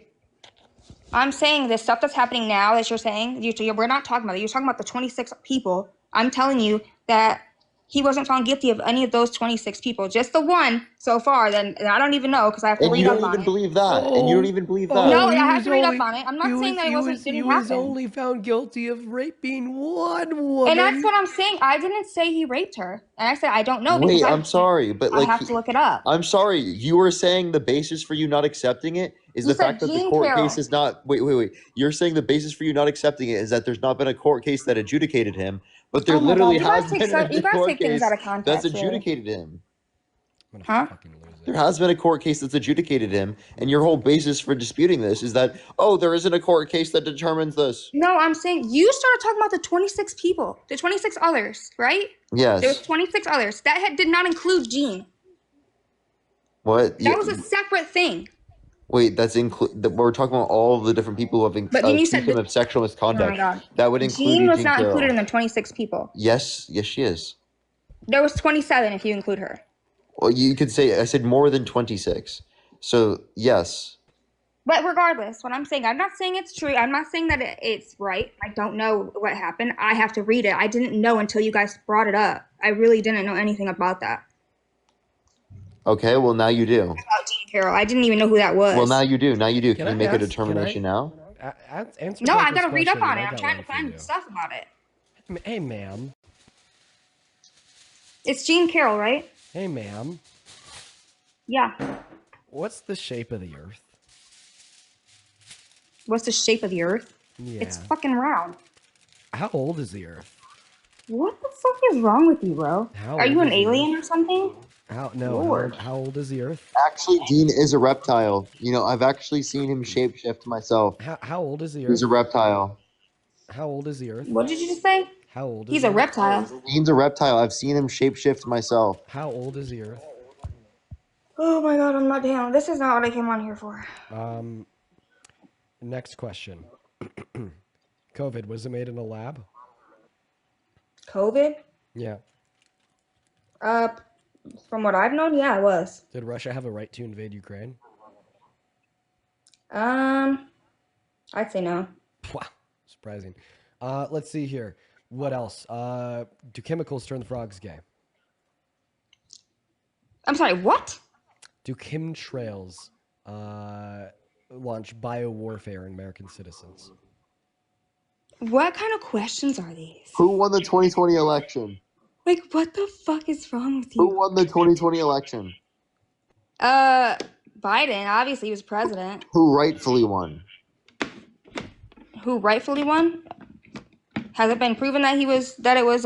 I'm saying the stuff that's happening now, as you're saying, we're not talking about it. You're talking about the 26 people. I'm telling you that he wasn't found guilty of any of those 26 people. Just the one so far. Then I don't even know because I have to And read you up don't on even it. believe that. And you don't even believe that. No, I he have was to read only- up on it. I'm not saying that it he didn't was happen. only found guilty of raping one woman. And that's what I'm saying. I didn't say he raped her. And I said I don't know because Wait, I'm sorry, but like I have to look it up. I'm sorry. You were saying the basis for you not accepting it is You the fact said that the Jean court Carroll. case is not. Wait. You're saying the basis for you not accepting it is that there's not been a court case that adjudicated him, but there Oh my literally God, you guys has take been a you guys court take things case out of that's context. Really. adjudicated him. Huh? There has been a court case that's adjudicated him, and your whole basis for disputing this is that there isn't a court case that determines this. No, I'm saying you started talking about the 26 people, the 26 others, right? Yes. There was 26 others. That did not include Jean. What? That was a separate thing. Wait, that's we're talking about all of the different people who have But then you accused said him of sexual Oh misconduct. my God. That would include Jean was Jean not Carroll. included in the 26 people. Yes, she is. There was 27 if you include her. Well, you could say I said more than 26. So yes. But regardless, what I'm saying, I'm not saying it's true. I'm not saying that it's right. I don't know what happened. I have to read it. I didn't know until you guys brought it up. I really didn't know anything about that. Okay, well now you do. About Jean Carroll. I didn't even know who that was. Well now you do. Now you do. Can Can you I make a ask- determination now? Answer No, I Piper's gotta read up question, on it. and I I'm got trying one to for find you. stuff about it. Hey, ma'am. It's Jean Carroll, right? Hey, ma'am. Yeah. What's the shape of the Earth? What's the shape of the Earth? Yeah. It's fucking round. How old is the Earth? What the fuck is wrong with you, bro? How Are you old an is the alien or something? Lord. How old is the Earth? Actually, Dean is a reptile. You know, I've actually seen him shapeshift myself. How old is the Earth? He's a reptile. How old is the Earth? What did you just say? How old is He's the a Earth? reptile. Dean's a reptile. I've seen him shapeshift myself. How old is the Earth? Oh my God, I'm not down. This is not what I came on here for. Next question. COVID, was it made in a lab? COVID? Yeah. From what I've known, yeah, it was. Did Russia have a right to invade Ukraine? I'd say no. Wow, surprising. Let's see here. What else? Do chemicals turn the frogs gay? I'm sorry, what? Do chemtrails launch biowarfare in American citizens? What kind of questions are these? Who won the 2020 election? Like, what the fuck is wrong with Who you? won the 2020 election? Biden, obviously he was president. Who rightfully won? Who rightfully won? Has it been proven that it was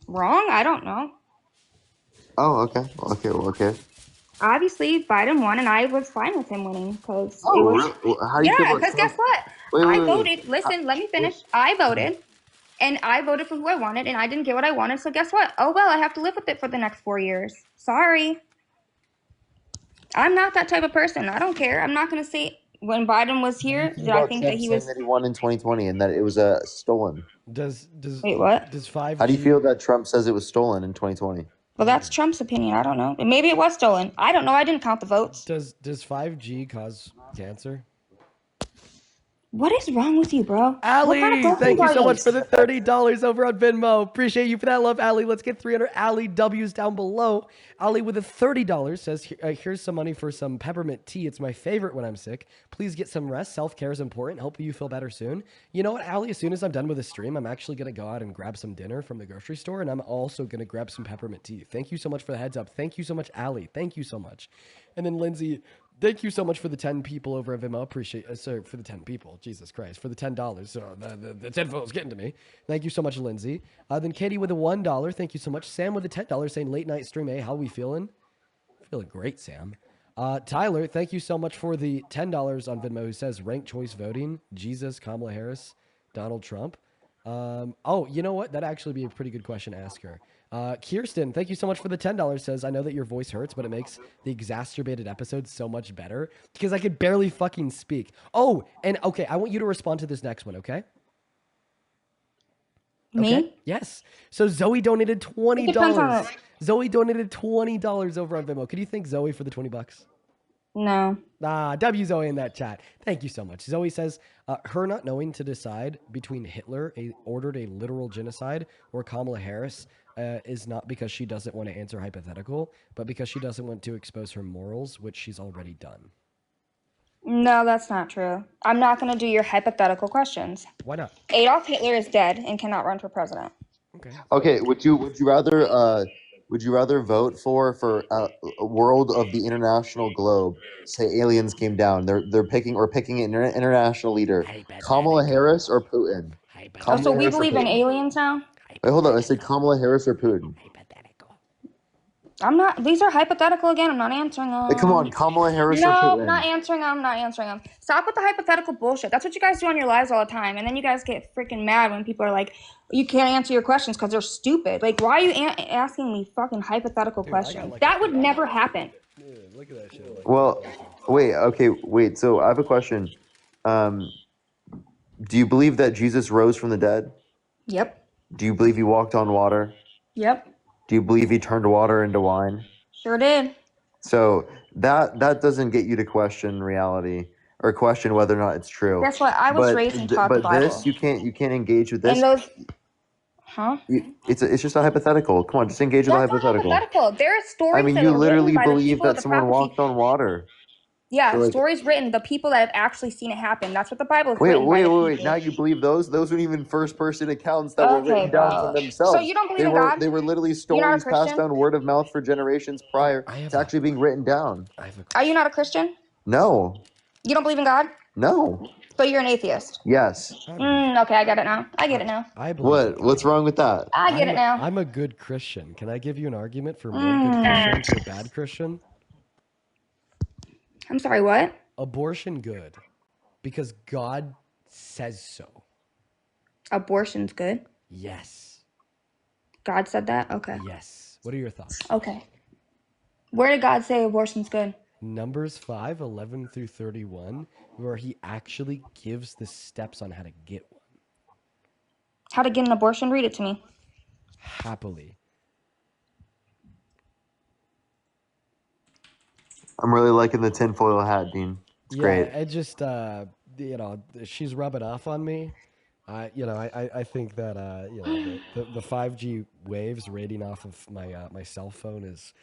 wrong? I don't know. Oh, okay. Okay. Obviously, Biden won, and I was fine with him winning because Oh, it was. really? How do you feel Yeah, about because Trump? guess what? Wait. I voted. Listen, let me finish. I voted, and I voted for who I wanted, and I didn't get what I wanted. So guess what? Oh well, I have to live with it for the next 4 years. Sorry. I'm not that type of person. I don't care. I'm not gonna say when Biden was here. Did I think that he was? Saying that he won in 2020 and that it was stolen. Wait, what? Does 5G? How do you feel that Trump says it was stolen in 2020? Well, that's Trump's opinion. I don't know. Maybe it was stolen. I don't know. I didn't count the votes. Does 5G cause cancer? What is wrong with you, bro? Allie, What kind of thank you questions so are much these? for the $30 over on Venmo. Appreciate you for that love, Allie. Let's get 300 Allie W's down below. Allie with a $30 says, here's some money for some peppermint tea. It's my favorite when I'm sick. Please get some rest. Self-care is important. Help you feel better soon. You know what, Allie? As soon as I'm done with the stream, I'm actually going to go out and grab some dinner from the grocery store, and I'm also going to grab some peppermint tea. Thank you so much for the heads up. Thank you so much, Allie. Thank you so much. And then Lindsay, thank you so much for the 10 people over at Venmo. Appreciate it. Sorry, for the 10 people. Jesus Christ. For the $10. So the 10 is getting to me. Thank you so much, Lindsay. Then Katie with a $1. Thank you so much. Sam with a $10 saying late night stream. Hey, how we feeling? Feeling great, Sam. Tyler, thank you so much for the $10 on Venmo who says ranked choice voting. Jesus, Kamala Harris, Donald Trump. Oh, you know what? That'd actually be a pretty good question to ask her. Kirsten, thank you so much for the $10. Says, I know that your voice hurts, but it makes the exacerbated episodes so much better because I could barely fucking speak. Oh, and okay, I want you to respond to this next one, okay? Me? Okay. Yes. So Zoe donated It depends on $20. it. Zoe donated $20 over on Venmo. Could you thank Zoe for the $20? No. W Zoe in that chat. Thank you so much. Zoe says her not knowing to decide between Hitler ordered a literal genocide or Kamala Harris is not because she doesn't want to answer hypothetical, but because she doesn't want to expose her morals, which she's already done. No, that's not true. I'm not going to do your hypothetical questions. Why not? Adolf Hitler is dead and cannot run for president. Okay, would you rather vote for a world of the international globe? Say aliens came down. They're picking an international leader. Kamala Harris or Putin? Oh, so Kamala we Harris or believe in Putin? aliens now? Wait, hold on. I said Kamala Harris or Putin. I'm not. These are hypothetical again. I'm not answering them. Hey, come on, Kamala Harris or No, Putin? not answering them. Not answering them. Stop with the hypothetical bullshit. That's what you guys do on your lives all the time, and then you guys get freaking mad when people are like, "You can't answer your questions because they're stupid." Like, why are you asking me fucking hypothetical questions? That would never happen. Look at that shit. Well, wait. Okay, wait. So I have a question. Do you believe that Jesus rose from the dead? Yep. Do you believe he walked on water? Yep. Do you believe he turned water into wine? Sure did. So that doesn't get you to question reality or question whether or not it's true. Guess what? I was raised and taught the but this Bible. you can't engage with this. And those, huh? It's just a hypothetical. Come on, just engage with a That's not hypothetical. hypothetical. There are stories I mean, that you are written literally by the believe people of that the someone prophecy. walked on water. Yeah, So, like, stories written. The people that have actually seen it happen. That's what the Bible is written by. Wait. Now you believe those? Those aren't even first-person accounts that were Okay, written down bro. from themselves. So you don't believe in God? They were literally You're not a stories passed Christian? down word of mouth for generations prior to actually being written down. Are you not a Christian? No. You don't believe in God? No. So you're an atheist? Yes. Okay, I get it now. I get it now. I believe in God. What's wrong with that? I get it now. I'm a good Christian. Can I give you an argument for more good Christian to a bad Christian? I'm sorry, what? Abortion good. Because God says so. Abortion's good? Yes. God said that? Okay. Yes. What are your thoughts? Okay. Where did God say abortion's good? Numbers 5:11 through 31, where he actually gives the steps on how to get one. How to get an abortion? Read it to me. Happily. I'm really liking the tinfoil hat, Dean. It's great. It just, she's rubbing off on me. I think that, the 5G waves radiating off of my cell phone is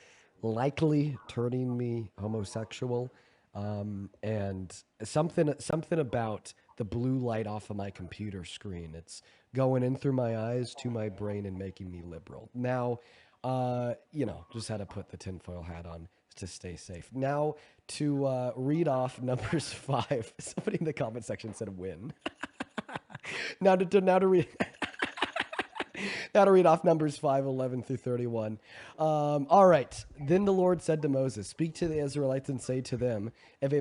likely turning me homosexual. And something about the blue light off of my computer screen. It's going in through my eyes to my brain and making me liberal. Now, just had to put the tinfoil hat on to stay safe. Now to read off Numbers 5. Somebody in the comment section said win. now to read. Now to read off Numbers 5:11 through 31. All right. Then the Lord said to Moses, "Speak to the Israelites and say to them, if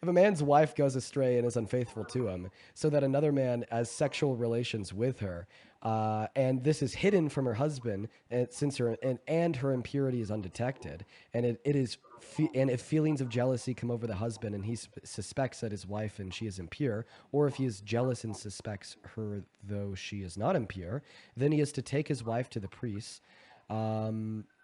a man's wife goes astray and is unfaithful to him, so that another man has sexual relations with her, and this is hidden from her husband, and her impurity is undetected, and if feelings of jealousy come over the husband, and he suspects that his wife and she is impure, or if he is jealous and suspects her though she is not impure, then he is to take his wife to the priests.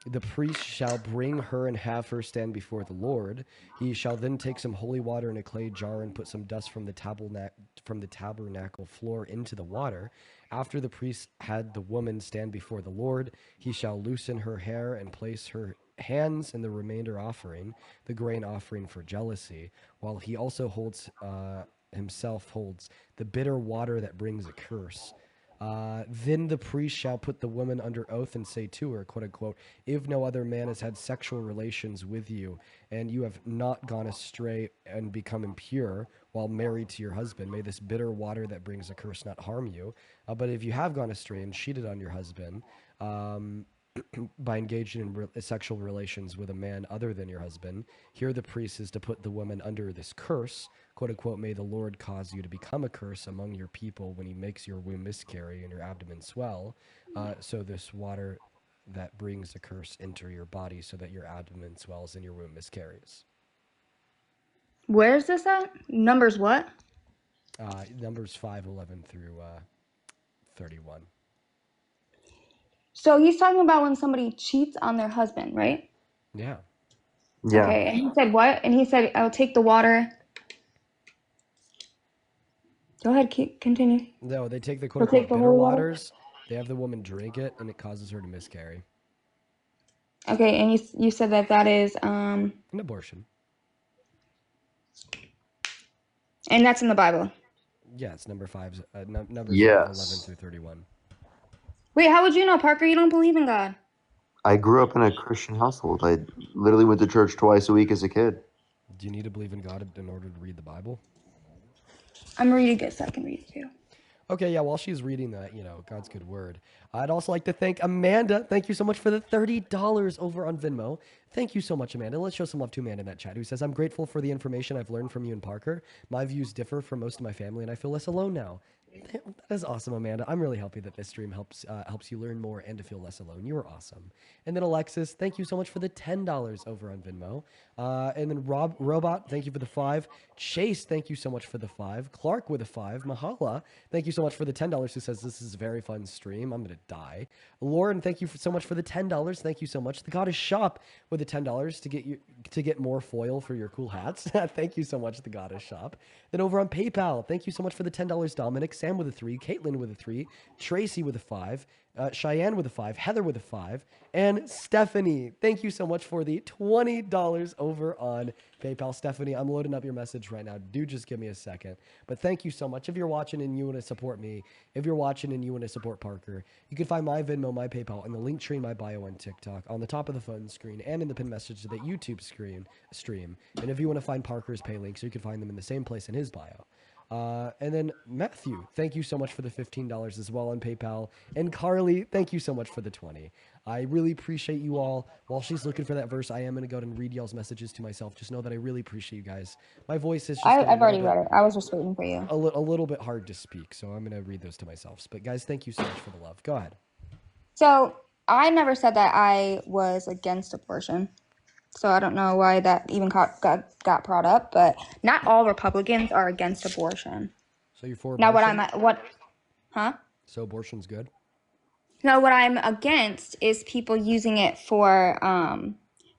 The priest shall bring her and have her stand before the Lord. He shall then take some holy water in a clay jar and put some dust from the tabernacle floor into the water. After the priest had the woman stand before the Lord, he shall loosen her hair and place her hands in the remainder offering, the grain offering for jealousy, while he also himself holds the bitter water that brings a curse. Then the priest shall put the woman under oath and say to her, quote unquote, if no other man has had sexual relations with you, and you have not gone astray and become impure while married to your husband, may this bitter water that brings a curse not harm you. But if you have gone astray and cheated on your husband, by engaging in sexual relations with a man other than your husband, here the priest is to put the woman under this curse, quote unquote, may the Lord cause you to become a curse among your people when he makes your womb miscarry and your abdomen swell. So this water that brings a curse into your body so that your abdomen swells and your womb miscarries. Where is this at? Numbers what? Numbers 5:11 through 31. So he's talking about when somebody cheats on their husband, right? Yeah. Yeah. Okay, and he said what? And he said, I'll take the water. Go ahead, continue. No, they take the quote He'll take unquote the bitter whole water? waters. They have the woman drink it, and it causes her to miscarry. Okay, and you said that is An abortion. and that's in the Bible. Yeah, it's Numbers 5:11 Yes. through 31. Wait, how would you know, Parker? You don't believe in God. I grew up in a Christian household. I literally went to church twice a week as a kid. Do you need to believe in God in order to read the Bible? I'm reading it so I can read it too. Okay, yeah, while she's reading that, God's good word, I'd also like to thank Amanda. Thank you so much for the $30 over on Venmo. Thank you so much, Amanda. Let's show some love to Amanda in that chat, who says, I'm grateful for the information I've learned from you and Parker. My views differ from most of my family, and I feel less alone now. That is awesome, Amanda. I'm really happy that this stream helps you learn more and to feel less alone. You are awesome. And then Alexis, thank you so much for the $10 over on Venmo. And then Robot, thank you for the 5. Chase, thank you so much for the 5. Clark with a 5. Mahala, thank you so much for the $10. Who says this is a very fun stream? I'm gonna die. Lauren, thank you so much for the $10. Thank you so much. The Goddess Shop with the $10 to get more foil for your cool hats. Thank you so much, the Goddess Shop. Then over on PayPal, thank you so much for the $10, Dominic. Sam with a 3, Caitlin with a 3, Tracy with a 5, Cheyenne with a 5, Heather with a 5, and Stephanie. Thank you so much for the $20 over on PayPal. Stephanie, I'm loading up your message right now. Do just give me a second. But thank you so much. If you're watching and you want to support me, if you're watching and you want to support Parker, you can find my Venmo, my PayPal, and the link tree in my bio on TikTok on the top of the phone screen and in the pinned message to the YouTube stream. And if you want to find Parker's pay links, you can find them in the same place in his bio. And then Matthew, thank you so much for the $15 as well on PayPal. And Carly, thank you so much for the 20. I really appreciate you all. While she's looking for that verse, I am going to go ahead and read y'all's messages to myself. Just know that I really appreciate you guys. My voice is just I've already read it. I was just waiting for you. a little bit hard to speak, so I'm going to read those to myself. But guys, thank you so much for the love. Go ahead. So I never said that I was against abortion. So I don't know why that even got brought up, but not all Republicans are against abortion. So you're for Now abortion? Huh? So abortion's good? No, what I'm against is people using it for,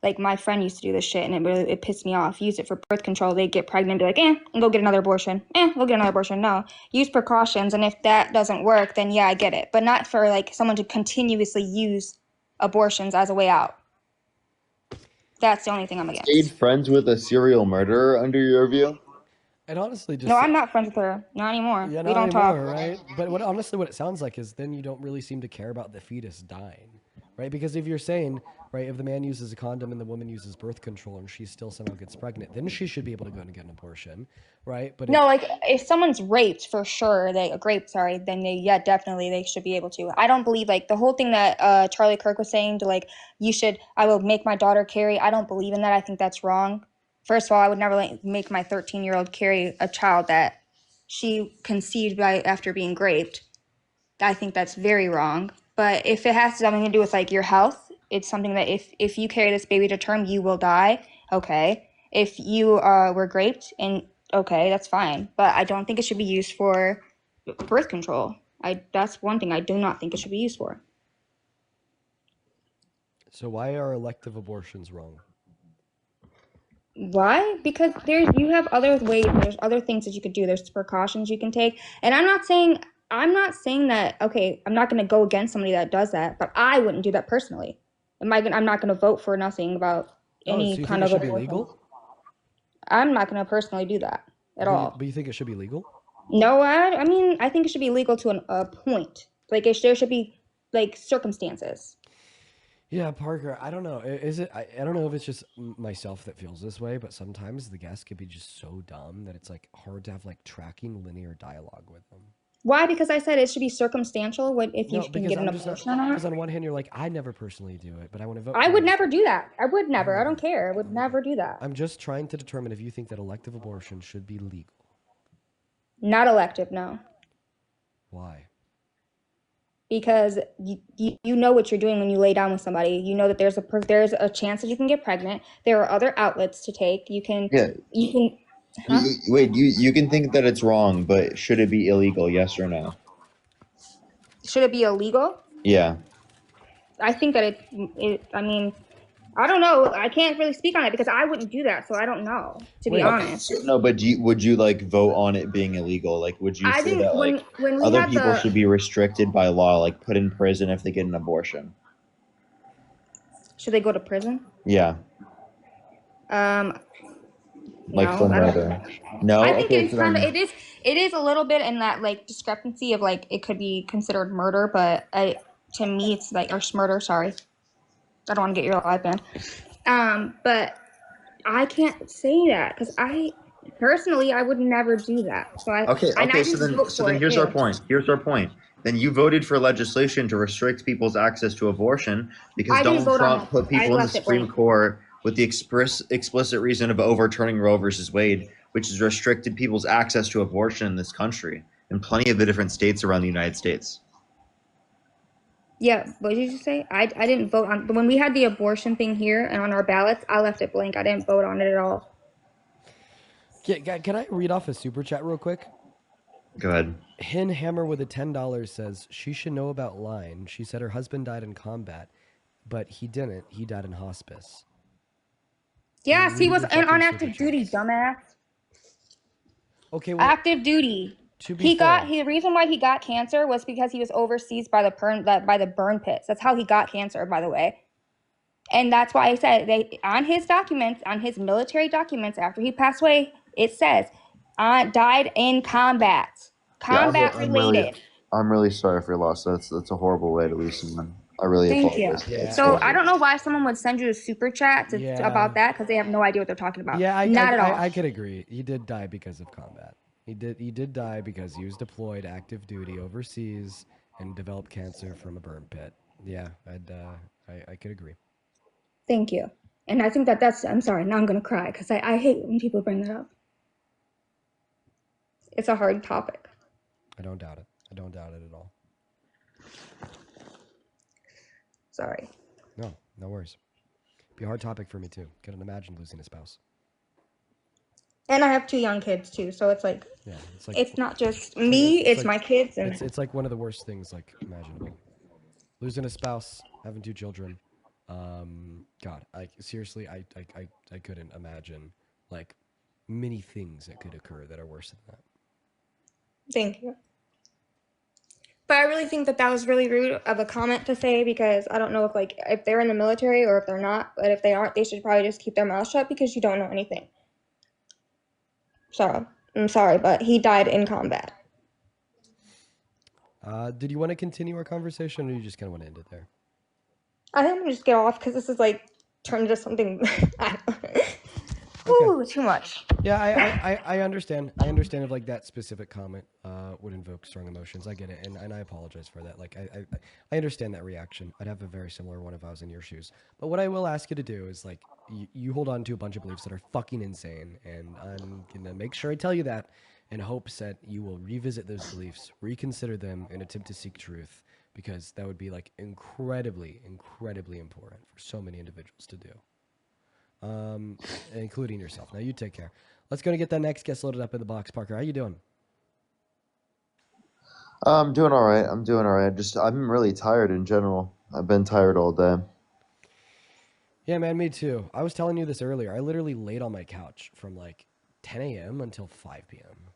like my friend used to do this shit and it pissed me off. Use it for birth control. They get pregnant, be like, and go get another abortion. Go get another abortion. No, use precautions. And if that doesn't work, then yeah, I get it. But not for like someone to continuously use abortions as a way out. That's the only thing I'm against. Stayed friends with a serial murderer under your view? And honestly, just No, I'm not friends with her. Not anymore. Yeah, We not don't talk. anymore, right? But honestly, what it sounds like is then you don't really seem to care about the fetus dying, right? Because if you're saying, right, if the man uses a condom and the woman uses birth control and she still somehow gets pregnant, then she should be able to go and get an abortion, right? But No, like if someone's raped for sure, then definitely they should be able to. I don't believe like the whole thing that Charlie Kirk was saying to like I will make my daughter carry. I don't believe in that. I think that's wrong. First of all, I would never make my 13-year-old carry a child that she conceived after being raped. I think that's very wrong. But if it has something to do with like your health, it's something that if you carry this baby to term, you will die. Okay. If you were raped, and okay, that's fine. But I don't think it should be used for birth control. That's one thing I do not think it should be used for. So why are elective abortions wrong? Why? Because you have other ways. There's other things that you could do. There's precautions you can take. And I'm not saying that. Okay, I'm not going to go against somebody that does that, but I wouldn't do that personally. I'm not going to vote for nothing about any so you kind think of it should be legal? I'm not going to personally do that at all. But you think it should be legal? No, I mean I think it should be legal to a point. Like there should be like circumstances. Yeah, Parker, I don't know. Is it? I don't know if it's just myself that feels this way, but sometimes the guests could be just so dumb that it's like hard to have like tracking linear dialogue with them. Why? Because I said it should be circumstantial. What if you No, can because get an I'm just not. abortion or not? Because on one hand, you're like, I never personally do it, but I want to vote. I for would you. never do that. I would never. I don't care. I would never do that. I'm just trying to determine if you think that elective abortion should be legal. Not elective, no. Why? Because you know what you're doing when you lay down with somebody. You know that there's a chance that you can get pregnant. There are other outlets to take. You can. Huh? You can think that it's wrong, but should it be illegal? Yes or no? Should it be illegal? Yeah. I think that I mean, I don't know. I can't really speak on it because I wouldn't do that, so I don't know, to be honest. No, but would you like vote on it being illegal? Like, would you I say didn't that like when we other had people the should be restricted by law, like put in prison if they get an abortion? should they go to prison? Yeah. Like No, for I don't. murder. No. I think Okay. it is kind of it is a little bit in that like discrepancy of like it could be considered murder, but to me it's like or murder. Sorry, I don't want to get your live banned. But I can't say that because I personally I would never do that. So Okay. So then here's our point. Here's our point. Then you voted for legislation to restrict people's access to abortion because I didn't Donald vote on Trump that. put people in the Supreme Court with the explicit reason of overturning Roe versus Wade, which has restricted people's access to abortion in this country in plenty of the different states around the United States. Yeah, what did you say? I didn't vote on when we had the abortion thing here and on our ballots. I left it blank. I didn't vote on it at all. Can I read off a super chat real quick? Go ahead. Hin Hammer with a $10 says she should know about Line. She said her husband died in combat, but he didn't. He died in hospice. Yes, he was on active duty, dumbass. Okay, well, active duty. The reason why he got cancer was because he was overseas by the burn pits. That's how he got cancer, by the way. And that's why I said on his documents, on his military documents, after he passed away, it says died in combat. Combat related. I'm really sorry for your loss. That's a horrible way to lose someone. I really apologize. Yeah. So I don't know why someone would send you a super chat about that because they have no idea what they're talking about. Yeah, not at all. I could agree. He did die because of combat. He did die because he was deployed active duty overseas and developed cancer from a burn pit. Yeah, I could agree. Thank you. And I think that's, I'm sorry, now I'm going to cry because I hate when people bring that up. It's a hard topic. I don't doubt it. I don't doubt it at all. Sorry. No worries. Be a hard topic for me too. Couldn't imagine losing a spouse. And I have 2 young kids too, so it's like, it's not just me, it's my kids. And it's like one of the worst things like imaginable. Losing a spouse, having 2 children. God, seriously, I couldn't imagine like many things that could occur that are worse than that. Thank you. But I really think that was really rude of a comment to say because I don't know if they're in the military or if they're not, but if they aren't, they should probably just keep their mouth shut because you don't know anything. So, I'm sorry, but he died in combat. Did you want to continue our conversation or you just kind of want to end it there? I think I'm going to just get off because this is turned into something, Ooh, too much. Yeah, I understand. I understand if that specific comment would invoke strong emotions. I get it, and I apologize for that. I understand that reaction. I'd have a very similar one if I was in your shoes. But what I will ask you to do is you hold on to a bunch of beliefs that are fucking insane, and I'm gonna make sure I tell you that in hopes that you will revisit those beliefs, reconsider them, and attempt to seek truth, because that would be incredibly, incredibly important for so many individuals to do. Including yourself. Now you take care. Let's go and get that next guest loaded up in the box. Parker, how you doing? I'm doing all right. I'm really tired in general. I've been tired all day. Yeah, man, me too. I was telling you this earlier. I literally laid on my couch from 10 a.m. until 5 p.m.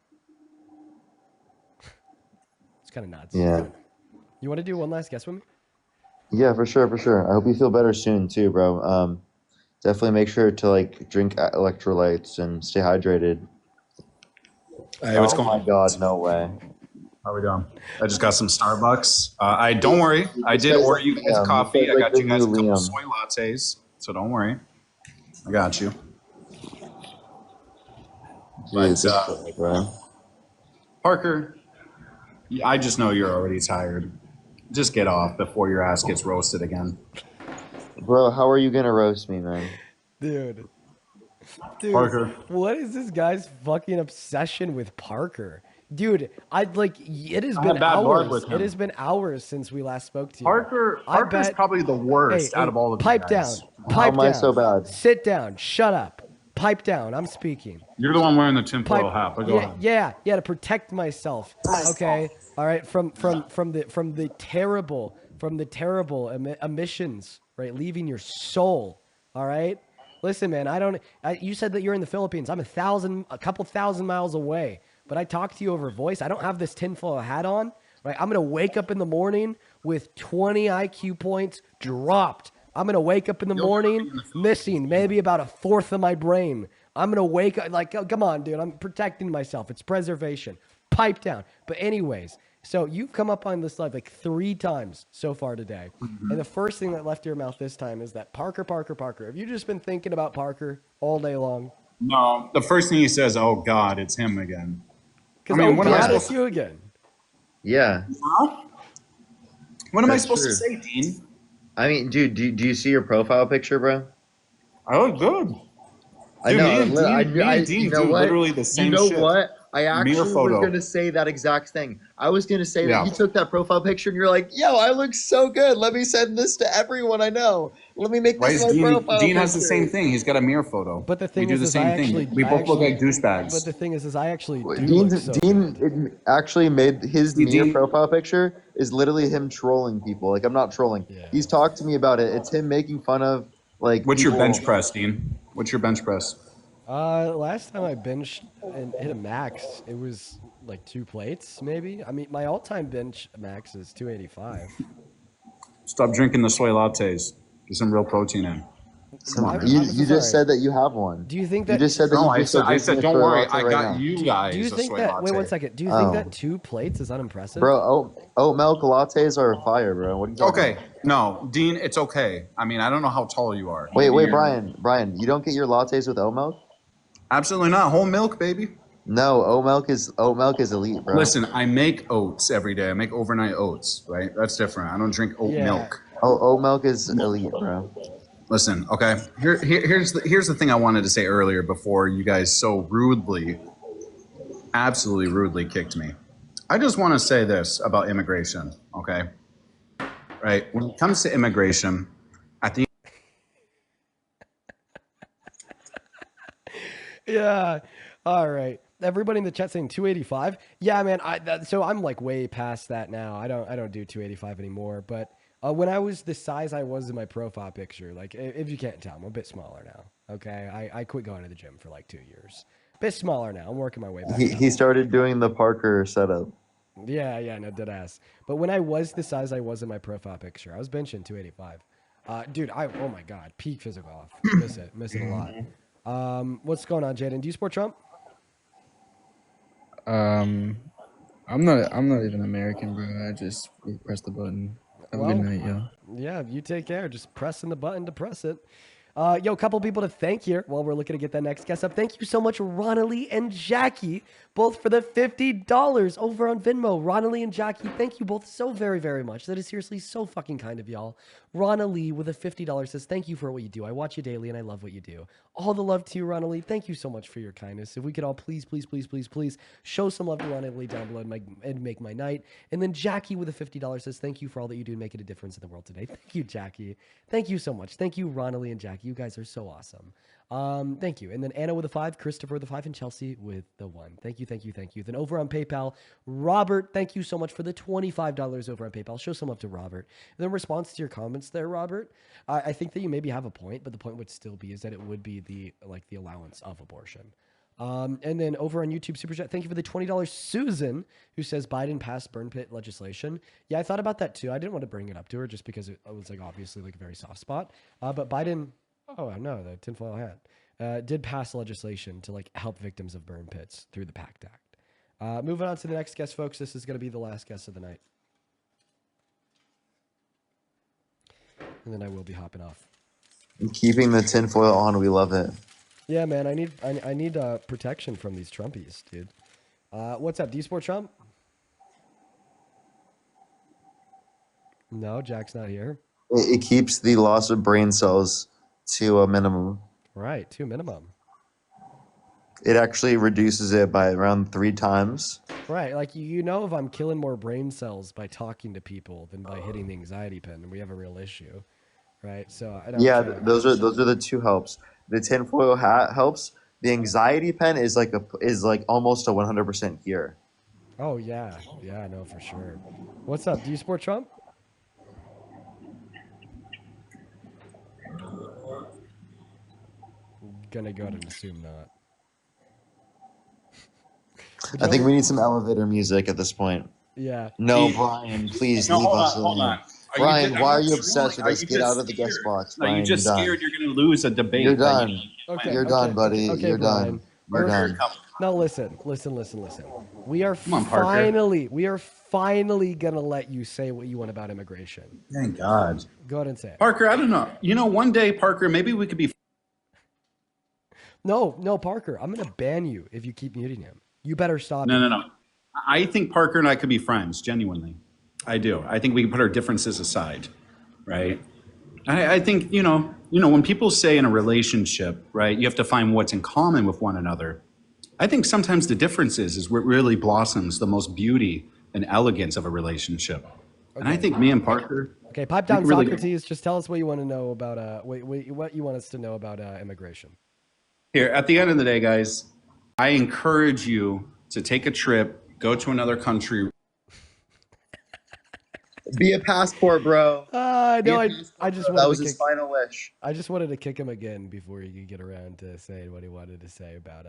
It's kind of nuts. Yeah. You want to do one last guess with me? Yeah, for sure. I hope you feel better soon too, bro. Definitely make sure to drink electrolytes and stay hydrated. Hey, what's going on? Oh my God, no way. How are we doing? I just got some Starbucks. Don't worry. I did order you guys coffee. I got you guys a couple soy lattes, so don't worry. I got you. Jeez, But, Parker, I just know you're already tired. Just get off before your ass gets roasted again. Bro, how are you gonna roast me, man? Dude, Parker. what is this guy's fucking obsession with Parker? Dude, I'd like it has I been have bad blood hours. with It him. has been hours since we last spoke to you. Parker's probably the worst out of all of you pipe guys. down. How Pipe am I down. so bad? Sit down. Shut up. Pipe down. I'm speaking. You're the one wearing the tinfoil hat, but go ahead. Yeah, to protect myself. Okay. All right. From the terrible emissions, right? Leaving your soul. All right. Listen, man, you said that you're in the Philippines. I'm a couple thousand miles away, but I talk to you over voice. I don't have this tinfoil hat on, right? I'm going to wake up in the morning with 20 IQ points dropped. I'm going to wake up in the morning missing maybe about a fourth of my brain. I'm going to wake up like, oh, come on, dude. I'm protecting myself. It's preservation. Pipe down. But anyways, so you've come up on this live like 3 times so far today. And the first thing that left your mouth this time is that Parker. Have you just been thinking about Parker all day long? No, the first thing he says, "Oh God, it's him again." Because what am I supposed to you again? Yeah. What am I That's supposed to true. say, Dean? I mean, dude, do you see your profile picture, bro? I look good. I Dude, know. me and Dean You know do what? literally the same You know shit. what? I Mirror actually was photo. gonna say that exact thing. I was gonna say Yeah. that you took that profile picture and you're like, "Yo, I look so good. Let me send this to everyone I know. Let me make Why this is my profile Dean picture." has the same thing. He's got a mirror photo. But the thing we do the is same thing. We both look like douchebags. But the thing is I actually do look so Dean good. actually made his See, mirror Dean- profile picture is literally him trolling people. Like, I'm not trolling. He's talked to me about it. It's him making fun of like. What's your people- bench press, Dean? What's your bench press? Last time I benched and hit a max, it was like 2 plates, maybe. I mean, my all-time bench max is 285. Stop drinking the soy lattes. Get some real protein in. Come on, man. You just said that you have one. Do you think You that? just said that you just I said, don't worry. I got now. you guys Do you a think soy that? latte. Wait 1 second. Do you think that 2 plates is unimpressive? Bro, oat milk lattes are fire, bro. What are you talking Okay, about? no, Dean, it's okay. I mean, I don't know how tall you are. Wait, Maybe you're- Brian, you don't get your lattes with oat milk? Absolutely not. Whole milk, baby. No, oat milk is elite, bro. Listen, I make oats every day. I make overnight oats, right? That's different. I don't drink oat milk. Oh, oat milk is elite, bro. Listen, okay. Here's the thing I wanted to say earlier before you guys so rudely, absolutely rudely kicked me. I just want to say this about immigration, okay? Right? When it comes to immigration, at the Yeah. All right. Everybody in the chat saying 285. Yeah, man. So I'm like way past that now. I don't do 285 anymore. But when I was the size I was in my profile picture, like if you can't tell, I'm a bit smaller now. Okay. I quit going to the gym for like 2 years. Bit smaller now. I'm working my way back. He started doing the Parker setup. Yeah, no, dead ass. But when I was the size I was in my profile picture, I was benching 285. Dude, oh my god, peak physical off. Miss it a lot. What's going on, Jaden? Do you support Trump? I'm not even American, bro. I just press the button. Have a good night, yo. Yeah, you take care. Just pressing the button to press it. Yo, a couple people to thank here while we're looking to get that next guest up. Thank you so much, Ronnie and Jackie, both for the $50 over on Venmo. Ronnie and Jackie, thank you both so very, very much. That is seriously so fucking kind of y'all. Ronnie with a $50 says, thank you for what you do. I watch you daily and I love what you do. All the love to you, Ronnie. Thank you so much for your kindness. If we could all please show some love to Ronnie down below and make my night. And then Jackie with a $50 says, thank you for all that you do and make it a difference in the world today. Thank you, Jackie. Thank you so much. Thank you, Ronnie and Jackie. You guys are so awesome. Thank you. And then Anna with a 5, Christopher with a 5, and Chelsea with the 1. Thank you. Then over on PayPal, Robert, thank you so much for the $25 over on PayPal. Show some love to Robert. And then in response to your comments there, Robert, I think that you maybe have a point, but the point would still be is that it would be the allowance of abortion. And then over on YouTube Super Chat, thank you for the $20, Susan, who says Biden passed burn pit legislation. Yeah, I thought about that too. I didn't want to bring it up to her just because it was like obviously like a very soft spot. But Biden, oh no, the tinfoil hat, did pass legislation to like help victims of burn pits through the PACT Act. Moving on to the next guest, folks. This is going to be the last guest of the night. And then I will be hopping off. Keeping the tinfoil on, we love it. Yeah, man, I need protection from these Trumpies, dude. What's up? Do you support Trump? No, Jack's not here. It keeps the loss of brain cells to a minimum. Right, to a minimum. It actually reduces it by around 3 times. Right, like you know, if I'm killing more brain cells by talking to people than by hitting the anxiety pin, then we have a real issue, right? So I don't Yeah, care. those are the two helps. The tinfoil hat helps. The anxiety pen is like almost a 100% cure. Oh yeah, yeah, I know for sure. What's up? Do you support Trump? Gonna go ahead and assume not. But I think don't. we need some elevator music at this point. Yeah. No, Brian, please No, leave hold on, us hold alone. on. Brian, I'm why are not you trolling. obsessed with Are us? you Get out just of the guest scared? box, No, you Brian. You're just done. scared you're going to lose a debate. You're That done. Okay, You're okay, done, buddy. okay, You're Brian. done. You're done. No, listen. We are Come on, Parker. we are finally gonna let you say what you want about immigration. Thank God. Go ahead and say it. Parker, I don't know. You know, one day, Parker, maybe we could be. No, Parker. I'm gonna ban you if you keep muting him. You better stop it. No. I think Parker and I could be friends, genuinely. I do. I think we can put our differences aside, right? I think, when people say in a relationship, right, you have to find what's in common with one another. I think sometimes the differences is what really blossoms the most beauty and elegance of a relationship. And I think me and Parker. Okay, pipe we down, could really- Socrates. Just tell us what you want to know about what you want us to know about immigration. Here, at the end of the day, guys, I encourage you to take a trip, go to another country. Be a passport, bro. No, I just wanted That was to his kick, final wish. I just wanted to kick him again before he could get around to saying what he wanted to say about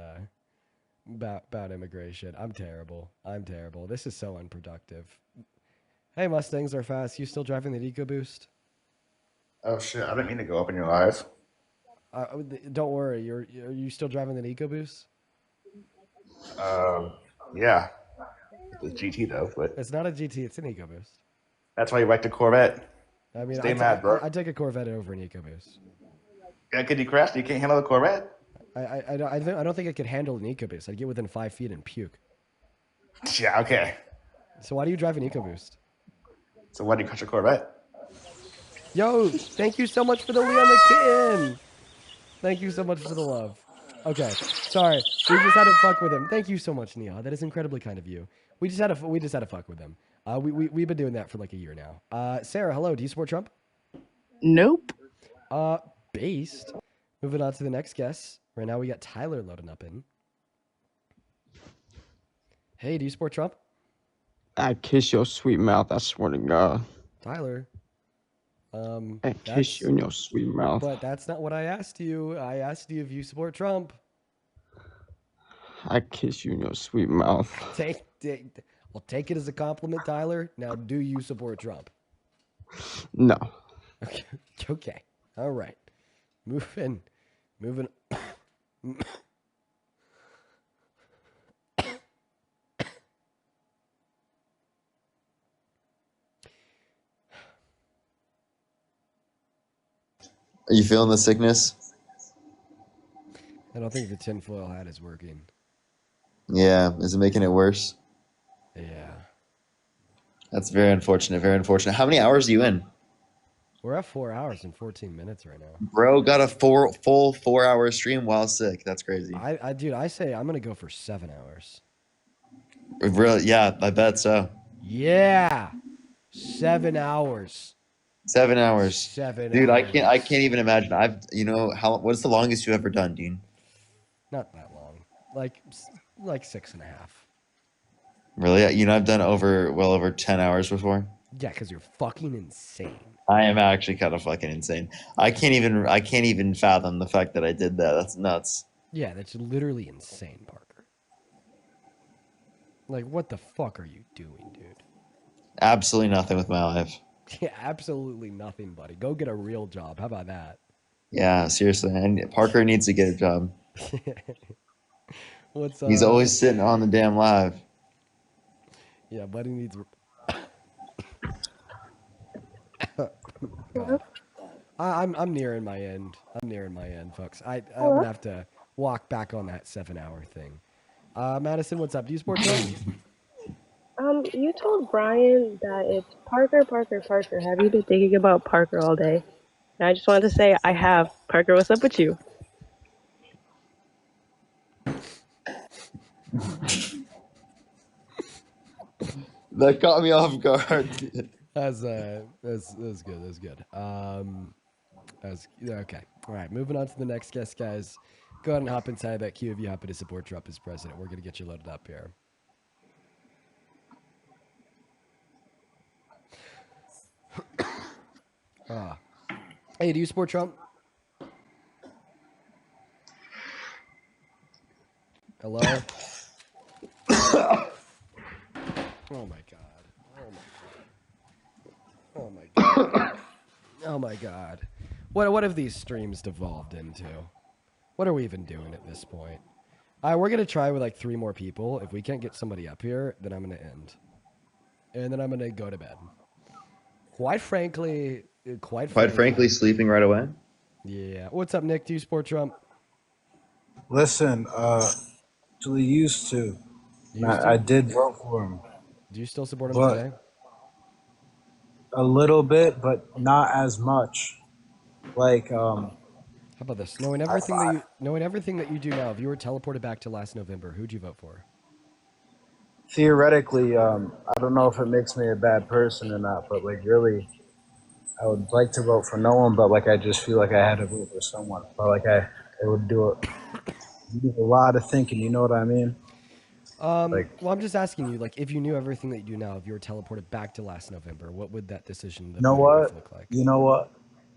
immigration. I'm terrible. This is so unproductive. Hey, Mustangs are fast. You still driving the EcoBoost? Oh shit! I didn't mean to go up in your live. Don't worry. Are you still driving the EcoBoost? Yeah, the GT though, but It's not a GT. It's an EcoBoost. that's why you like the Corvette. I mean, Stay mad, bro. I take a Corvette over an EcoBoost. Yeah, could you crash? You can't handle the Corvette. I don't think I could handle an EcoBoost. I'd get within 5 feet and puke. Yeah, okay. So why do you drive an EcoBoost? So why do you crash a Corvette? Yo, thank you so much for the Leon the Kitten. Thank you so much for the love. Okay, sorry. We just had to fuck with him. Thank you so much, Nia. That is incredibly kind of you. We just had to fuck with him. We've been doing that for like a year now. Sarah, hello. Do you support Trump? Nope. Based. Moving on to the next guest. Right now we got Tyler loading up in. Hey, do you support Trump? I kiss your sweet mouth, I swear to God. Tyler. I kiss you in your sweet mouth. But that's not what I asked you. I asked you if you support Trump. I kiss you in your sweet mouth. I'll take it as a compliment, Tyler. Now, do you support Trump? No. Okay. All right. Moving. Are you feeling the sickness? I don't think the tinfoil hat is working. Yeah. Is it making it worse? Yeah. That's very unfortunate. Very unfortunate. How many hours are you in? We're at 4 hours and 14 minutes right now. Bro got a full 4 hour stream while sick. That's crazy. Dude, I say I'm gonna go for 7 hours. Really? Yeah, I bet so. Yeah, 7 hours. 7 hours. 7 Dude, hours. I can't even imagine. What's the longest you've ever done, Dean? Not that long. Like 6.5. Really? I've done well over 10 hours before. Yeah, because you're fucking insane. I am actually kind of fucking insane. I can't even fathom the fact that I did that. That's nuts. Yeah, that's literally insane, Parker. Like, what the fuck are you doing, dude? Absolutely nothing with my life. Yeah, absolutely nothing, buddy. Go get a real job. How about that? Yeah, seriously. And Parker needs to get a job. What's He's always sitting on the damn live. Yeah, buddy needs. I'm nearing my end. Folks. I'm gonna have to walk back on that 7 hour thing. Madison, what's up? Do you support Trump? You told Brian that it's Parker, Parker, Parker. Have you been thinking about Parker all day? And I just wanted to say I have. Parker, what's up with you? That caught me off guard. That's good. That's good. That's okay. All right, moving on to the next guest, guys. Go ahead and hop inside that queue if you happen to support Trump as president. We're gonna get you loaded up here. Hey, do you support Trump? Hello? Oh my god. Oh my god. Oh my god. What have these streams devolved into? What are we even doing at this point? We're gonna try with like 3 more people. If we can't get somebody up here, then I'm gonna end. And then I'm gonna go to bed. Quite frankly, sleeping right away. Yeah. What's up, Nick? Do you support Trump? Listen, actually used to. I did vote for him. Do you still support him But today? a little bit, but not as much. Like, How about this? Knowing everything that you do now, if you were teleported back to last November, who'd you vote for? theoretically, I don't know if it makes me a bad person or not, but like really, I would like to vote for no one, but like I just feel like I had to vote for someone. But like it would do a lot of thinking. You know what I mean? Well, I'm just asking you, like, if you knew everything that you do now, if you were teleported back to last November, what would that decision You know what? look like? You know what?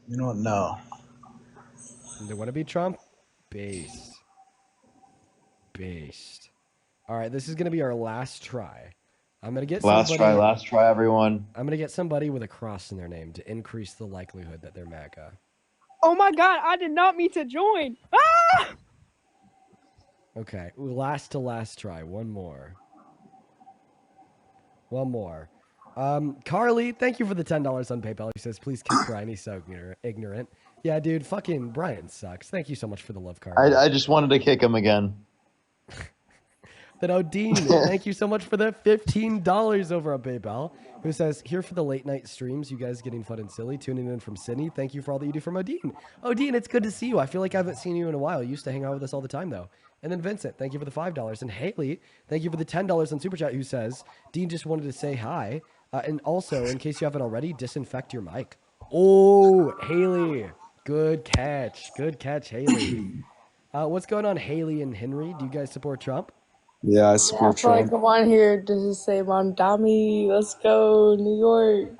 You know what? No. They want to be Trump? Based. All right, this is going to be our last try. I'm going to get Last try, everyone. I'm going to get somebody with a cross in their name to increase the likelihood that they're MAGA. Oh my god, I did not mean to join. Ah! Okay, last try. One more. Carly, thank you for the $10 on PayPal. He says, please kick Brian. He's so ignorant. Yeah, dude, fucking Brian sucks. Thank you so much for the love, Carly. I just wanted to kick him again. Then Odine, thank you so much for the $15 over on PayPal, who says, here for the late night streams, you guys getting fun and silly, tuning in from Sydney. Thank you for all that you do from Odine. Odine, it's good to see you. I feel like I haven't seen you in a while. You used to hang out with us all the time, though. And then Vincent, thank you for the $5. And Haley, thank you for the $10 on Super Chat, who says, Dean just wanted to say hi. And also, in case you haven't already, disinfect your mic. Oh, Haley. Good catch. Haley. What's going on, Haley and Henry? Do you guys support Trump? Yeah, I support Trump. Come on here to just say, Mom, Dami, let's go, New York.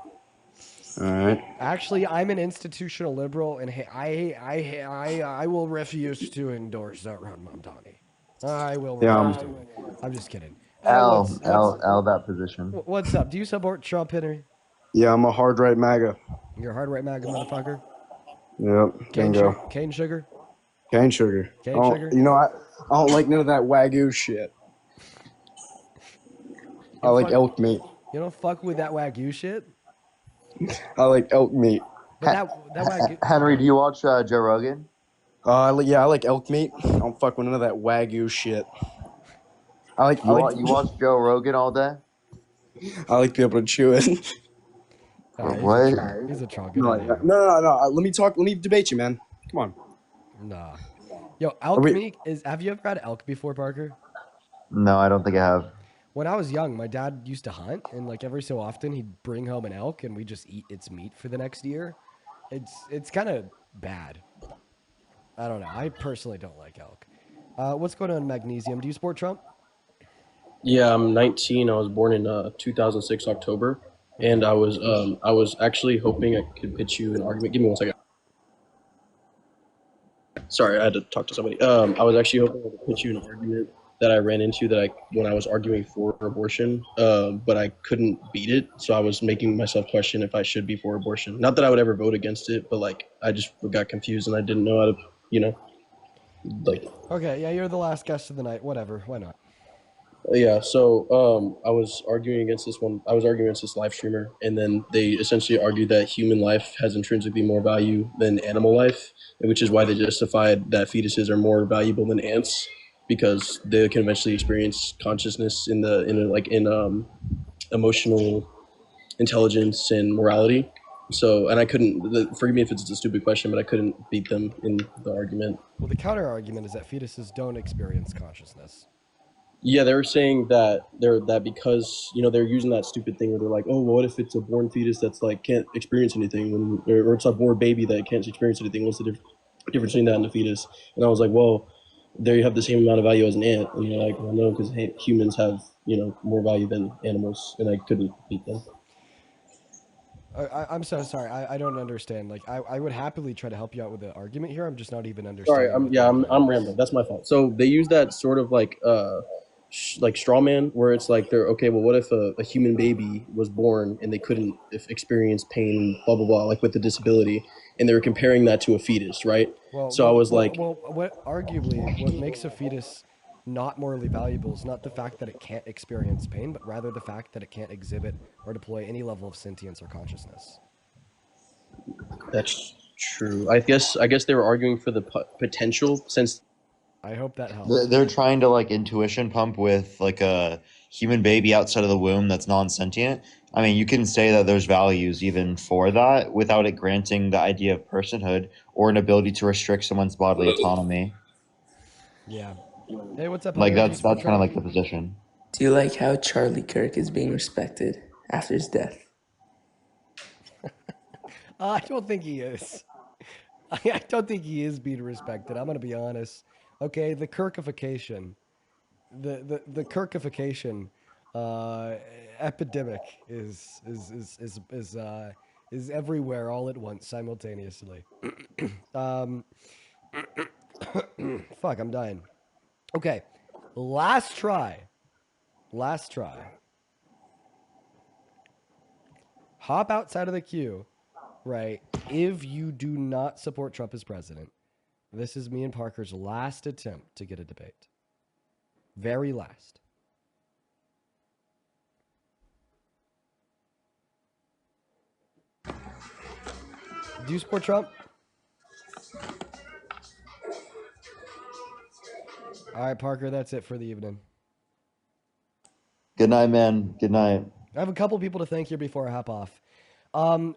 All right. Actually, I'm an institutional liberal, and I will refuse to endorse that Ron Mamdani. I will refuse to. I'm just kidding. That position. What's up? Do you support Trump, Henry? Yeah, I'm a hard right MAGA. You're a hard right MAGA motherfucker? Yep. Cane sugar? Cane sugar. Cane sugar? You know, I don't like none of that Wagyu shit. I like elk meat. You don't fuck with that Wagyu shit? I like elk meat. But that Wagyu... Henry, do you watch Joe Rogan? Yeah, I like elk meat. I don't fuck with none of that Wagyu shit. You watch Joe Rogan all day? I like to be able to chew it. What? He's a troll. No. Let me debate you, man. Come on. Nah. Yo, elk meat is... Have you ever had elk before, Parker? No, I don't think I have. When I was young, my dad used to hunt, and like every so often, he'd bring home an elk, and we just eat its meat for the next year. It's kind of bad. I don't know. I personally don't like elk. What's going on, Magnesium? Do you support Trump? Yeah, I'm 19. I was born in 2006 October, and I was actually hoping I could pitch you an argument. Give me 1 second. Sorry, I had to talk to somebody. I was actually hoping I could pitch you an argument that I ran into when I was arguing for abortion, but I couldn't beat it. So I was making myself question if I should be for abortion. Not that I would ever vote against it, but like I just got confused and I didn't know how to, Okay, yeah, you're the last guest of the night. Whatever, why not? Yeah, so I was arguing against this live streamer, and then they essentially argued that human life has intrinsically more value than animal life, which is why they justified that fetuses are more valuable than ants, because they can eventually experience consciousness in emotional intelligence and morality. So, and I couldn't, forgive me if it's a stupid question, but I couldn't beat them in the argument. Well, the counter argument is that fetuses don't experience consciousness. Yeah, they were saying that because they're using that stupid thing where they're like, oh, well, what if it's a born fetus that's like can't experience anything, or it's a born baby that can't experience anything? What's the difference between that and a fetus? And I was like, well, there you have the same amount of value as an ant. And they're like, well, no, because humans have more value than animals, and I couldn't beat them. I'm so sorry. I don't understand. Like, I would happily try to help you out with the argument here. I'm just not even Sorry, understanding. I'm rambling. That's my fault. So they use that sort of like straw man, where it's like they're okay. Well, what if a human baby was born and they couldn't experience pain, blah blah blah, like with the disability, and they were comparing that to a fetus, right? So I was like, what arguably what makes a fetus not morally valuable is not the fact that it can't experience pain, but rather the fact that it can't exhibit or deploy any level of sentience or consciousness. that's true. I guess they were arguing for the potential, since I hope that helps. They're trying to like intuition pump with like a human baby outside of the womb that's non-sentient. I mean, you can say that there's values even for that without it granting the idea of personhood or an ability to restrict someone's bodily autonomy. Yeah. Hey, what's up? Like Javier? that's kind of like the position. Do you like how Charlie Kirk is being respected after his death? I don't think he is. I don't think he is being respected. I'm going to be honest. Okay, the Kirkification, the Kirkification epidemic is everywhere all at once simultaneously. Fuck, I'm dying. Okay, last try. Hop outside of the queue, right? If you do not support Trump as president, this is me and Parker's last attempt to get a debate. Very last. Do you support Trump? All right, Parker, that's it for the evening. Good night, man. Good night. I have a couple people to thank here before I hop off.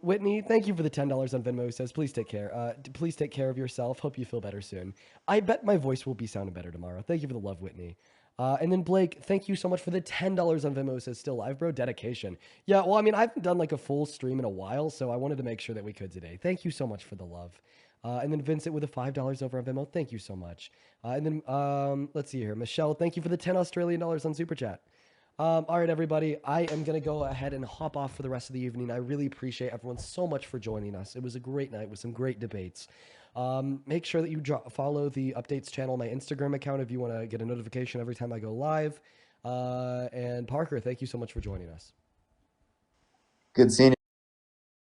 Whitney, thank you for the $10 on Venmo. He says, please take care. Please take care of yourself. Hope you feel better soon. I bet my voice will be sounding better tomorrow. Thank you for the love, Whitney. And then Blake, thank you so much for the $10 on Venmo. He says, still live, bro. Dedication. Yeah, well, I mean, I haven't done like a full stream in a while, so I wanted to make sure that we could today. Thank you so much for the love. And then Vincent with a $5 over on Venmo. Thank you so much. And then let's see here. Michelle, thank you for the 10 Australian dollars on Super Chat. All right, everybody. I am going to go ahead and hop off for the rest of the evening. I really appreciate everyone so much for joining us. It was a great night with some great debates. Make sure that you follow the updates channel, my Instagram account, if you want to get a notification every time I go live. And Parker, thank you so much for joining us. Good seeing you.